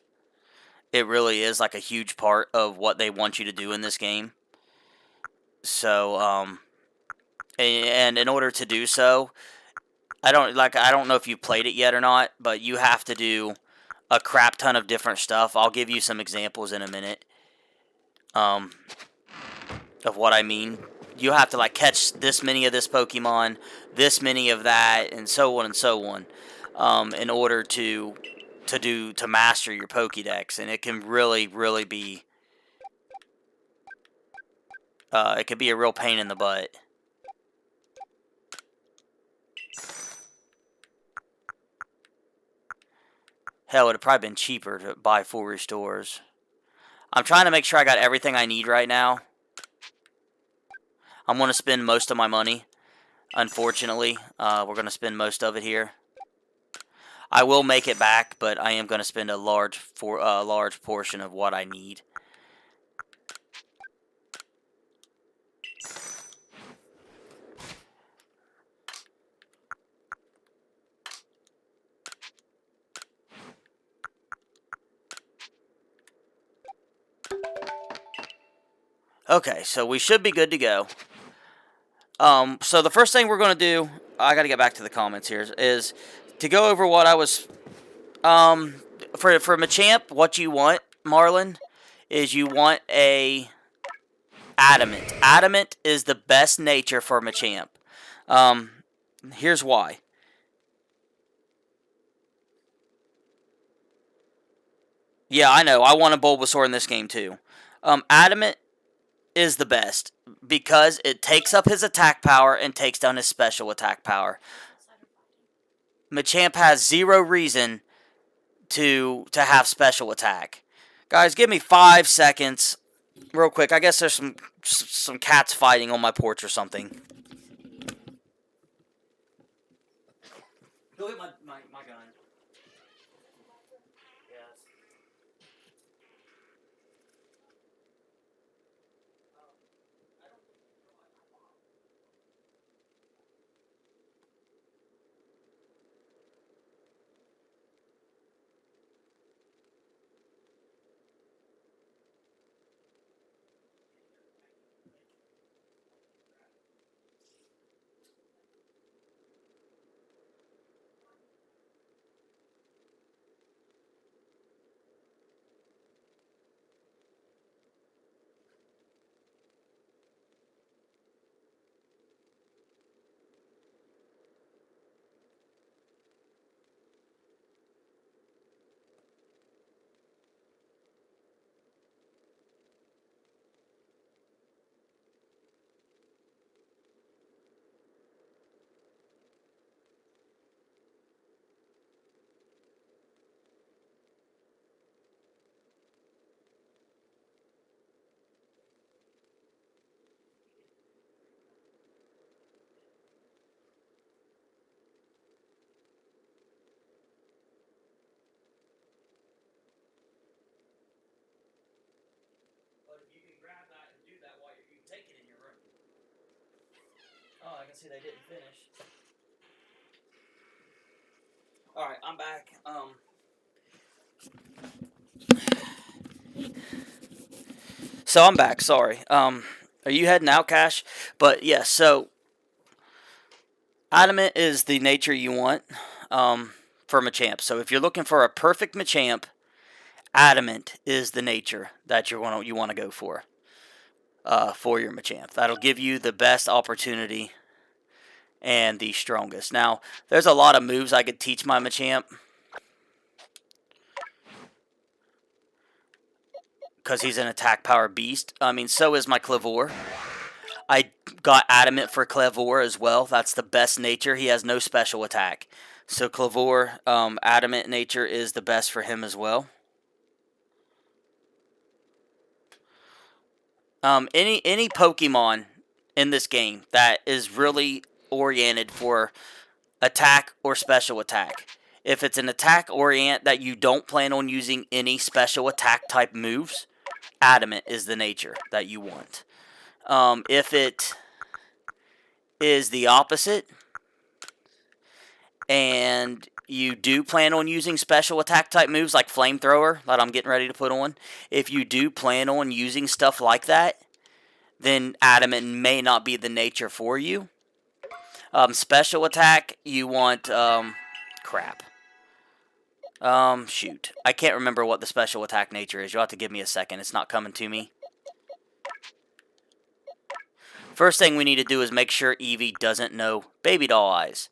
Speaker 1: It really is like a huge part of what they want you to do in this game. So, and in order to do so, I don't know if you played it yet or not, but you have to do a crap ton of different stuff. I'll give you some examples in a minute. Of what I mean. You have to like catch this many of this Pokemon, this many of that, and so on and so on, in order to master your Pokédex, and it can really be it could be a real pain in the butt. Hell, it would have probably been cheaper to buy full restores. I'm trying to make sure I got everything I need right now. I'm going to spend most of my money. Unfortunately, we're going to spend most of it here. I will make it back, but I am going to spend a large portion of what I need. Okay, so we should be good to go. So the first thing we're going to do, I got to get back to the comments here, is to go over what I was, for Machamp, what you want, Marlon, is you want a Adamant. Adamant is the best nature for Machamp. Here's why. Yeah, I know. I want a Bulbasaur in this game too. Adamant is the best because it takes up his attack power and takes down his special attack power. Machamp has zero reason to have special attack. Guys, give me 5 seconds, real quick. I guess there's some cats fighting on my porch or something. Go hit my gun. Yes. But if you can grab that and do that while you can take it in your room. Oh, I can see they didn't finish. All right, I'm back. So I'm back. Sorry. Are you heading out, Cash? But yes. Yeah, so Adamant is the nature you want. For Machamp. So if you're looking for a perfect Machamp, Adamant is the nature that you want to go for your Machamp. That'll give you the best opportunity and the strongest. Now, there's a lot of moves I could teach my Machamp because he's an attack power beast. I mean, so is my Clavor. I got Adamant for Clavor as well. That's the best nature. He has no special attack. So Clavor, Adamant nature is the best for him as well. Any Pokemon in this game that is really oriented for attack or special attack. If it's an attack orient that you don't plan on using any special attack type moves, Adamant is the nature that you want. If it is the opposite, and you do plan on using special attack type moves like Flamethrower that I'm getting ready to put on, if you do plan on using stuff like that, then Adamant may not be the nature for you. Special attack, you want, crap. Shoot. I can't remember what the special attack nature is. You'll have to give me a second. It's not coming to me. First thing we need to do is make sure Eevee doesn't know Baby Doll Eyes.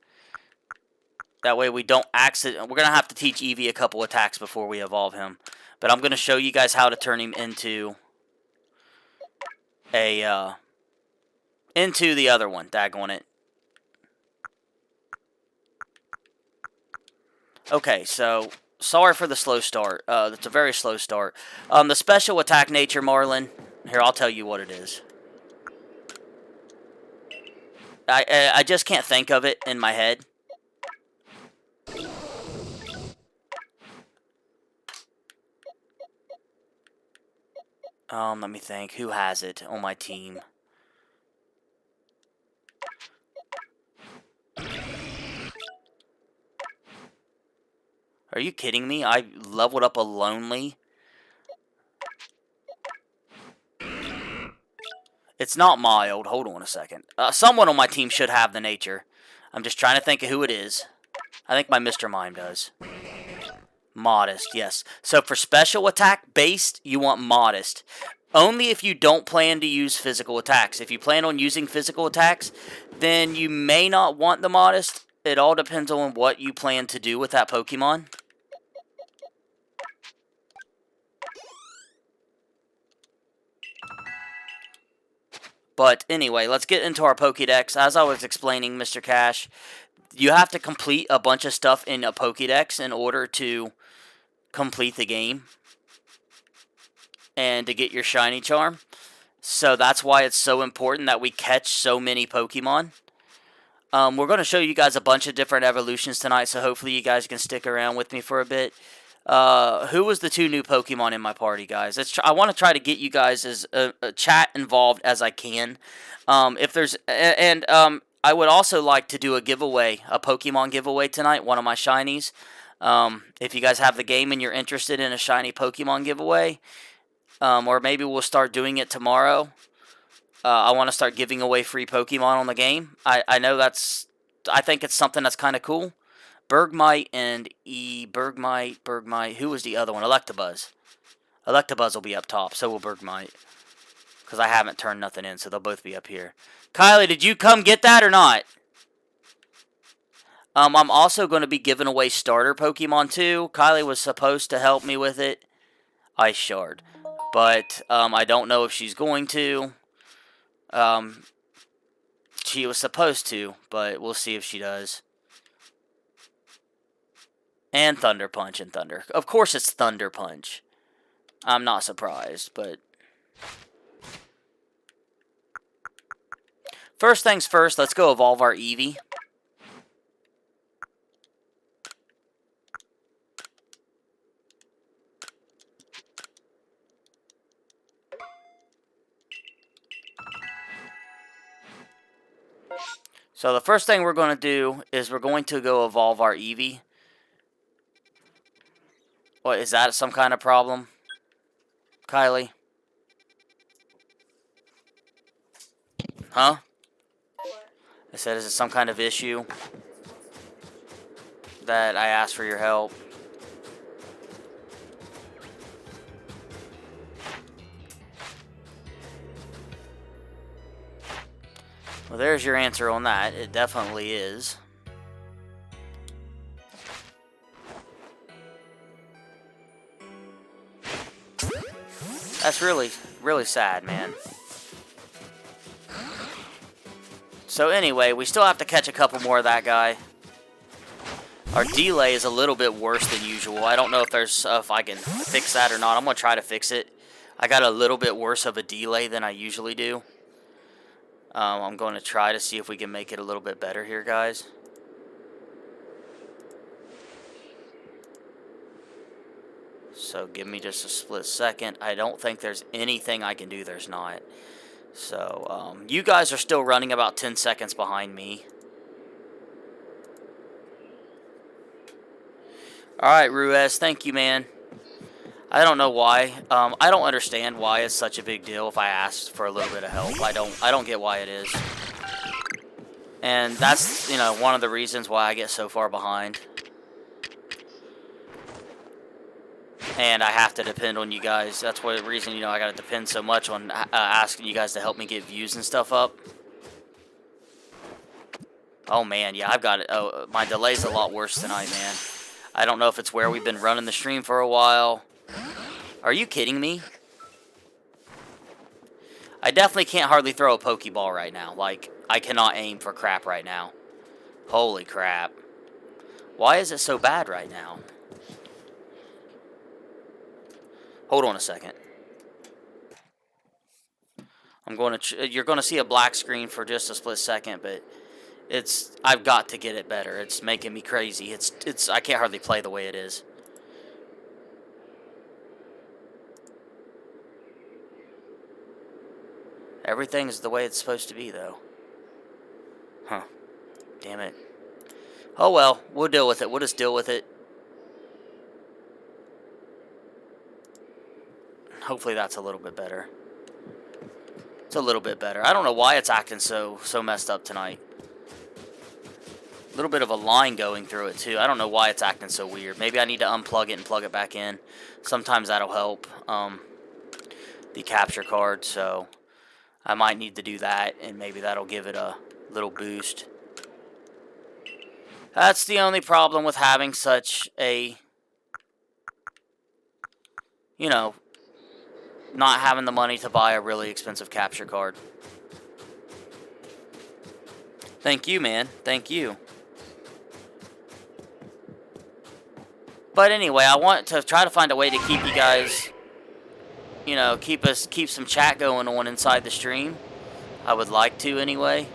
Speaker 1: That way we don't accident. We're going to have to teach Eevee a couple attacks before we evolve him. But I'm going to show you guys how to turn him into into the other one. Daggone it. Okay, so sorry for the slow start. It's a very slow start. The special attack nature, Marlin. Here, I'll tell you what it is. I just can't think of it in my head. Let me think. Who has it on my team? Are you kidding me? I leveled up a Lonely. It's not mild. Hold on a second. Someone on my team should have the nature. I'm just trying to think of who it is. I think my Mr. Mime does. Modest, yes. So for special attack based, you want modest. Only if you don't plan to use physical attacks. If you plan on using physical attacks, then you may not want the modest. It all depends on what you plan to do with that Pokemon. But anyway, let's get into our Pokédex. As I was explaining, Mr. Cash, you have to complete a bunch of stuff in a Pokédex in order to complete the game and to get your shiny charm. So that's why it's so important that we catch so many Pokemon. We're going to show you guys a bunch of different evolutions tonight, so hopefully you guys can stick around with me for a bit. Who was the 2 new Pokemon in my party, guys? I want to try to get you guys as a chat involved as I can. If there's I would also like to do a giveaway, a Pokemon giveaway tonight, one of my shinies. If you guys have the game and you're interested in a shiny Pokemon giveaway, or maybe we'll start doing it tomorrow. I want to start giving away free Pokemon on the game. I know I think it's something that's kind of cool. Bergmite and Bergmite. Who was the other one? Electabuzz. Electabuzz will be up top. So will Bergmite. Because I haven't turned nothing in, so they'll both be up here. Kylie, did you come get that or not? I'm also going to be giving away starter Pokemon too. Kylie was supposed to help me with it. Ice Shard. But I don't know if she's going to. She was supposed to, but we'll see if she does. And Thunder Punch and Thunder. Of course it's Thunder Punch. I'm not surprised, but... First things first, let's go evolve our Eevee. So the first thing we're going to do is we're going to go evolve our Eevee. What, is that some kind of problem, Kylie? Huh? I said, is it some kind of issue that I asked for your help? Well, there's your answer on that. It definitely is. That's really, really sad, man. So anyway, we still have to catch a couple more of that guy. Our delay is a little bit worse than usual. I don't know if I can fix that or not. I'm going to try to fix it. I got a little bit worse of a delay than I usually do. I'm going to try to see if we can make it a little bit better here, guys. So give me just a split second. I don't think there's anything I can do. There's not. So you guys are still running about 10 seconds behind me. Alright, Ruiz. Thank you, man. I don't know why. I don't understand why it's such a big deal if I ask for a little bit of help. I don't get why it is. And that's, you know, one of the reasons why I get so far behind. And I have to depend on you guys. That's the reason, you know, I got to depend so much on asking you guys to help me get views and stuff up. Oh, man. Yeah, I've got it. Oh, my delay's a lot worse tonight, man. I don't know if it's where we've been running the stream for a while. Are you kidding me? I definitely can't hardly throw a Pokeball right now. Like, I cannot aim for crap right now. Holy crap. Why is it so bad right now? Hold on a second. You're going to see a black screen for just a split second, but I've got to get it better. It's making me crazy. I can't hardly play the way it is. Everything's the way it's supposed to be, though. Huh. Damn it. Oh, well. We'll deal with it. We'll just deal with it. Hopefully that's a little bit better. It's a little bit better. I don't know why it's acting so messed up tonight. A little bit of a line going through it too. I don't know why it's acting so weird. Maybe I need to unplug it and plug it back in. Sometimes that'll help the capture card, so I might need to do that, and maybe that'll give it a little boost. That's the only problem with having such a, you know, not having the money to buy a really expensive capture card. Thank you, man. Thank you. But anyway, I want to try to find a way to keep you guys, you know, keep some chat going on inside the stream. I would like to anyway.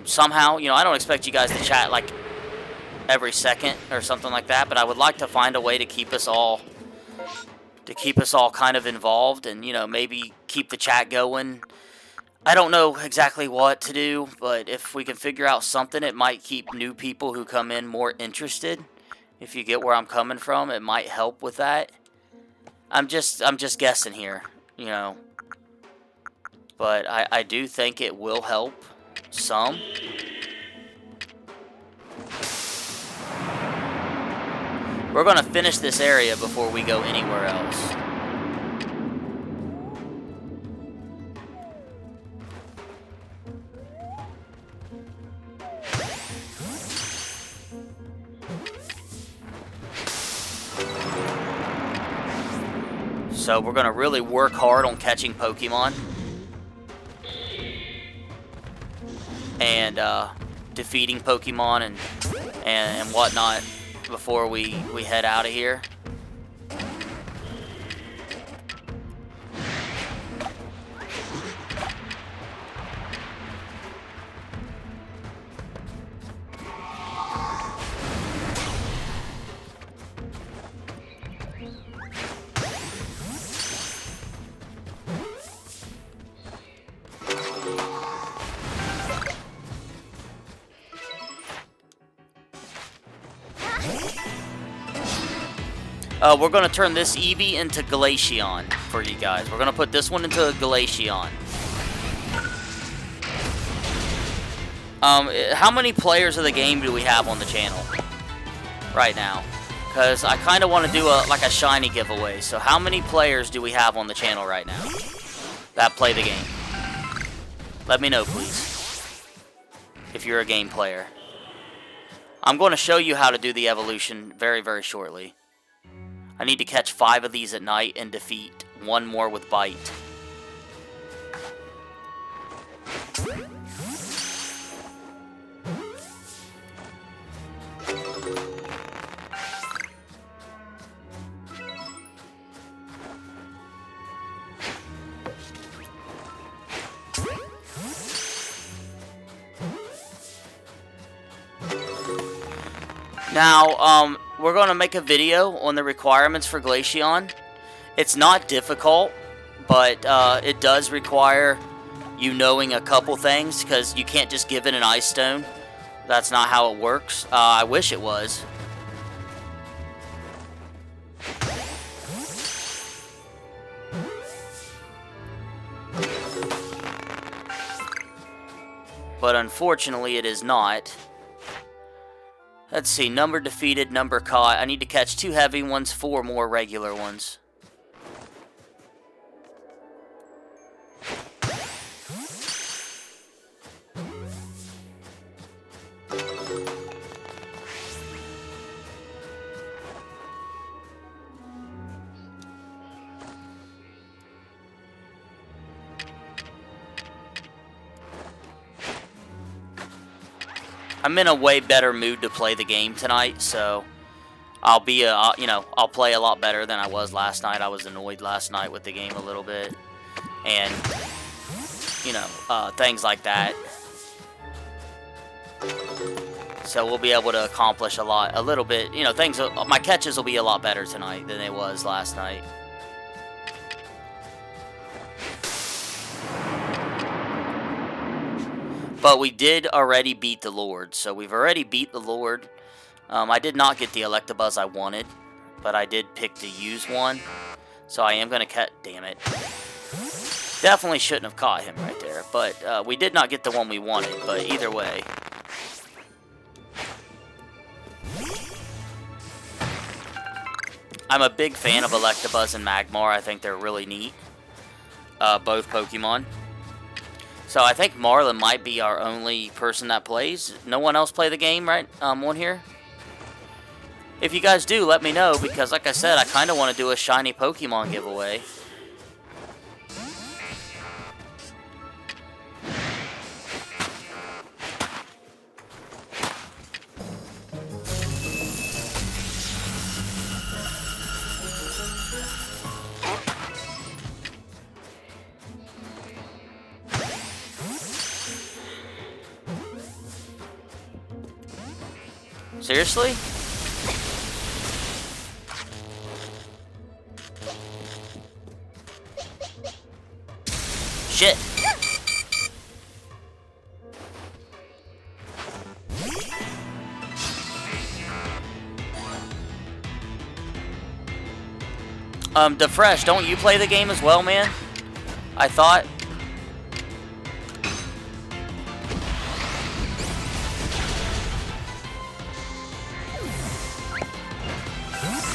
Speaker 1: Somehow, you know, I don't expect you guys to chat like every second or something like that, but I would like to find a way to keep us all kind of involved, and, you know, maybe keep the chat going. I don't know exactly what to do, but if we can figure out something, it might keep new people who come in more interested. If you get where I'm coming from, it might help with that. I'm just guessing here, you know. But I do think it will help some. We're going to finish this area before we go anywhere else. So we're going to really work hard on catching Pokemon. And defeating Pokemon and whatnot before we head out of here. We're going to turn this Eevee into Glaceon for you guys. We're going to put this one into a Glaceon. How many players of the game do we have on the channel right now? Because I kind of want to do like a shiny giveaway. So how many players do we have on the channel right now that play the game? Let me know, please, if you're a game player. I'm going to show you how to do the evolution very, very shortly. I need to catch 5 of these at night and defeat 1 more with Bite. Now, we're going to make a video on the requirements for Glaceon. It's not difficult, but it does require you knowing a couple things, because you can't just give it an Ice Stone. That's not how it works. I wish it was. But unfortunately, it is not. Let's see, number defeated, number caught. I need to catch 2 heavy ones, 4 more regular ones. I'm in a way better mood to play the game tonight, so I'll be I'll play a lot better than I was last night. I was annoyed last night with the game a little bit, and things like that. So we'll be able to accomplish a little bit. My catches will be a lot better tonight than it was last night. But we did already beat the Lord, so we've already beat the Lord. I did not get the Electabuzz I wanted, but I did pick to use one. So I am going to cut... Damn it. Definitely shouldn't have caught him right there, but we did not get the one we wanted, but either way. I'm a big fan of Electabuzz and Magmar. I think they're really neat, both Pokemon. So I think Marlon might be our only person that plays. No one else play the game, right? On here? If you guys do, let me know, because like I said, I kind of want to do a shiny Pokemon giveaway. Seriously? Shit. DeFresh, don't you play the game as well, man? I thought.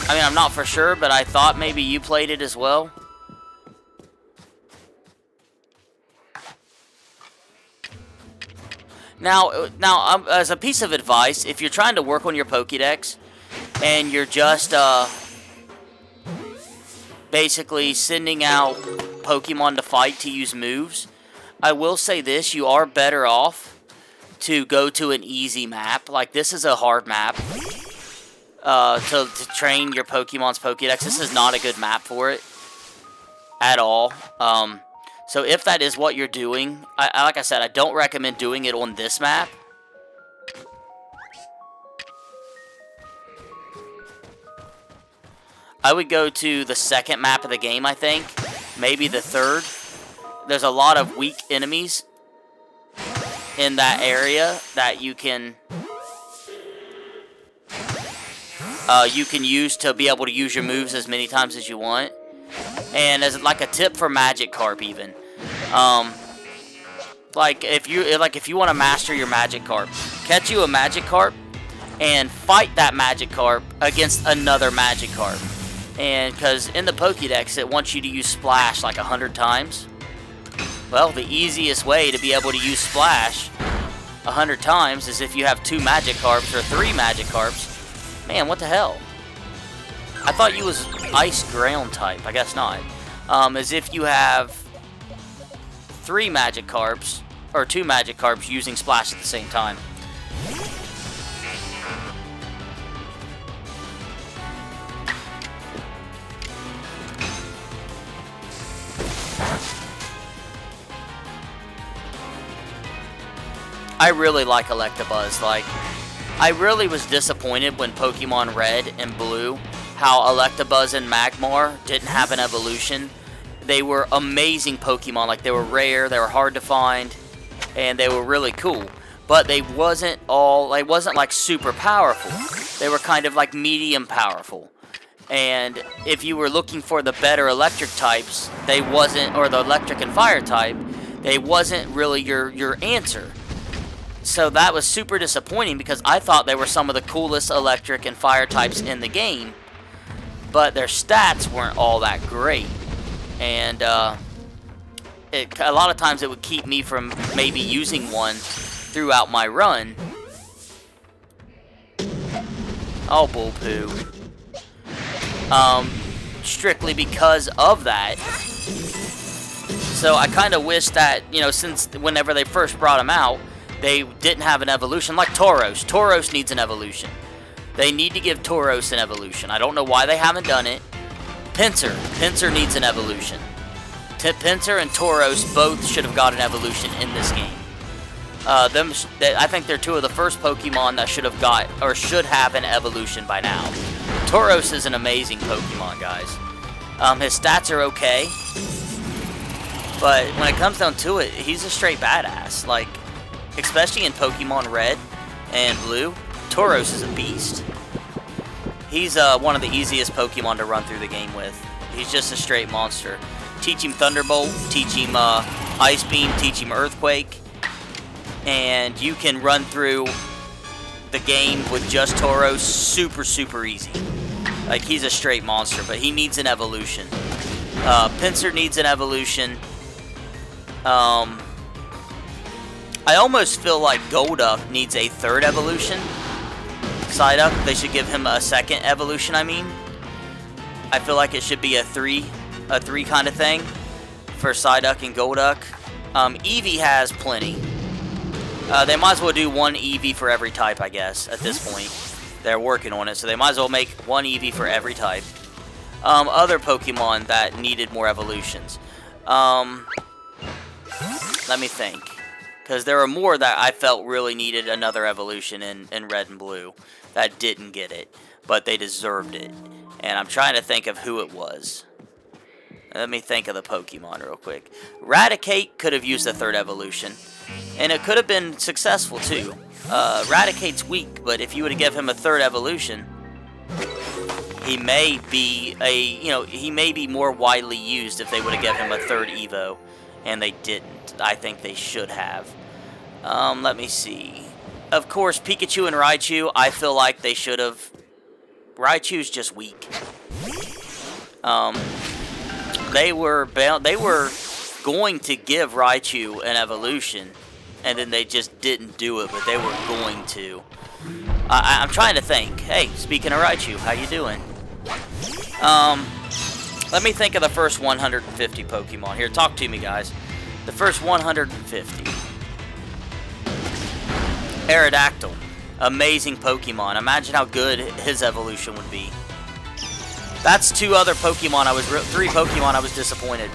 Speaker 1: I mean, I'm not for sure, but I thought maybe you played it as well. Now, as a piece of advice, if you're trying to work on your Pokédex and you're just basically sending out Pokemon to fight to use moves, I will say this: you are better off to go to an easy map. Like, this is a hard map. To train your Pokemon's Pokédex. This is not a good map for it at all. So if that is what you're doing, like I said, I don't recommend doing it on this map. I would go to the second map of the game, I think. Maybe the third. There's a lot of weak enemies in that area that you can use to be able to use your moves as many times as you want. And as like a tip for Magikarp, even, like if you want to master your Magikarp, catch you a Magikarp and fight that Magikarp against another Magikarp. And because in the Pokédex it wants you to use Splash like 100 times. Well, the easiest way to be able to use Splash 100 times is if you have 2 Magikarps or 3 Magikarps. Man, what the hell? I thought you was Ice Ground type. I guess not. As if you have 3 Magikarps, or 2 Magikarps using Splash at the same time. I really like Electabuzz. Like, I really was disappointed when Pokemon Red and Blue, how Electabuzz and Magmar didn't have an evolution. They were amazing Pokemon. Like, they were rare, they were hard to find, and they were really cool. But they wasn't like super powerful. They were kind of like medium powerful. And if you were looking for the better electric types, they wasn't, or the electric and fire type, they wasn't really your answer. So that was super disappointing because I thought they were some of the coolest electric and fire types in the game, but their stats weren't all that great. And a lot of times it would keep me from maybe using one throughout my run. Oh, bull poo. Strictly because of that. So I kind of wish that, you know, since whenever they first brought them out, they didn't have an evolution like Tauros. Tauros needs an evolution. They need to give Tauros an evolution. I don't know why they haven't done it. Pinsir needs an evolution. Pinsir and Tauros both should have got an evolution in this game. I think they're 2 of the first Pokemon that should have an evolution by now. Tauros is an amazing Pokemon, guys. His stats are okay, but when it comes down to it, he's a straight badass. Like, especially in Pokemon Red and Blue, Tauros is a beast. He's one of the easiest Pokemon to run through the game with. He's just a straight monster. Teach him Thunderbolt, teach him Ice Beam, teach him Earthquake, and you can run through the game with just Tauros super easy. Like, he's a straight monster, but he needs an evolution. Pinsir needs an evolution. I almost feel like Golduck needs a third evolution. Psyduck, they should give him a second evolution, I mean. I feel like it should be a three kind of thing for Psyduck and Golduck. Eevee has plenty. They might as well do one Eevee for every type, I guess, at this point. They're working on it, so they might as well make one Eevee for every type. Other Pokemon that needed more evolutions. Let me think. Because there are more that I felt really needed another evolution in Red and Blue that didn't get it, but they deserved it. And I'm trying to think of who it was. Let me think of the Pokemon real quick. Raticate could have used a third evolution, and it could have been successful too. Raticate's weak, but if you would have given him a third evolution, he may be he may be more widely used if they would have given him a third Evo, and they didn't. I think they should have. Let me see. Of course, Pikachu and Raichu, I feel like they should have. Raichu's just weak. They were going to give Raichu an evolution, and then they just didn't do it, but they were going to. I'm trying to think. Hey, speaking of Raichu, how you doing? Let me think of the first 150 Pokemon. Here, talk to me, guys. The first 150. Aerodactyl. Amazing Pokemon. Imagine how good his evolution would be. That's three Pokemon I was disappointed.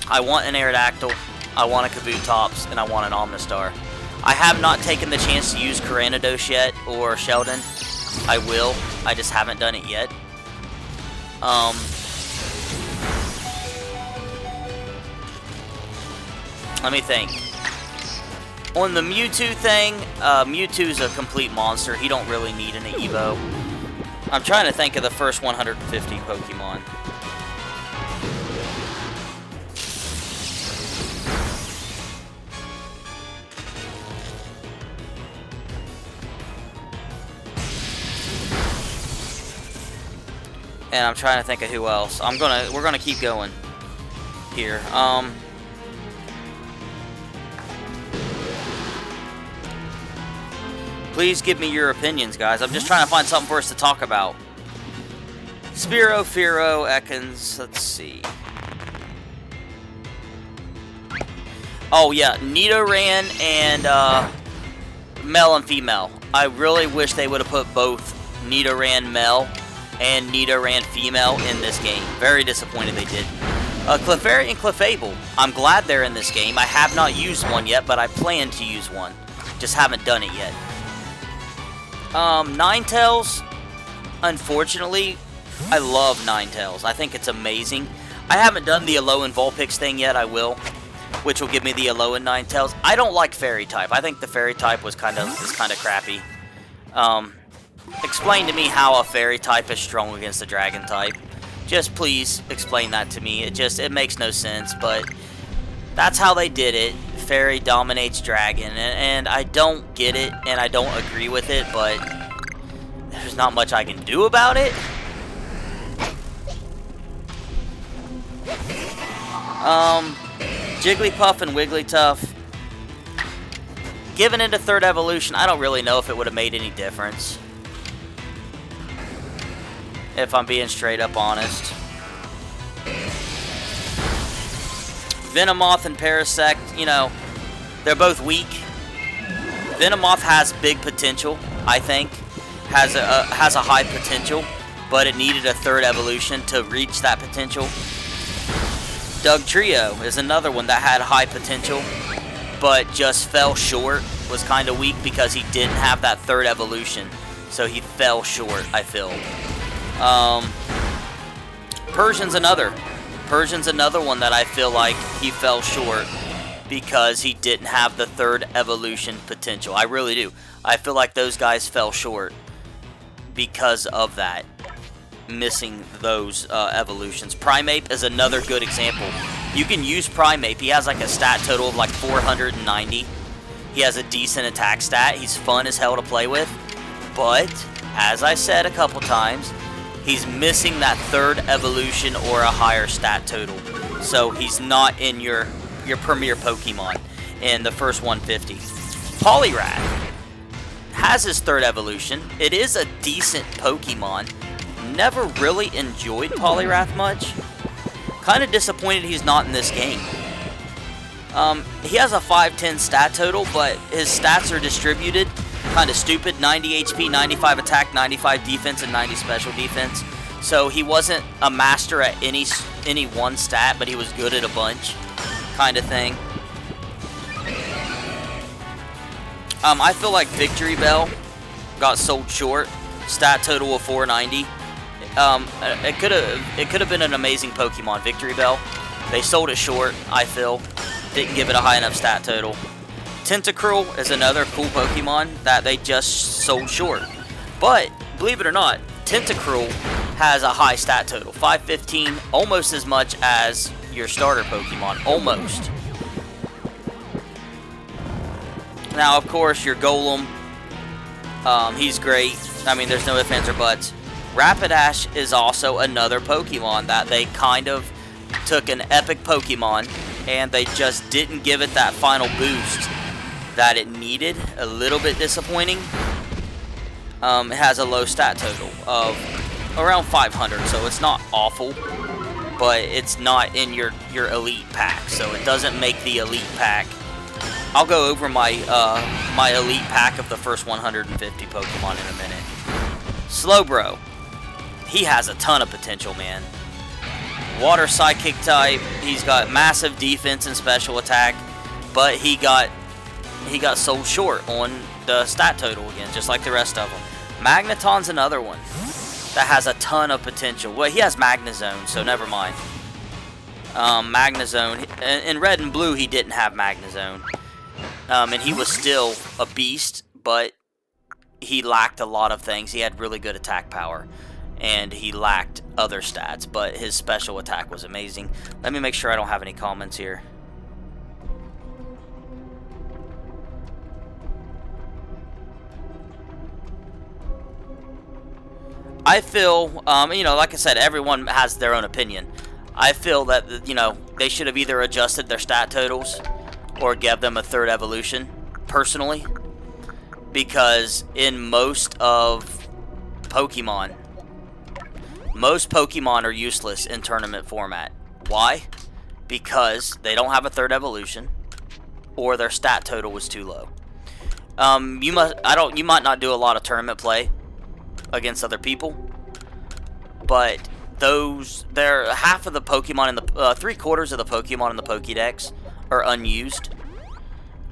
Speaker 1: I want an Aerodactyl, I want a Kabutops, and I want an Omnistar. I have not taken the chance to use Kyranidos yet, or Sheldon. I will. I just haven't done it yet. Let me think. On the Mewtwo thing, Mewtwo's a complete monster. He don't really need an Evo. I'm trying to think of the first 150 Pokemon. And I'm trying to think of who else. We're gonna keep going here. Please give me your opinions, guys. I'm just trying to find something for us to talk about. Spearow, Fearow, Ekans. Let's see. Oh, yeah. Nidoran and male and female. I really wish they would have put both Nidoran male and Nidoran female in this game. Very disappointed they did. Clefairy and Clefable. I'm glad they're in this game. I have not used one yet, but I plan to use one. Just haven't done it yet. Ninetales, unfortunately, I love Ninetales. I think it's amazing. I haven't done the Alolan Vulpix thing yet. I will, which will give me the Alolan Ninetales. I don't like Fairy type. I think the Fairy type is kind of crappy. Explain to me how a Fairy type is strong against the Dragon type. Just please explain that to me. It makes no sense, but that's how they did it. Fairy dominates Dragon, and I don't get it, and I don't agree with it, but there's not much I can do about it. Jigglypuff and Wigglytuff. Given it a third evolution, I don't really know if it would have made any difference. If I'm being straight up honest. Venomoth and Parasect, they're both weak. Venomoth has big potential, I think. Has a high potential, but it needed a third evolution to reach that potential. Dugtrio is another one that had high potential, but just fell short. Was kind of weak because he didn't have that third evolution. So he fell short, I feel. Persian's another one that I feel like he fell short because he didn't have the third evolution potential. I really do. I feel like those guys fell short because of that. Missing those evolutions. Primeape is another good example. You can use Primeape. He has like a stat total of like 490. He has a decent attack stat. He's fun as hell to play with. But, as I said a couple times, he's missing that third evolution or a higher stat total. So he's not in your premier Pokemon in the first 150. Poliwrath has his third evolution. It is a decent Pokemon. Never really enjoyed Poliwrath much. Kind of disappointed he's not in this game. He has a 510 stat total, but his stats are distributed kind of stupid. 90 HP, 95 attack, 95 defense, and 90 special defense. So he wasn't a master at any one stat, but he was good at a bunch kind of thing. I feel like Victory Bell got sold short. Stat total of 490. It could have been an amazing Pokemon, Victory Bell. They sold it short, I feel. Didn't give it a high enough stat total. Tentacruel is another cool Pokemon that they just sold short. But, believe it or not, Tentacruel has a high stat total. 515, almost as much as your starter Pokemon. Almost. Now, of course, your Golem, he's great. I mean, there's no ifs, ands, or buts. Rapidash is also another Pokemon that they kind of took an epic Pokemon and they just didn't give it that final boost that it needed. A little bit disappointing. It has a low stat total of around 500, so it's not awful, but it's not in your elite pack, so it doesn't make the elite pack. I'll go over my my elite pack of the first 150 Pokemon in a minute. Slowbro, he has a ton of potential, man. Water Psychic type. He's got massive defense and special attack, but he got sold short on the stat total again, just like the rest of them. Magneton's another one that has a ton of potential. Well, he has Magnezone, so never mind. Magnezone, in red and blue, he didn't have Magnezone. And he was still a beast, but he lacked a lot of things. He had really good attack power, and he lacked other stats, but his special attack was amazing. Let me make sure I don't have any comments here. I feel, like I said, everyone has their own opinion. I feel that, they should have either adjusted their stat totals or give them a third evolution, personally. Because in most of Pokemon, most Pokemon are useless in tournament format. Why? Because they don't have a third evolution, or their stat total was too low. You might not do a lot of tournament play against other people, but they're half of the Pokemon in the 3/4 of the Pokemon in the Pokédex are unused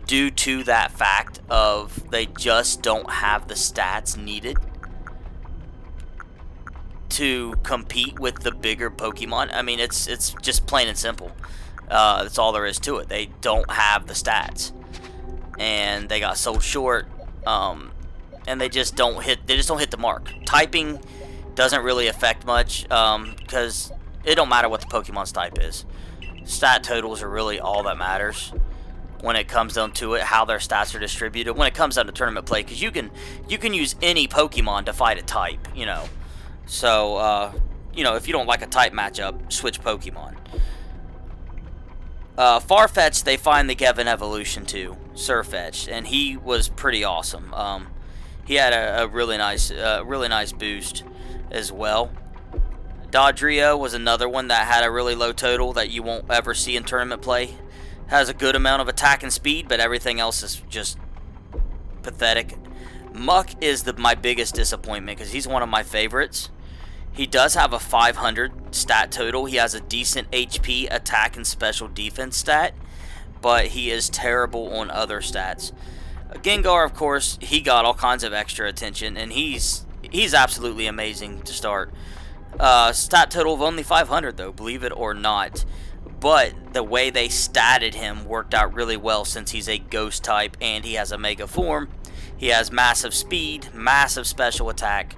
Speaker 1: due to that fact of they just don't have the stats needed to compete with the bigger Pokemon. I mean, it's just plain and simple. That's all there is to it. They don't have the stats, and they got sold short. And they just don't hit the mark. Typing doesn't really affect much because it don't matter what the Pokemon's type is. Stat totals are really all that matters when it comes down to it, how their stats are distributed when it comes down to tournament play, because you can use any Pokemon to fight a type, So if you don't like a type matchup, switch Pokemon. Farfetch'd, they finally gave an evolution to Sirfetch'd, and he was pretty awesome. He had a really nice boost as well. Dodrio was another one that had a really low total that you won't ever see in tournament play. Has a good amount of attack and speed, but everything else is just pathetic. Muck is my biggest disappointment because he's one of my favorites. He does have a 500 stat total. He has a decent HP, attack, and special defense stat, but he is terrible on other stats. Gengar, of course, he got all kinds of extra attention, and he's absolutely amazing to start. Stat total of only 500, though, believe it or not. But the way they statted him worked out really well since he's a ghost type and he has a mega form. He has massive speed, massive special attack.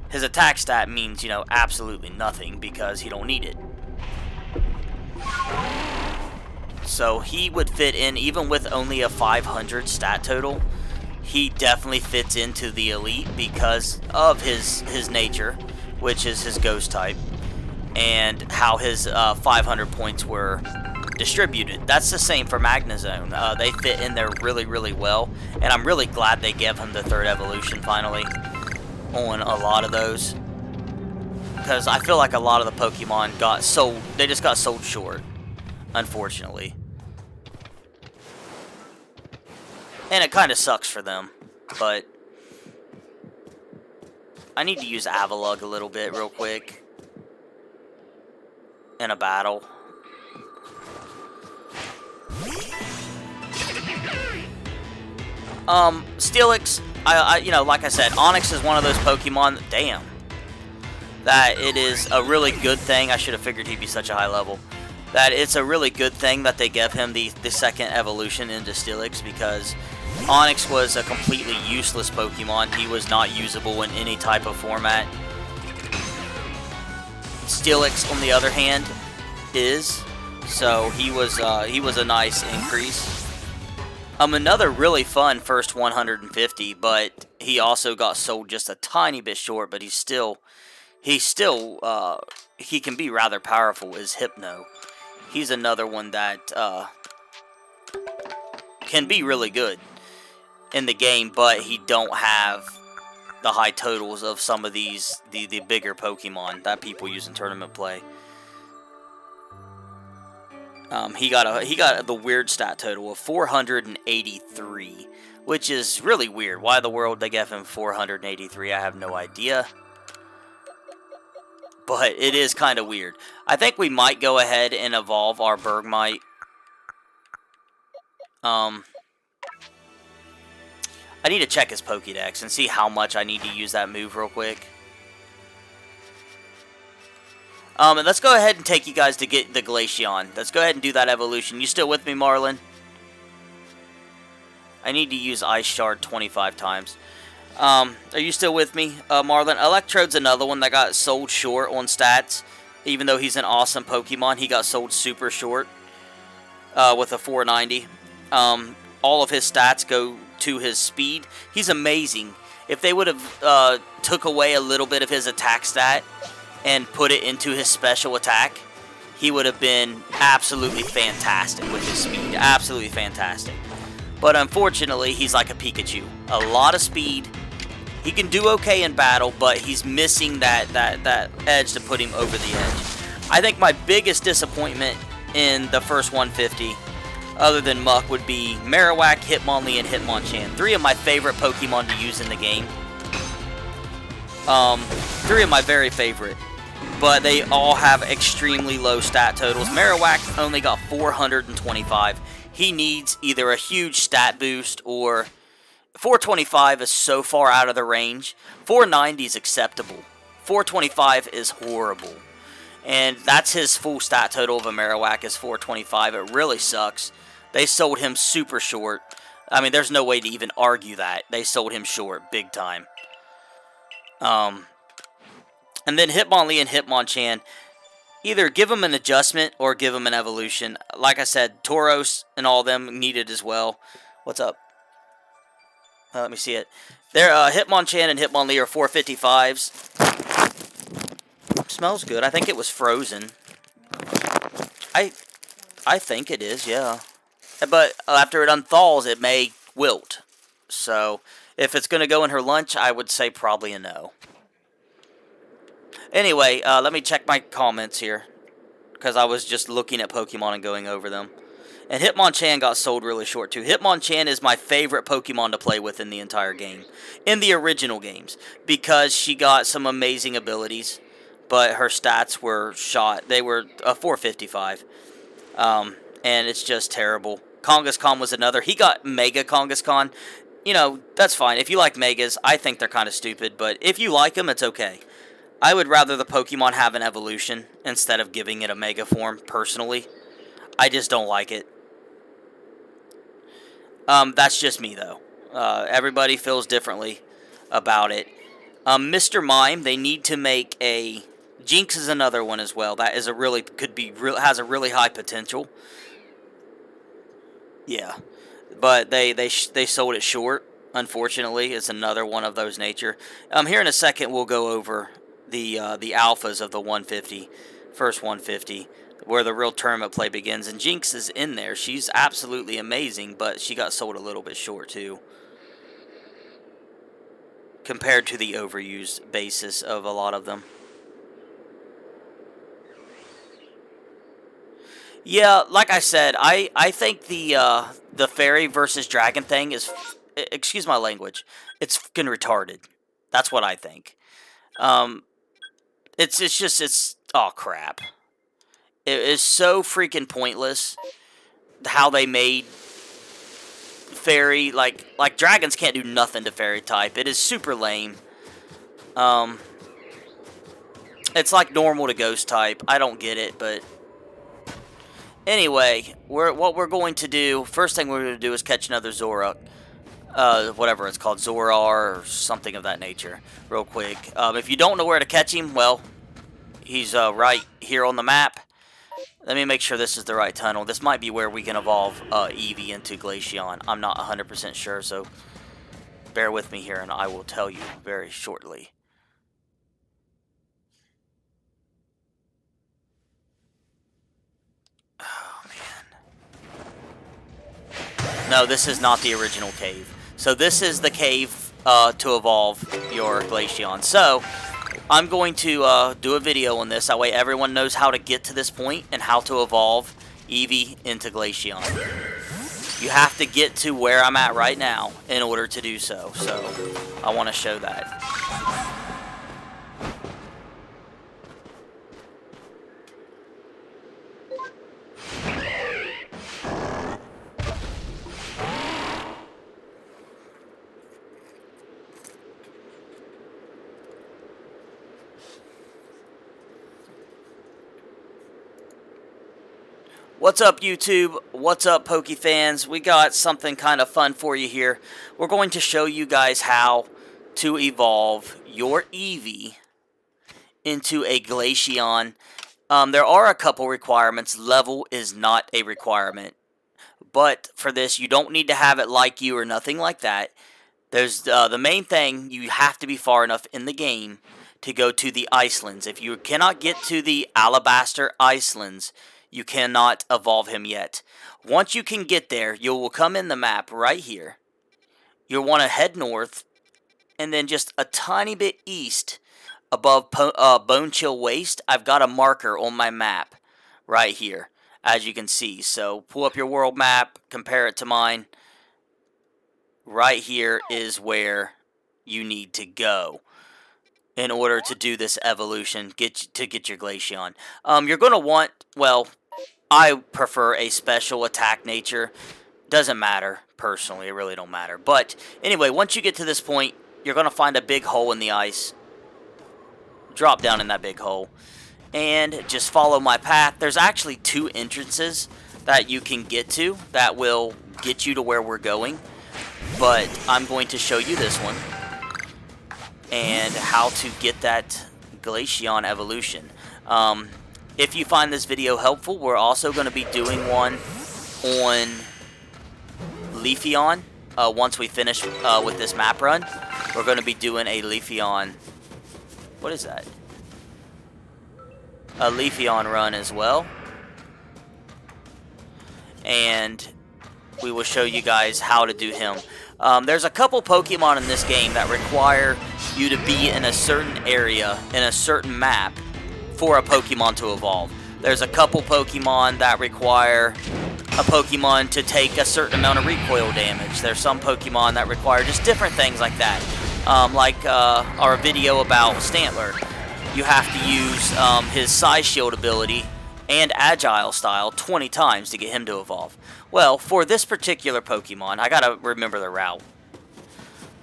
Speaker 1: His attack stat means, absolutely nothing because he don't need it. So he would fit in even with only a 500 stat total. He definitely fits into the elite because of his nature, which is his ghost type, and how his 500 points were distributed. That's the same for Magnezone. They fit in there really, really well, and I'm really glad they gave him the 3rd evolution finally on a lot of those, because I feel like a lot of the Pokemon got sold. They just got sold short, unfortunately. And it kind of sucks for them, but I need to use Avalugg a little bit real quick in a battle. Steelix, you know, like I said, Onix is one of those Pokemon, damn, that it is a really good thing. I should have figured he'd be such a high level. That it's a really good thing that they gave him the 2nd evolution into Steelix, because Onix was a completely useless Pokemon. He was not usable in any type of format. Steelix, on the other hand, is. So he was a nice increase. Another really fun first 150, but he also got sold just a tiny bit short. But he can be rather powerful. Is Hypno? He's another one that can be really good in the game, but he don't have the high totals of some of these the bigger Pokemon that people use in tournament play. He got the weird stat total of 483, which is really weird. Why in the world they gave him 483, I have no idea. But it is kind of weird. I think we might go ahead and evolve our Bergmite. I need to check his Pokédex and see how much I need to use that move real quick. And let's go ahead and take you guys to get the Glaceon. Let's go ahead and do that evolution. You still with me, Marlon? I need to use Ice Shard 25 times. Are you still with me, Marlon? Electrode's another one that got sold short on stats. Even though he's an awesome Pokemon, he got sold super short with a 490. All of his stats go to his speed. He's amazing. If they would have took away a little bit of his attack stat and put it into his special attack, he would have been absolutely fantastic with his speed. Absolutely fantastic. But unfortunately, he's like a Pikachu. A lot of speed. He can do okay in battle, but he's missing that edge to put him over the edge. I think my biggest disappointment in the first 150, other than Muck, would be Marowak, Hitmonlee, and Hitmonchan. 3 of my favorite Pokemon to use in the game. 3 of my very favorite. But they all have extremely low stat totals. Marowak only got 425. He needs either a huge stat boost or 425 is so far out of the range. 490 is acceptable. 425 is horrible. And that's his full stat total of a Marowak is 425. It really sucks. They sold him super short. I mean, there's no way to even argue that. They sold him short, big time. And then Hitmonlee and Hitmonchan, either give them an adjustment or give them an evolution. Like I said, Tauros and all of them needed as well. What's up? Let me see it. Their Hitmonchan and Hitmonlee are 455s. Smells good. I think it was frozen. I think it is, yeah. But after it unthaws, it may wilt. So if it's going to go in her lunch, I would say probably a no. Anyway, let me check my comments here, because I was just looking at Pokemon and going over them. And Hitmonchan got sold really short too. Hitmonchan is my favorite Pokemon to play with in the entire game, in the original games, because she got some amazing abilities, but her stats were shot. They were a 455, and it's just terrible. Kangaskhan was another. He got Mega Kangaskhan. You know, that's fine. If you like Megas, I think they're kind of stupid, but if you like them, it's okay. I would rather the Pokemon have an evolution instead of giving it a Mega form, personally. I just don't like it. That's just me, though. Everybody feels differently about it. Mr. Mime, they need to make a... Jinx is another one as well. That is a really... has a really high potential. Yeah, but they sold it short. Unfortunately, it's another one of those nature. Here in a second, we'll go over the alphas of the 150, first 150, where the real tournament play begins. And Jinx is in there. She's absolutely amazing, but she got sold a little bit short too, compared to the overused basis of a lot of them. Yeah, like I said, I think the fairy versus dragon thing is, excuse my language, it's fucking retarded. That's what I think. Um, it's oh crap. It is so freaking pointless how they made fairy, like dragons can't do nothing to fairy type. It is super lame. Um, it's like normal to ghost type. I don't get it, but anyway, what we're going to do, first thing we're going to do is catch another Zora. Whatever it's called, Zorar or something of that nature, real quick. If you don't know where to catch him, well, he's right here on the map. Let me make sure this is the right tunnel. This might be where we can evolve Eevee into Glaceon. I'm not 100% sure, so bear with me here and I will tell you very shortly. Oh, man. No, this is not the original cave. So this is the cave to evolve your Glaceon. So I'm going to do a video on this. That way everyone knows how to get to this point and how to evolve Eevee into Glaceon. You have to get to where I'm at right now in order to do so. So I want to show that. What's up, YouTube? What's up, Poke fans? We got something kind of fun for you here. We're going to show you guys how to evolve your Eevee into a Glaceon. There are a couple requirements. Level is not a requirement. But for this, you don't need to have it like you or nothing like that. There's the main thing, you have to be far enough in the game to go to the Icelands. If you cannot get to the Alabaster Icelands, you cannot evolve him yet. Once you can get there, you will come in the map right here. You'll want to head north, and then just a tiny bit east above Bone Chill Waste, I've got a marker on my map right here, as you can see. So pull up your world map, compare it to mine. Right here is where you need to go in order to do this evolution, get your Glaceon. You're going to want, well, I prefer a special attack nature. Doesn't matter, personally, it really don't matter. But anyway, once you get to this point, you're going to find a big hole in the ice. Drop down in that big hole. And just follow my path. There's actually 2 entrances that you can get to that will get you to where we're going. But I'm going to show you this one. And how to get that Glaceon evolution. If you find this video helpful, we're also going to be doing one on Leafeon. Once we finish with this map run, we're going to be doing a Leafeon. What is that? A Leafeon run as well. And we will show you guys how to do him. There's a couple Pokemon in this game that require you to be in a certain area, in a certain map, for a Pokemon to evolve. There's a couple Pokemon that require a Pokemon to take a certain amount of recoil damage. There's some Pokemon that require just different things like that. Like our video about Stantler. You have to use his Size Shield ability and Agile style 20 times to get him to evolve. Well, for this particular Pokemon, I gotta remember the route.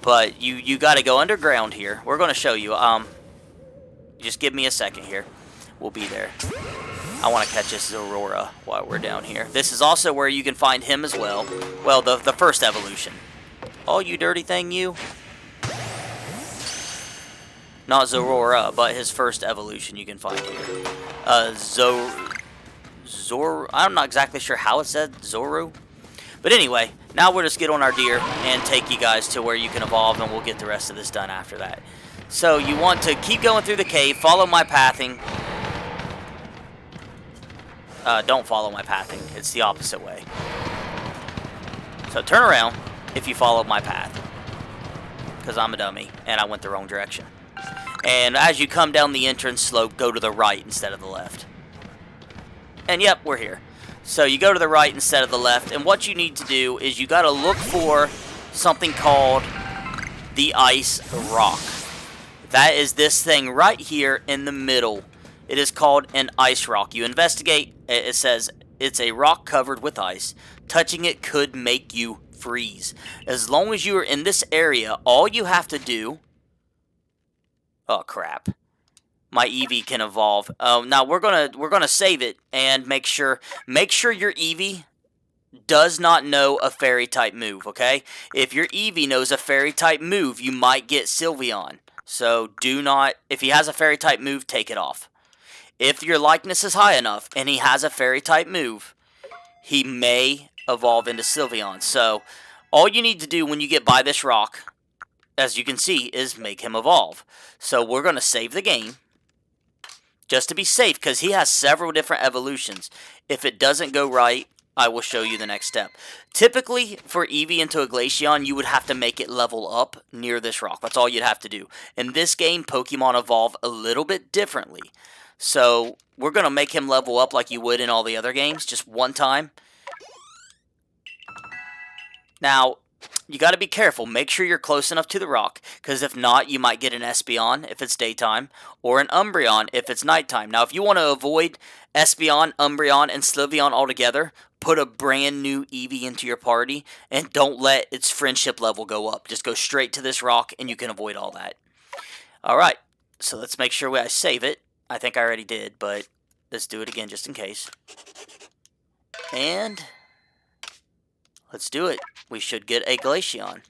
Speaker 1: But you gotta go underground here. We're gonna show you. Just give me a second here. We'll be there. I want to catch this Aurora while we're down here. This is also where you can find him as well. Well, the first evolution. Oh, you dirty thing, you. Not Zorora, but his first evolution you can find here. I'm not exactly sure how it said, Zoru. But anyway, now we'll just get on our deer and take you guys to where you can evolve, and we'll get the rest of this done after that. So you want to keep going through the cave, follow my pathing. Don't follow my pathing. It's the opposite way. So turn around if you follow my path. Because I'm a dummy, and I went the wrong direction. And as you come down the entrance slope, go to the right instead of the left. And yep, we're here. So you go to the right instead of the left, and what you need to do is you got to look for something called the ice rock. That is this thing right here in the middle. It is called an ice rock. You investigate, it says it's a rock covered with ice. Touching it could make you freeze. As long as you are in this area, all you have to do... Oh, crap. My Eevee can evolve. Now we're gonna save it and make sure your Eevee does not know a fairy type move, okay? If your Eevee knows a fairy type move, you might get Sylveon. So do not, if he has a fairy type move, take it off. If your likeness is high enough and he has a fairy type move, he may evolve into Sylveon. So all you need to do when you get by this rock, as you can see, is make him evolve. So we're going to save the game just to be safe, because he has several different evolutions. If it doesn't go right, I will show you the next step. Typically, for Eevee into a Glaceon, you would have to make it level up near this rock. That's all you'd have to do. In this game, Pokemon evolve a little bit differently. So we're going to make him level up like you would in all the other games, just one time. Now, you got to be careful. Make sure you're close enough to the rock, because if not, you might get an Espeon if it's daytime, or an Umbreon if it's nighttime. Now, if you want to avoid Espeon, Umbreon, and Sylveon altogether, put a brand new Eevee into your party, and don't let its friendship level go up. Just go straight to this rock, and you can avoid all that. Alright, so let's make sure I save it. I think I already did, but let's do it again just in case. And let's do it. We should get a Glaceon.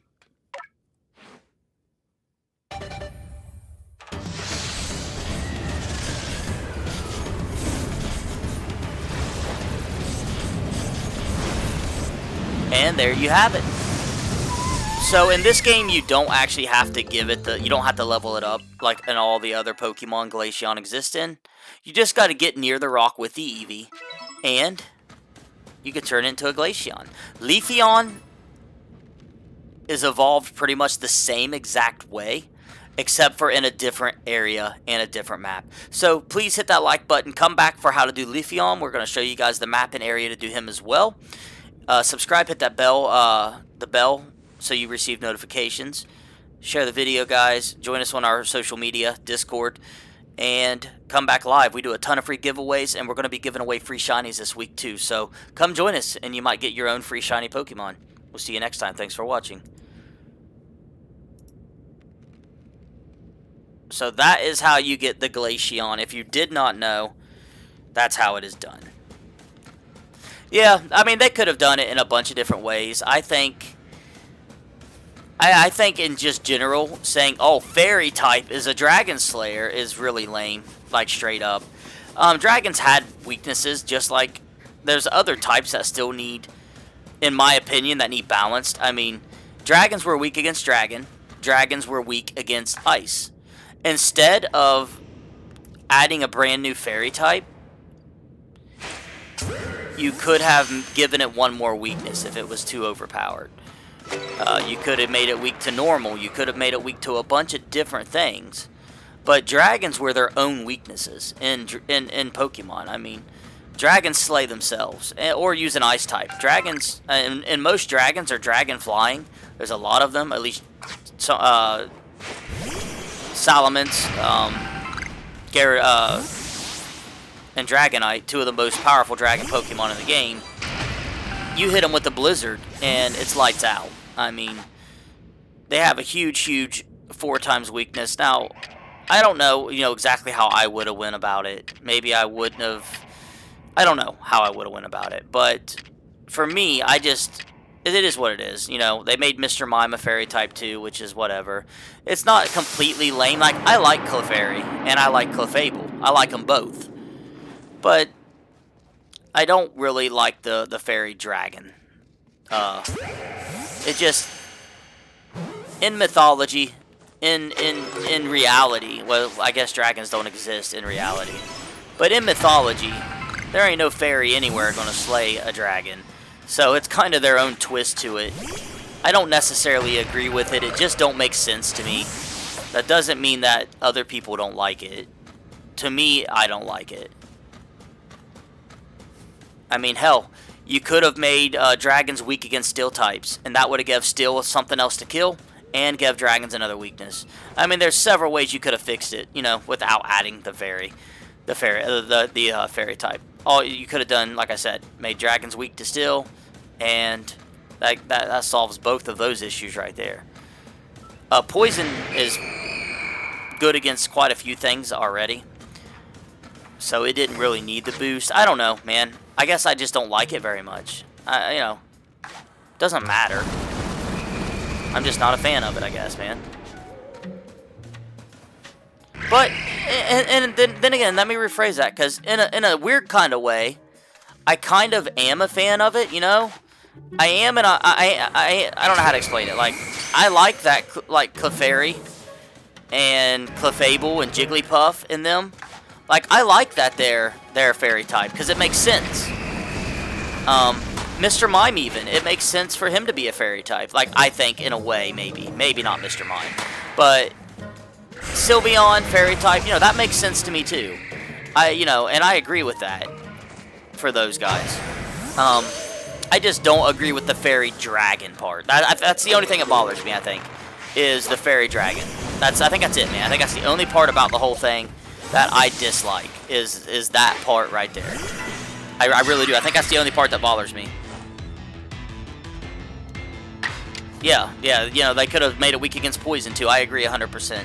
Speaker 1: And there you have it. So in this game, you don't actually have to give it you don't have to level it up like in all the other Pokemon Glaceon exist in. You just got to get near the rock with the Eevee, and you can turn it into a Glaceon. Leafeon is evolved pretty much the same exact way, except for in a different area and a different map. So please hit that like button. Come back for how to do Leafeon. We're going to show you guys the map and area to do him as well. Subscribe, hit that bell, so you receive notifications. Share the video, guys. Join us on our social media, Discord, and come back live. We do a ton of free giveaways, and we're going to be giving away free shinies this week too. So come join us, and you might get your own free shiny Pokemon. We'll see you next time. Thanks for watching. So that is how you get the Glaceon. If you did not know, that's how it is done. Yeah, I mean, they could have done it in a bunch of different ways. I think in just general, saying, oh, Fairy type is a Dragon Slayer is really lame, like straight up. Dragons had weaknesses, just like there's other types that still need, in my opinion, that need balanced. I mean, dragons were weak against dragon. Dragons were weak against ice. Instead of adding a brand new Fairy type, you could have given it one more weakness if it was too overpowered. You could have made it weak to normal. You could have made it weak to a bunch of different things. But dragons were their own weaknesses in Pokemon. I mean, dragons slay themselves, or use an ice type. Dragons, and most dragons are dragon flying. There's a lot of them, at least Salamence, and Dragonite, two of the most powerful dragon Pokemon in the game. You hit them with the Blizzard, and it's lights out. I mean, they have a huge 4 times weakness. Now, I don't know, exactly how I would have went about it. Maybe I wouldn't have. I don't know how I would have went about it. But for me, it is what it is. They made Mr. Mime a Fairy type too, which is whatever. It's not completely lame. Like, I like Clefairy, and I like Clefable. I like them both. But I don't really like the Fairy Dragon. It just, in mythology, in reality, well, I guess dragons don't exist in reality, but in mythology, there ain't no fairy anywhere gonna slay a dragon. So it's kind of their own twist to it. I don't necessarily agree with it. It just don't make sense to me. That doesn't mean that other people don't like it. To me, I don't like it. I mean, hell, you could have made dragons weak against steel types, and that would have given steel something else to kill, and give dragons another weakness. I mean, there's several ways you could have fixed it, you know, without adding the fairy type. All you could have done, like I said, made dragons weak to steel, and that solves both of those issues right there. Poison is good against quite a few things already, so it didn't really need the boost. I don't know, man. I guess I just don't like it very much. You know, doesn't matter. I'm just not a fan of it, I guess, man. But, and then again, let me rephrase that, because in a weird kind of way, I kind of am a fan of it, you know? I am, and I don't know how to explain it. Like, I like that, like, Clefairy and Clefable and Jigglypuff in them. Like, I like that they're a fairy type, because it makes sense. Mr. Mime even, it makes sense for him to be a fairy type. Like, I think, in a way, maybe. Maybe not Mr. Mime. But Sylveon, fairy type, you know, that makes sense to me, too. You know, and I agree with that for those guys. I just don't agree with the fairy dragon part. That's the only thing that bothers me, I think, is the fairy dragon. I think that's it, man. I think that's the only part about the whole thing that I dislike, is that part right there. I really do. I think that's the only part that bothers me. Yeah, you know, they could have made it weak against poison, too. I agree 100%.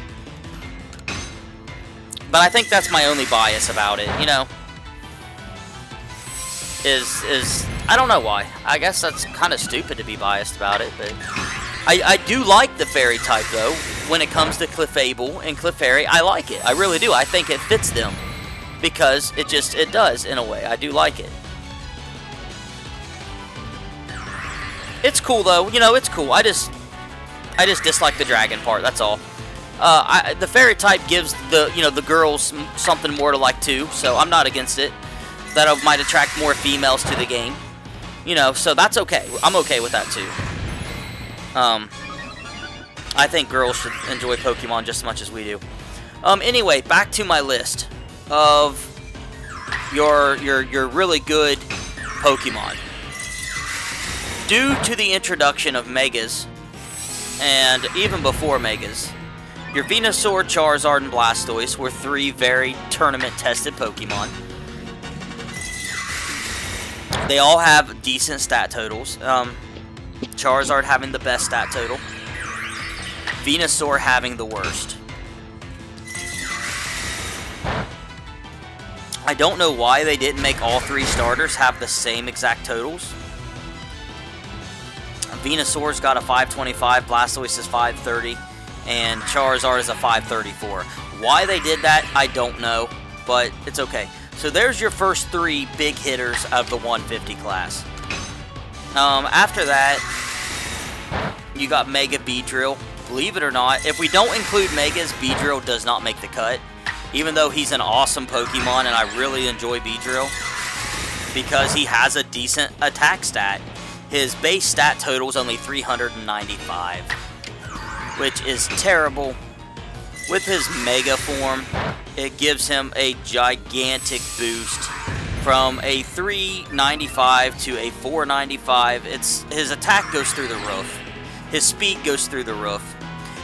Speaker 1: But I think that's my only bias about it, you know. I don't know why. I guess that's kind of stupid to be biased about it, but I do like the fairy type, though. When it comes to Clefable and Clefairy, I like it. I really do. I think it fits them, because it does, in a way. I do like it. It's cool, though. You know, it's cool. I just dislike the dragon part, that's all. The fairy type gives the girls something more to like, too, so I'm not against it. That might attract more females to the game. You know, so that's okay. I'm okay with that, too. I think girls should enjoy Pokemon just as much as we do. Anyway, back to my list of your really good Pokemon. Due to the introduction of Megas, and even before Megas, your Venusaur, Charizard, and Blastoise were 3 very tournament-tested Pokemon. They all have decent stat totals. Charizard having the best stat total. Venusaur having the worst. I don't know why they didn't make all 3 starters have the same exact totals. Venusaur's got a 525, Blastoise is 530, and Charizard is a 534. Why they did that, I don't know, but it's okay. So there's your first 3 big hitters of the 150 class. After that, you got Mega Beedrill. Believe it or not, if we don't include Megas, Beedrill does not make the cut. Even though he's an awesome Pokemon, and I really enjoy Beedrill, because he has a decent attack stat. His base stat total is only 395, which is terrible. With his Mega form, it gives him a gigantic boost from a 395 to a 495. His attack goes through the roof. His speed goes through the roof.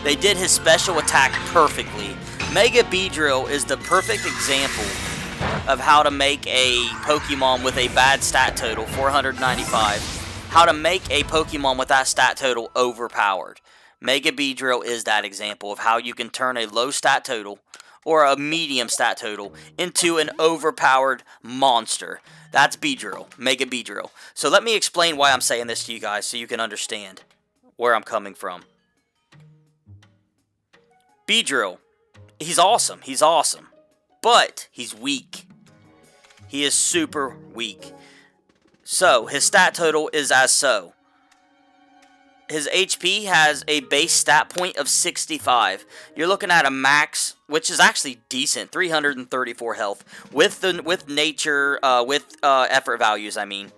Speaker 1: They did his special attack perfectly. Mega Beedrill is the perfect example of how to make a Pokemon with a bad stat total, 495, how to make a Pokemon with that stat total overpowered. Mega Beedrill is that example of how you can turn a low stat total or a medium stat total into an overpowered monster. That's Beedrill, Mega Beedrill. So let me explain why I'm saying this to you guys so you can understand where I'm coming from. Beedrill, he's awesome, but he's weak. He is super weak. So, his stat total is as so. his HP has a base stat point of 65. You're looking at a max, which is actually decent, 334 health with nature with effort values. I mean,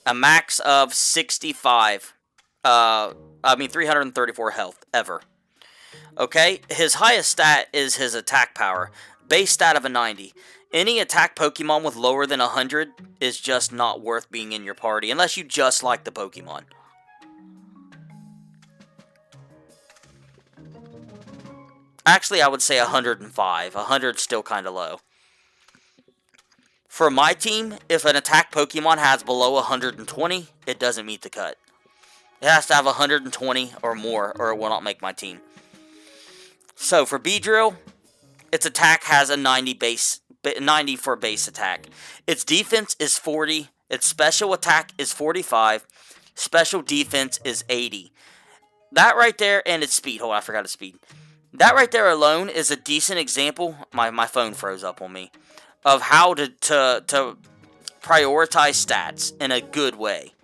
Speaker 1: a max of 65. 334 health ever. Okay, his highest stat is his attack power, base stat of a 90. Any attack Pokemon with lower than 100 is just not worth being in your party, unless you just like the Pokemon. Actually, I would say 105. 100's still kind of low. For my team, if an attack Pokemon has below 120, it doesn't meet the cut. It has to have 120 or more, or it will not make my team. So for Beedrill, its attack has a 90 for base attack. Its defense is 40. Its special attack is 45. Special defense is 80. That right there, and its speed. Oh, I forgot its speed. That right there alone is a decent example. My phone froze up on me. Of how to prioritize stats in a good way.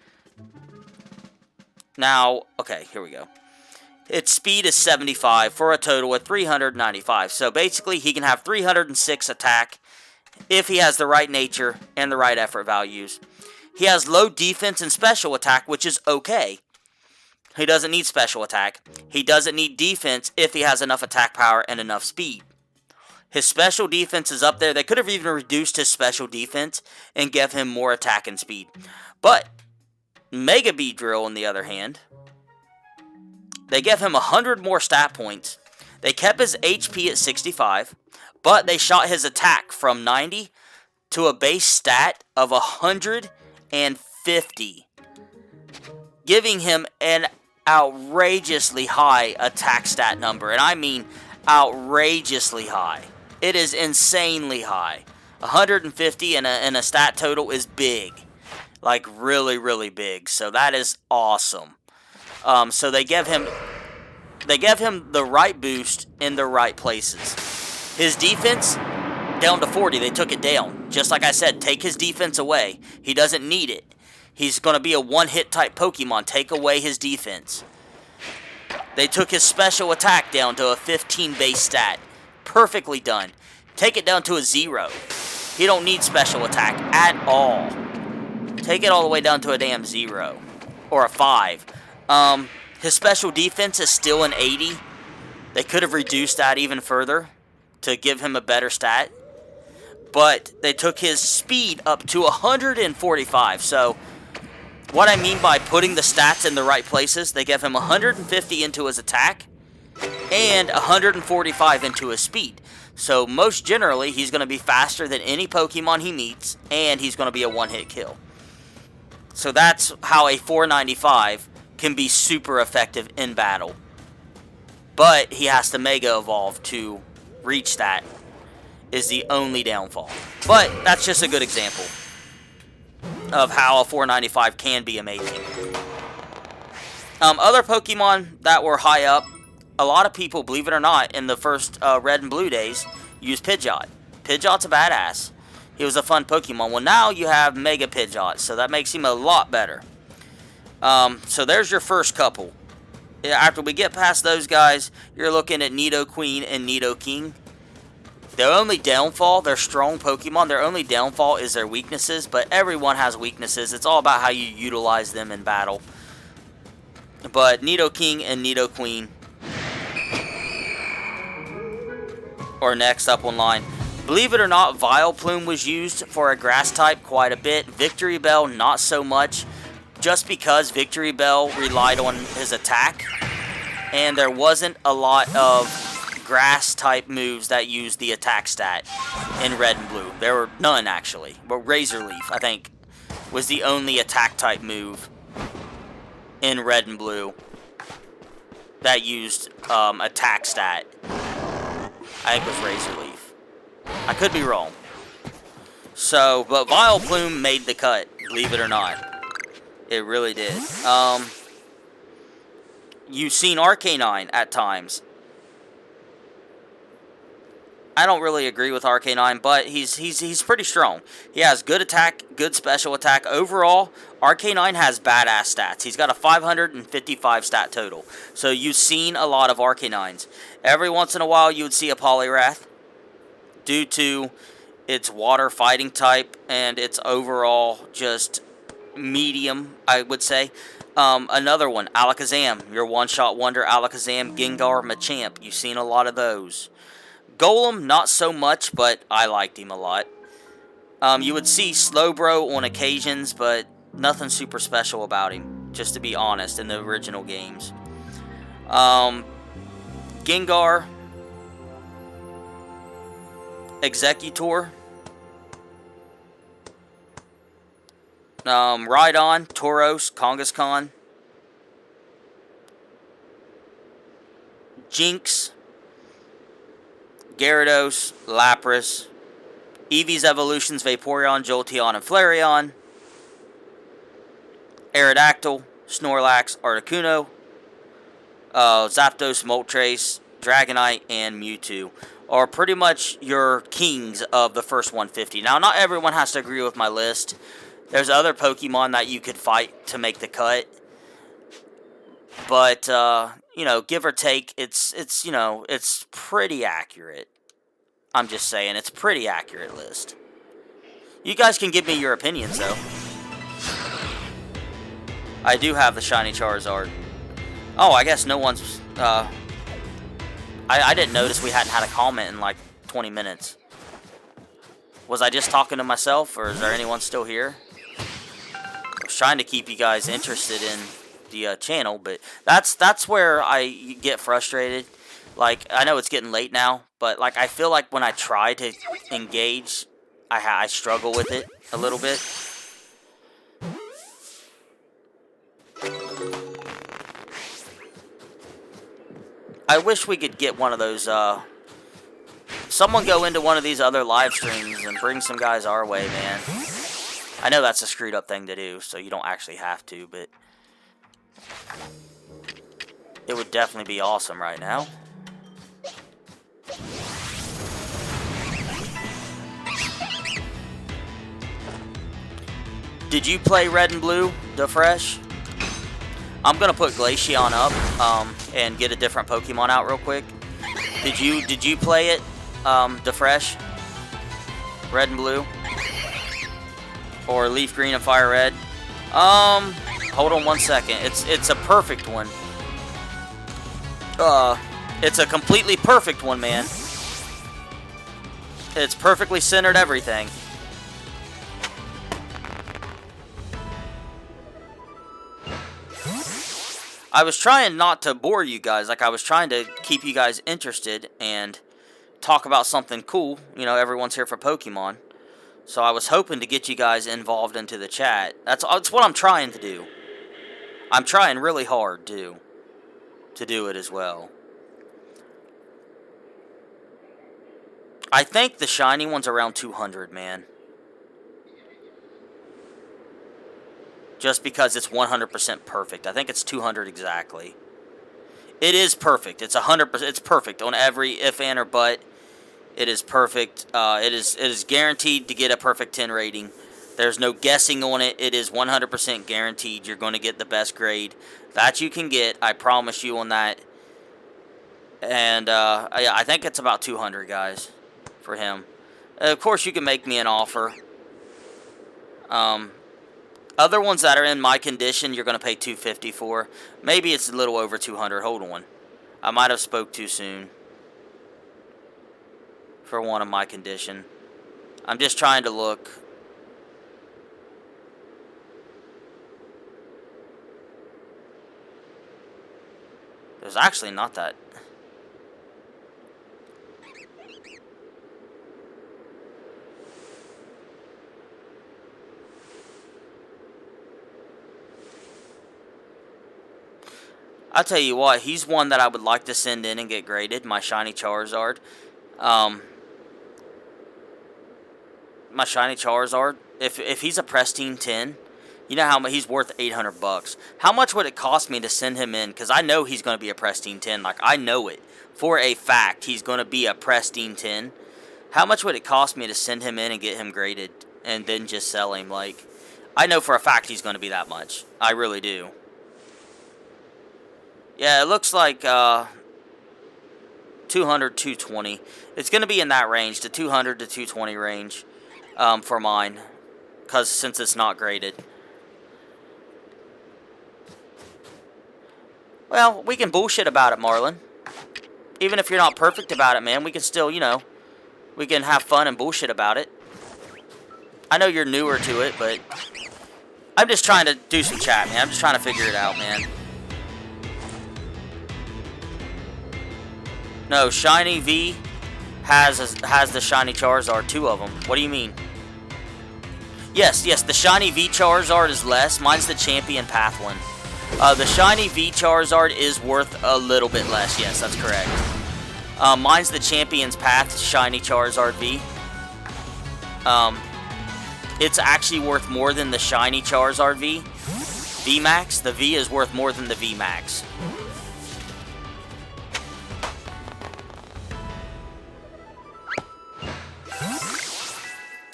Speaker 1: Now, okay, here we go. Its speed is 75 for a total of 395. So basically, he can have 306 attack if he has the right nature and the right effort values. He has low defense and special attack, which is okay. He doesn't need special attack. He doesn't need defense if he has enough attack power and enough speed. His special defense is up there. They could have even reduced his special defense and give him more attack and speed. But Mega Beedrill, on the other hand, they gave him 100 more stat points. They kept his HP at 65, but they shot his attack from 90 to a base stat of 150, giving him an outrageously high attack stat number. And I mean outrageously high. It is insanely high. 150 and a stat total is big. Like, really, really big. So that is awesome. So they gave him the right boost in the right places. His defense, down to 40. They took it down. Just like I said, take his defense away. He doesn't need it. He's going to be a one-hit type Pokemon. Take away his defense. They took his special attack down to a 15 base stat. Perfectly done. Take it down to a 0. He don't need special attack at all. Take it all the way down to a damn 0. Or a 5. His special defense is still an 80. They could have reduced that even further to give him a better stat. But they took his speed up to 145. So what I mean by putting the stats in the right places, they gave him 150 into his attack and 145 into his speed. So most generally, he's going to be faster than any Pokemon he meets, and he's going to be a one-hit kill. So that's how a 495 can be super effective in battle. But he has to Mega Evolve to reach that, is the only downfall. But that's just a good example of how a 495 can be amazing. Other Pokemon that were high up, a lot of people, believe it or not, in the first Red and Blue days, used Pidgeot. Pidgeot's a badass. He was a fun Pokemon. Well, now you have Mega Pidgeot, so that makes him a lot better. So there's your first couple. After we get past those guys, you're looking at Nidoqueen and Nidoking. Their only downfall, they're strong Pokemon. Their only downfall is their weaknesses, but everyone has weaknesses. It's all about how you utilize them in battle. But Nidoking and Nidoqueen are next up on line. Believe it or not, Vileplume was used for a grass type quite a bit. Victory Bell, not so much. Just because Victory Bell relied on his attack, and there wasn't a lot of grass type moves that used the attack stat in Red and Blue. There were none, actually. But Razor Leaf, I think, was the only attack type move in Red and Blue that used attack stat. I think it was Razor Leaf. I could be wrong. So, but Vileplume made the cut, believe it or not. It really did. You've seen Arcanine at times. I don't really agree with Arcanine, but he's pretty strong. He has good attack, good special attack. Overall, Arcanine has badass stats. He's got a 555 stat total. So you've seen a lot of Arcanines. Every once in a while, you would see a Poliwrath due to its water fighting type and its overall just medium, I would say. Another one, Alakazam, your one-shot wonder Alakazam, Gengar, Machamp. You've seen a lot of those. Golem, not so much, but I liked him a lot. You would see Slowbro on occasions, but nothing super special about him, just to be honest, in the original games. Gengar, Executor, Rhydon, Tauros, Kangaskhan, Jinx, Gyarados, Lapras, Eevee's evolutions, Vaporeon, Jolteon, and Flareon, Aerodactyl, Snorlax, Articuno, Zapdos, Moltres, Dragonite, and Mewtwo are pretty much your kings of the first 150. Now, not everyone has to agree with my list. There's other Pokemon that you could fight to make the cut. But, you know, give or take, it's pretty accurate. I'm just saying, it's a pretty accurate list. You guys can give me your opinions, though. I do have the shiny Charizard. Oh, I guess no one's, I didn't notice we hadn't had a comment in like 20 minutes. Was I just talking to myself, or is there anyone still here? I was trying to keep you guys interested in the channel, but that's where I get frustrated. Like, I know it's getting late now, but like I feel like when I try to engage, I struggle with it a little bit. I wish we could get one of those, someone go into one of these other live streams and bring some guys our way, man. I know that's a screwed up thing to do, so you don't actually have to, but it would definitely be awesome right now. Did you play Red and Blue, the Fresh? I'm gonna put Glaceon up, and get a different Pokemon out real quick. Did you play it, the Fresh? Red and Blue? Or Leaf Green and Fire Red? Hold on one second. It's a perfect one. It's a completely perfect one, man. It's perfectly centered everything. I was trying not to bore you guys. Like, I was trying to keep you guys interested and talk about something cool. You know, everyone's here for Pokemon. So I was hoping to get you guys involved into the chat. That's what I'm trying to do. I'm trying really hard, to do it as well. I think the shiny one's around 200, man. Just because it's 100% perfect. I think it's 200 exactly. It is perfect. It's 100%. It's perfect on every if, and, or but. It is perfect. It is guaranteed to get a perfect 10 rating. There's no guessing on it. It is 100% guaranteed. You're going to get the best grade that you can get. I promise you on that. And I think it's about 200, guys, for him. Of course, you can make me an offer. Other ones that are in my condition, you're going to pay $250 for. Maybe it's a little over 200. Hold on. I might have spoke too soon for one of my condition. I'm just trying to look. There's actually not that. I'll tell you what, he's one that I would like to send in and get graded, my shiny Charizard. My shiny Charizard, if he's a pristine 10, you know how much he's worth $800. How much would it cost me to send him in? Because I know he's going to be a pristine 10. Like, I know it for a fact he's going to be a pristine 10. How much would it cost me to send him in and get him graded and then just sell him? Like, I know for a fact he's going to be that much. I really do. Yeah, it looks like 200, 220. It's going to be in that range, the 200 to 220 range for mine, because since it's not graded. Well, we can bullshit about it, Marlon. Even if you're not perfect about it, man, we can still, you know, we can have fun and bullshit about it. I know you're newer to it, but I'm just trying to do some chat, man. I'm just trying to figure it out, man. No, Shiny V has the Shiny Charizard, 2 of them. What do you mean? Yes, the Shiny V Charizard is less. Mine's the Champion Path one. The Shiny V Charizard is worth a little bit less. Yes, that's correct. Mine's the Champion's Path Shiny Charizard V. It's actually worth more than the Shiny Charizard V. VMAX. The V is worth more than the VMAX.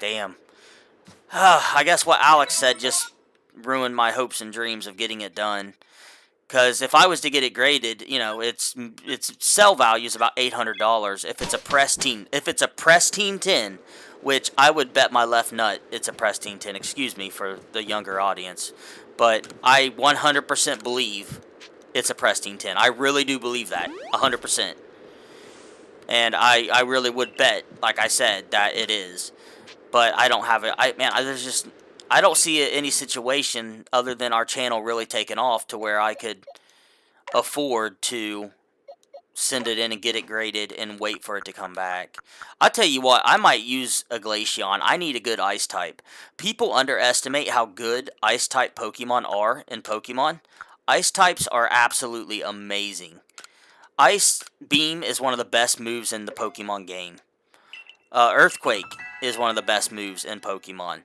Speaker 1: Damn. I guess what Alex said just ruined my hopes and dreams of getting it done. Because if I was to get it graded, you know, its sell value is about $800. If it's a Pristine 10, which I would bet my left nut it's a Pristine 10. Excuse me for the younger audience, but I 100% believe it's a Pristine 10. I really do believe that, 100%. And I really would bet, like I said, that it is. But I don't have it. I don't see any situation other than our channel really taking off to where I could afford to send it in and get it graded and wait for it to come back. I'll tell you what, I might use a Glaceon. I need a good Ice type. People underestimate how good Ice type Pokemon are in Pokemon. Ice types are absolutely amazing. Ice Beam is one of the best moves in the Pokemon game. Earthquake is one of the best moves in Pokemon.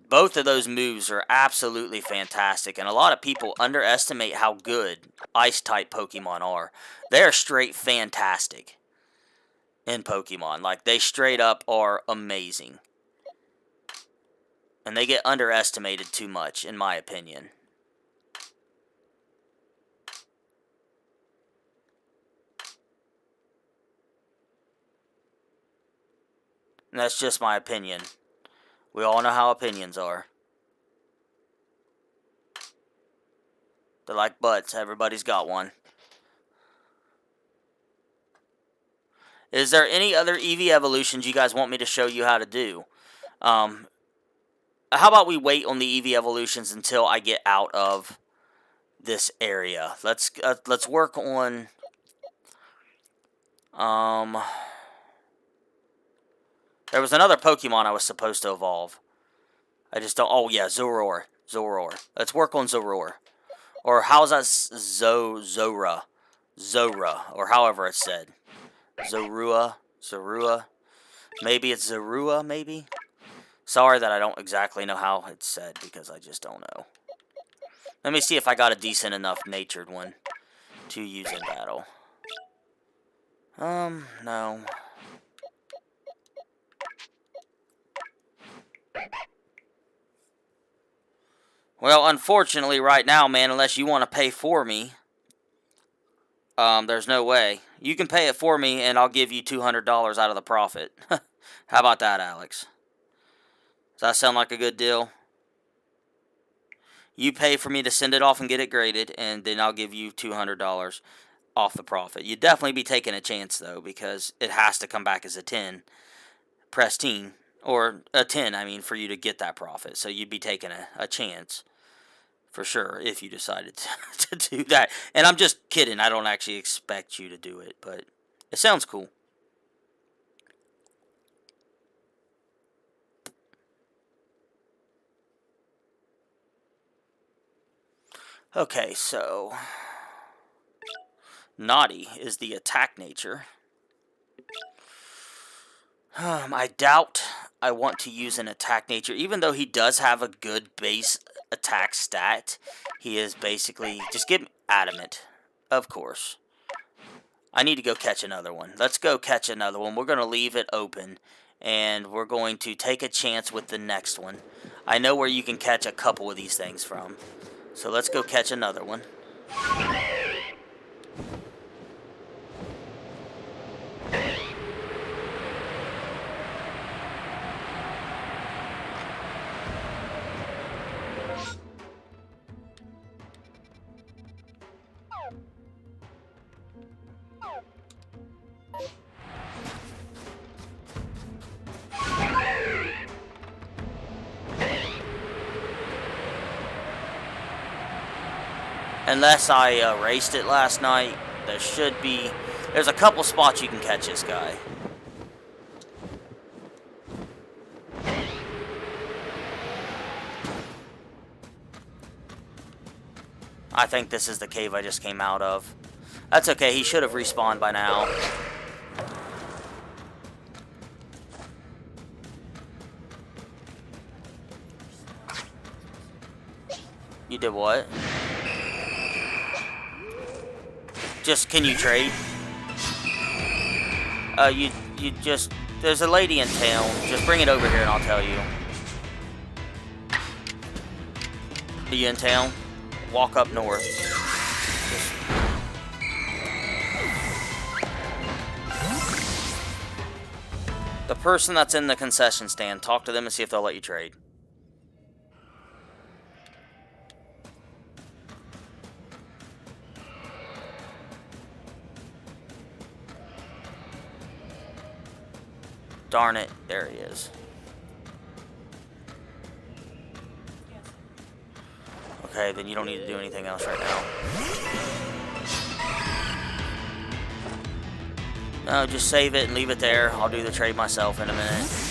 Speaker 1: Both of those moves are absolutely fantastic, and a lot of people underestimate how good Ice-type Pokemon are. They are straight fantastic in Pokemon. Like, they straight up are amazing. And they get underestimated too much, in my opinion. And that's just my opinion. We all know how opinions are. They're like butts. Everybody's got one. Is there any other Eevee evolutions you guys want me to show you how to do? How about we wait on the Eevee evolutions until I get out of this area? Let's work on... There was another Pokemon I was supposed to evolve. I just don't... Oh, yeah, Zoror. Let's work on Zoror. Or how's that? Zora. Or however it's said. Zorua. Maybe it's Zorua, maybe? Sorry that I don't exactly know how it's said, because I just don't know. Let me see if I got a decent enough natured one to use in battle. No. Well, unfortunately, right now, man, unless you want to pay for me, there's no way. You can pay it for me, and I'll give you $200 out of the profit. How about that, Alex? Does that sound like a good deal? You pay for me to send it off and get it graded, and then I'll give you $200 off the profit. You'd definitely be taking a chance, though, because it has to come back as a 10. Pristine. Or a 10, I mean, for you to get that profit. So you'd be taking a chance, for sure, if you decided to do that. And I'm just kidding. I don't actually expect you to do it, but it sounds cool. Okay, so... Naughty is the attack nature. I doubt I want to use an attack nature. Even though he does have a good base attack stat, he is basically... Just give me Adamant. Of course. I need to go catch another one. Let's go catch another one. We're going to leave it open, and we're going to take a chance with the next one. I know where you can catch a couple of these things from. So let's go catch another one. Unless I erased it last night, there's a couple spots you can catch this guy. I think this is the cave I just came out of. That's okay, he should have respawned by now. You did what? Just, can you trade? You just, there's a lady in town. Just bring it over here and I'll tell you. Are you in town? Walk up north. The person that's in the concession stand, talk to them and see if they'll let you trade. Darn it, there he is. Okay, then you don't need to do anything else right now. No, just save it and leave it there. I'll do the trade myself in a minute.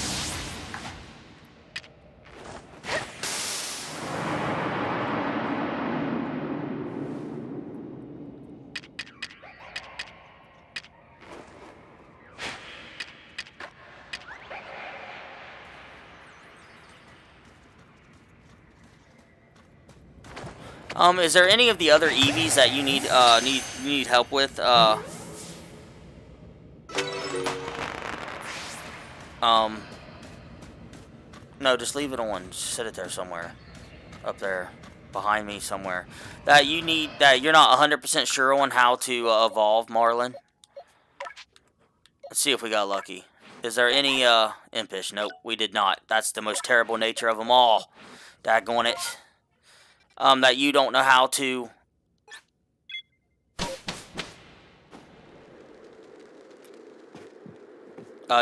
Speaker 1: Is there any of the other Eevees that you need help with? No, just leave it on. Just sit it there somewhere. Up there. Behind me somewhere. That you're not 100% sure on how to evolve, Marlin. Let's see if we got lucky. Is there any, impish? Nope, we did not. That's the most terrible nature of them all. Daggone it. That you don't know how to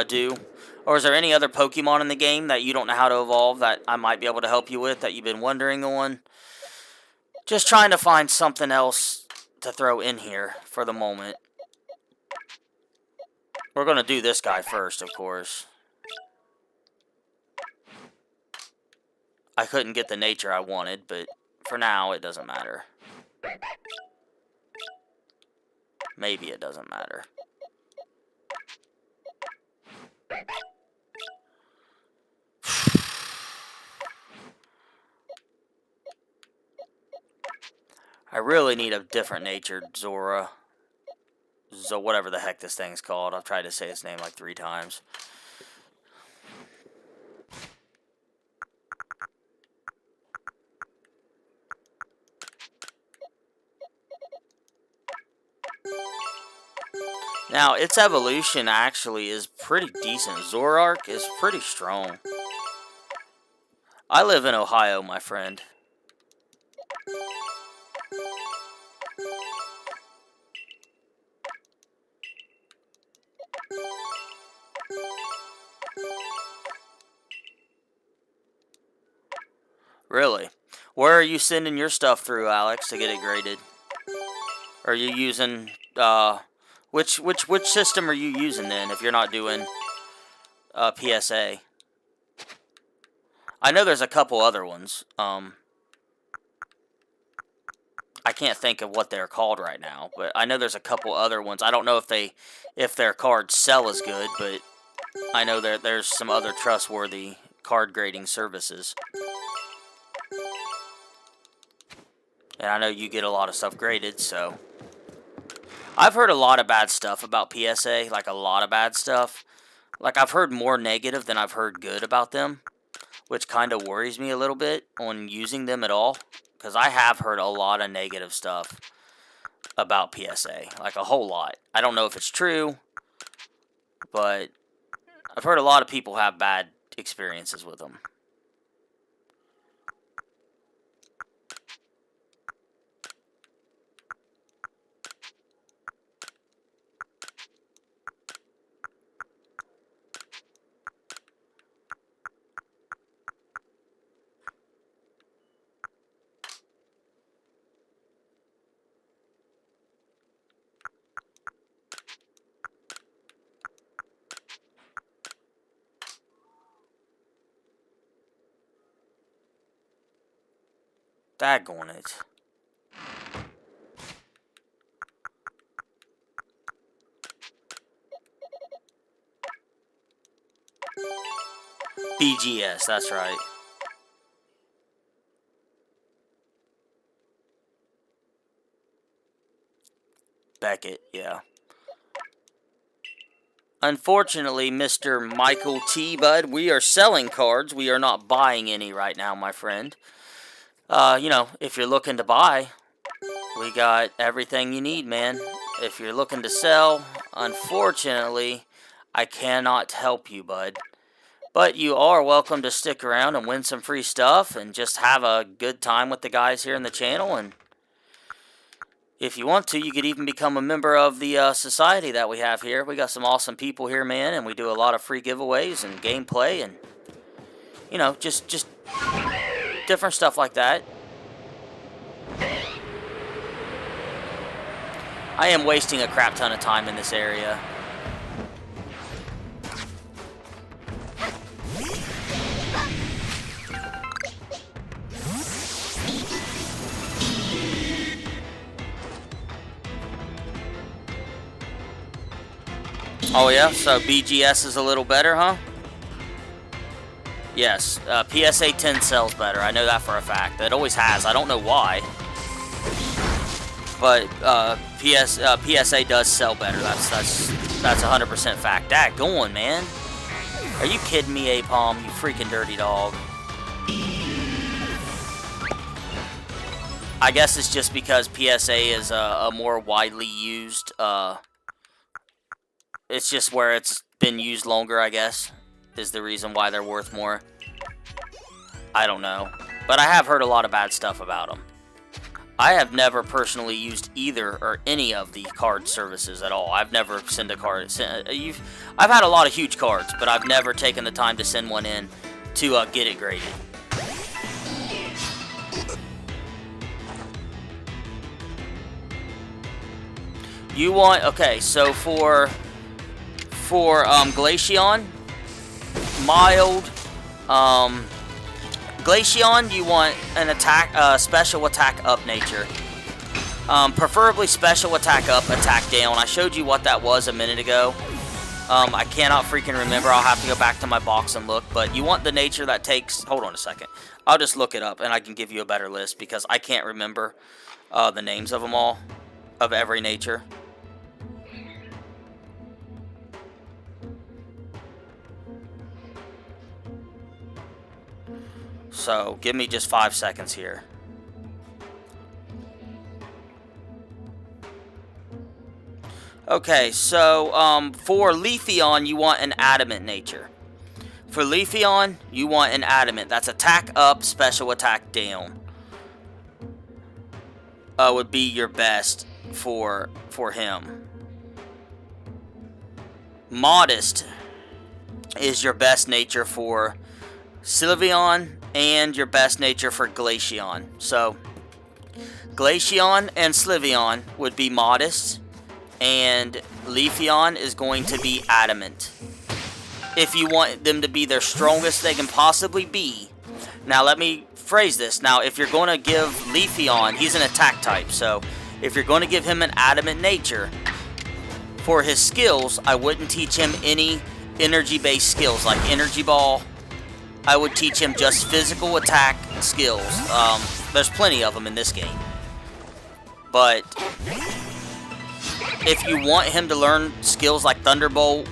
Speaker 1: do. Or is there any other Pokemon in the game that you don't know how to evolve that I might be able to help you with that you've been wondering on? Just trying to find something else to throw in here for the moment. We're going to do this guy first, of course. I couldn't get the nature I wanted, but for now, it doesn't matter. Maybe it doesn't matter. I really need a different natured Zora. Whatever the heck this thing's called. I've tried to say its name like 3 times. Now, its evolution actually is pretty decent. Zoroark is pretty strong. I live in Ohio, my friend. Really? Where are you sending your stuff through, Alex, to get it graded? Are you using, which system are you using then, if you're not doing, PSA? I know there's a couple other ones, I can't think of what they're called right now, but I know there's a couple other ones. I don't know if their cards sell as good, but I know there's some other trustworthy card grading services. And I know you get a lot of stuff graded, so I've heard a lot of bad stuff about PSA, like a lot of bad stuff. Like, I've heard more negative than I've heard good about them, which kind of worries me a little bit on using them at all, because I have heard a lot of negative stuff about PSA, like a whole lot. I don't know if it's true, but I've heard a lot of people have bad experiences with them. Daggone it. BGS, that's right. Beckett, yeah. Unfortunately, Mr. Michael T. Bud, we are selling cards. We are not buying any right now, my friend. You know, if you're looking to buy, we got everything you need, man. If you're looking to sell, unfortunately, I cannot help you, bud. But you are welcome to stick around and win some free stuff and just have a good time with the guys here in the channel. And if you want to, you could even become a member of the society that we have here. We got some awesome people here, man, and we do a lot of free giveaways and gameplay and, you know, just different stuff like that. I am wasting a crap ton of time in this area. Oh yeah, so BGS is a little better, huh? Yes, PSA 10 sells better. I know that for a fact. It always has. I don't know why. But PSA does sell better. That's 100% fact. Daggone, man. Are you kidding me, Apalm? You freaking dirty dog. I guess it's just because PSA is a more widely used. It's just where it's been used longer, I guess, is the reason why they're worth more. I don't know. But I have heard a lot of bad stuff about them. I have never personally used either or any of the card services at all. I've never sent a card. I've had a lot of huge cards, but I've never taken the time to send one in to get it graded. You want, okay, so for Glaceon, mild, Glaceon, you want an attack, special attack up nature. Preferably special attack up, attack down. I showed you what that was a minute ago. I cannot freaking remember. I'll have to go back to my box and look. But you want the nature that takes... Hold on a second. I'll just look it up and I can give you a better list because I can't remember the names of them all, of every nature. So, give me just 5 seconds here. Okay, so, for Leafeon, you want an adamant nature. For Leafeon, you want an adamant. That's attack up, special attack down. Would be your best for him. Modest is your best nature for Sylveon and your best nature for Glaceon. So, Glaceon and Sylveon would be modest, and Leafeon is going to be adamant. If you want them to be their strongest they can possibly be. Now, let me phrase this. Now, if you're going to give Leafeon, he's an attack type, so if you're going to give him an adamant nature, for his skills, I wouldn't teach him any energy-based skills like Energy Ball. I would teach him just physical attack skills. There's plenty of them in this game. But if you want him to learn skills like Thunderbolt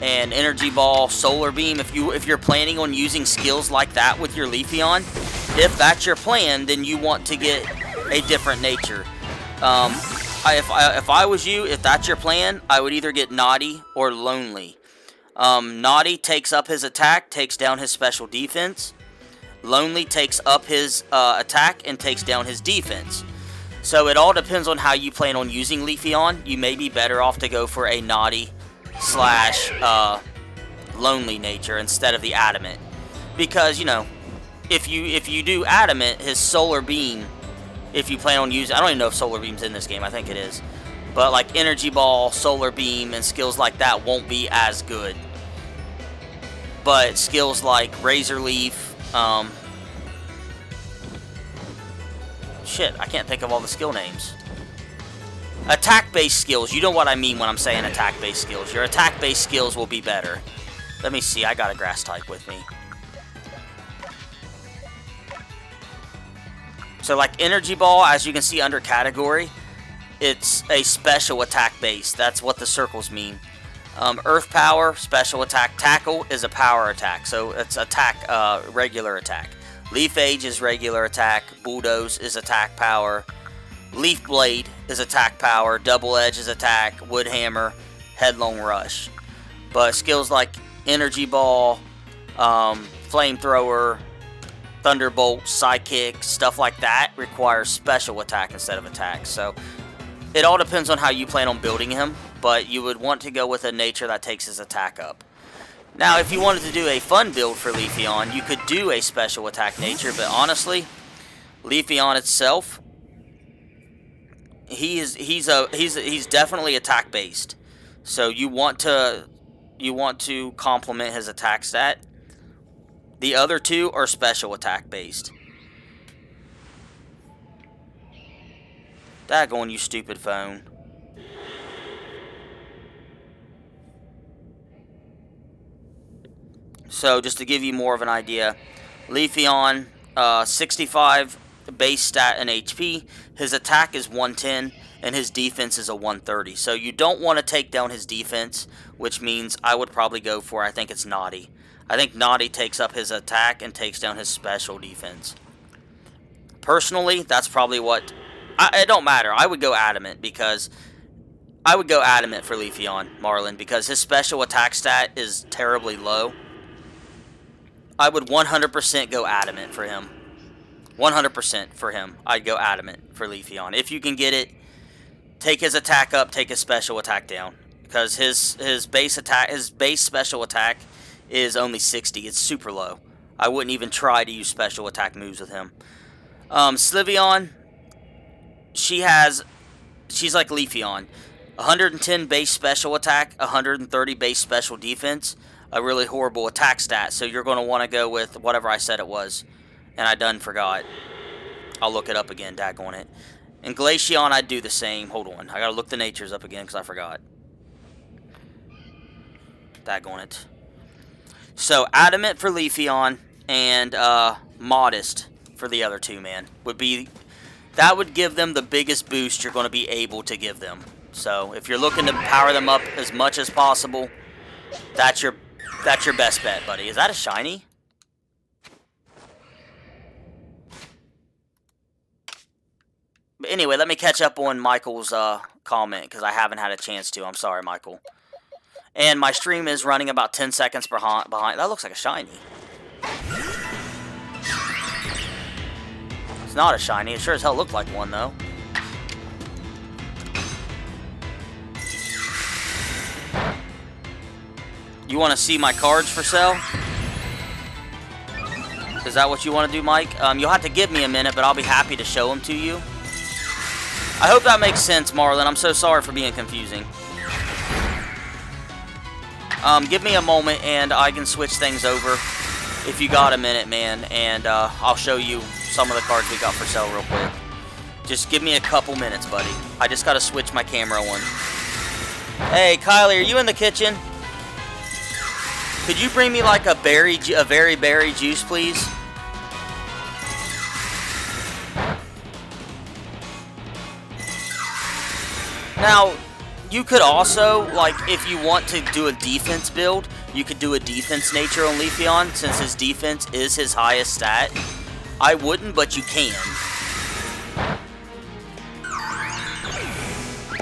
Speaker 1: and Energy Ball, Solar Beam, if you're planning on using skills like that with your Leafeon, if that's your plan, then you want to get a different nature. If I was you, if that's your plan, I would either get Naughty or Lonely. Naughty takes up his attack, takes down his special defense. Lonely takes up his attack and takes down his defense. So it all depends on how you plan on using Leafeon. You may be better off to go for a Naughty / Lonely nature instead of the Adamant. Because, you know, if you do Adamant, his Solar Beam, if you plan on using... I don't even know if Solar Beam's in this game. I think it is. But, like, Energy Ball, Solar Beam, and skills like that won't be as good. But skills like Razor Leaf... Shit, I can't think of all the skill names. Attack-based skills. You know what I mean when I'm saying attack-based skills. Your attack-based skills will be better. Let me see. I got a grass type with me. So, like Energy Ball, as you can see under category, it's a special attack base. That's what the circles mean. Earth Power, special attack. Tackle is a power attack. So, it's attack, regular attack. Leaf Age is regular attack. Bulldoze is attack power. Leaf Blade is attack power. Double Edge is attack. Wood Hammer, Headlong Rush. But skills like Energy Ball, Flamethrower, Thunderbolt, Psychic, stuff like that requires special attack instead of attack. So it all depends on how you plan on building him, but you would want to go with a nature that takes his attack up. Now, if you wanted to do a fun build for Leafeon, you could do a special attack nature, but honestly, Leafeon itself, he's definitely attack based. So you want to complement his attack stat. The other two are special attack based. Daggone, you stupid phone. So, just to give you more of an idea, Leafeon, 65 base stat and HP, his attack is 110, and his defense is a 130. So, you don't want to take down his defense, which means I would probably go for, I think it's Naughty. I think Naughty takes up his attack and takes down his special defense. Personally, that's probably what... it don't matter. I would go Adamant, because... I would go Adamant for Leafeon, Marlin, because his special attack stat is terribly low. I would 100% go Adamant for him. 100% for him. I'd go Adamant for Leafeon. If you can get it, take his attack up, take his special attack down. Because his base special attack is only 60. It's super low. I wouldn't even try to use special attack moves with him. Sliveon, she's like Leafeon. 110 base special attack, 130 base special defense. A really horrible attack stat, so you're going to want to go with whatever I said it was. And I done forgot. I'll look it up again, daggone it. And Glaceon, I'd do the same. Hold on, I got to look the natures up again because I forgot. Daggone it. So, Adamant for Leafeon, and Modest for the other two, man. That would give them the biggest boost you're going to be able to give them. So, if you're looking to power them up as much as possible, that's your best bet, buddy. Is that a shiny? But anyway, let me catch up on Michael's comment, because I haven't had a chance to. I'm sorry, Michael. And my stream is running about 10 seconds behind. That looks like a shiny. It's not a shiny. It sure as hell looked like one, though. You want to see my cards for sale? Is that what you want to do, Mike? You'll have to give me a minute, but I'll be happy to show them to you. I hope that makes sense, Marlon. I'm so sorry for being confusing. Give me a moment, and I can switch things over if you got a minute, man, and I'll show you some of the cards we got for sale real quick. Just give me a couple minutes, buddy. I just got to switch my camera on. Hey, Kylie, are you in the kitchen? Could you bring me like a very berry juice, please? Now, You could also, like, if you want to do a defense build, you could do a defense nature on Leafeon, since his defense is his highest stat. I wouldn't, but you can.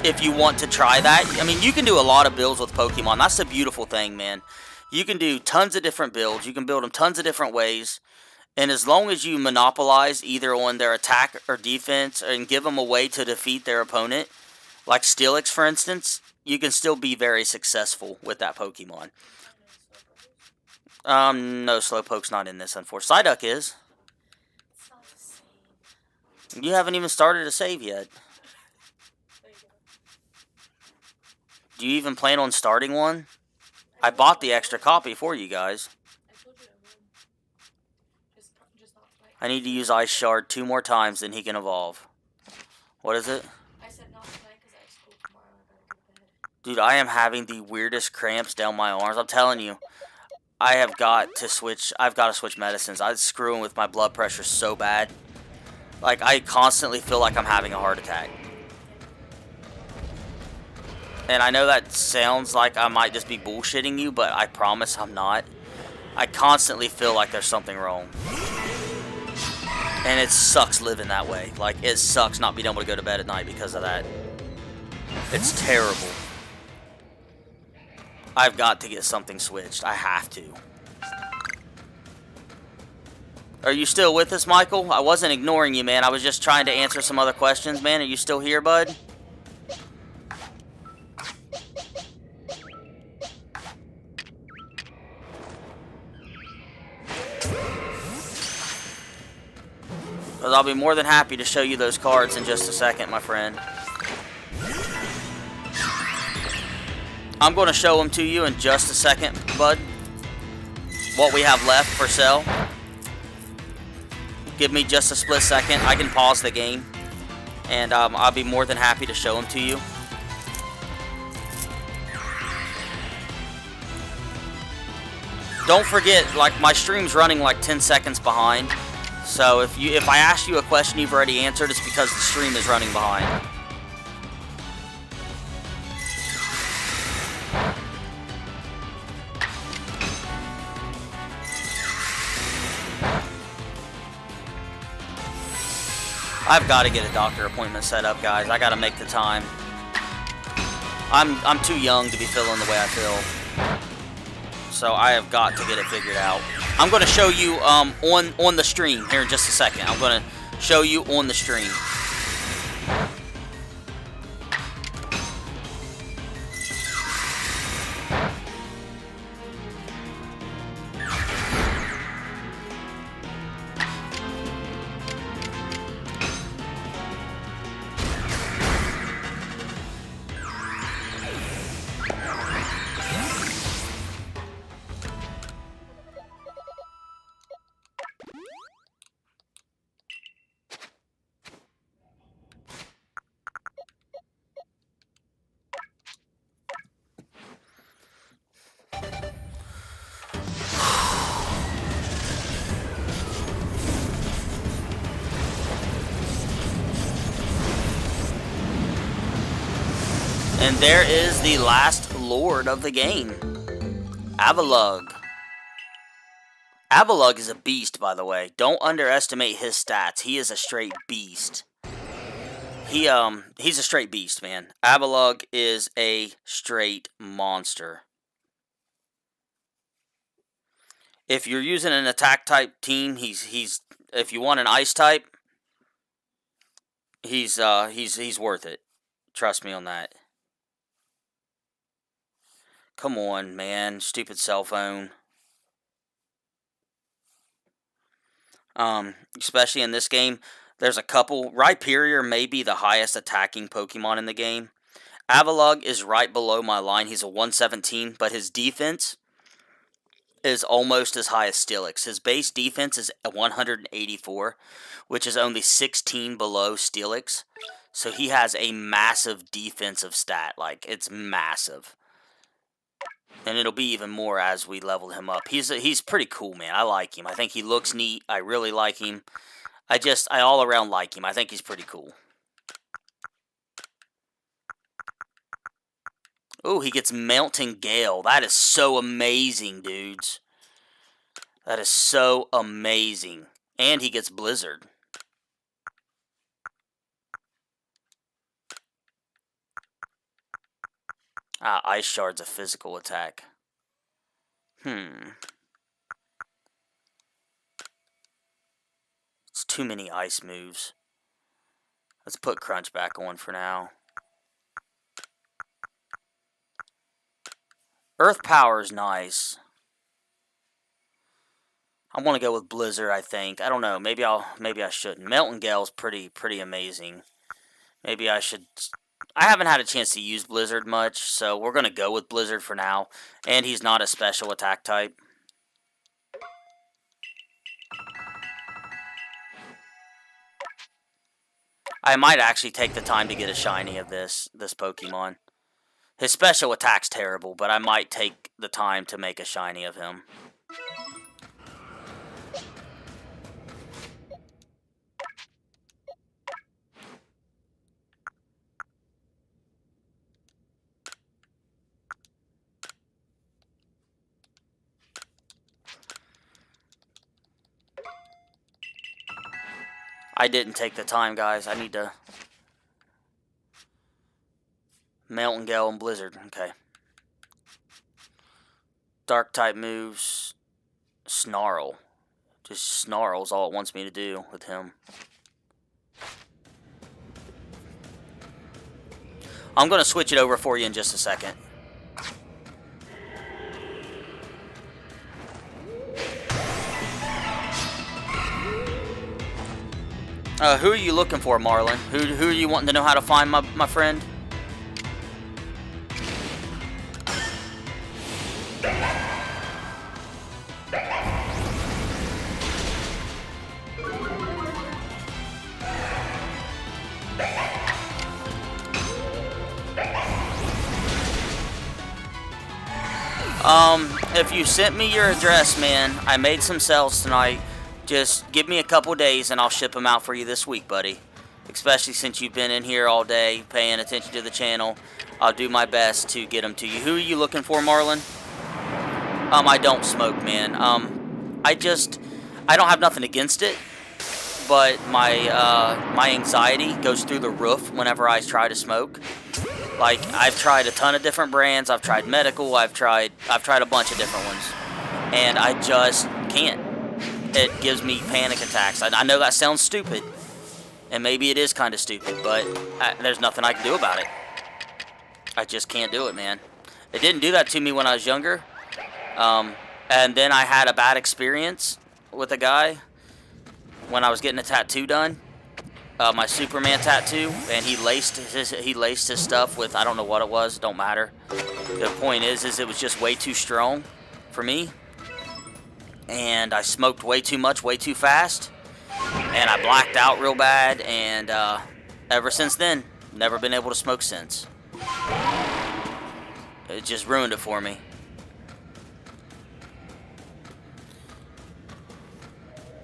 Speaker 1: If you want to try that. I mean, you can do a lot of builds with Pokemon. That's the beautiful thing, man. You can do tons of different builds. You can build them tons of different ways. And as long as you monopolize either on their attack or defense and give them a way to defeat their opponent, like Steelix, for instance, you can still be very successful with that Pokemon. No, Slowpoke's not in this, unfortunately. Psyduck is.
Speaker 2: It's not the same.
Speaker 1: You haven't even started a save yet. Do you even plan on starting one? I bought the extra copy for you guys.
Speaker 2: I told you I would. Just not tonight.
Speaker 1: I need to use Ice Shard 2 more times, then he can evolve. What is it?
Speaker 2: I said not tonight because I have school tomorrow and I gotta go to bed.
Speaker 1: Dude, I am having the weirdest cramps down my arms. I'm telling you. I have got to switch. I've got to switch medicines. I'm screwing with my blood pressure so bad. Like, I constantly feel like I'm having a heart attack. And I know that sounds like I might just be bullshitting you, but I promise I'm not. I constantly feel like there's something wrong. And it sucks living that way. Like, it sucks not being able to go to bed at night because of that. It's terrible. I've got to get something switched. I have to. Are you still with us, Michael? I wasn't ignoring you, man. I was just trying to answer some other questions, man. Are you still here, bud? Because I'll be more than happy to show you those cards in just a second, my friend. I'm going to show them to you in just a second, bud. What we have left for sale. Give me just a split second. I can pause the game. And I'll be more than happy to show them to you. Don't forget, like, my stream's running like 10 seconds behind. So if I ask you a question you've already answered, it's because the stream is running behind. I've got to get a doctor appointment set up, guys. I got to make the time. I'm too young to be feeling the way I feel. So I have got to get it figured out. I'm going to show you on the stream here in just a second. I'm going to show you on the stream. And there is the last lord of the game, Avalugg. Avalugg is a beast, by the way. Don't underestimate his stats. He is a straight beast. He's a straight beast, man. Avalugg is a straight monster. If you're using an attack type team, he's if you want an ice type, he's worth it. Trust me on that. Come on, man. Stupid cell phone. Especially in this game, there's a couple. Rhyperior may be the highest attacking Pokemon in the game. Avalugg is right below my line. He's a 117, but his defense is almost as high as Steelix. His base defense is 184, which is only 16 below Steelix. So he has a massive defensive stat. Like, it's massive. And it'll be even more as we level him up. He's pretty cool, man. I like him. I think he looks neat. I really like him. I all around like him. I think he's pretty cool. Oh, he gets Melting Gale. That is so amazing, dudes. That is so amazing. And he gets Blizzard. Ice Shard's a physical attack. It's too many ice moves. Let's put Crunch back on for now. Earth Power is nice. I want to go with Blizzard, I think. I don't know. Maybe I shouldn't. Melting Gale's pretty amazing. Maybe I should. I haven't had a chance to use Blizzard much, so we're going to go with Blizzard for now. And he's not a special attack type. I might actually take the time to get a shiny of this Pokemon. His special attack's terrible, but I might take the time to make a shiny of him. I didn't take the time, guys. I need to... Melting Gale and Blizzard. Okay. Dark type moves. Snarl. Just Snarl's all it wants me to do with him. I'm going to switch it over for you in just a second. Who are you looking for, Marlon? Who are you wanting to know how to find, my friend? If you sent me your address, man, I made some sales tonight. Just give me a couple days and I'll ship them out for you this week, buddy. Especially since you've been in here all day paying attention to the channel. I'll do my best to get them to you. Who are you looking for, Marlon? I don't smoke, man. I don't have nothing against it, but my anxiety goes through the roof whenever I try to smoke. Like, I've tried a ton of different brands. I've tried medical. I've tried a bunch of different ones, and I just can't. It gives me panic attacks. I know that sounds stupid, and maybe it is kind of stupid, but there's nothing I can do about it. I just can't do it, man. It didn't do that to me when I was younger, and then I had a bad experience with a guy when I was getting a tattoo done. My Superman tattoo, and he laced his stuff with, I don't know what it was, don't matter. The point is it was just way too strong for me, and I smoked way too much, way too fast, and I blacked out real bad, and ever since then, never been able to smoke since. It just ruined it for me.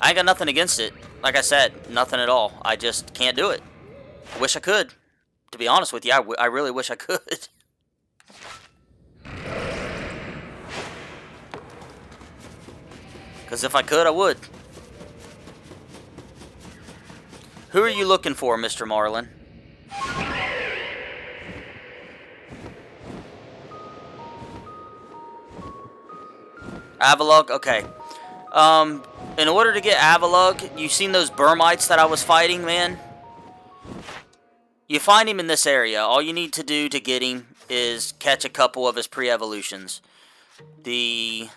Speaker 1: I ain't got nothing against it. Like I said, nothing at all. I just can't do it. Wish I could. To be honest with you, I really wish I could. Because if I could, I would. Who are you looking for, Mr. Marlin? Avalugg? Okay. In order to get Avalugg, you seen those Burmites that I was fighting, man? You find him in this area. All you need to do to get him is catch a couple of his pre-evolutions. The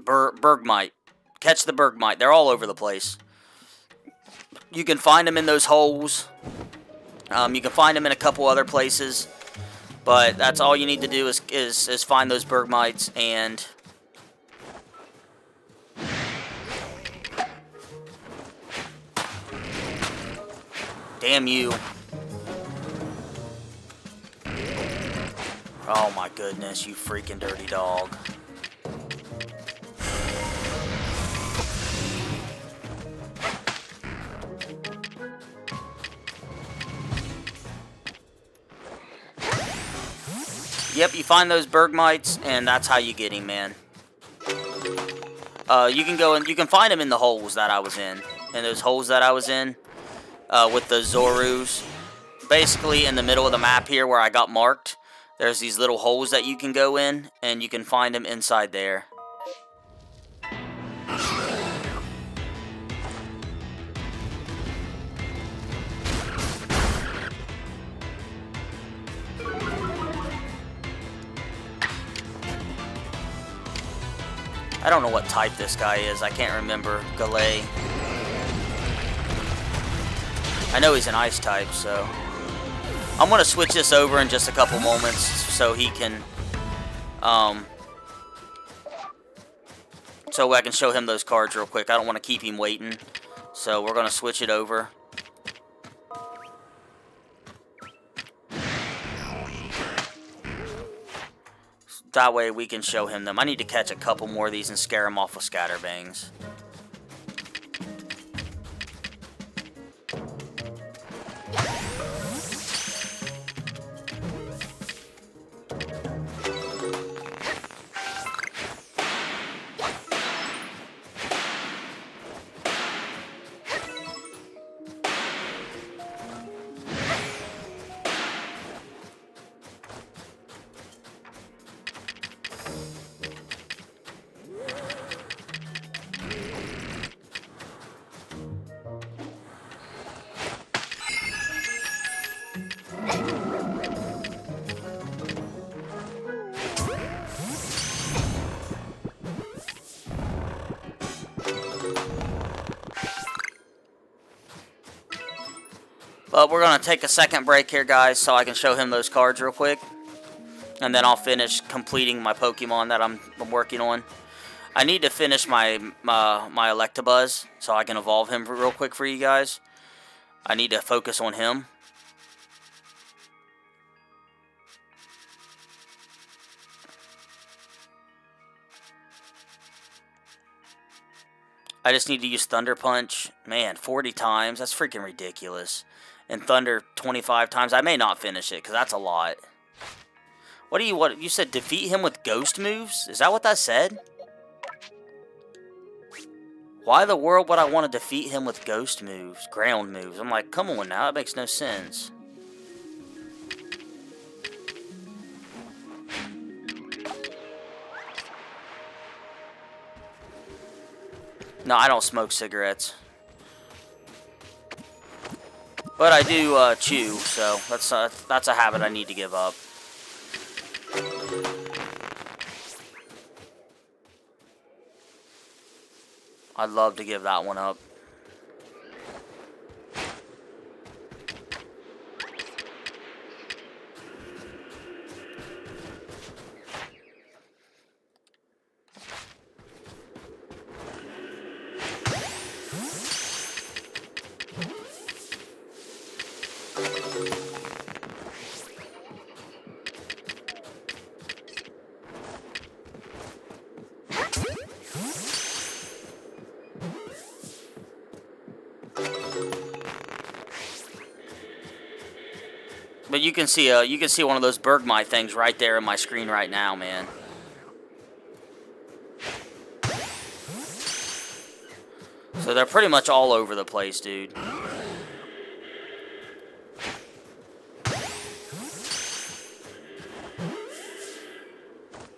Speaker 1: Bergmite. Catch the Bergmite. They're all over the place. You can find them in those holes. You can find them in a couple other places. But that's all you need to do is find those Bergmites and... Damn you. Oh my goodness, you freaking dirty dog. Yep, you find those Bergmites, and that's how you get him, man. You can go and you can find him in the holes that I was in. Those holes that I was in with the Zorus. Basically, in the middle of the map here where I got marked, there's these little holes that you can go in, and you can find them inside there. I don't know what type this guy is. I can't remember. Galay. I know he's an ice type, so I'm gonna switch this over in just a couple moments so he can, so I can show him those cards real quick. I don't want to keep him waiting, so we're gonna switch it over. That way we can show him them. I need to catch a couple more of these and scare him off with Scatterbangs. But we're going to take a second break here, guys, so I can show him those cards real quick. And then I'll finish completing my Pokemon that I'm working on. I need to finish my Electabuzz so I can evolve him real quick for you guys. I need to focus on him. I just need to use Thunder Punch. Man, 40 times. That's freaking ridiculous. And Thunder 25 times. I may not finish it because that's a lot. What you said defeat him with ghost moves? Is that what that said? Why the world would I want to defeat him with ghost moves? Ground moves. I'm like, come on now. That makes no sense. No, I don't smoke cigarettes. But I do chew, so that's a habit I need to give up. I'd love to give that one up. But you can see one of those Bergmite things right there in my screen right now, man. So they're pretty much all over the place, dude.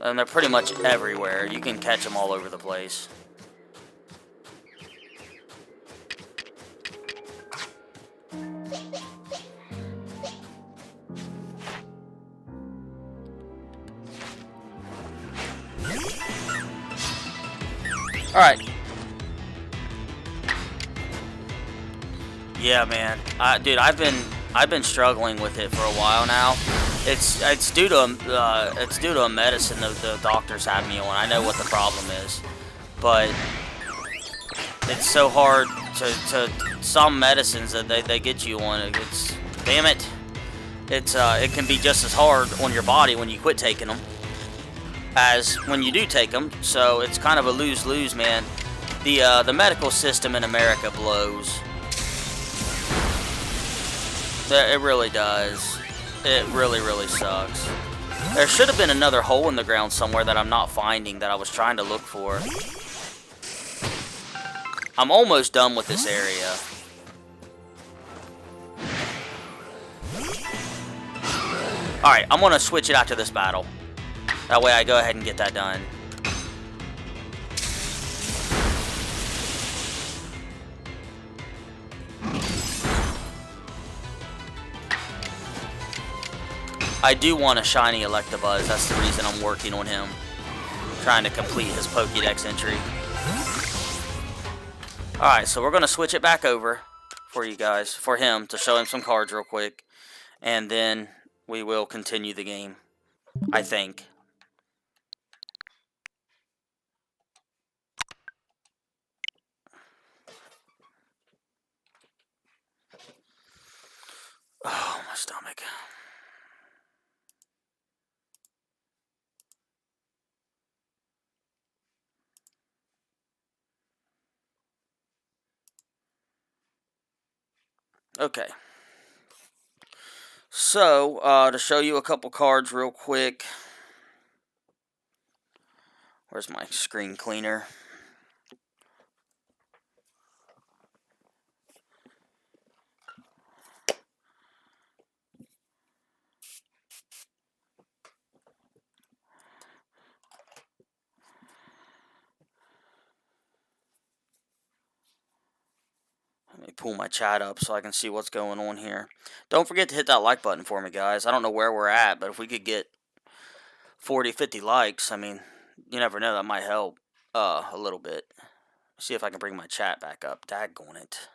Speaker 1: And they're pretty much everywhere. You can catch them all over the place. Alright. Yeah, man. Dude, I've been struggling with it for a while now. It's due to a medicine the doctors have me on. I know what the problem is, but it's so hard to some medicines that they get you on. It's damn it. It can be just as hard on your body when you quit taking them as when you do take them. So it's kind of a lose-lose, man. The medical system in America blows. It really does. It really, really sucks. There should have been another hole in the ground somewhere that I'm not finding that I was trying to look for. I'm almost done with this area. Alright, I'm going to switch it after this battle. That way I go ahead and get that done. I do want a shiny Electabuzz. That's the reason I'm working on him. Trying to complete his Pokédex entry. Alright, so we're going to switch it back over for you guys, for him, to show him some cards real quick. And then we will continue the game, I think. Oh, my stomach. Okay. So, to show you a couple cards real quick. Where's my screen cleaner? Let me pull my chat up so I can see what's going on here. Don't forget to hit that like button for me, guys. I don't know where we're at, but if we could get 40, 50 likes, I mean, you never know, that might help a little bit. See if I can bring my chat back up. Daggone it.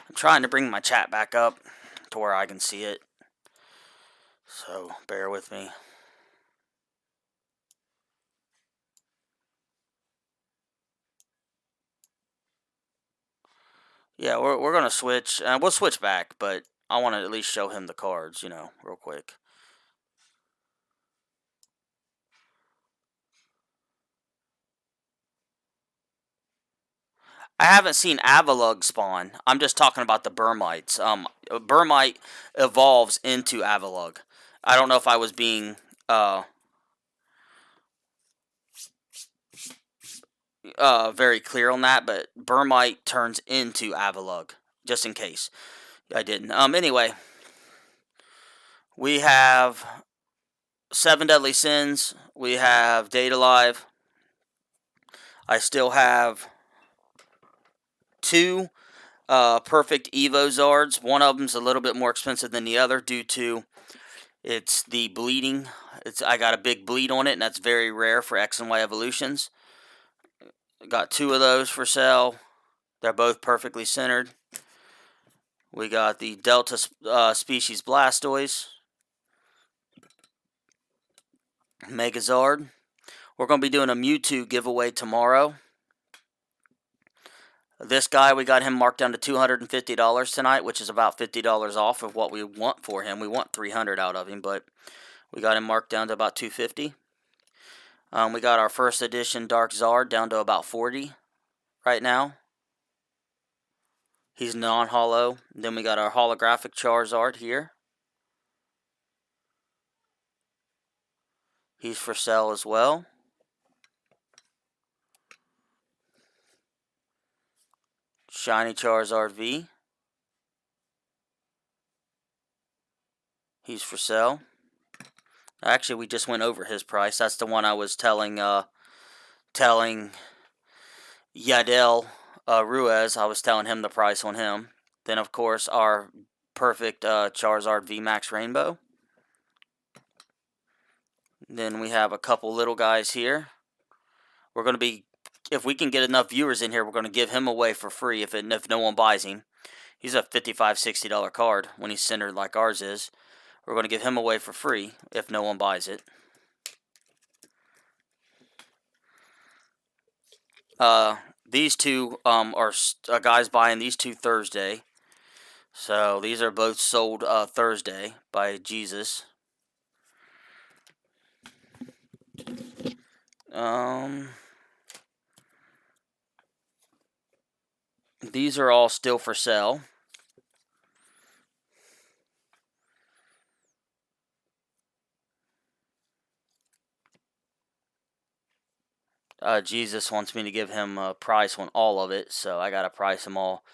Speaker 1: I'm trying to bring my chat back up to where I can see it. So, bear with me. Yeah, we're going to switch. We'll switch back, but I want to at least show him the cards, you know, real quick. I haven't seen Avalugg spawn. I'm just talking about the Burmites. Burmite evolves into Avalugg. I don't know if I was being very clear on that, but Burmite turns into Avalugg, just in case I didn't. Anyway, we have 7 Deadly Sins. We have Date Alive. I still have 2 perfect Evozards. One of them's a little bit more expensive than the other due to it's the bleeding. I got a big bleed on it, and that's very rare for X and Y evolutions. Got 2 of those for sale. They're both perfectly centered. We got the Delta species Blastoise. Megazard. We're going to be doing a Mewtwo giveaway tomorrow. This guy, we got him marked down to $250 tonight, which is about $50 off of what we want for him. We want $300 out of him, but we got him marked down to about $250. We got our first edition Dark Zard down to about $40 right now. He's non-holo. Then we got our holographic Charizard here. He's for sale as well. Shiny Charizard V. He's for sale. Actually, we just went over his price. That's the one I was telling Yadel Ruiz. I was telling him the price on him. Then, of course, our perfect Charizard VMAX Rainbow. Then we have a couple little guys here. We're going to be, if we can get enough viewers in here, we're going to give him away for free if no one buys him. He's a $55, $60 card when he's centered like ours is. We're going to give him away for free if no one buys it. These two are guys buying these 2 Thursday. So these are both sold Thursday by Jesus. These are all still for sale. Jesus wants me to give him a price on all of it, so I gotta price them all.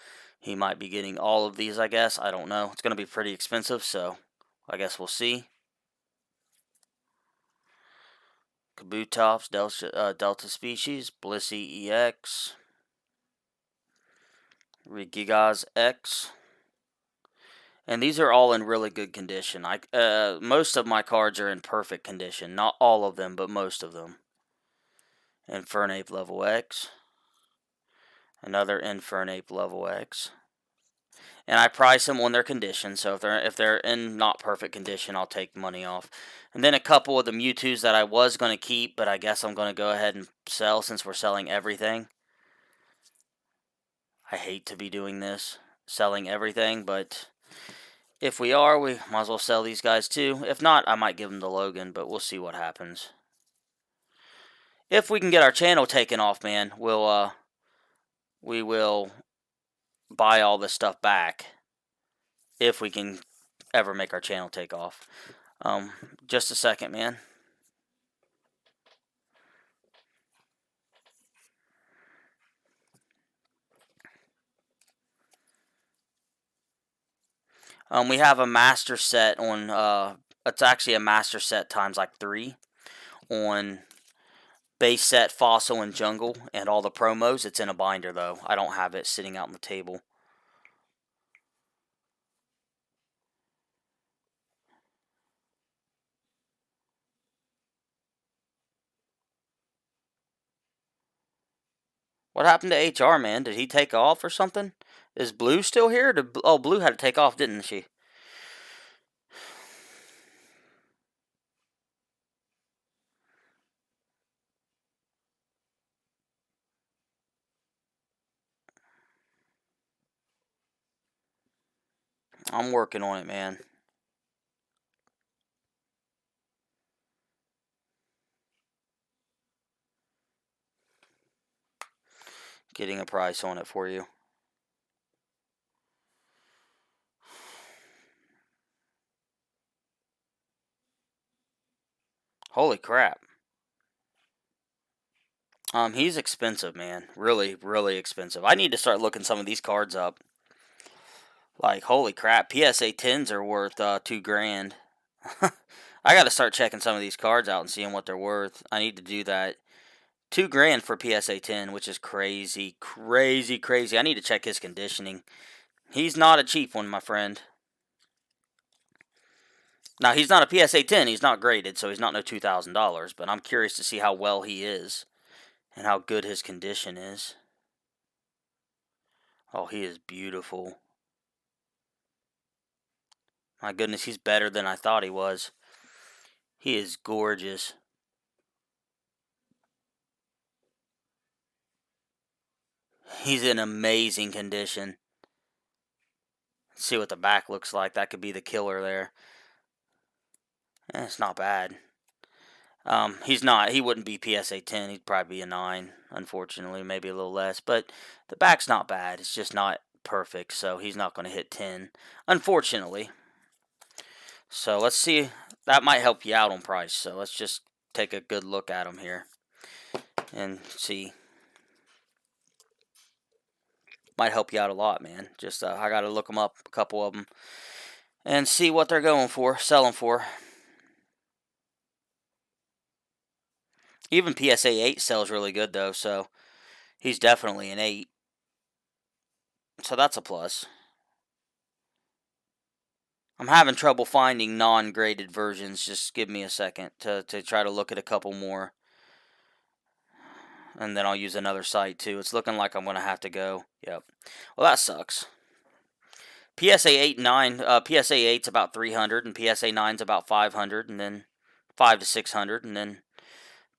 Speaker 1: He might be getting all of these, I guess. I don't know. It's gonna be pretty expensive, so I guess we'll see. Kabutops, Delta Species, Blissey EX, Regigas X. And these are all in really good condition. Most of my cards are in perfect condition. Not all of them, but most of them. Infernape level X. Another Infernape level X. And I price them on their condition. So if they're in not perfect condition, I'll take money off. And then a couple of the Mewtwo's that I was going to keep, but I guess I'm going to go ahead and sell since we're selling everything. I hate to be doing this, selling everything, but if we are, we might as well sell these guys too. If not, I might give them to Logan, but we'll see what happens. If we can get our channel taken off, man, we will buy all this stuff back. If we can ever make our channel take off. Just a second, man. We have a master set on, it's actually a master set times like 3 on base set, fossil, and jungle, and all the promos. It's in a binder, though. I don't have it sitting out on the table. What happened to HR, man? Did he take off or something? Is Blue still here? Oh, Blue had to take off, didn't she? I'm working on it, man. Getting a price on it for you. Holy crap. He's expensive, man. Really, really expensive. I need to start looking some of these cards up. Like, holy crap. PSA 10s are worth $2 grand. I gotta start checking some of these cards out and seeing what they're worth. I need to do that. $2 grand for PSA 10, which is crazy, crazy, crazy. I need to check his conditioning. He's not a cheap one, my friend. Now, he's not a PSA 10. He's not graded, so he's not no $2,000. But I'm curious to see how well he is and how good his condition is. Oh, he is beautiful. My goodness, he's better than I thought he was. He is gorgeous. He's in amazing condition. Let's see what the back looks like. That could be the killer there. It's not bad. He's not. He wouldn't be PSA 10. He'd probably be a 9, unfortunately. Maybe a little less. But the back's not bad. It's just not perfect. So he's not going to hit 10, unfortunately. So let's see. That might help you out on price. So let's just take a good look at him here and see. Might help you out a lot, man. Just I got to look them up, a couple of them, and see what they're going for, selling for. Even PSA 8 sells really good, though, so he's definitely an 8. So that's a plus. I'm having trouble finding non-graded versions. Just give me a second to try to look at a couple more. And then I'll use another site, too. It's looking like I'm going to have to go. Yep. Well, that sucks. PSA 8 9, PSA 8's about 300, and PSA 9's about 500, and then 5 to 600, and then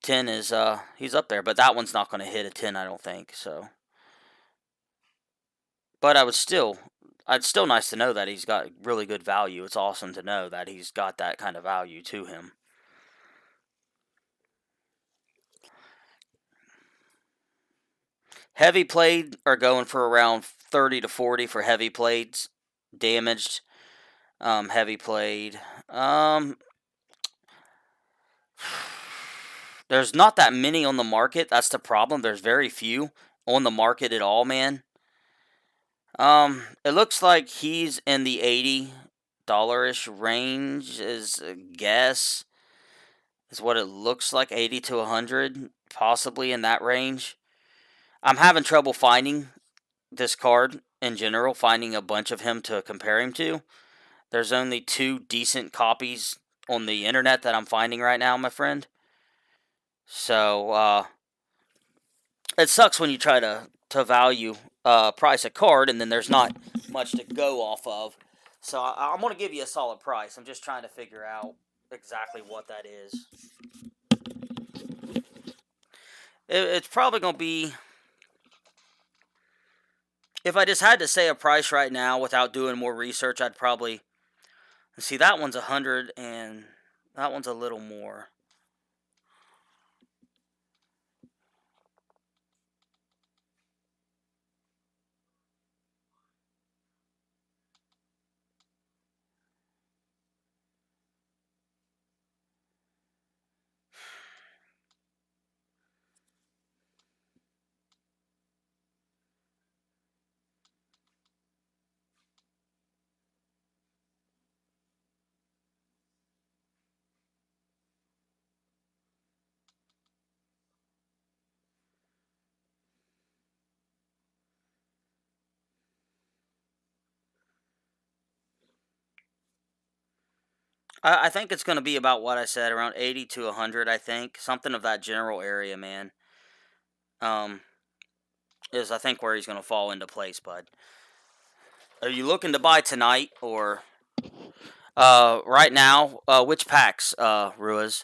Speaker 1: 10 is, he's up there, but that one's not going to hit a 10, I don't think, so. But it's still nice to know that he's got really good value. It's awesome to know that he's got that kind of value to him. Heavy played are going for around 30 to 40 for heavy plates. Damaged, heavy played. There's not that many on the market. That's the problem. There's very few on the market at all, man. It looks like he's in the $80-ish range, is a guess. Is what it looks like, 80 to 100, possibly in that range. I'm having trouble finding this card in general, finding a bunch of him to compare him to. There's only 2 decent copies on the internet that I'm finding right now, my friend. So, it sucks when you try to value price a card and then there's not much to go off of. So I'm going to give you a solid price. I'm just trying to figure out exactly what that is. It's probably going to be, if I just had to say a price right now without doing more research, I'd probably, see, that one's 100 and that one's a little more. I think it's going to be about what I said, around 80 to 100, I think. Something of that general area, man. Is I think where he's going to fall into place, bud. Are you looking to buy tonight or right now? Which packs, Ruiz?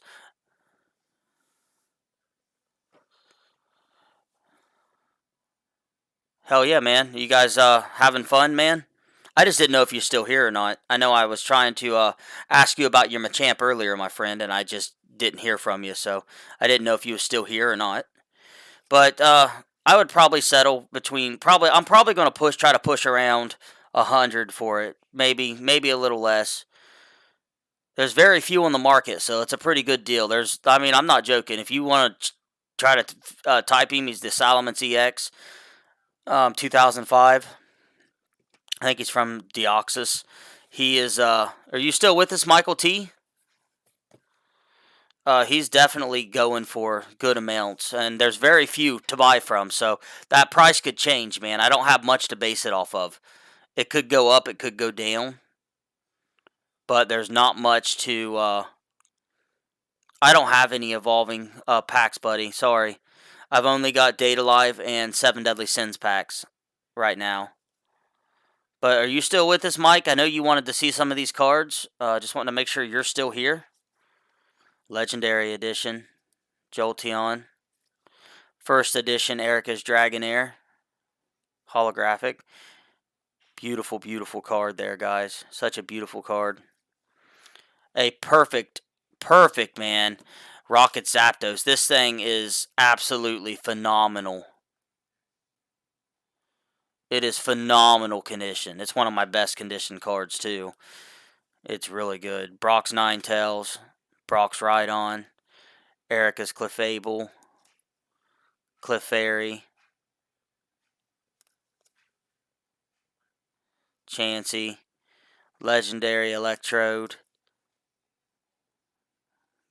Speaker 1: Hell yeah, man. You guys having fun, man? I just didn't know if you're still here or not. I know I was trying to ask you about your Machamp earlier, my friend, and I just didn't hear from you, so I didn't know if you were still here or not. But I would probably settle between, I'm probably going to try to push around 100 for it. Maybe a little less. There's very few on the market, so it's a pretty good deal. I'm not joking. If you want to try to type him, he's the Salamence EX, 2005. I think he's from Deoxys. He is. Are you still with us, Michael T? He's definitely going for good amounts, and there's very few to buy from, so that price could change, man. I don't have much to base it off of. It could go up, it could go down, but there's not much to. I don't have any evolving packs, buddy. Sorry, I've only got Data Live and 7 Deadly Sins packs right now. But are you still with us, Mike? I know you wanted to see some of these cards. Just wanting to make sure you're still here. Legendary Edition, Jolteon. First Edition, Erica's Dragonair. Holographic. Beautiful, beautiful card there, guys. Such a beautiful card. A perfect, man. Rocket Zapdos. This thing is absolutely phenomenal. It is phenomenal condition. It's one of my best conditioned cards, too. It's really good. Brock's Ninetales. Brock's Rhydon. Erica's Clefable. Clefairy. Chansey. Legendary Electrode.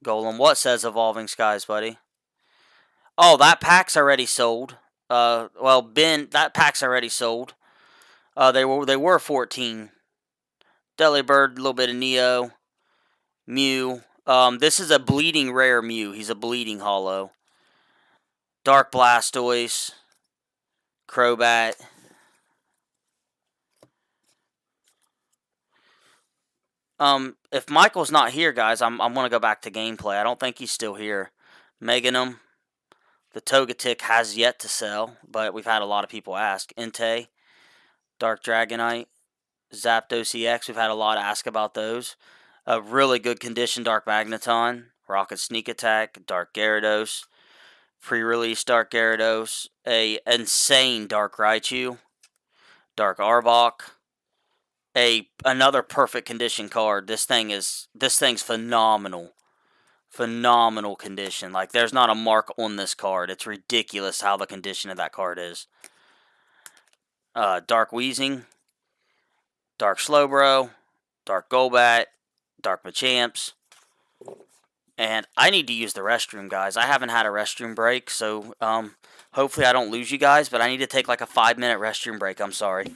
Speaker 1: Golem. What says Evolving Skies, buddy? Oh, that pack's already sold. Ben, that pack's already sold. They were 14. Delibird, a little bit of Neo. Mew. This is a bleeding rare Mew. He's a bleeding holo. Dark Blastoise. Crobat. If Michael's not here, guys, I'm gonna go back to gameplay. I don't think he's still here. Meganum. The Togetic has yet to sell, but we've had a lot of people ask. Entei, Dark Dragonite, Zapdos EX. We've had a lot ask about those. A really good condition, Dark Magneton, Rocket Sneak Attack, Dark Gyarados, pre-release Dark Gyarados, a insane Dark Raichu, Dark Arbok, another perfect condition card. This thing's phenomenal. Phenomenal condition. Like, there's not a mark on this card. It's ridiculous how the condition of that card is. Dark Weezing, Dark Slowbro, Dark Golbat, Dark Machamps. And I need to use the restroom, guys. I haven't had a restroom break, so hopefully I don't lose you guys, but I need to take like a 5-minute restroom break. I'm sorry.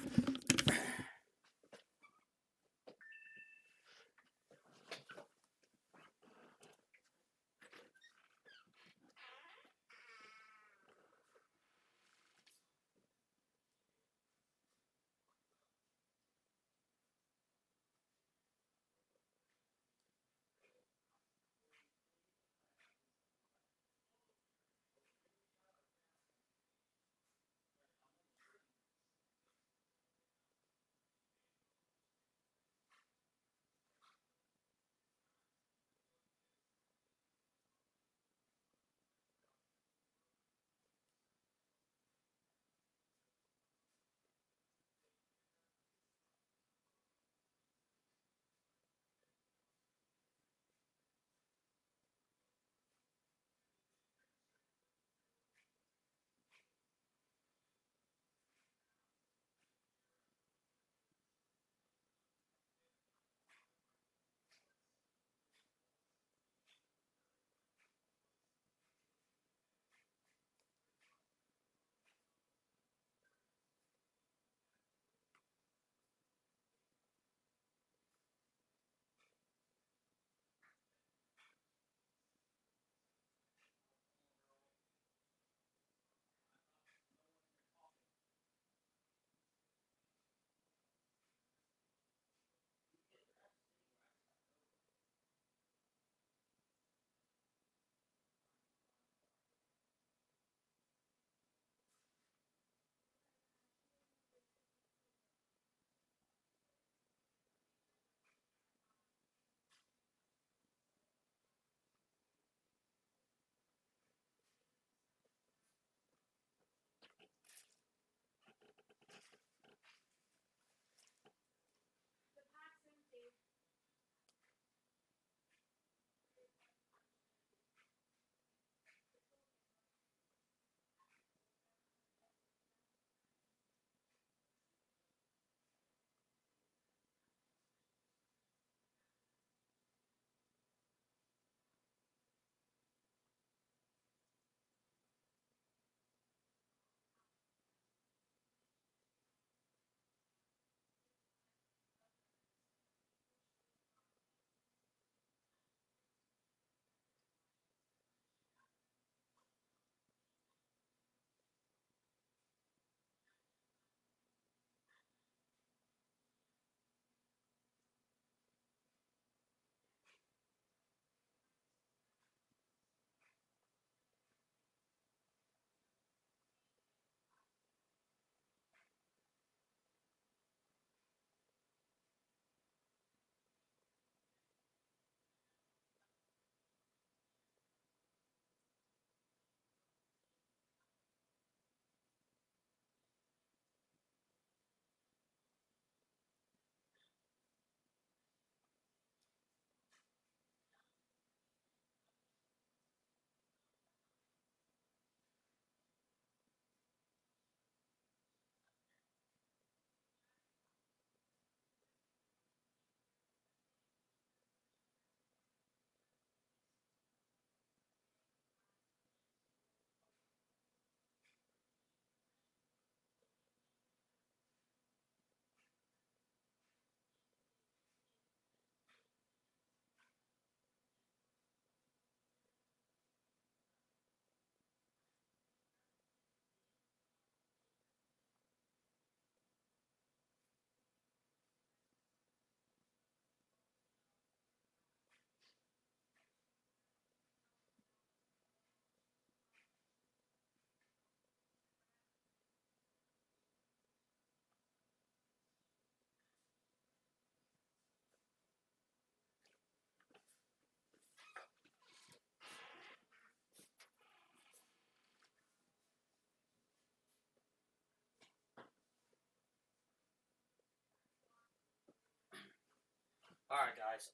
Speaker 1: guys.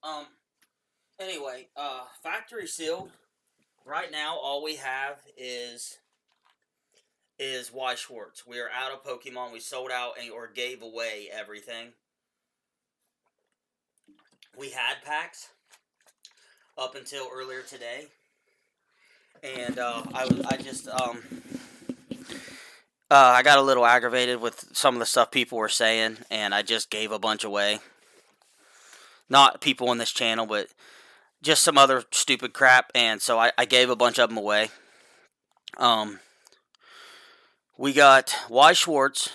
Speaker 1: Anyway, factory sealed. Right now, all we have is Weiss Schwarz. We are out of Pokemon. We sold out or gave away everything. We had packs up until earlier today, and I got a little aggravated with some of the stuff people were saying, and I just gave a bunch away. Not people on this channel, but just some other stupid crap, and so I gave a bunch of them away. We got Weiss Schwarz.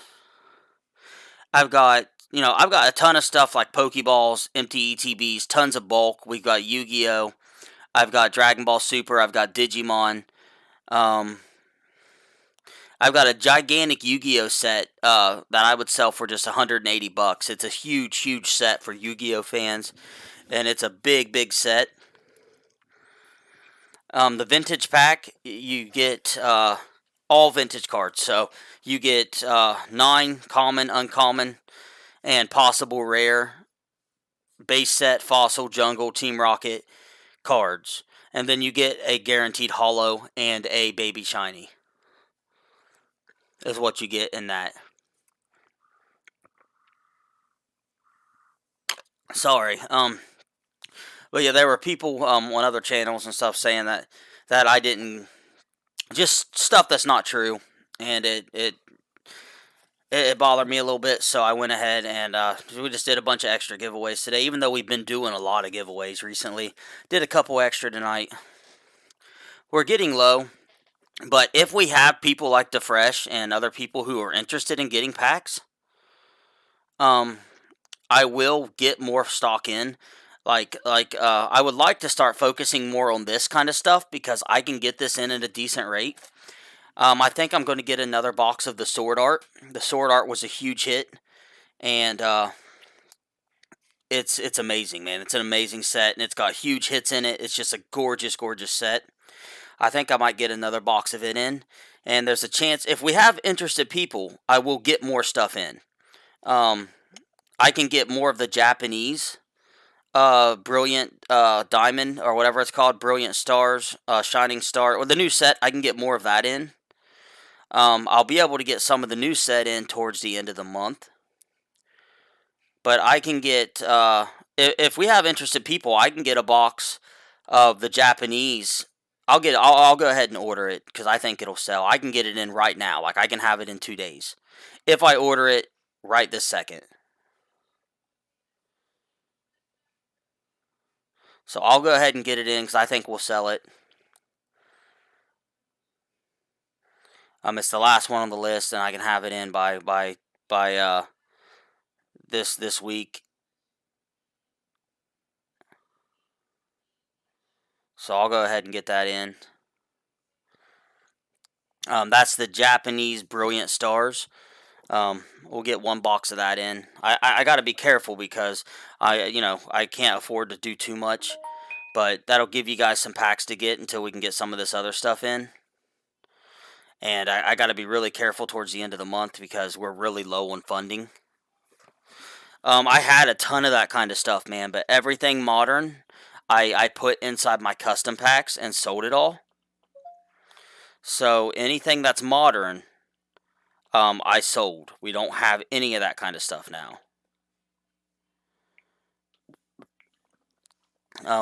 Speaker 1: I've got a ton of stuff like Pokeballs, empty ETBs, tons of bulk. We've got Yu-Gi-Oh! I've got Dragon Ball Super. I've got Digimon. I've got a gigantic Yu-Gi-Oh! Set that I would sell for just $180. It's a huge, huge set for Yu-Gi-Oh! Fans, and it's a big, big set. The vintage pack, you get all vintage cards. So you get 9 common, uncommon, and possible rare base set, fossil, jungle, Team Rocket cards. And then you get a guaranteed holo and a baby shiny. Is what you get in that. Sorry. But yeah, there were people on other channels and stuff saying that I didn't, just stuff that's not true, and it bothered me a little bit, so I went ahead and we just did a bunch of extra giveaways today, even though we've been doing a lot of giveaways recently. Did a couple extra tonight. We're getting low, but if we have people like DeFresh and other people who are interested in getting packs, I will get more stock in. I would like to start focusing more on this kind of stuff because I can get this in at a decent rate. I think I'm going to get another box of the Sword Art. The Sword Art was a huge hit, and it's amazing, man. It's an amazing set, and it's got huge hits in it. It's just a gorgeous, gorgeous set. I think I might get another box of it in, and there's a chance, if we have interested people, I will get more stuff in. I can get more of the Japanese Brilliant Diamond, or whatever it's called, Brilliant Stars, Shining Star, or the new set. I can get more of that in. I'll be able to get some of the new set in towards the end of the month. But I can get, if we have interested people, I can get a box of the Japanese. I'll go ahead and order it because I think it'll sell. I can get it in right now. Like, I can have it in 2 days if I order it right this second. So I'll go ahead and get it in because I think we'll sell it. It's the last one on the list, and I can have it in by this week. So I'll go ahead and get that in. That's the Japanese Brilliant Stars. We'll get 1 box of that in. I got to be careful because I can't afford to do too much, but that'll give you guys some packs to get until we can get some of this other stuff in. And I got to be really careful towards the end of the month because we're really low on funding. I had a ton of that kind of stuff, man, but everything modern, I put inside my custom packs and sold it all. So anything that's modern, I sold. We don't have any of that kind of stuff now.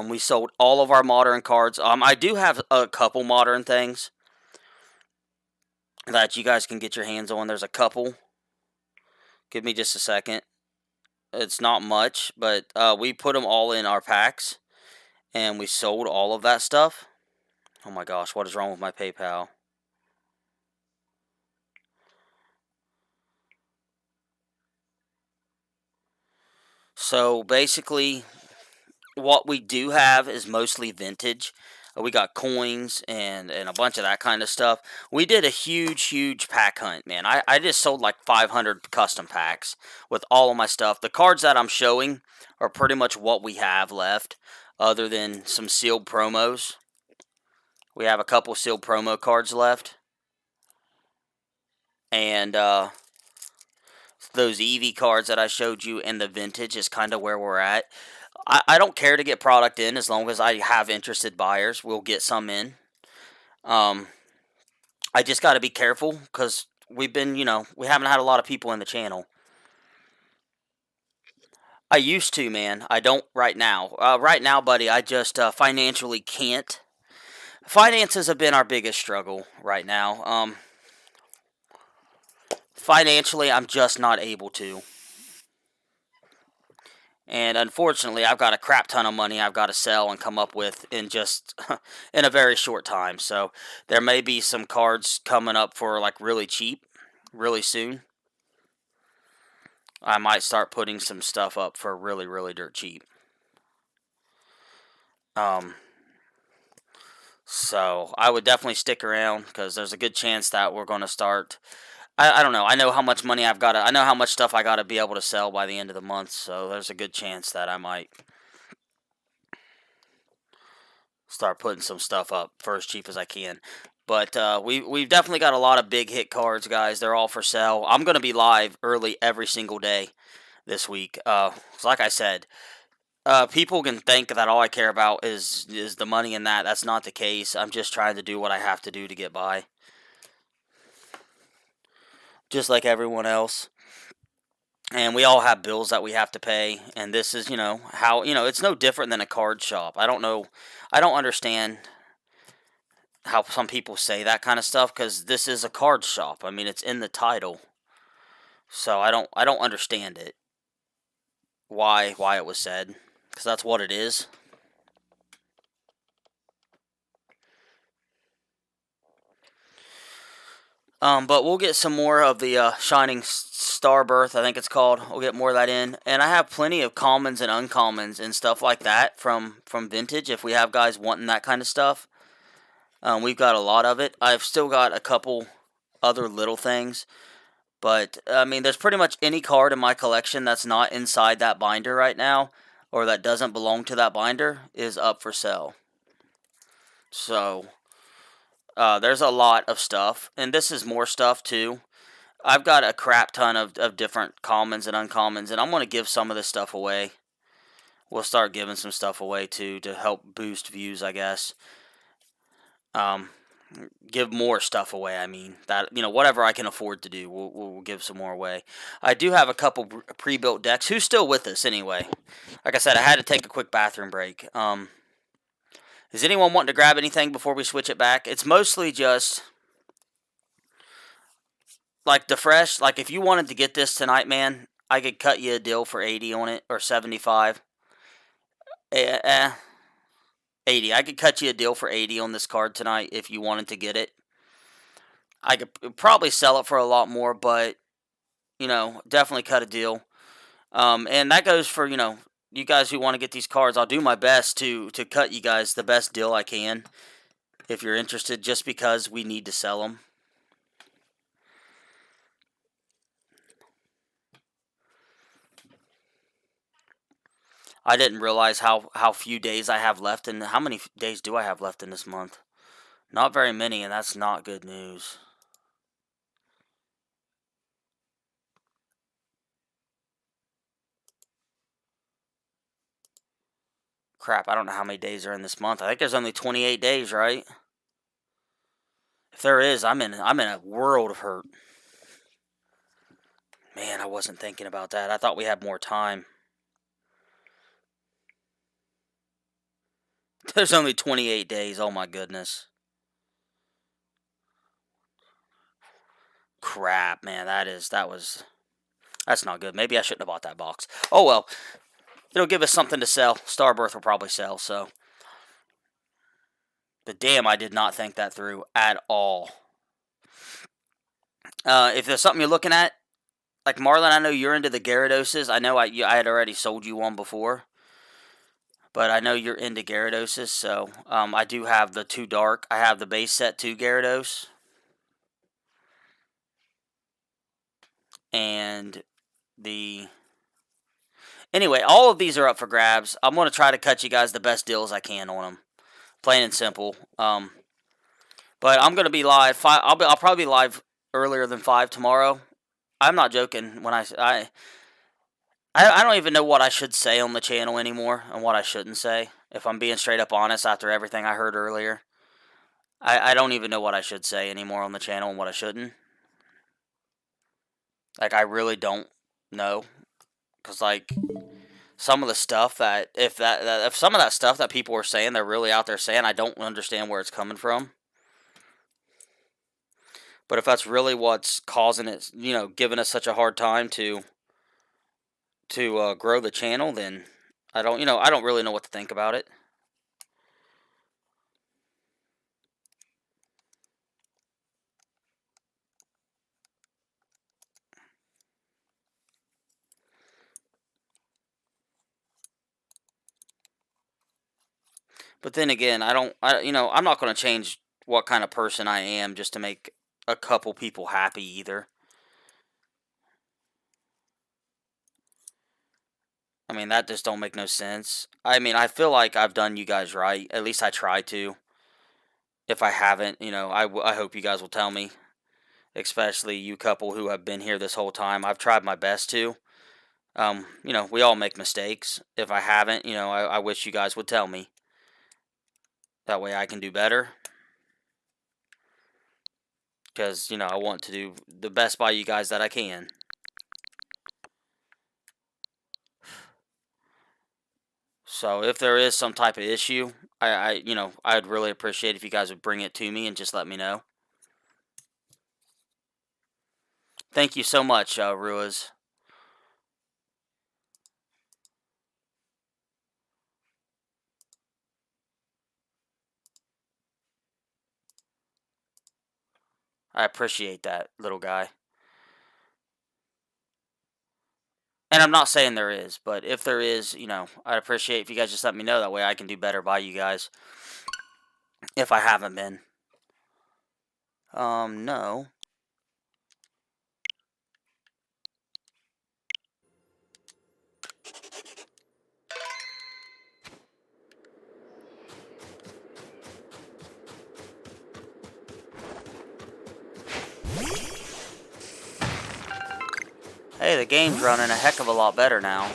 Speaker 1: We sold all of our modern cards. I do have a couple modern things that you guys can get your hands on. There's a couple. Give me just a second. It's not much, but we put them all in our packs, and we sold all of that stuff. Oh my gosh, what is wrong with my PayPal? So basically, what we do have is mostly vintage. We got coins and a bunch of that kind of stuff. We did a huge, huge pack hunt, man. I just sold like 500 custom packs with all of my stuff. The cards that I'm showing are pretty much what we have left, other than some sealed promos. We have a couple sealed promo cards left. And those Eevee cards that I showed you and the vintage is kind of where we're at. I don't care to get product in as long as I have interested buyers. We'll get some in. I just got to be careful because we've been, we haven't had a lot of people in the channel. I used to, man. I don't right now. Right now, buddy, I just financially can't. Finances have been our biggest struggle right now. Financially, I'm just not able to. And unfortunately, I've got a crap ton of money I've got to sell and come up with in just in a very short time. So there may be some cards coming up for like really cheap, really soon. I might start putting some stuff up for really, really dirt cheap. So I would definitely stick around because there's a good chance that we're going to start. I don't know. I know how much money I've got to. I know how much stuff I got to be able to sell by the end of the month. So there's a good chance that I might start putting some stuff up for as cheap as I can. But we've definitely got a lot of big hit cards, guys. They're all for sale. I'm going to be live early every single day this week. Like I said, people can think that all I care about is the money in that. That's not the case. I'm just trying to do what I have to do to get by. Just like everyone else. And we all have bills that we have to pay. And this is, how, it's no different than a card shop. I don't know. I don't understand how some people say that kind of stuff because this is a card shop. I mean, it's in the title. So I don't understand it. Why it was said. Because that's what it is. But we'll get some more of the Shining Starbirth, I think it's called. We'll get more of that in. And I have plenty of commons and uncommons and stuff like that from Vintage if we have guys wanting that kind of stuff. We've got a lot of it. I've still got a couple other little things. But, I mean, there's pretty much any card in my collection that's not inside that binder right now, or that doesn't belong to that binder, is up for sale. So, there's a lot of stuff, and this is more stuff, too. I've got a crap ton of different commons and uncommons, and I'm going to give some of this stuff away. We'll start giving some stuff away, too, to help boost views, I guess. Give more stuff away. I mean, that, whatever I can afford to do, we'll give some more away. I do have a couple pre-built decks. Who's still with us anyway? Like I said, I had to take a quick bathroom break. Is anyone wanting to grab anything before we switch it back? It's mostly just like the fresh. Like if you wanted to get this tonight, man, I could cut you a deal for 80 on it or 75. 80. I could cut you a deal for 80 on this card tonight if you wanted to get it. I could probably sell it for a lot more, but, definitely cut a deal. And that goes for, you guys who want to get these cards. I'll do my best to cut you guys the best deal I can if you're interested, just because we need to sell them. I didn't realize how few days I have left, and how many days do I have left in this month? Not very many, and that's not good news. Crap, I don't know how many days are in this month. I think there's only 28 days, right? If there is, I'm in a world of hurt. Man, I wasn't thinking about that. I thought we had more time. There's only 28 days. Oh my goodness. Crap, man, that's not good. Maybe I shouldn't have bought that box. Oh well. It'll give us something to sell. Starbirth will probably sell, so. But damn, I did not think that through at all. If there's something you're looking at, like Marlon, I know you're into the Gyarados. I know I had already sold you one before. But I know you're into Gyarados, so I do have the 2 Dark. I have the base set 2 Gyarados. And the... Anyway, all of these are up for grabs. I'm going to try to cut you guys the best deals I can on them. Plain and simple. But I'm going to be live. I'll probably be live earlier than 5 tomorrow. I'm not joking when I don't even know what I should say on the channel anymore and what I shouldn't say. If I'm being straight up honest after everything I heard earlier. I don't even know what I should say anymore on the channel and what I shouldn't. Like, I really don't know. Because, like, some of the stuff that if some of that stuff that people are saying, they're really out there saying, I don't understand where it's coming from. But if that's really what's causing it, you know, giving us such a hard time to grow the channel, then I don't really know what to think about it. But then again, I'm not going to change what kind of person I am just to make a couple people happy either. I mean, that just don't make no sense. I mean, I feel like I've done you guys right. At least I try to. If I haven't, I hope you guys will tell me. Especially you couple who have been here this whole time. I've tried my best to. We all make mistakes. If I haven't, I wish you guys would tell me. That way I can do better. Because, I want to do the best by you guys that I can. So if there is some type of issue, I'd really appreciate if you guys would bring it to me and just let me know. Thank you so much, Ruiz. I appreciate that, little guy. And I'm not saying there is, but if there is, I'd appreciate if you guys just let me know. That way I can do better by you guys. If I haven't been. No. Hey, the game's running a heck of a lot better now.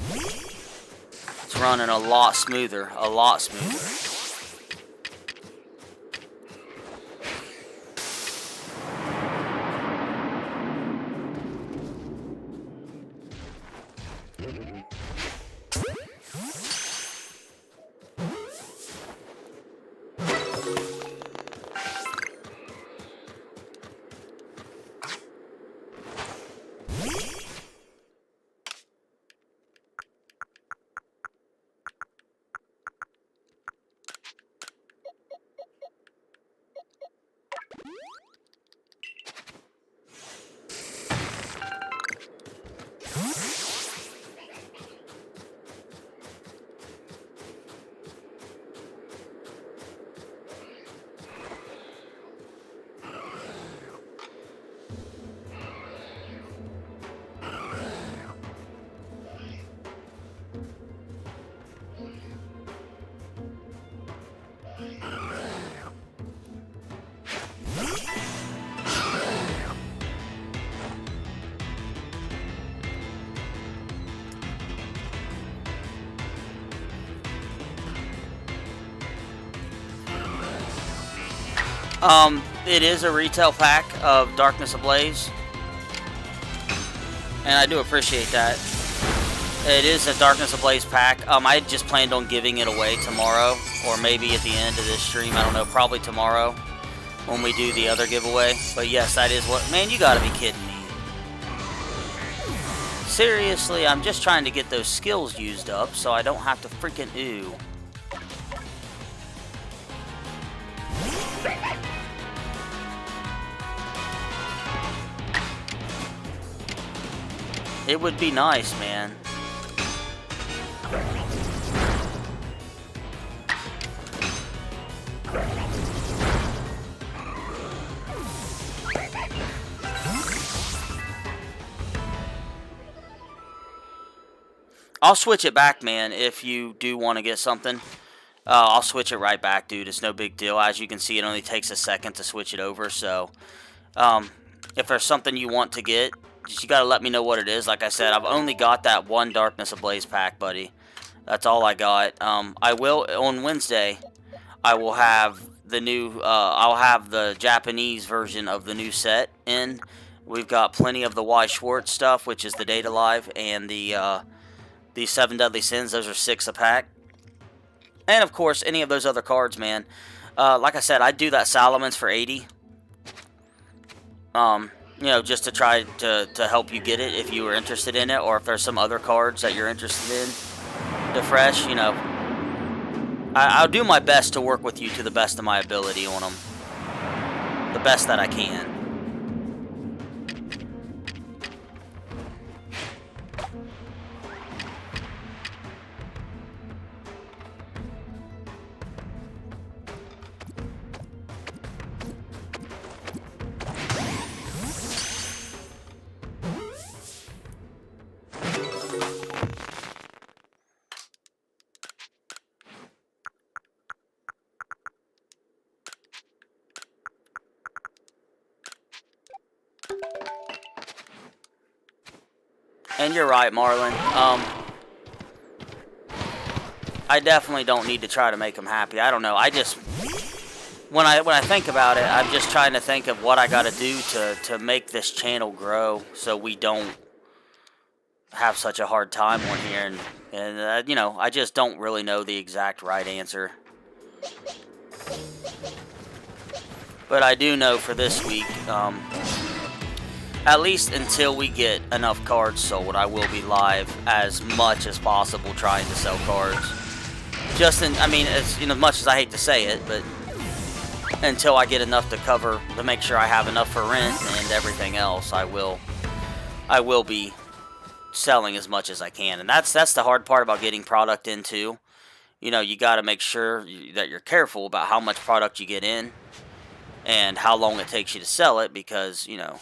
Speaker 1: It's running a lot smoother. A lot smoother. It is a retail pack of Darkness Ablaze. And I do appreciate that. It is a Darkness Ablaze pack. I just planned on giving it away tomorrow. Or maybe at the end of this stream. I don't know. Probably tomorrow. When we do the other giveaway. But yes, that is what... Man, you gotta be kidding me. Seriously, I'm just trying to get those skills used up. So I don't have to freaking ooh. It would be nice, man. I'll switch it back, man, if you do want to get something. I'll switch it right back, dude. It's no big deal. As you can see, it only takes a second to switch it over, so... if there's something you want to get, just you gotta let me know what it is. Like I said, I've only got that one Darkness Ablaze pack, buddy. That's all I got. I will, on Wednesday, I will have the new, I'll have the Japanese version of the new set in. We've got plenty of the Weiss Schwarz stuff, which is the Data Live, and the 7 Deadly Sins. Those are 6 a pack. And, of course, any of those other cards, man. Like I said, I'd do that Salamence for 80. You know, just to try to help you get it if you were interested in it, or if there's some other cards that you're interested in. The fresh, you know, I'll do my best to work with you to the best of my ability on them. The best that I can. And you're right, Marlon. I definitely don't need to try to make them happy. I don't know. I just, when I think about it, I'm just trying to think of what I got to do to make this channel grow, so we don't have such a hard time on here. And you know, I just don't really know the exact right answer. But I do know for this week, at least until we get enough cards sold, I will be live as much as possible trying to sell cards. Just in, I mean, as you know, much as I hate to say it, but until I get enough to cover, to make sure I have enough for rent and everything else, I will be selling as much as I can. And that's the hard part about getting product in too. You know, you got to make sure that you're careful about how much product you get in and how long it takes you to sell it, because, you know,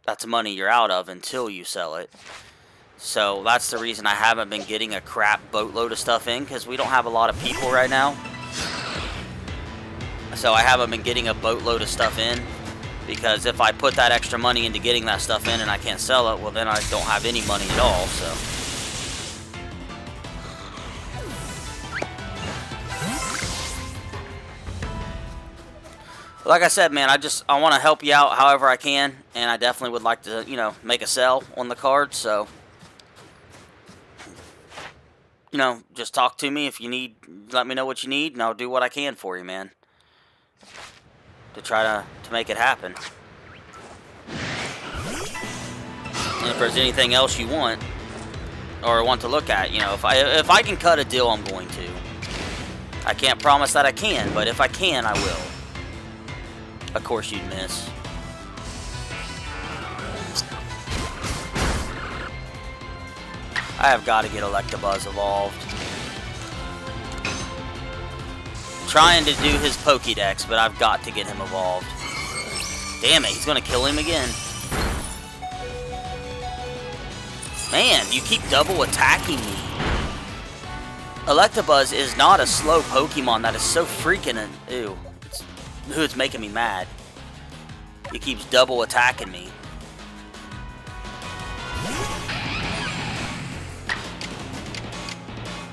Speaker 1: that's money you're out of until you sell it. So that's the reason I haven't been getting a crap boatload of stuff in, because we don't have a lot of people right now. So I haven't been getting a boatload of stuff in, because if I put that extra money into getting that stuff in and I can't sell it, well, then I don't have any money at all. So like I said, man, I want to help you out however I can, and I definitely would like to, you know, make a sell on the card. So, you know, just talk to me if you need. Let me know what you need, and I'll do what I can for you, man, to try to make it happen. And if there's anything else you want or want to look at, you know, if I can cut a deal, I'm going to. I can't promise that I can, but if I can, I will. Of course you'd miss. I have got to get Electabuzz evolved. Trying to do his Pokédex, but I've got to get him evolved. Damn it, he's going to kill him again. Man, you keep double attacking me. Electabuzz is not a slow Pokemon. That is so freaking... Ew. It's making me mad. He keeps double attacking me.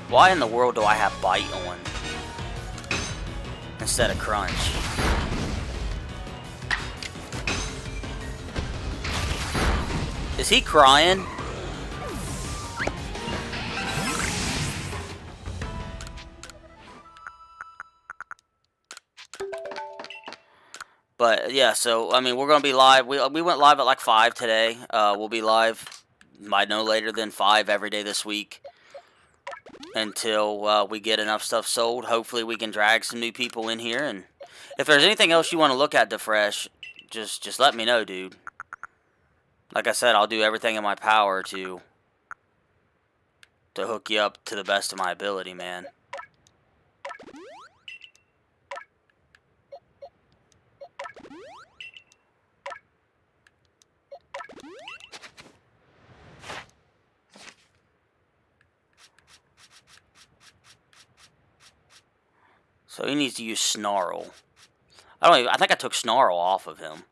Speaker 1: Why in the world do I have Bite on instead of Crunch? Is he crying? But yeah, so I mean, we're gonna be live. We went live at like 5 today. We'll be live by no later than 5 every day this week until we get enough stuff sold. Hopefully, we can drag some new people in here. And if there's anything else you want to look at, DeFresh, just let me know, dude. Like I said, I'll do everything in my power to hook you up to the best of my ability, man. So he needs to use Snarl. I think I took Snarl off of him.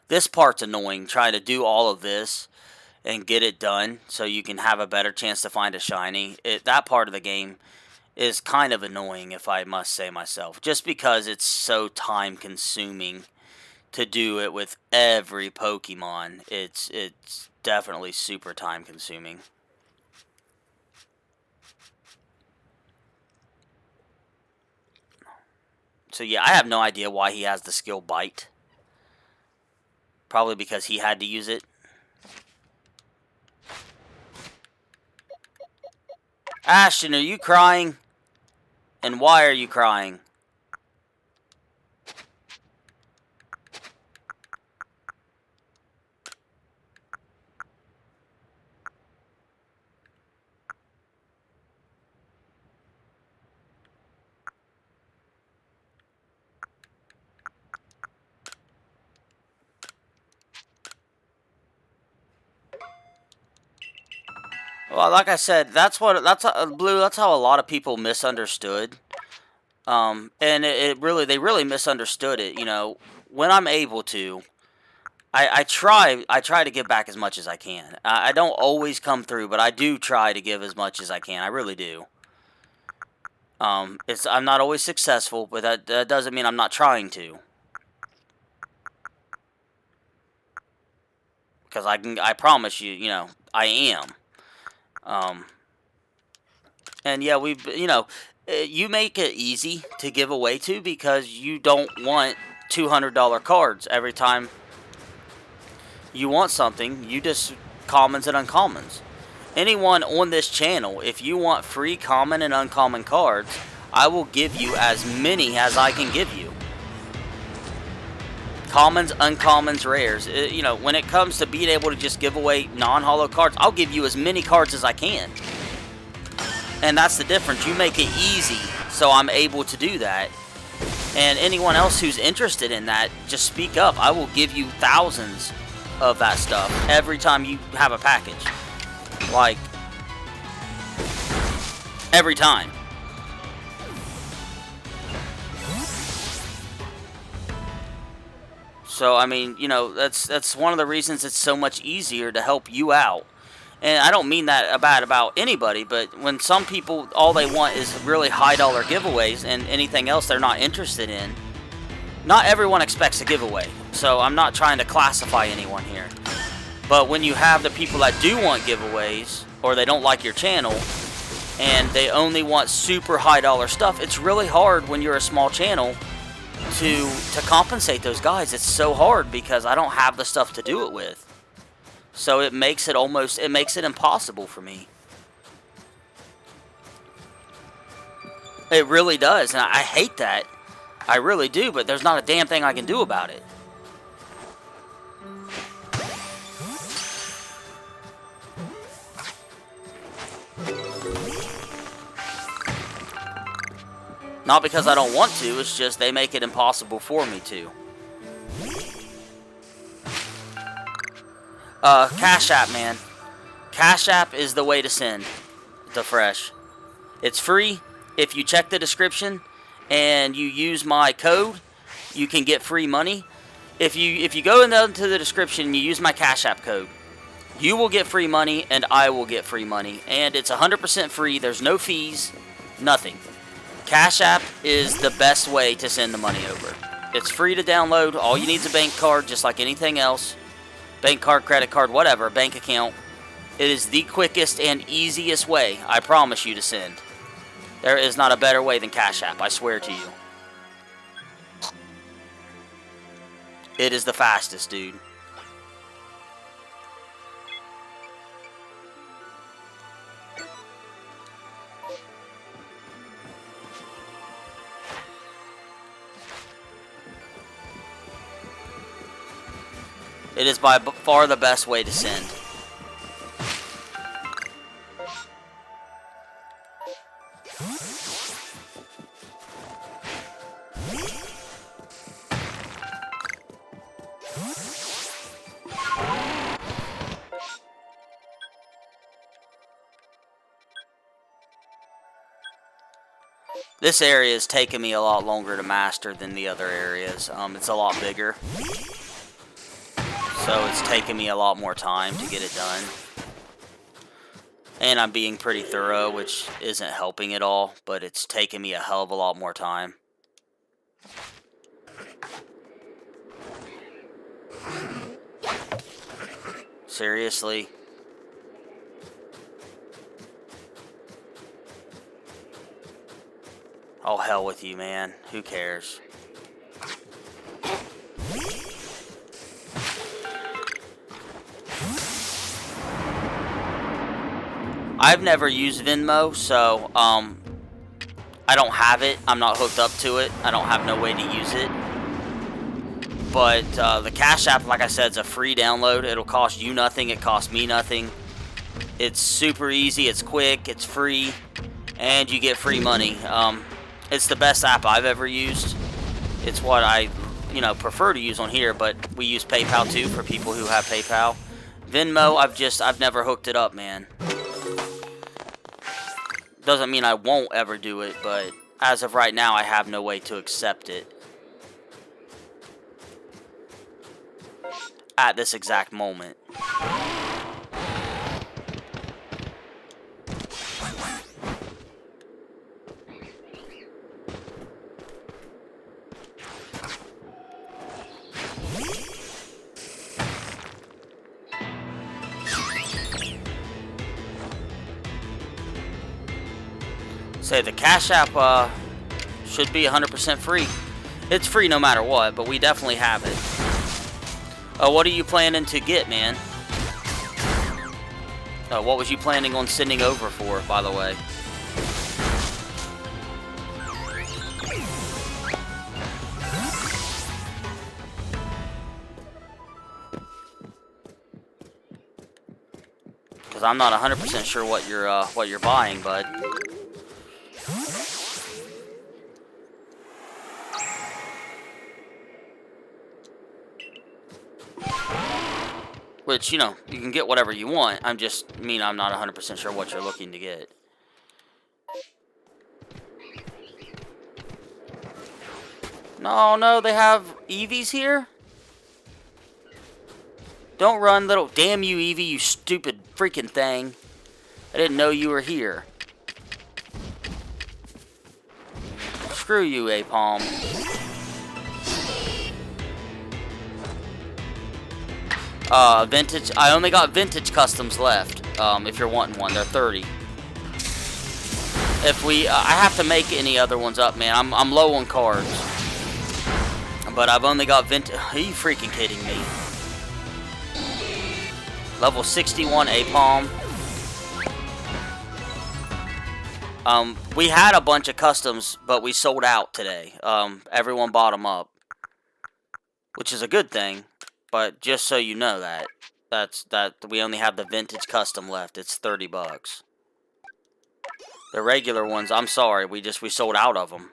Speaker 1: This part's annoying, trying to do all of this and get it done so you can have a better chance to find a shiny. That part of the game is kind of annoying, if I must say myself, just because it's so time consuming to do it with every Pokemon. It's definitely super time consuming. So yeah, I have no idea why he has the skill Bite. Probably because he had to use it. Ashton, are you crying? And why are you crying? Well, like I said, Blue. That's how a lot of people misunderstood. And they really misunderstood it. You know, when I'm able to, I try to give back as much as I can. I don't always come through, but I do try to give as much as I can. I really do. I'm not always successful, but that doesn't mean I'm not trying to. Because I promise you, you know, I am. And yeah, you make it easy to give away to because you don't want $200 cards every time you want something. You just commons and uncommons. Anyone on this channel, if you want free common and uncommon cards, I will give you as many as I can give you. Commons, uncommons, rares. You know, when it comes to being able to just give away non-holo cards, I'll give you as many cards as I can. And that's the difference. You make it easy, so I'm able to do that. And anyone else who's interested in that, just speak up. I will give you thousands of that stuff every time you have a package. Like, every time. So, I mean, you know, that's one of the reasons it's so much easier to help you out. And I don't mean that bad about anybody, but when some people, all they want is really high dollar giveaways and anything else they're not interested in, not everyone expects a giveaway. So I'm not trying to classify anyone here. But when you have the people that do want giveaways, or they don't like your channel, and they only want super high dollar stuff, it's really hard when you're a small channel to compensate those guys. It's so hard because I don't have the stuff to do it with. So it makes it impossible for me. It really does, and I hate that. I really do, but there's not a damn thing I can do about it. Not because I don't want to, it's just they make it impossible for me to. Cash App, man. Cash App is the way to send the fresh. It's free. If you check the description and you use my code, you can get free money. If you go into the description and you use my Cash App code, you will get free money and I will get free money. And it's 100% free. There's no fees, nothing. Cash App is the best way to send the money over. It's free to download. All you need is a bank card, just like anything else. Bank card, credit card, whatever, bank account. It is the quickest and easiest way, I promise you, to send. There is not a better way than Cash App, I swear to you. It is the fastest, dude. It is by far the best way to send. This area has taken me a lot longer to master than the other areas. It's a lot bigger. So it's taken me a lot more time to get it done. And I'm being pretty thorough, which isn't helping at all, but it's taken me a hell of a lot more time. Seriously? Oh, hell with you, man. Who cares? I've never used Venmo, so I don't have it. I'm not hooked up to it. I don't have no way to use it. But the Cash App, like I said, is a free download. It'll cost you nothing. It costs me nothing. It's super easy. It's quick. It's free. And you get free money. It's the best app I've ever used. It's what I, prefer to use on here. But we use PayPal too for people who have PayPal. Venmo, I've never hooked it up, man. Doesn't mean I won't ever do it, but as of right now, I have no way to accept it. At this exact moment. Say the Cash App should be 100% free. It's free no matter what, but we definitely have it. What are you planning to get, man? What was you planning on sending over for, by the way? Because I'm not 100% sure what you're buying, bud. Which, you can get whatever you want. I'm not 100% sure what you're looking to get. No, they have Eevees here? Don't run, little... Damn you, Eevee, you stupid freaking thing. I didn't know you were here. Screw you, Apalm. Vintage. I only got vintage customs left. If you're wanting one, they're 30. I have to make any other ones up, man. I'm low on cards, but I've only got vintage. Are you freaking kidding me? Level 61 Apalm. We had a bunch of customs, but we sold out today. Everyone bought them up, which is a good thing. But just so you know that we only have the vintage custom left. It's $30. The regular ones, I'm sorry, we sold out of them.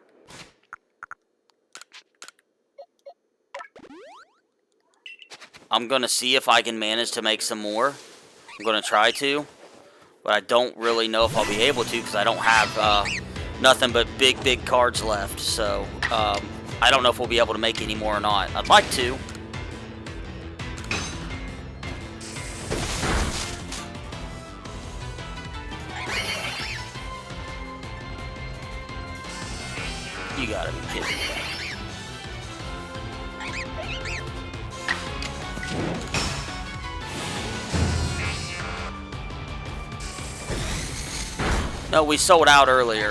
Speaker 1: I'm gonna see if I can manage to make some more. I'm gonna try to, but I don't really know if I'll be able to because I don't have nothing but big cards left. So I don't know if we'll be able to make any more or not. I'd like to. You gotta be kidding me. No, we sold out earlier.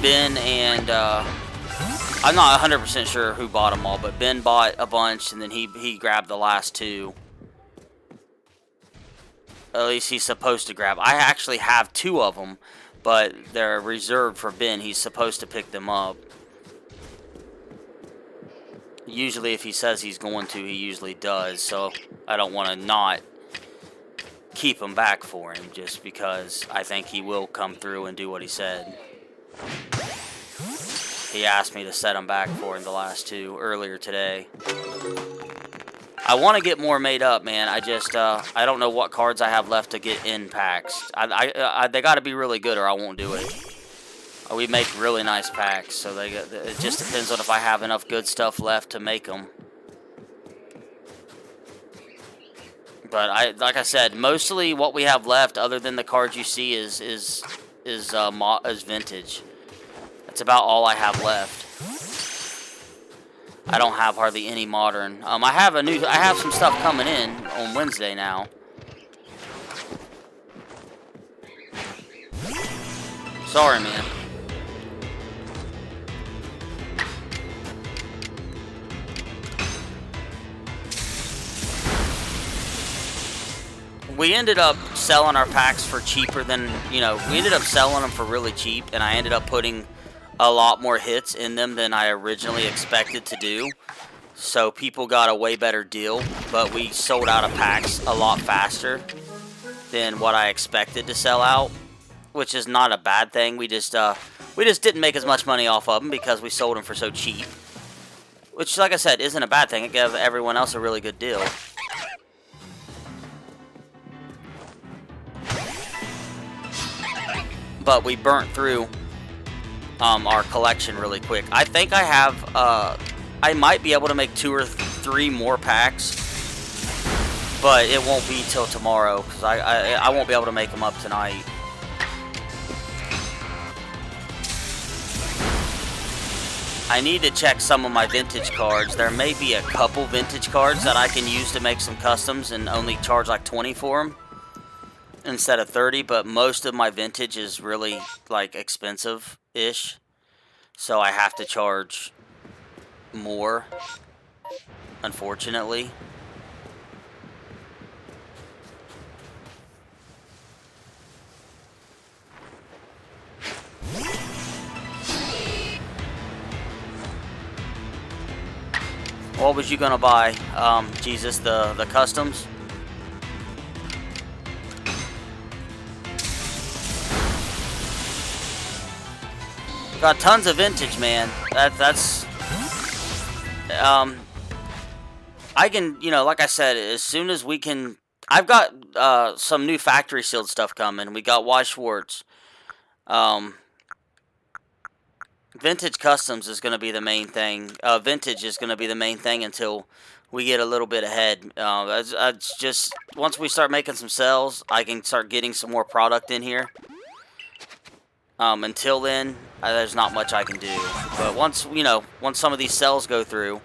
Speaker 1: Ben and I'm not 100% sure who bought them all, but Ben bought a bunch and then he grabbed the last two. At least he's supposed to grab. I actually have 2 of them, but they're reserved for Ben. He's supposed to pick them up. Usually if he says he's going to, he usually does. So I don't want to not keep him back for him just because I think he will come through and do what he said. He asked me to set him back for him the last 2 earlier today. I want to get more made up, man. I don't know what cards I have left to get in packs. They got to be really good or I won't do it. We make really nice packs, so it just depends on if I have enough good stuff left to make them. But like I said, mostly what we have left, other than the cards you see, is vintage. That's about all I have left. I don't have hardly any modern. I have some stuff coming in on Wednesday now. Sorry, man. We ended up selling our packs for cheaper than, we ended up selling them for really cheap, and I ended up putting a lot more hits in them than I originally expected to do. So people got a way better deal, but we sold out of packs a lot faster than what I expected to sell out, which is not a bad thing. We just didn't make as much money off of them because we sold them for so cheap, which, like I said, isn't a bad thing. It gave everyone else a really good deal. But we burnt through our collection really quick. I think I have, I might be able to make 2 or 3 more packs, but it won't be till tomorrow, because I won't be able to make them up tonight. I need to check some of my vintage cards. There may be a couple vintage cards that I can use to make some customs and only charge like 20 for them instead of 30, but most of my vintage is really like expensive-ish, so I have to charge more, unfortunately. What was you gonna buy, Jesus, the customs? Got tons of vintage, man. That's I can, like I said, as soon as we can, I've got some new factory sealed stuff coming. We got Weiss Schwarz. Vintage customs is going to be the main thing. Vintage is going to be the main thing until we get a little bit ahead. It's just, once we start making some sales, I can start getting some more product in here. Until then, there's not much I can do. But once some of these sales go through,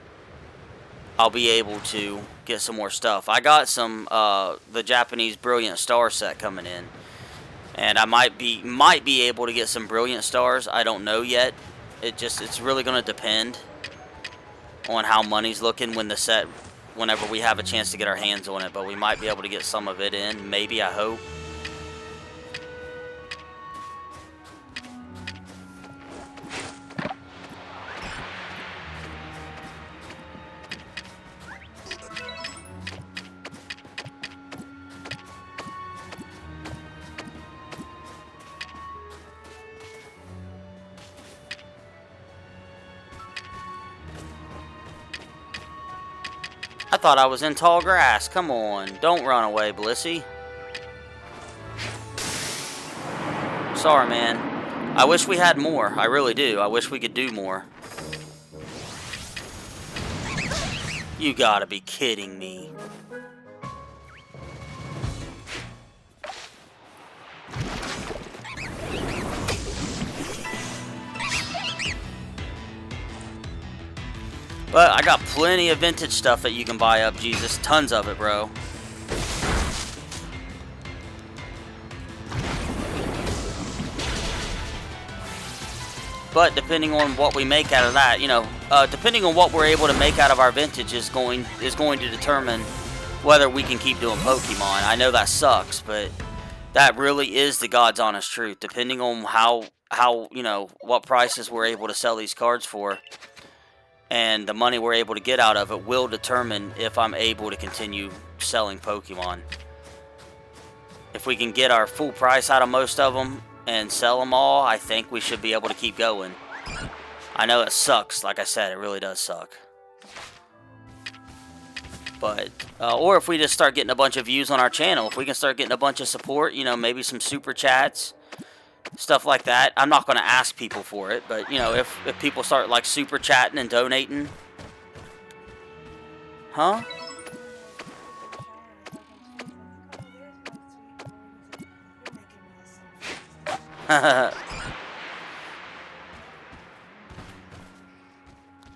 Speaker 1: I'll be able to get some more stuff. I got some, the Japanese Brilliant Star set coming in. And I might be able to get some Brilliant Stars. I don't know yet. It's really going to depend on how money's looking whenever we have a chance to get our hands on it. But we might be able to get some of it in. Maybe, I hope. I thought I was in tall grass. Come on. Don't run away, Blissey. Sorry, man. I wish we had more. I really do. I wish we could do more. You gotta be kidding me. But I got plenty of vintage stuff that you can buy up, Jesus. Tons of it, bro. But depending on what we make out of that, depending on what we're able to make out of our vintage is going to determine whether we can keep doing Pokemon. I know that sucks, but that really is the God's honest truth. Depending on how what prices we're able to sell these cards for, and the money we're able to get out of it will determine if I'm able to continue selling Pokemon. If we can get our full price out of most of them and sell them all, I think we should be able to keep going. I know it sucks. Like I said, it really does suck. But, or if we just start getting a bunch of views on our channel, if we can start getting a bunch of support, maybe some super chats, stuff like that. I'm not going to ask people for it, but, if people start, like, super chatting and donating. Huh?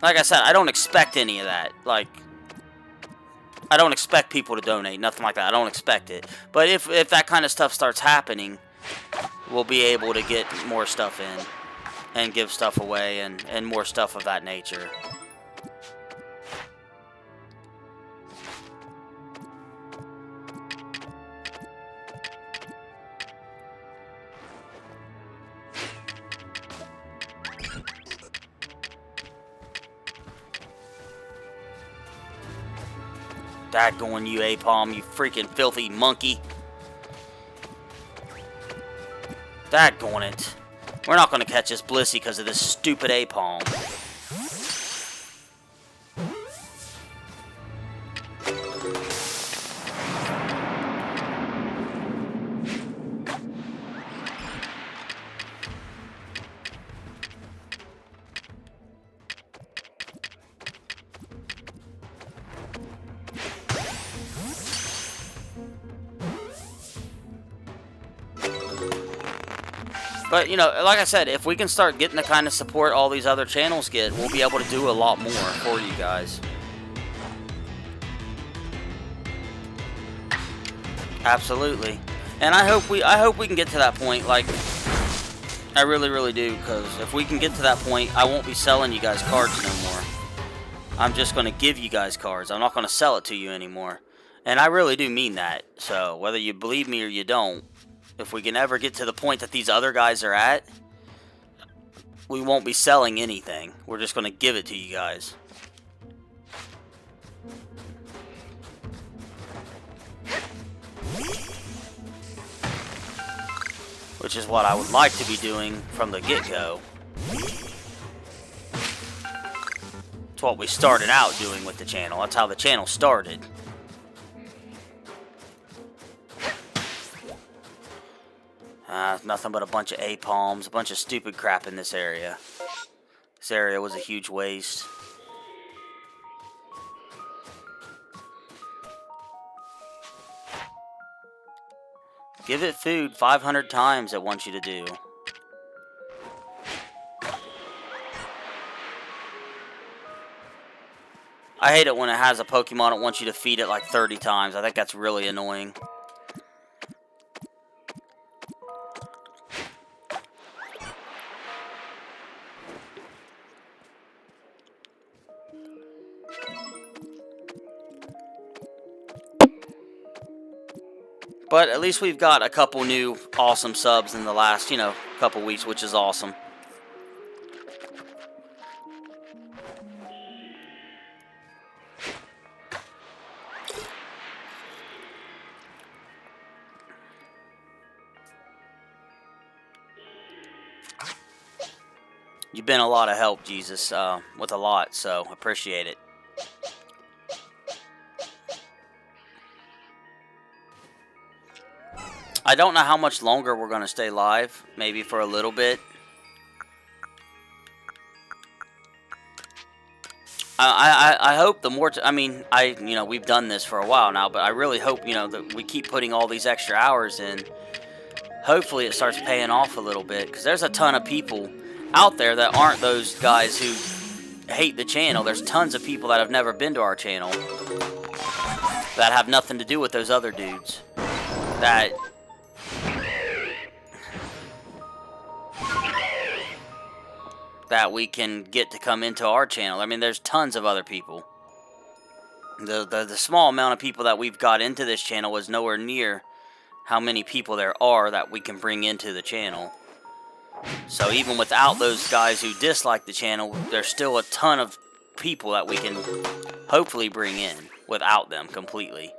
Speaker 1: Like I said, I don't expect any of that. Like, I don't expect people to donate, nothing like that. I don't expect it. But if that kind of stuff starts happening, we'll be able to get more stuff in and give stuff away and more stuff of that nature. Daggone you, Apalm, you freaking filthy monkey. Daggone it. We're not going to catch this Blissey because of this stupid Apalm. But, you know, like I said, if we can start getting the kind of support all these other channels get, we'll be able to do a lot more for you guys. Absolutely. And I hope we can get to that point. Like, I really, really do. Because if we can get to that point, I won't be selling you guys cards no more. I'm just going to give you guys cards. I'm not going to sell it to you anymore. And I really do mean that. So, whether you believe me or you don't, if we can ever get to the point that these other guys are at, we won't be selling anything. We're just going to give it to you guys. Which is what I would like to be doing from the get-go. It's what we started out doing with the channel. That's how the channel started. Nothing but a bunch of A-palms, a bunch of stupid crap in this area. This area was a huge waste. Give it food 500 times it wants you to do. I hate it when it has a Pokemon that wants you to feed it like 30 times. I think that's really annoying. But at least we've got a couple new awesome subs in the last, couple weeks, which is awesome. You've been a lot of help, Jesus, with a lot, so appreciate it. I don't know how much longer we're going to stay live. Maybe for a little bit. I hope the more... we've done this for a while now, but I really hope, that we keep putting all these extra hours in. Hopefully it starts paying off a little bit, because there's a ton of people out there that aren't those guys who hate the channel. There's tons of people that have never been to our channel that have nothing to do with those other dudes. That we can get to come into our channel. I mean, there's tons of other people. The small amount of people that we've got into this channel is nowhere near how many people there are that we can bring into the channel. So even without those guys who dislike the channel, there's still a ton of people that we can hopefully bring in without them completely.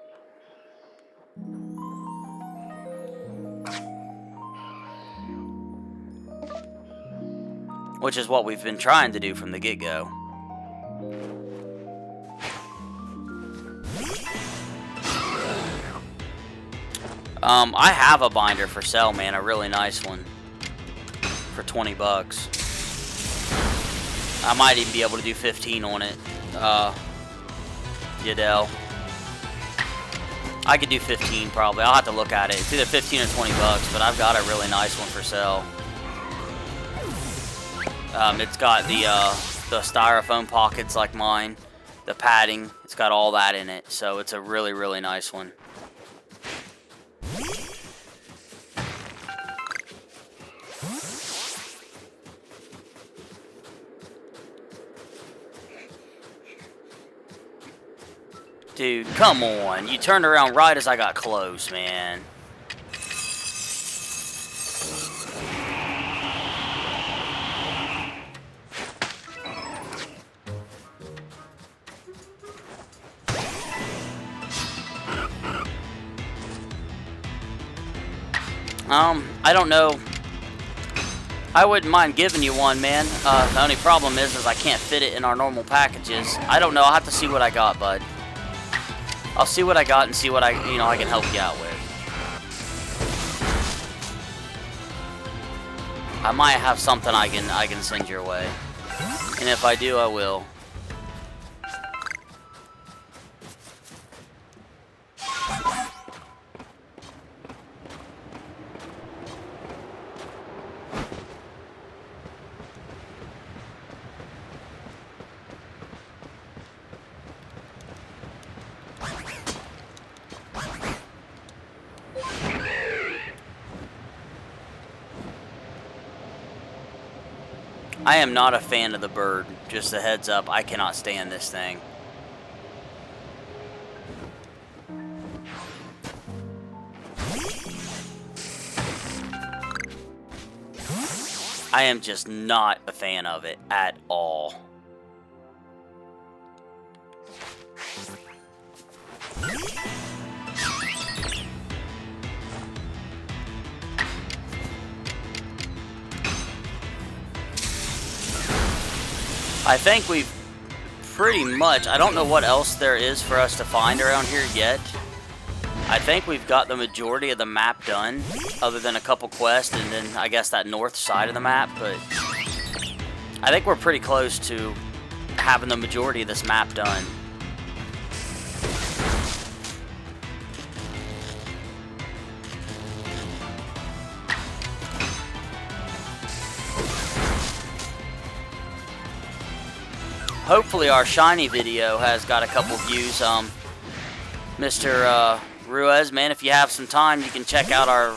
Speaker 1: Which is what we've been trying to do from the get-go. I have a binder for sale, man. A really nice one. For 20 bucks. I might even be able to do 15 on it. Yadel. I could do 15 probably. I'll have to look at it. It's either 15 or 20 bucks, but I've got a really nice one for sale. It's got the styrofoam pockets like mine, the padding. It's got all that in it, so it's a really, really nice one. Dude, come on. You turned around right as I got close, man. I don't know. I wouldn't mind giving you one, man. The only problem is I can't fit it in our normal packages. I don't know. I'll have to see what I got, bud. I'll see what I got and see what I can help you out with. I might have something I can send your way. And if I do, I will. I am not a fan of the bird. Just a heads up, I cannot stand this thing. I am just not a fan of it at all. I think we've pretty much, I don't know what else there is for us to find around here yet. I think we've got the majority of the map done, other than a couple quests and then I guess that north side of the map, but I think we're pretty close to having the majority of this map done. Hopefully our shiny video has got a couple views. Mr. Ruiz, man, if you have some time, you can check out our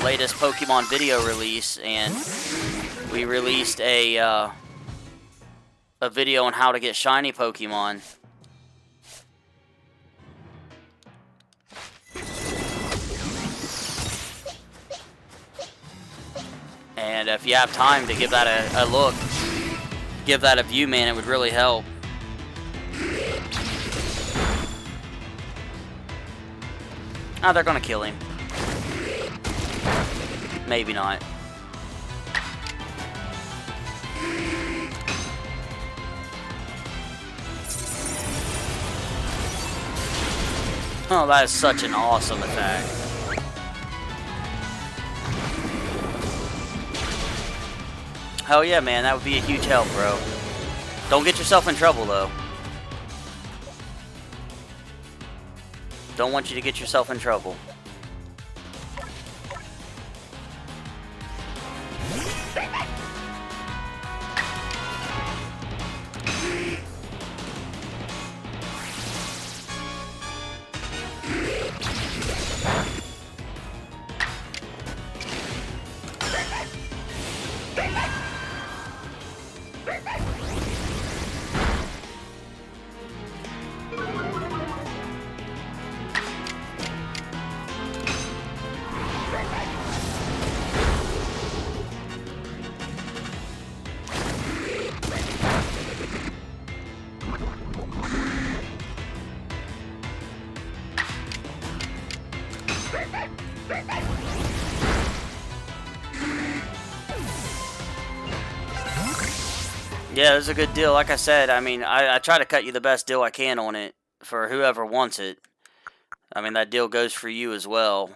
Speaker 1: latest Pokemon video release, and we released a video on how to get shiny Pokemon. And if you have time to give that a look, give that a view, man, it would really help. Oh, they're gonna kill him. Maybe not. Oh, that is such an awesome attack. Hell yeah, man, that would be a huge help, bro. Don't get yourself in trouble, though. Don't want you to get yourself in trouble. Yeah, it was a good deal. Like I said, I mean, I try to cut you the best deal I can on it for whoever wants it. I mean, that deal goes for you as well.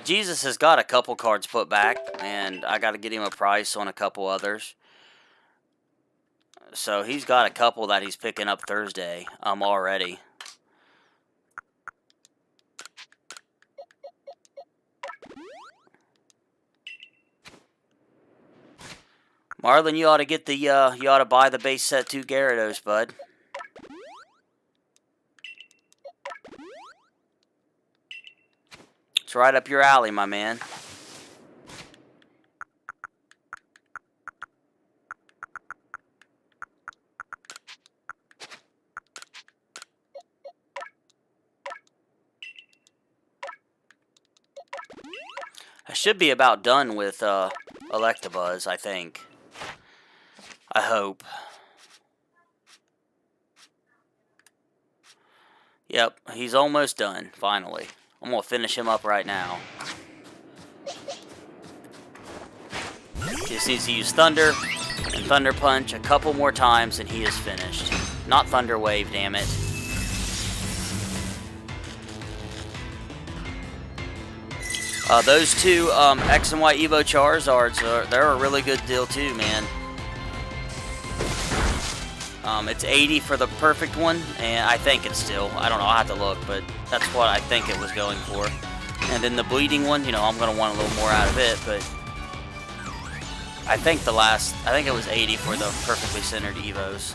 Speaker 1: Jesus has got a couple cards put back, and I got to get him a price on a couple others. So he's got a couple that he's picking up Thursday already. Marlon, you ought to get the you ought to buy the base set 2 Gyarados, bud. It's right up your alley, my man. I should be about done with Electabuzz, I think. I hope. Yep, he's almost done, finally. I'm going to finish him up right now. Just needs to use Thunder and Thunder Punch a couple more times and he is finished. Not Thunder Wave, damn it. Those two X and Y Evo Charizards, they're a really good deal too, man. It's 80 for the perfect one, and I think it's still, I don't know, I'll have to look, but that's what I think it was going for. And then the bleeding one, you know, I'm going to want a little more out of it, but I think it was 80 for the perfectly centered Evos.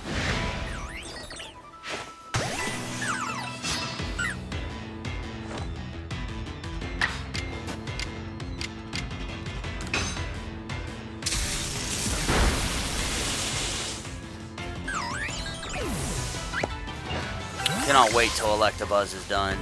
Speaker 1: Cannot wait till Electabuzz is done.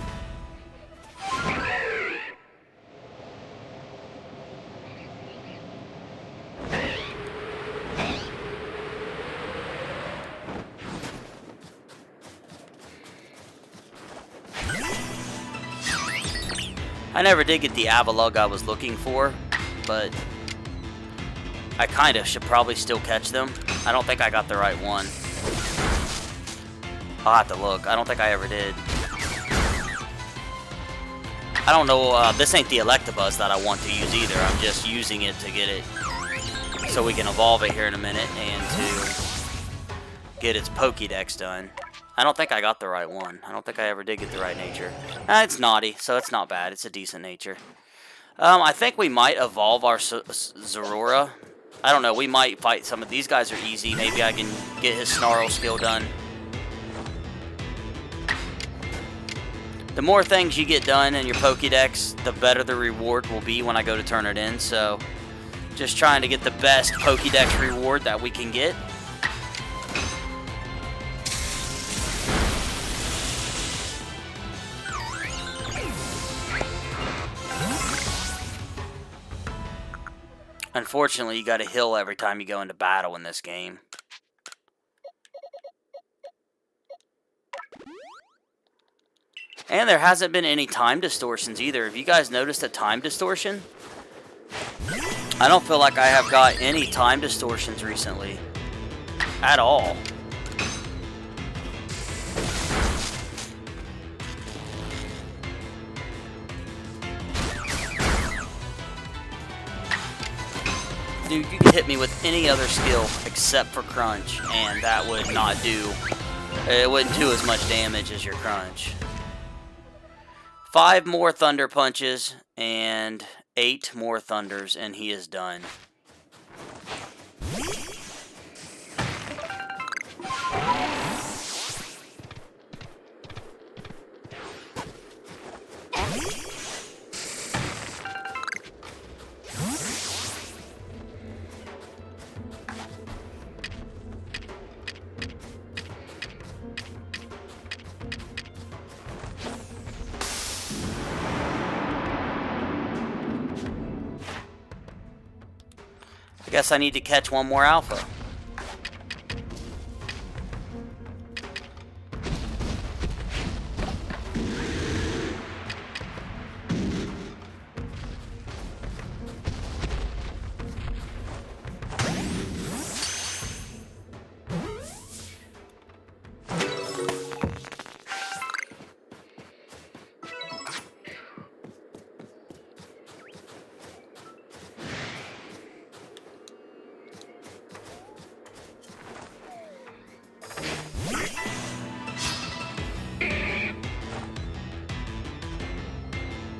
Speaker 1: I never did get the Avalugg I was looking for, but I kind of should probably still catch them. I don't think I got the right one. I'll have to look. I don't think I ever did. I don't know, this ain't the Electabuzz that I want to use either. I'm just using it to get it so we can evolve it here in a minute and to get its Pokédex done. I don't think I got the right one. I don't think I ever did get the right nature. It's naughty, so it's not bad. It's a decent nature. I think we might evolve our Zorora. I don't know. We might fight some of these guys are easy. Maybe I can get his Snarl skill done. The more things you get done in your Pokédex, the better the reward will be when I go to turn it in. So, just trying to get the best Pokédex reward that we can get. Unfortunately, you got to heal every time you go into battle in this game. And there hasn't been any time distortions either. Have you guys noticed a time distortion? I don't feel like I have got any time distortions recently. At all. Dude, you can hit me with any other skill except for Crunch, and that would not do... It wouldn't do as much damage as your Crunch. 5 more Thunder Punches and 8 more Thunders, and he is done. I guess I need to catch one more Alpha.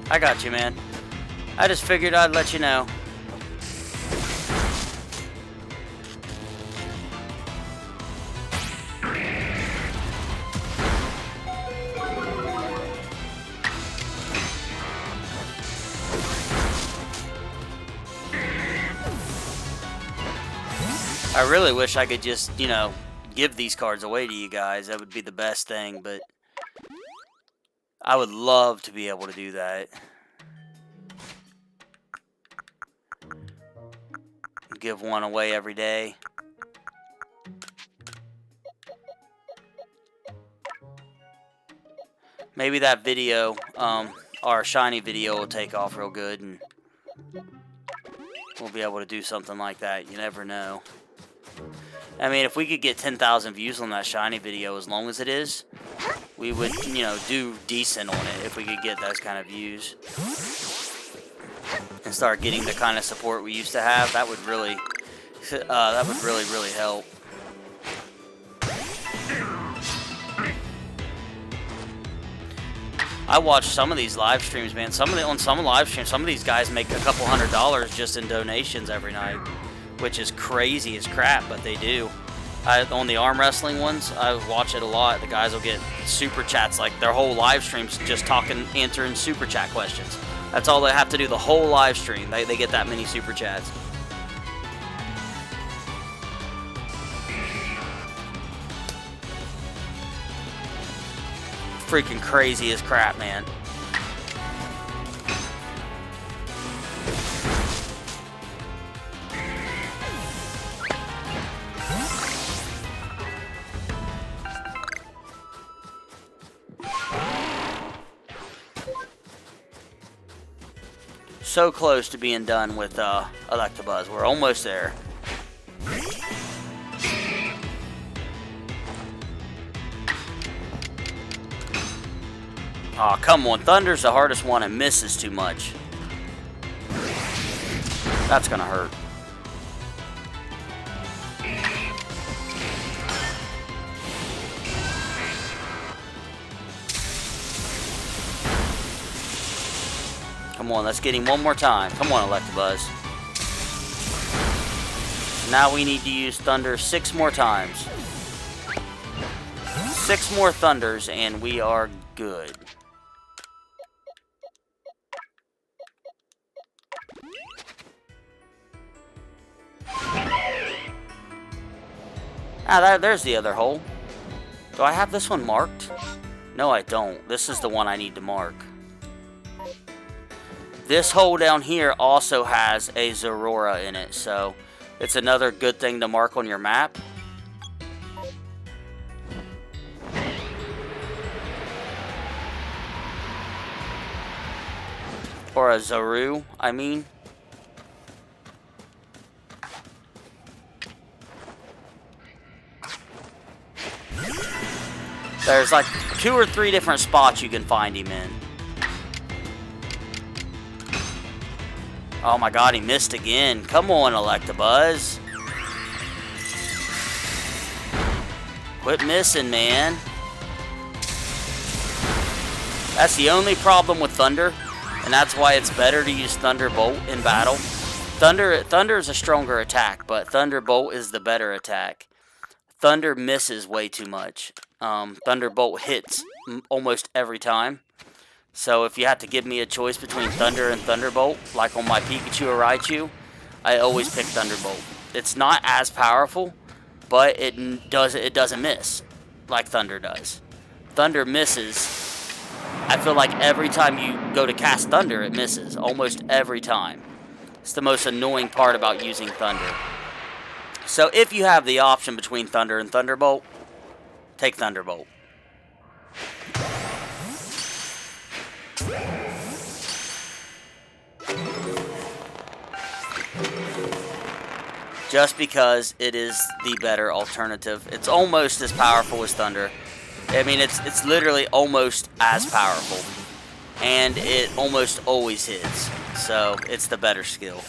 Speaker 1: I got you, man. I just figured I'd let you know. I really wish I could just, you know, give these cards away to you guys. That would be the best thing, but I would love to be able to do that. Give one away every day. Maybe that video, our shiny video will take off real good and we'll be able to do something like that. You never know. I mean, if we could get 10,000 views on that shiny video, as long as it is, we would, you know, do decent on it if we could get those kind of views. And start getting the kind of support we used to have. That would really help. I watch some of these live streams, man. On some live streams, some of these guys make a couple $100 just in donations every night, which is crazy as crap, but they do. On the arm wrestling ones, I watch it a lot. The guys will get super chats, like their whole live streams just answering super chat questions. That's all they have to do the whole live stream. They get that many super chats. Freaking crazy as crap, man. So close to being done with Electabuzz. We're almost there. Aw, come on. Thunder's the hardest one and misses too much. That's gonna hurt. Come on, let's get him one more time. Come on, Electabuzz. Now we need to use Thunder 6 more times. 6 more Thunders and we are good. Ah, there's the other hole. Do I have this one marked? No, I don't. This is the one I need to mark. This hole down here also has a Zorora in it, so it's another good thing to mark on your map. Or a Zaru, I mean. There's like 2 or 3 different spots you can find him in. Oh my god, he missed again. Come on, Electabuzz. Quit missing, man. That's the only problem with Thunder, and that's why it's better to use Thunderbolt in battle. Thunder is a stronger attack, but Thunderbolt is the better attack. Thunder misses way too much. Thunderbolt hits almost every time. So if you have to give me a choice between Thunder and Thunderbolt, like on my Pikachu or Raichu, I always pick Thunderbolt. It's not as powerful, but it doesn't miss like Thunder does. Thunder misses. I feel like every time you go to cast Thunder, it misses. Almost every time. It's the most annoying part about using Thunder. So if you have the option between Thunder and Thunderbolt, take Thunderbolt. Just because it is the better alternative. It's almost as powerful as Thunder. I mean, it's literally almost as powerful. And it almost always hits. So, it's the better skill.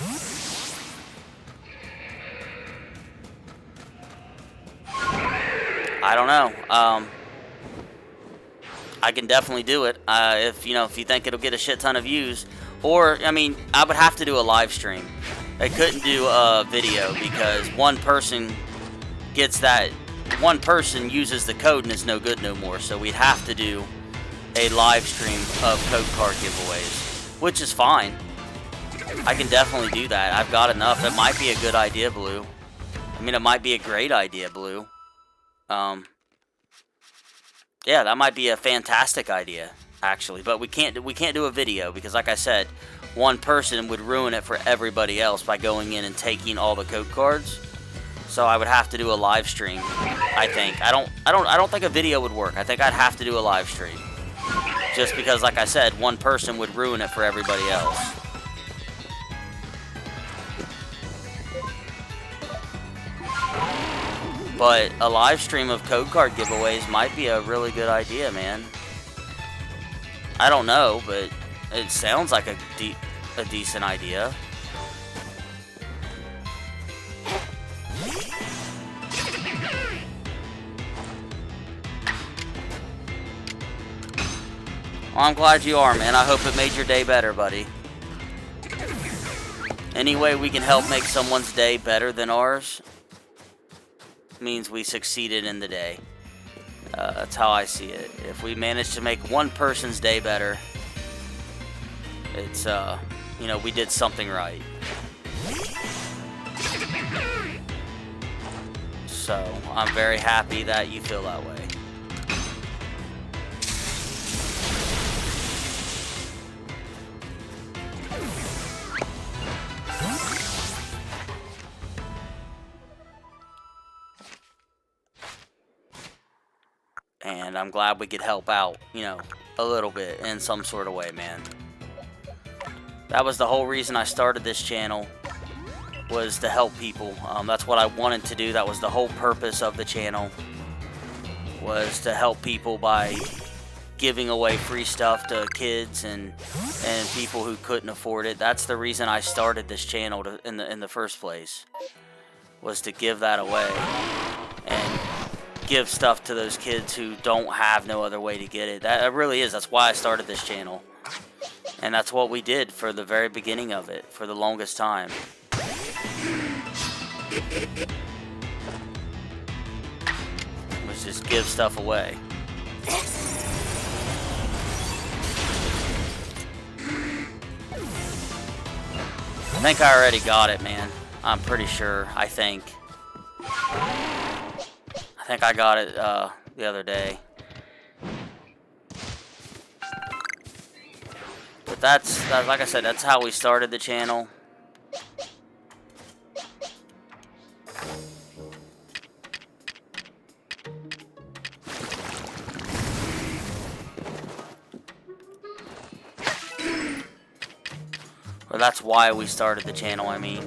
Speaker 1: I don't know. I can definitely do it if you think it'll get a shit ton of views. Or, I mean, I would have to do a live stream. I couldn't do a video because one person gets that. One person uses the code and it's no good no more. So we'd have to do a live stream of code card giveaways, which is fine. I can definitely do that. I've got enough. That might be a good idea, Blue. I mean, it might be a great idea, Blue. Yeah, that might be a fantastic idea, actually. But we can't do a video because, like I said, one person would ruin it for everybody else by going in and taking all the code cards. So I would have to do a live stream. I think. I don't think a video would work. I think I'd have to do a live stream. Just because, like I said, one person would ruin it for everybody else. But a live stream of code card giveaways might be a really good idea, man. I don't know, but it sounds like a decent idea. Well, I'm glad you are, man. I hope it made your day better, buddy. Any way we can help make someone's day better than ours means we succeeded in the day. That's how I see it. If we manage to make one person's day better, it's, you know, we did something right. So, I'm very happy that you feel that way. And I'm glad we could help out, you know, a little bit in some sort of way, man. That was the whole reason I started this channel, was to help people. That's what I wanted to do. That was the whole purpose of the channel, was to help people by giving away free stuff to kids and people who couldn't afford it. That's the reason I started this channel in the first place, was to give that away and give stuff to those kids who don't have no other way to get it. That really is. That's why I started this channel. And that's what we did for the very beginning of it, for the longest time. Was just give stuff away. I think I already got it, man. I'm pretty sure. I think I got it the other day. But that's like I said, that's how we started the channel. Or that's why we started the channel, I mean.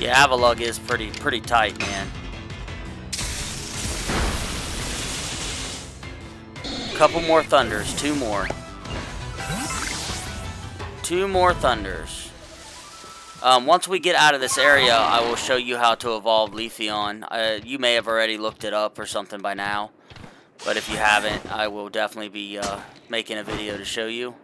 Speaker 1: Yeah, Avalug is pretty tight, man. Couple more Thunders, two more. Two more Thunders. Once we get out of this area, I will show you how to evolve Leafeon. You may have already looked it up or something by now, but if you haven't, I will definitely be making a video to show you.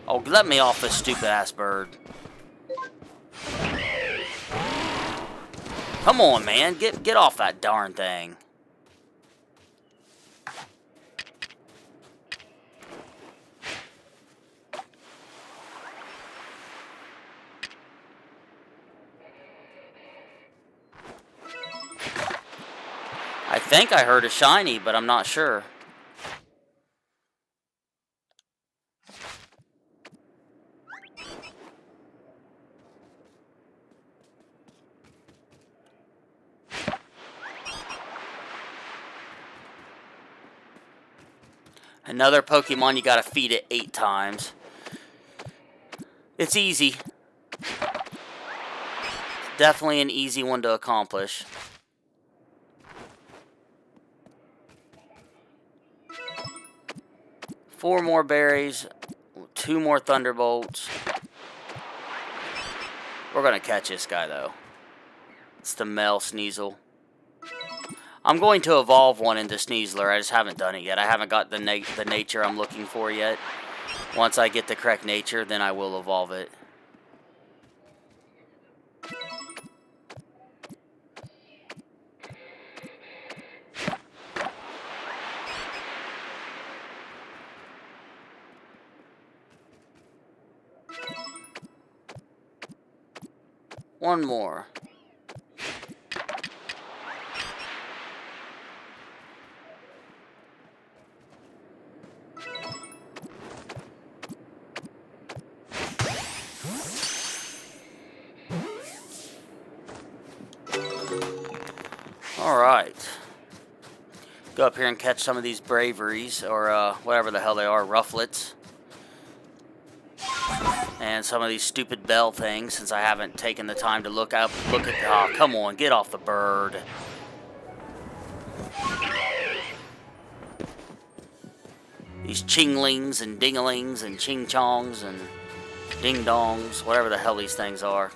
Speaker 1: Oh, let me off this stupid ass bird. Come on, man. Get off that darn thing. I think I heard a shiny, but I'm not sure. Another Pokemon you gotta feed it 8 times. It's easy. Definitely an easy one to accomplish. Four more berries, 2 more Thunderbolts. We're going to catch this guy, though. It's the Mel Sneasel. I'm going to evolve one into Sneasler. I just haven't done it yet. I haven't got the nature I'm looking for yet. Once I get the correct nature, then I will evolve it. One more. Alright. Go up here and catch some of these braveries, or whatever the hell they are, rufflets. And some of these stupid bell things, since I haven't taken the time to look at... Oh, come on, get off the bird. These chinglings and dinglings and ching-chongs and ding-dongs, whatever the hell these things are.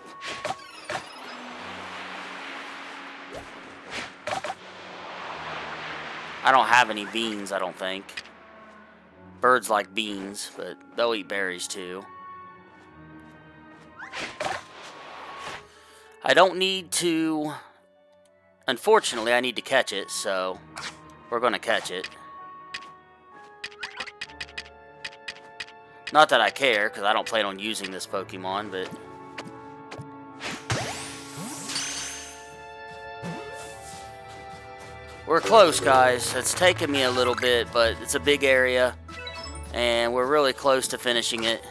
Speaker 1: I don't have any beans, I don't think. Birds like beans, but they'll eat berries too. I don't need to... Unfortunately, I need to catch it, so we're going to catch it. Not that I care, because I don't plan on using this Pokemon, but... We're close, guys. It's taken me a little bit, but it's a big area, and we're really close to finishing it.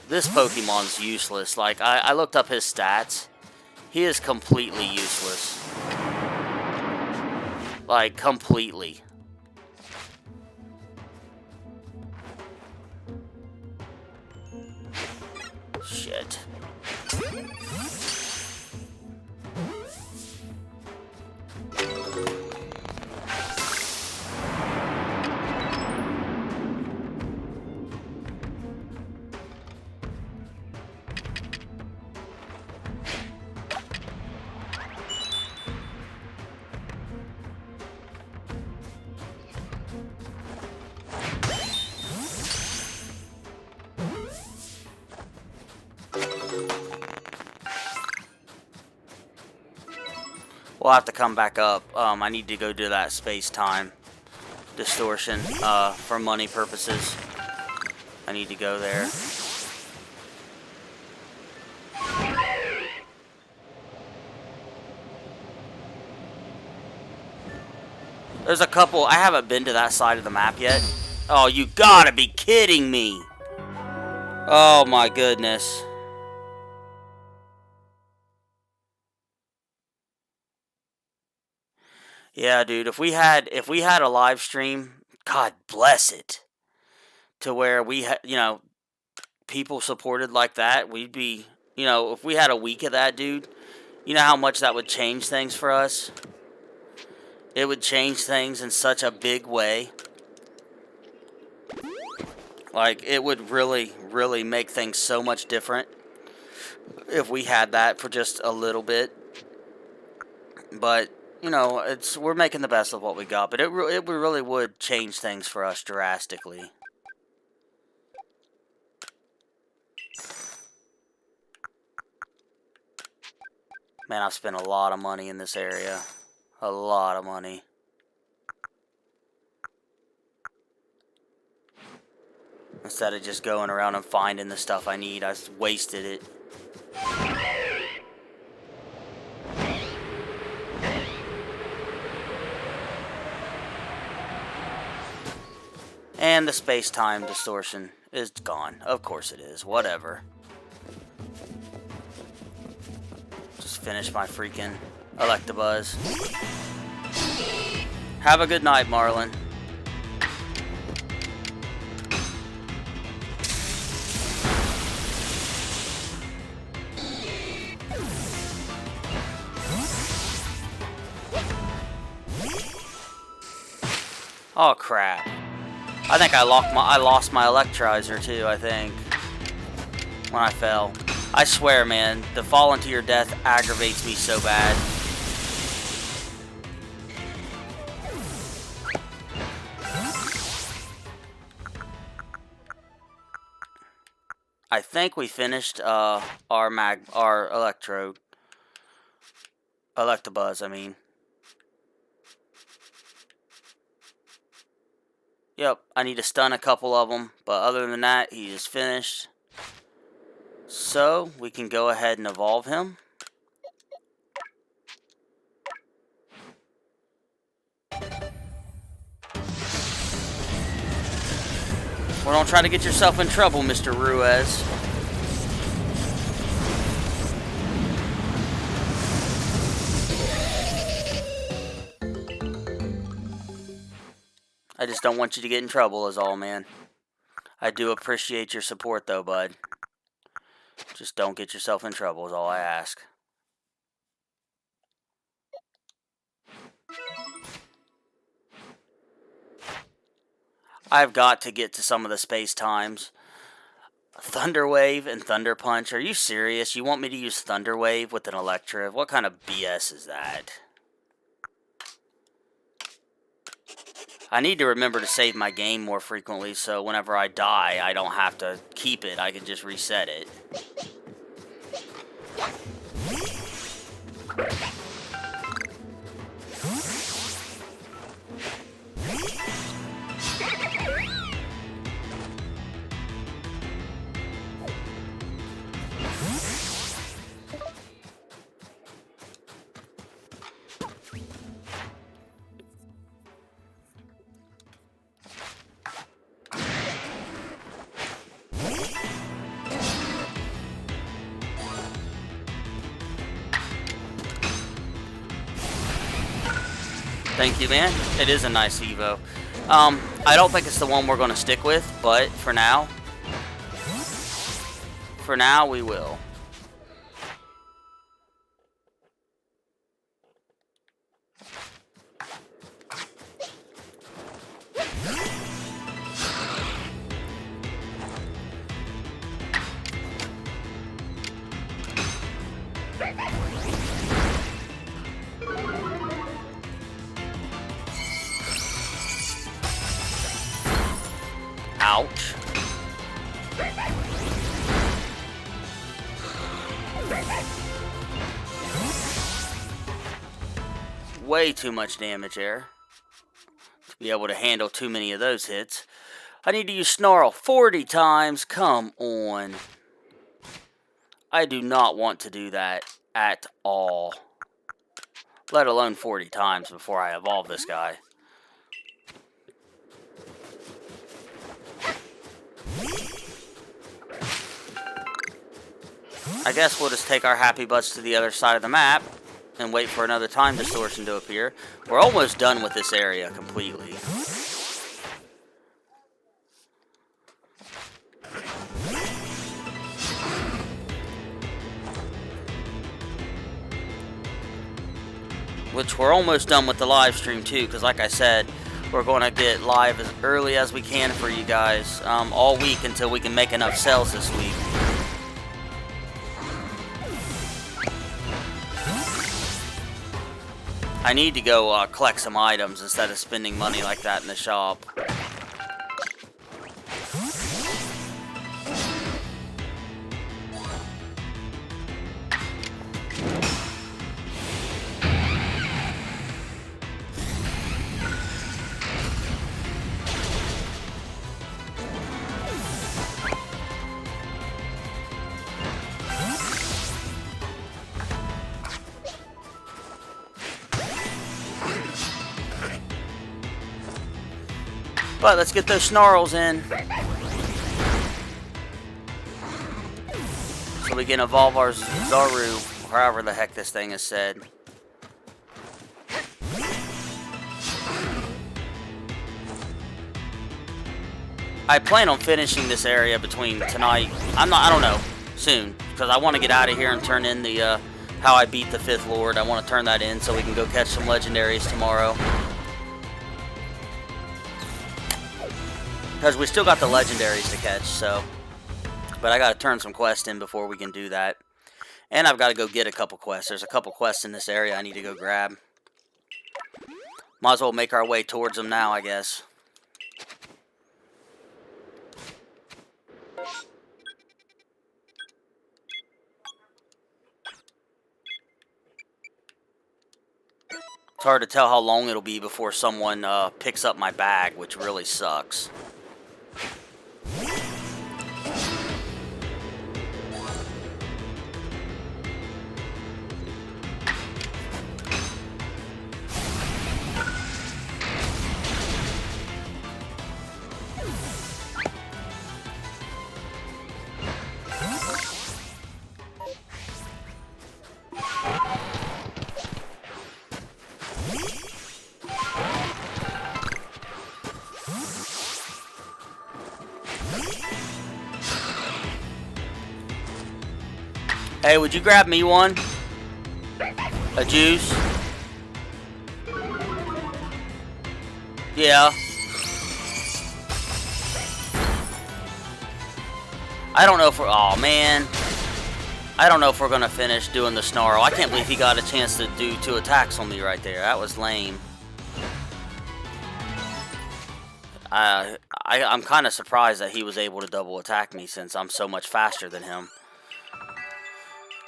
Speaker 1: This Pokemon's useless. Like, I looked up his stats. He is completely useless. Like, completely. Shit. We'll have to come back up. I need to go do that space-time distortion for money purposes. I need to go there. There's a couple... I haven't been to that side of the map yet. Oh, you gotta be kidding me! Oh my goodness. Yeah, dude, if we had a live stream, God bless it, to where we had, you know, people supported like that, we'd be, you know, if we had a week of that, dude, you know how much that would change things for us? It would change things in such a big way. Like, it would really, really make things so much different if we had that for just a little bit. But... you know, we're making the best of what we got, but it really would change things for us drastically. Man, I've spent a lot of money in this area. A lot of money. Instead of just going around and finding the stuff I need, I wasted it. And the space-time distortion is gone. Of course it is. Whatever. Just finish my freaking Electabuzz. Have a good night, Marlin. Oh, crap. I think I lost my Electrizer too, I think. When I fell. I swear, man, the falling to your death aggravates me so bad. I think we finished our Electabuzz, I mean. Yep, I need to stun a couple of them, but other than that, he is finished. So, we can go ahead and evolve him. Well, don't try to get yourself in trouble, Mr. Ruiz. I just don't want you to get in trouble is all, man. I do appreciate your support, though, bud. Just don't get yourself in trouble is all I ask. I've got to get to some of the space times. Thunder Wave and Thunder Punch. Are you serious? You want me to use Thunder Wave with an Electra? What kind of BS is that? I need to remember to save my game more frequently so whenever I die, I don't have to keep it. I can just reset it. Thank you, man. It is a nice Evo. I don't think it's the one we're going to stick with, but for now, we will. Ouch. Way too much damage there to be able to handle too many of those hits. I need to use Snarl 40 times. Come on. I do not want to do that at all. Let alone 40 times before I evolve this guy. I guess we'll just take our Happy Butts to the other side of the map and wait for another time distortion to appear. We're almost done with this area completely. Which we're almost done with the live stream too, because like I said, we're going to get live as early as we can for you guys all week until we can make enough sales this week. I need to go collect some items instead of spending money like that in the shop. But let's get those snarls in. So we can evolve our Zaru, or however the heck this thing is said. I plan on finishing this area between tonight. I don't know, soon. Because I want to get out of here and turn in the, how I beat the 5th Lord. I want to turn that in so we can go catch some legendaries tomorrow. Because we still got the legendaries to catch, so. But I gotta turn some quests in before we can do that. And I've got to go get a couple quests. There's a couple quests in this area I need to go grab. Might as well make our way towards them now, I guess. It's hard to tell how long it'll be before someone picks up my bag, which really sucks. Hey, would you grab me one? A juice? Yeah. I don't know if we're... Oh, man. I don't know if we're going to finish doing the snarl. I can't believe he got a chance to do 2 attacks on me right there. That was lame. I'm kind of surprised that he was able to double attack me since I'm so much faster than him.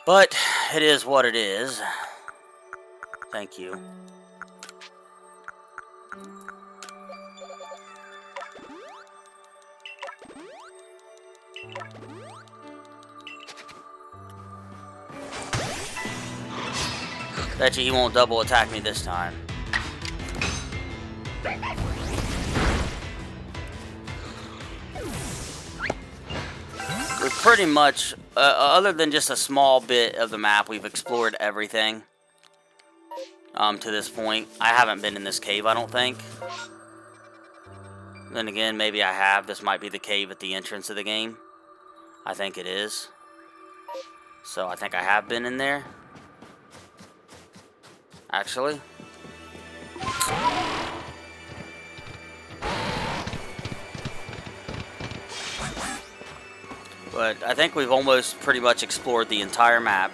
Speaker 1: But it is what it is. Thank you. Bet you he won't double attack me this time. We're pretty much, other than just a small bit of the map, we've explored everything to this point. I haven't been in this cave, I don't think. Then again, maybe I have. This might be the cave at the entrance of the game. I think it is. So I think I have been in there. Actually. But I think we've almost pretty much explored the entire map.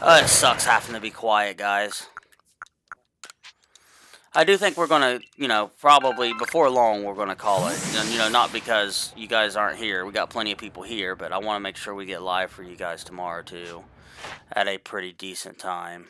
Speaker 1: It sucks having to be quiet, guys. I do think we're gonna, probably before long we're gonna call it. Not because you guys aren't here. We got plenty of people here, but I want to make sure we get live for you guys tomorrow too, at a pretty decent time.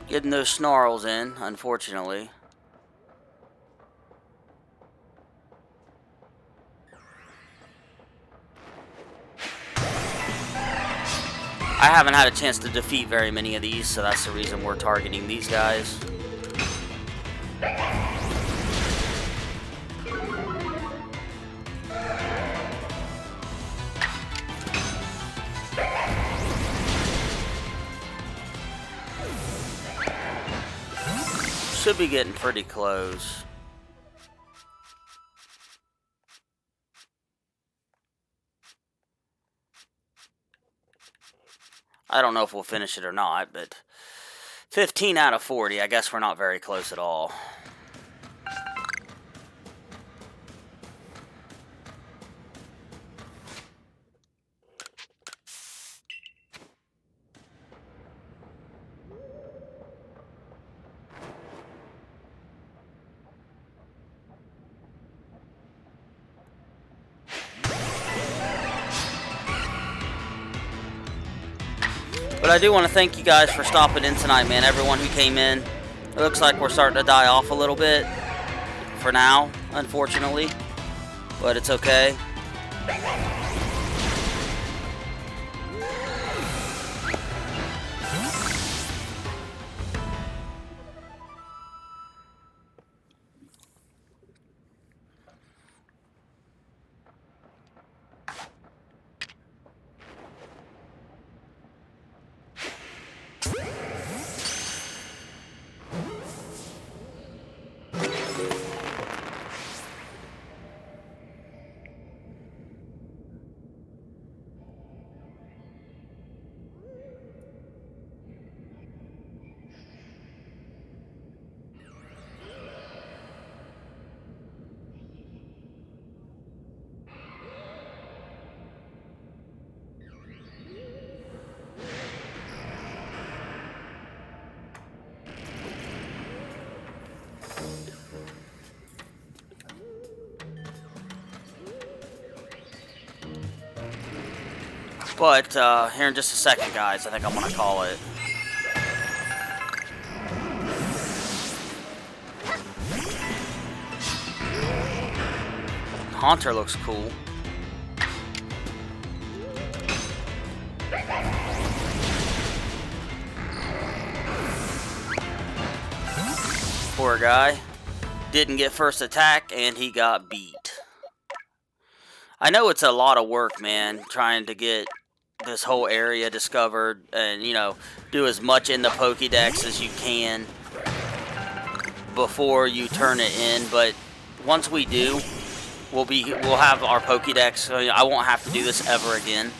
Speaker 1: Getting those snarls in, unfortunately. I haven't had a chance to defeat very many of these, so that's the reason we're targeting these guys. Should be getting pretty close. I don't know if we'll finish it or not, but 15 out of 40, I guess we're not very close at all. But I do want to thank you guys for stopping in tonight, man. Everyone who came in. It looks like we're starting to die off a little bit. For now, unfortunately. But it's okay. But here in just a second, guys, I think I'm gonna call it. Haunter looks cool. Poor guy. Didn't get first attack, and he got beat. I know it's a lot of work, man, trying to get this whole area discovered and, you know, do as much in the Pokédex as you can before you turn it in. But once we do, we'll have our Pokédex. So I won't have to do this ever again,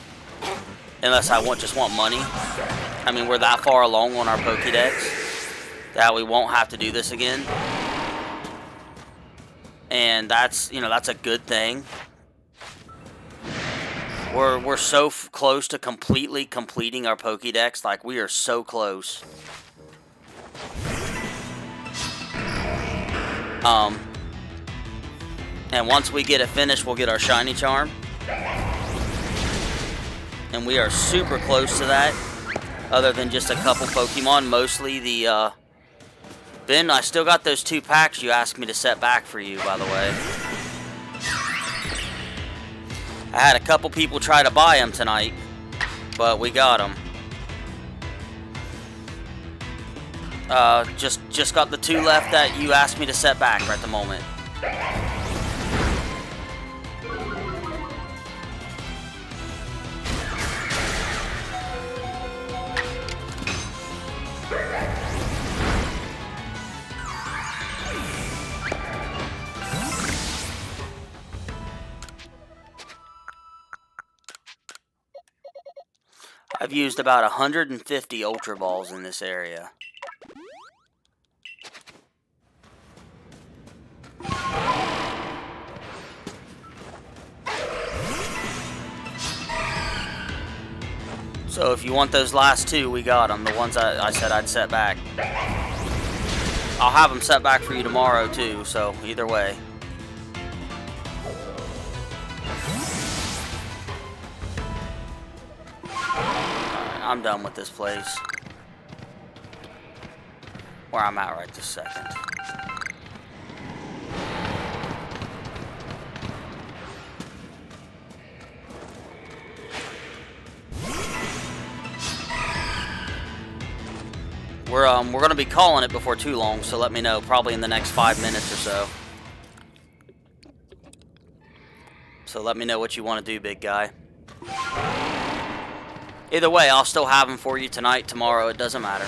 Speaker 1: unless I just want money. I mean, we're that far along on our Pokédex that we won't have to do this again, and that's, you know, that's a good thing. We're so close to completely completing our Pokédex. Like, we are so close. And once we get it finished, we'll get our Shiny Charm. And we are super close to that. Other than just a couple Pokemon. Mostly the, Ben, I still got those 2 packs you asked me to set back for you, by the way. I had a couple people try to buy them tonight, but we got them. Just got the 2 left that you asked me to set back right at the moment. I've used about 150 Ultra Balls in this area. So if you want those last 2, we got them. The ones I said I'd set back. I'll have them set back for you tomorrow too, so either way. I'm done with this place. Where I'm at right this second. We're gonna be calling it before too long, so let me know, probably in the next 5 minutes or so. So let me know what you want to do, big guy. Either way, I'll still have them for you tonight, tomorrow, it doesn't matter.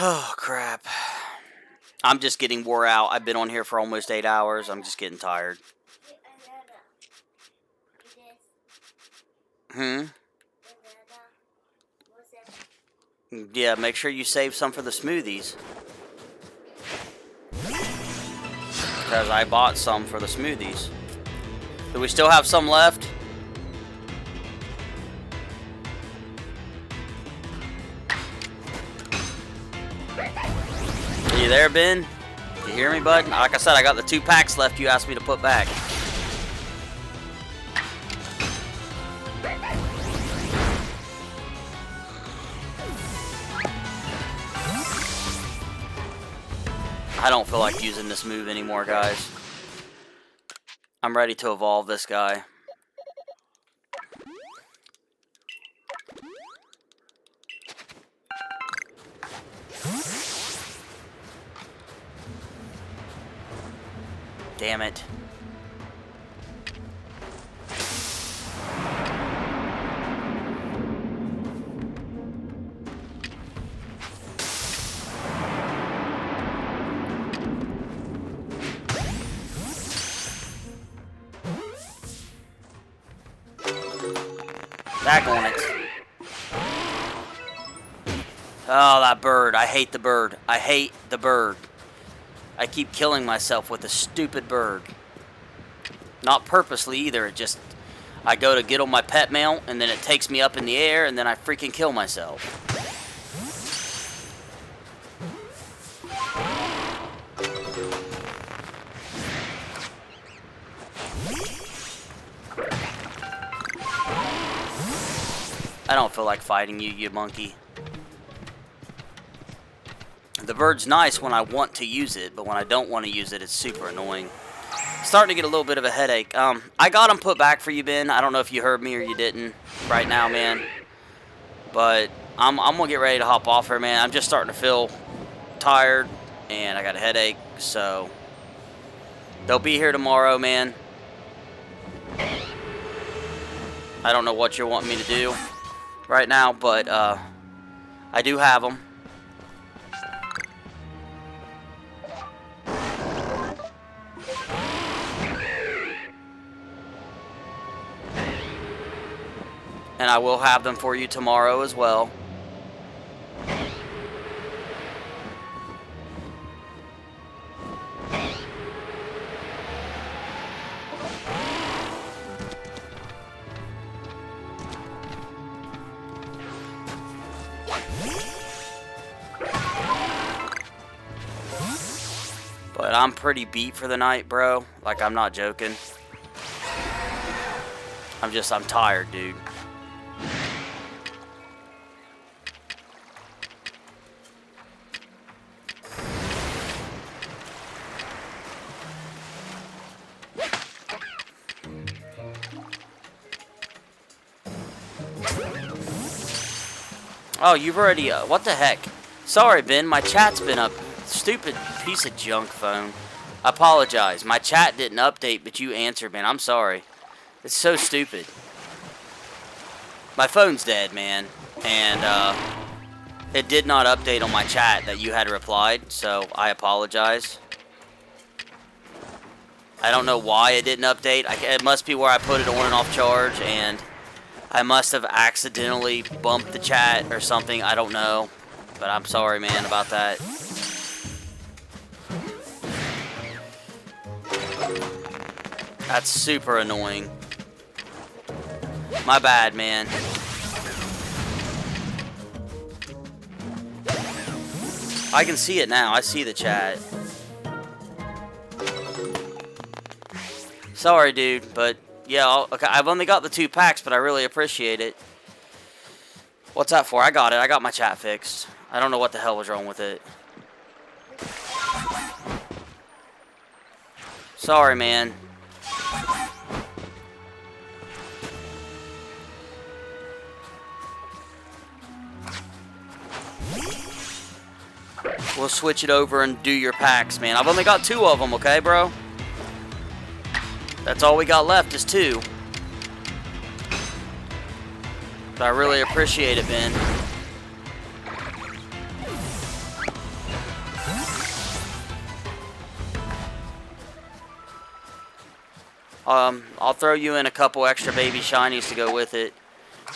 Speaker 1: Oh, crap. I'm just getting wore out. I've been on here for almost 8 hours. I'm just getting tired. Yeah, make sure you save some for the smoothies. Because I bought some for the smoothies. Do we still have some left? you there, Ben? You hear me, bud? Like I said, I got the 2 packs left you asked me to put back. I don't feel like using this move anymore, guys. I'm ready to evolve this guy. Damn it. Back on it. Oh, that bird. I hate the bird. I hate the bird. I keep killing myself with a stupid bird. Not purposely either. It just... I go to get on my pet mount, and then it takes me up in the air, and then I freaking kill myself. I don't feel like fighting you, you monkey. The bird's nice when I want to use it, but when I don't want to use it, it's super annoying. Starting to get a little bit of a headache. I got them put back for you, Ben. I don't know if you heard me or you didn't right now, man. But I'm going to get ready to hop off here, man. I'm just starting to feel tired, and I got a headache, so... They'll be here tomorrow, man. I don't know what you're wanting me to do right now, but I do have them. And I will have them for you tomorrow as well. But I'm pretty beat for the night, bro. Like, I'm not joking. I'm tired, dude. Oh, you've already, what the heck? Sorry, Ben, my chat's been up. Stupid piece of junk phone. I apologize. My chat didn't update, but you answered, man. I'm sorry. It's so stupid. My phone's dead, man. And, it did not update on my chat that you had replied, so I apologize. I don't know why it didn't update. It must be where I put it on and off charge, and I must have accidentally bumped the chat or something. I don't know. But I'm sorry, man, about that. That's super annoying. My bad, man. I can see it now. I see the chat. Sorry, dude, but yeah, okay, I've only got the 2 packs, but I really appreciate it. What's that for? I got it. I got my chat fixed. I don't know what the hell was wrong with it. Sorry, man. We'll switch it over and do your packs, man. I've only got 2 of them, okay, bro? That's all we got left is 2. But I really appreciate it, Ben. I'll throw you in a couple extra baby shinies to go with it.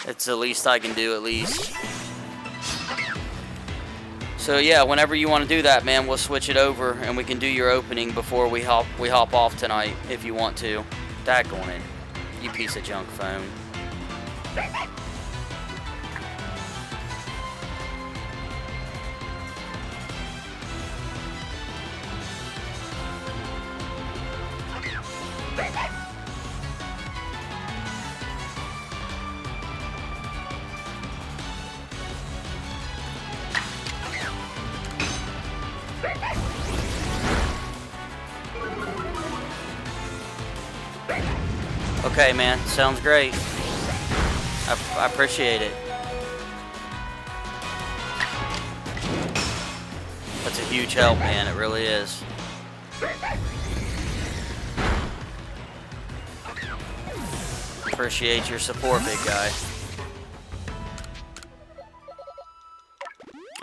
Speaker 1: It's the least I can do, at least. So yeah, whenever you want to do that, man, we'll switch it over and we can do your opening before we hop off tonight, if you want to. Daggone it, you piece of junk phone. Okay, man. Sounds great. I appreciate it. That's a huge help, man. It really is. Appreciate your support, big guy.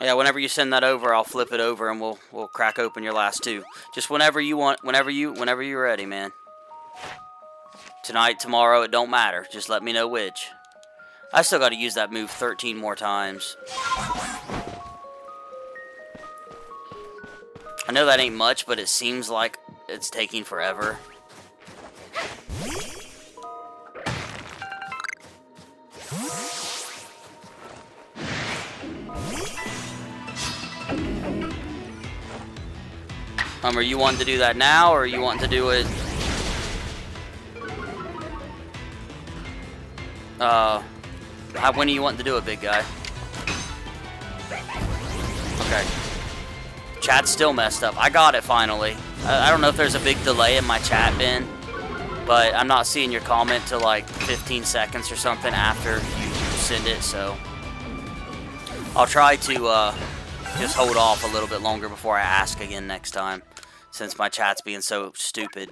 Speaker 1: Yeah, whenever you send that over, I'll flip it over and we'll crack open your last two. Just whenever you want, whenever you're ready, man. Tonight, tomorrow, it don't matter. Just let me know which. I still got to use that move 13 more times. I know that ain't much, but it seems like it's taking forever. Are you wanting to do that now, or are you wanting to do it? When are you wanting to do it, big guy? Okay. Chat's still messed up. I got it finally. I don't know if there's a big delay in my chat bin, but I'm not seeing your comment till like 15 seconds or something after you send it, so I'll try to just hold off a little bit longer before I ask again next time, since my chat's being so stupid.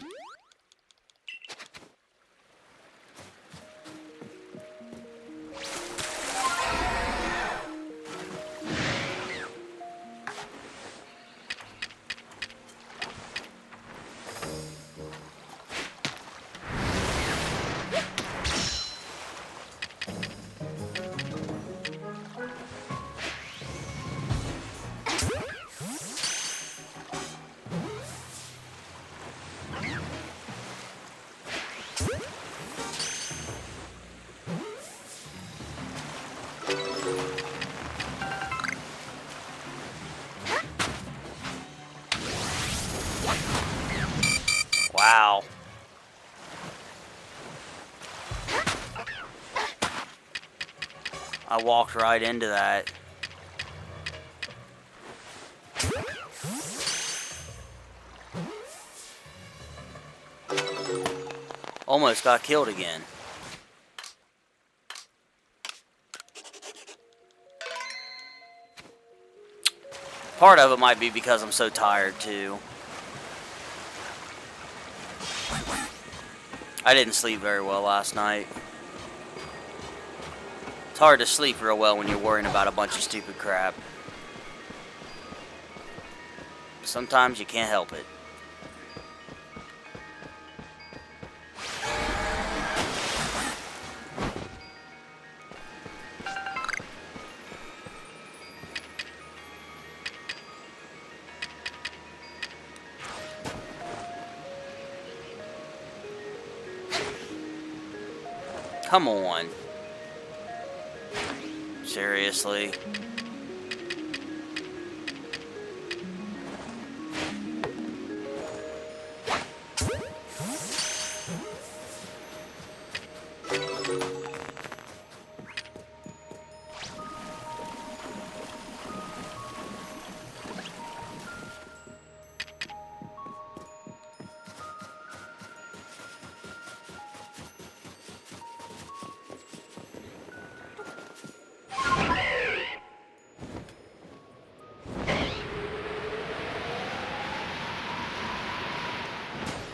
Speaker 1: Wow. I walked right into that. Almost got killed again. Part of it might be because I'm so tired too. I didn't sleep very well last night. It's hard to sleep real well when you're worrying about a bunch of stupid crap. Sometimes you can't help it. Come on. Seriously.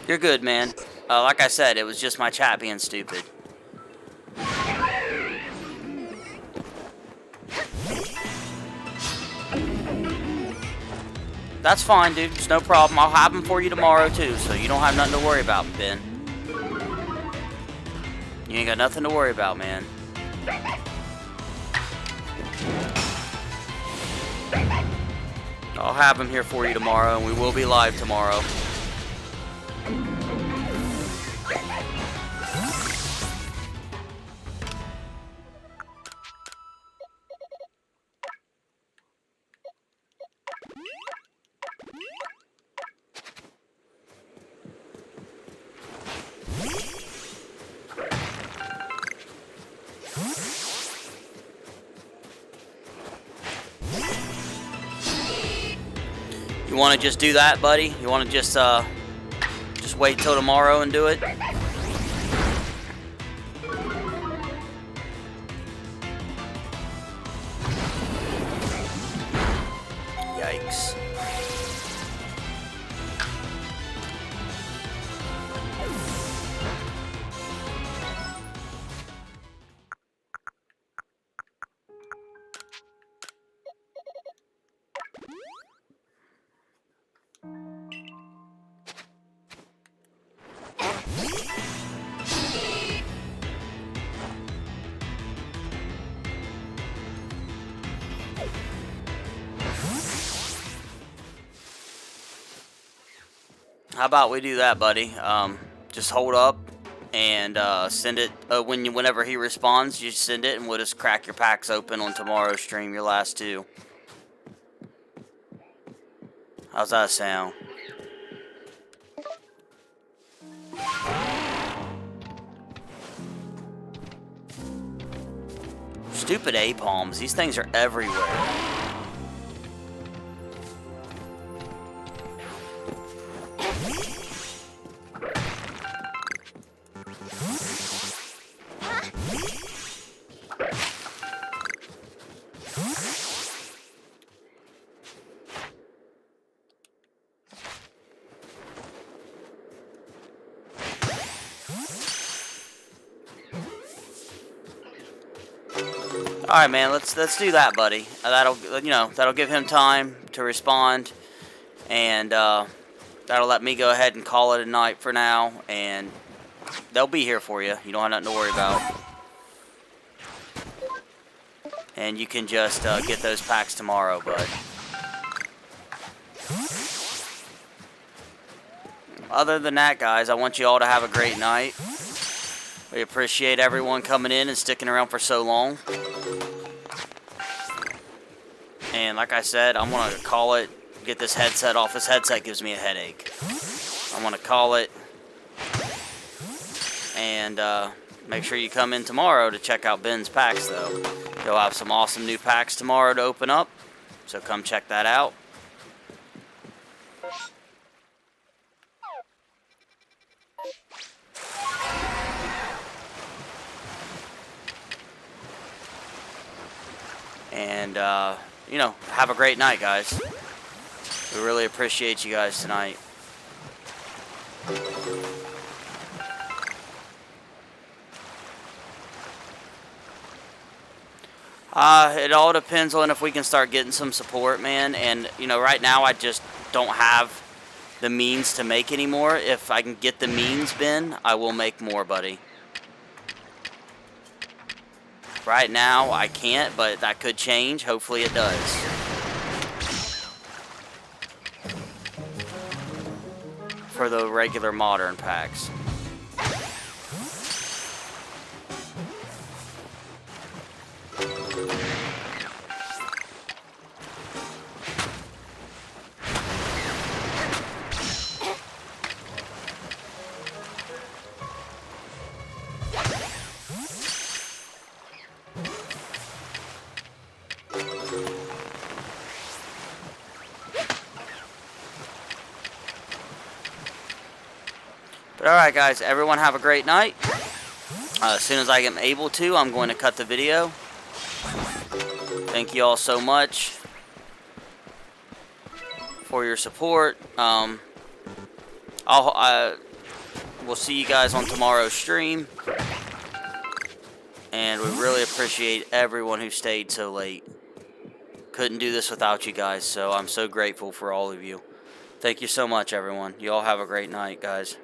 Speaker 1: You're good, man. Like I said, it was just my chat being stupid. That's fine, dude. It's no problem. I'll have them for you tomorrow, too, so you don't have nothing to worry about, Ben. You ain't got nothing to worry about, man. I'll have them here for you tomorrow, and we will be live tomorrow. You want to just do that, buddy? You want to just wait till tomorrow and do it? Yikes. How about we do that, buddy? Just hold up and send it whenever he responds. You send it, and we'll just crack your packs open on tomorrow's stream. Your last two. How's that sound? Stupid A-palms. These things are everywhere. All right, man. Let's do that, buddy. That'll give him time to respond, and that'll let me go ahead and call it a night for now. And they'll be here for you. You don't have nothing to worry about. And you can just get those packs tomorrow, bud. Other than that, guys, I want you all to have a great night. We appreciate everyone coming in and sticking around for so long. And like I said, I'm going to call it, get this headset off. This headset gives me a headache. I'm going to call it. And make sure you come in tomorrow to check out Ben's packs, though. He'll have some awesome new packs tomorrow to open up. So come check that out. And, have a great night, guys. We really appreciate you guys tonight. It all depends on if we can start getting some support, man. And, right now I just don't have the means to make any more. If I can get the means, Ben, I will make more, buddy. Right now, I can't, but that could change. Hopefully it does. For the regular modern packs. But alright, guys, everyone have a great night. As soon as I am able to, I'm going to cut the video. Thank you all so much for your support. We'll see you guys on tomorrow's stream. And we really appreciate everyone who stayed so late. Couldn't do this without you guys, so I'm so grateful for all of you. Thank you so much, everyone. You all have a great night, guys.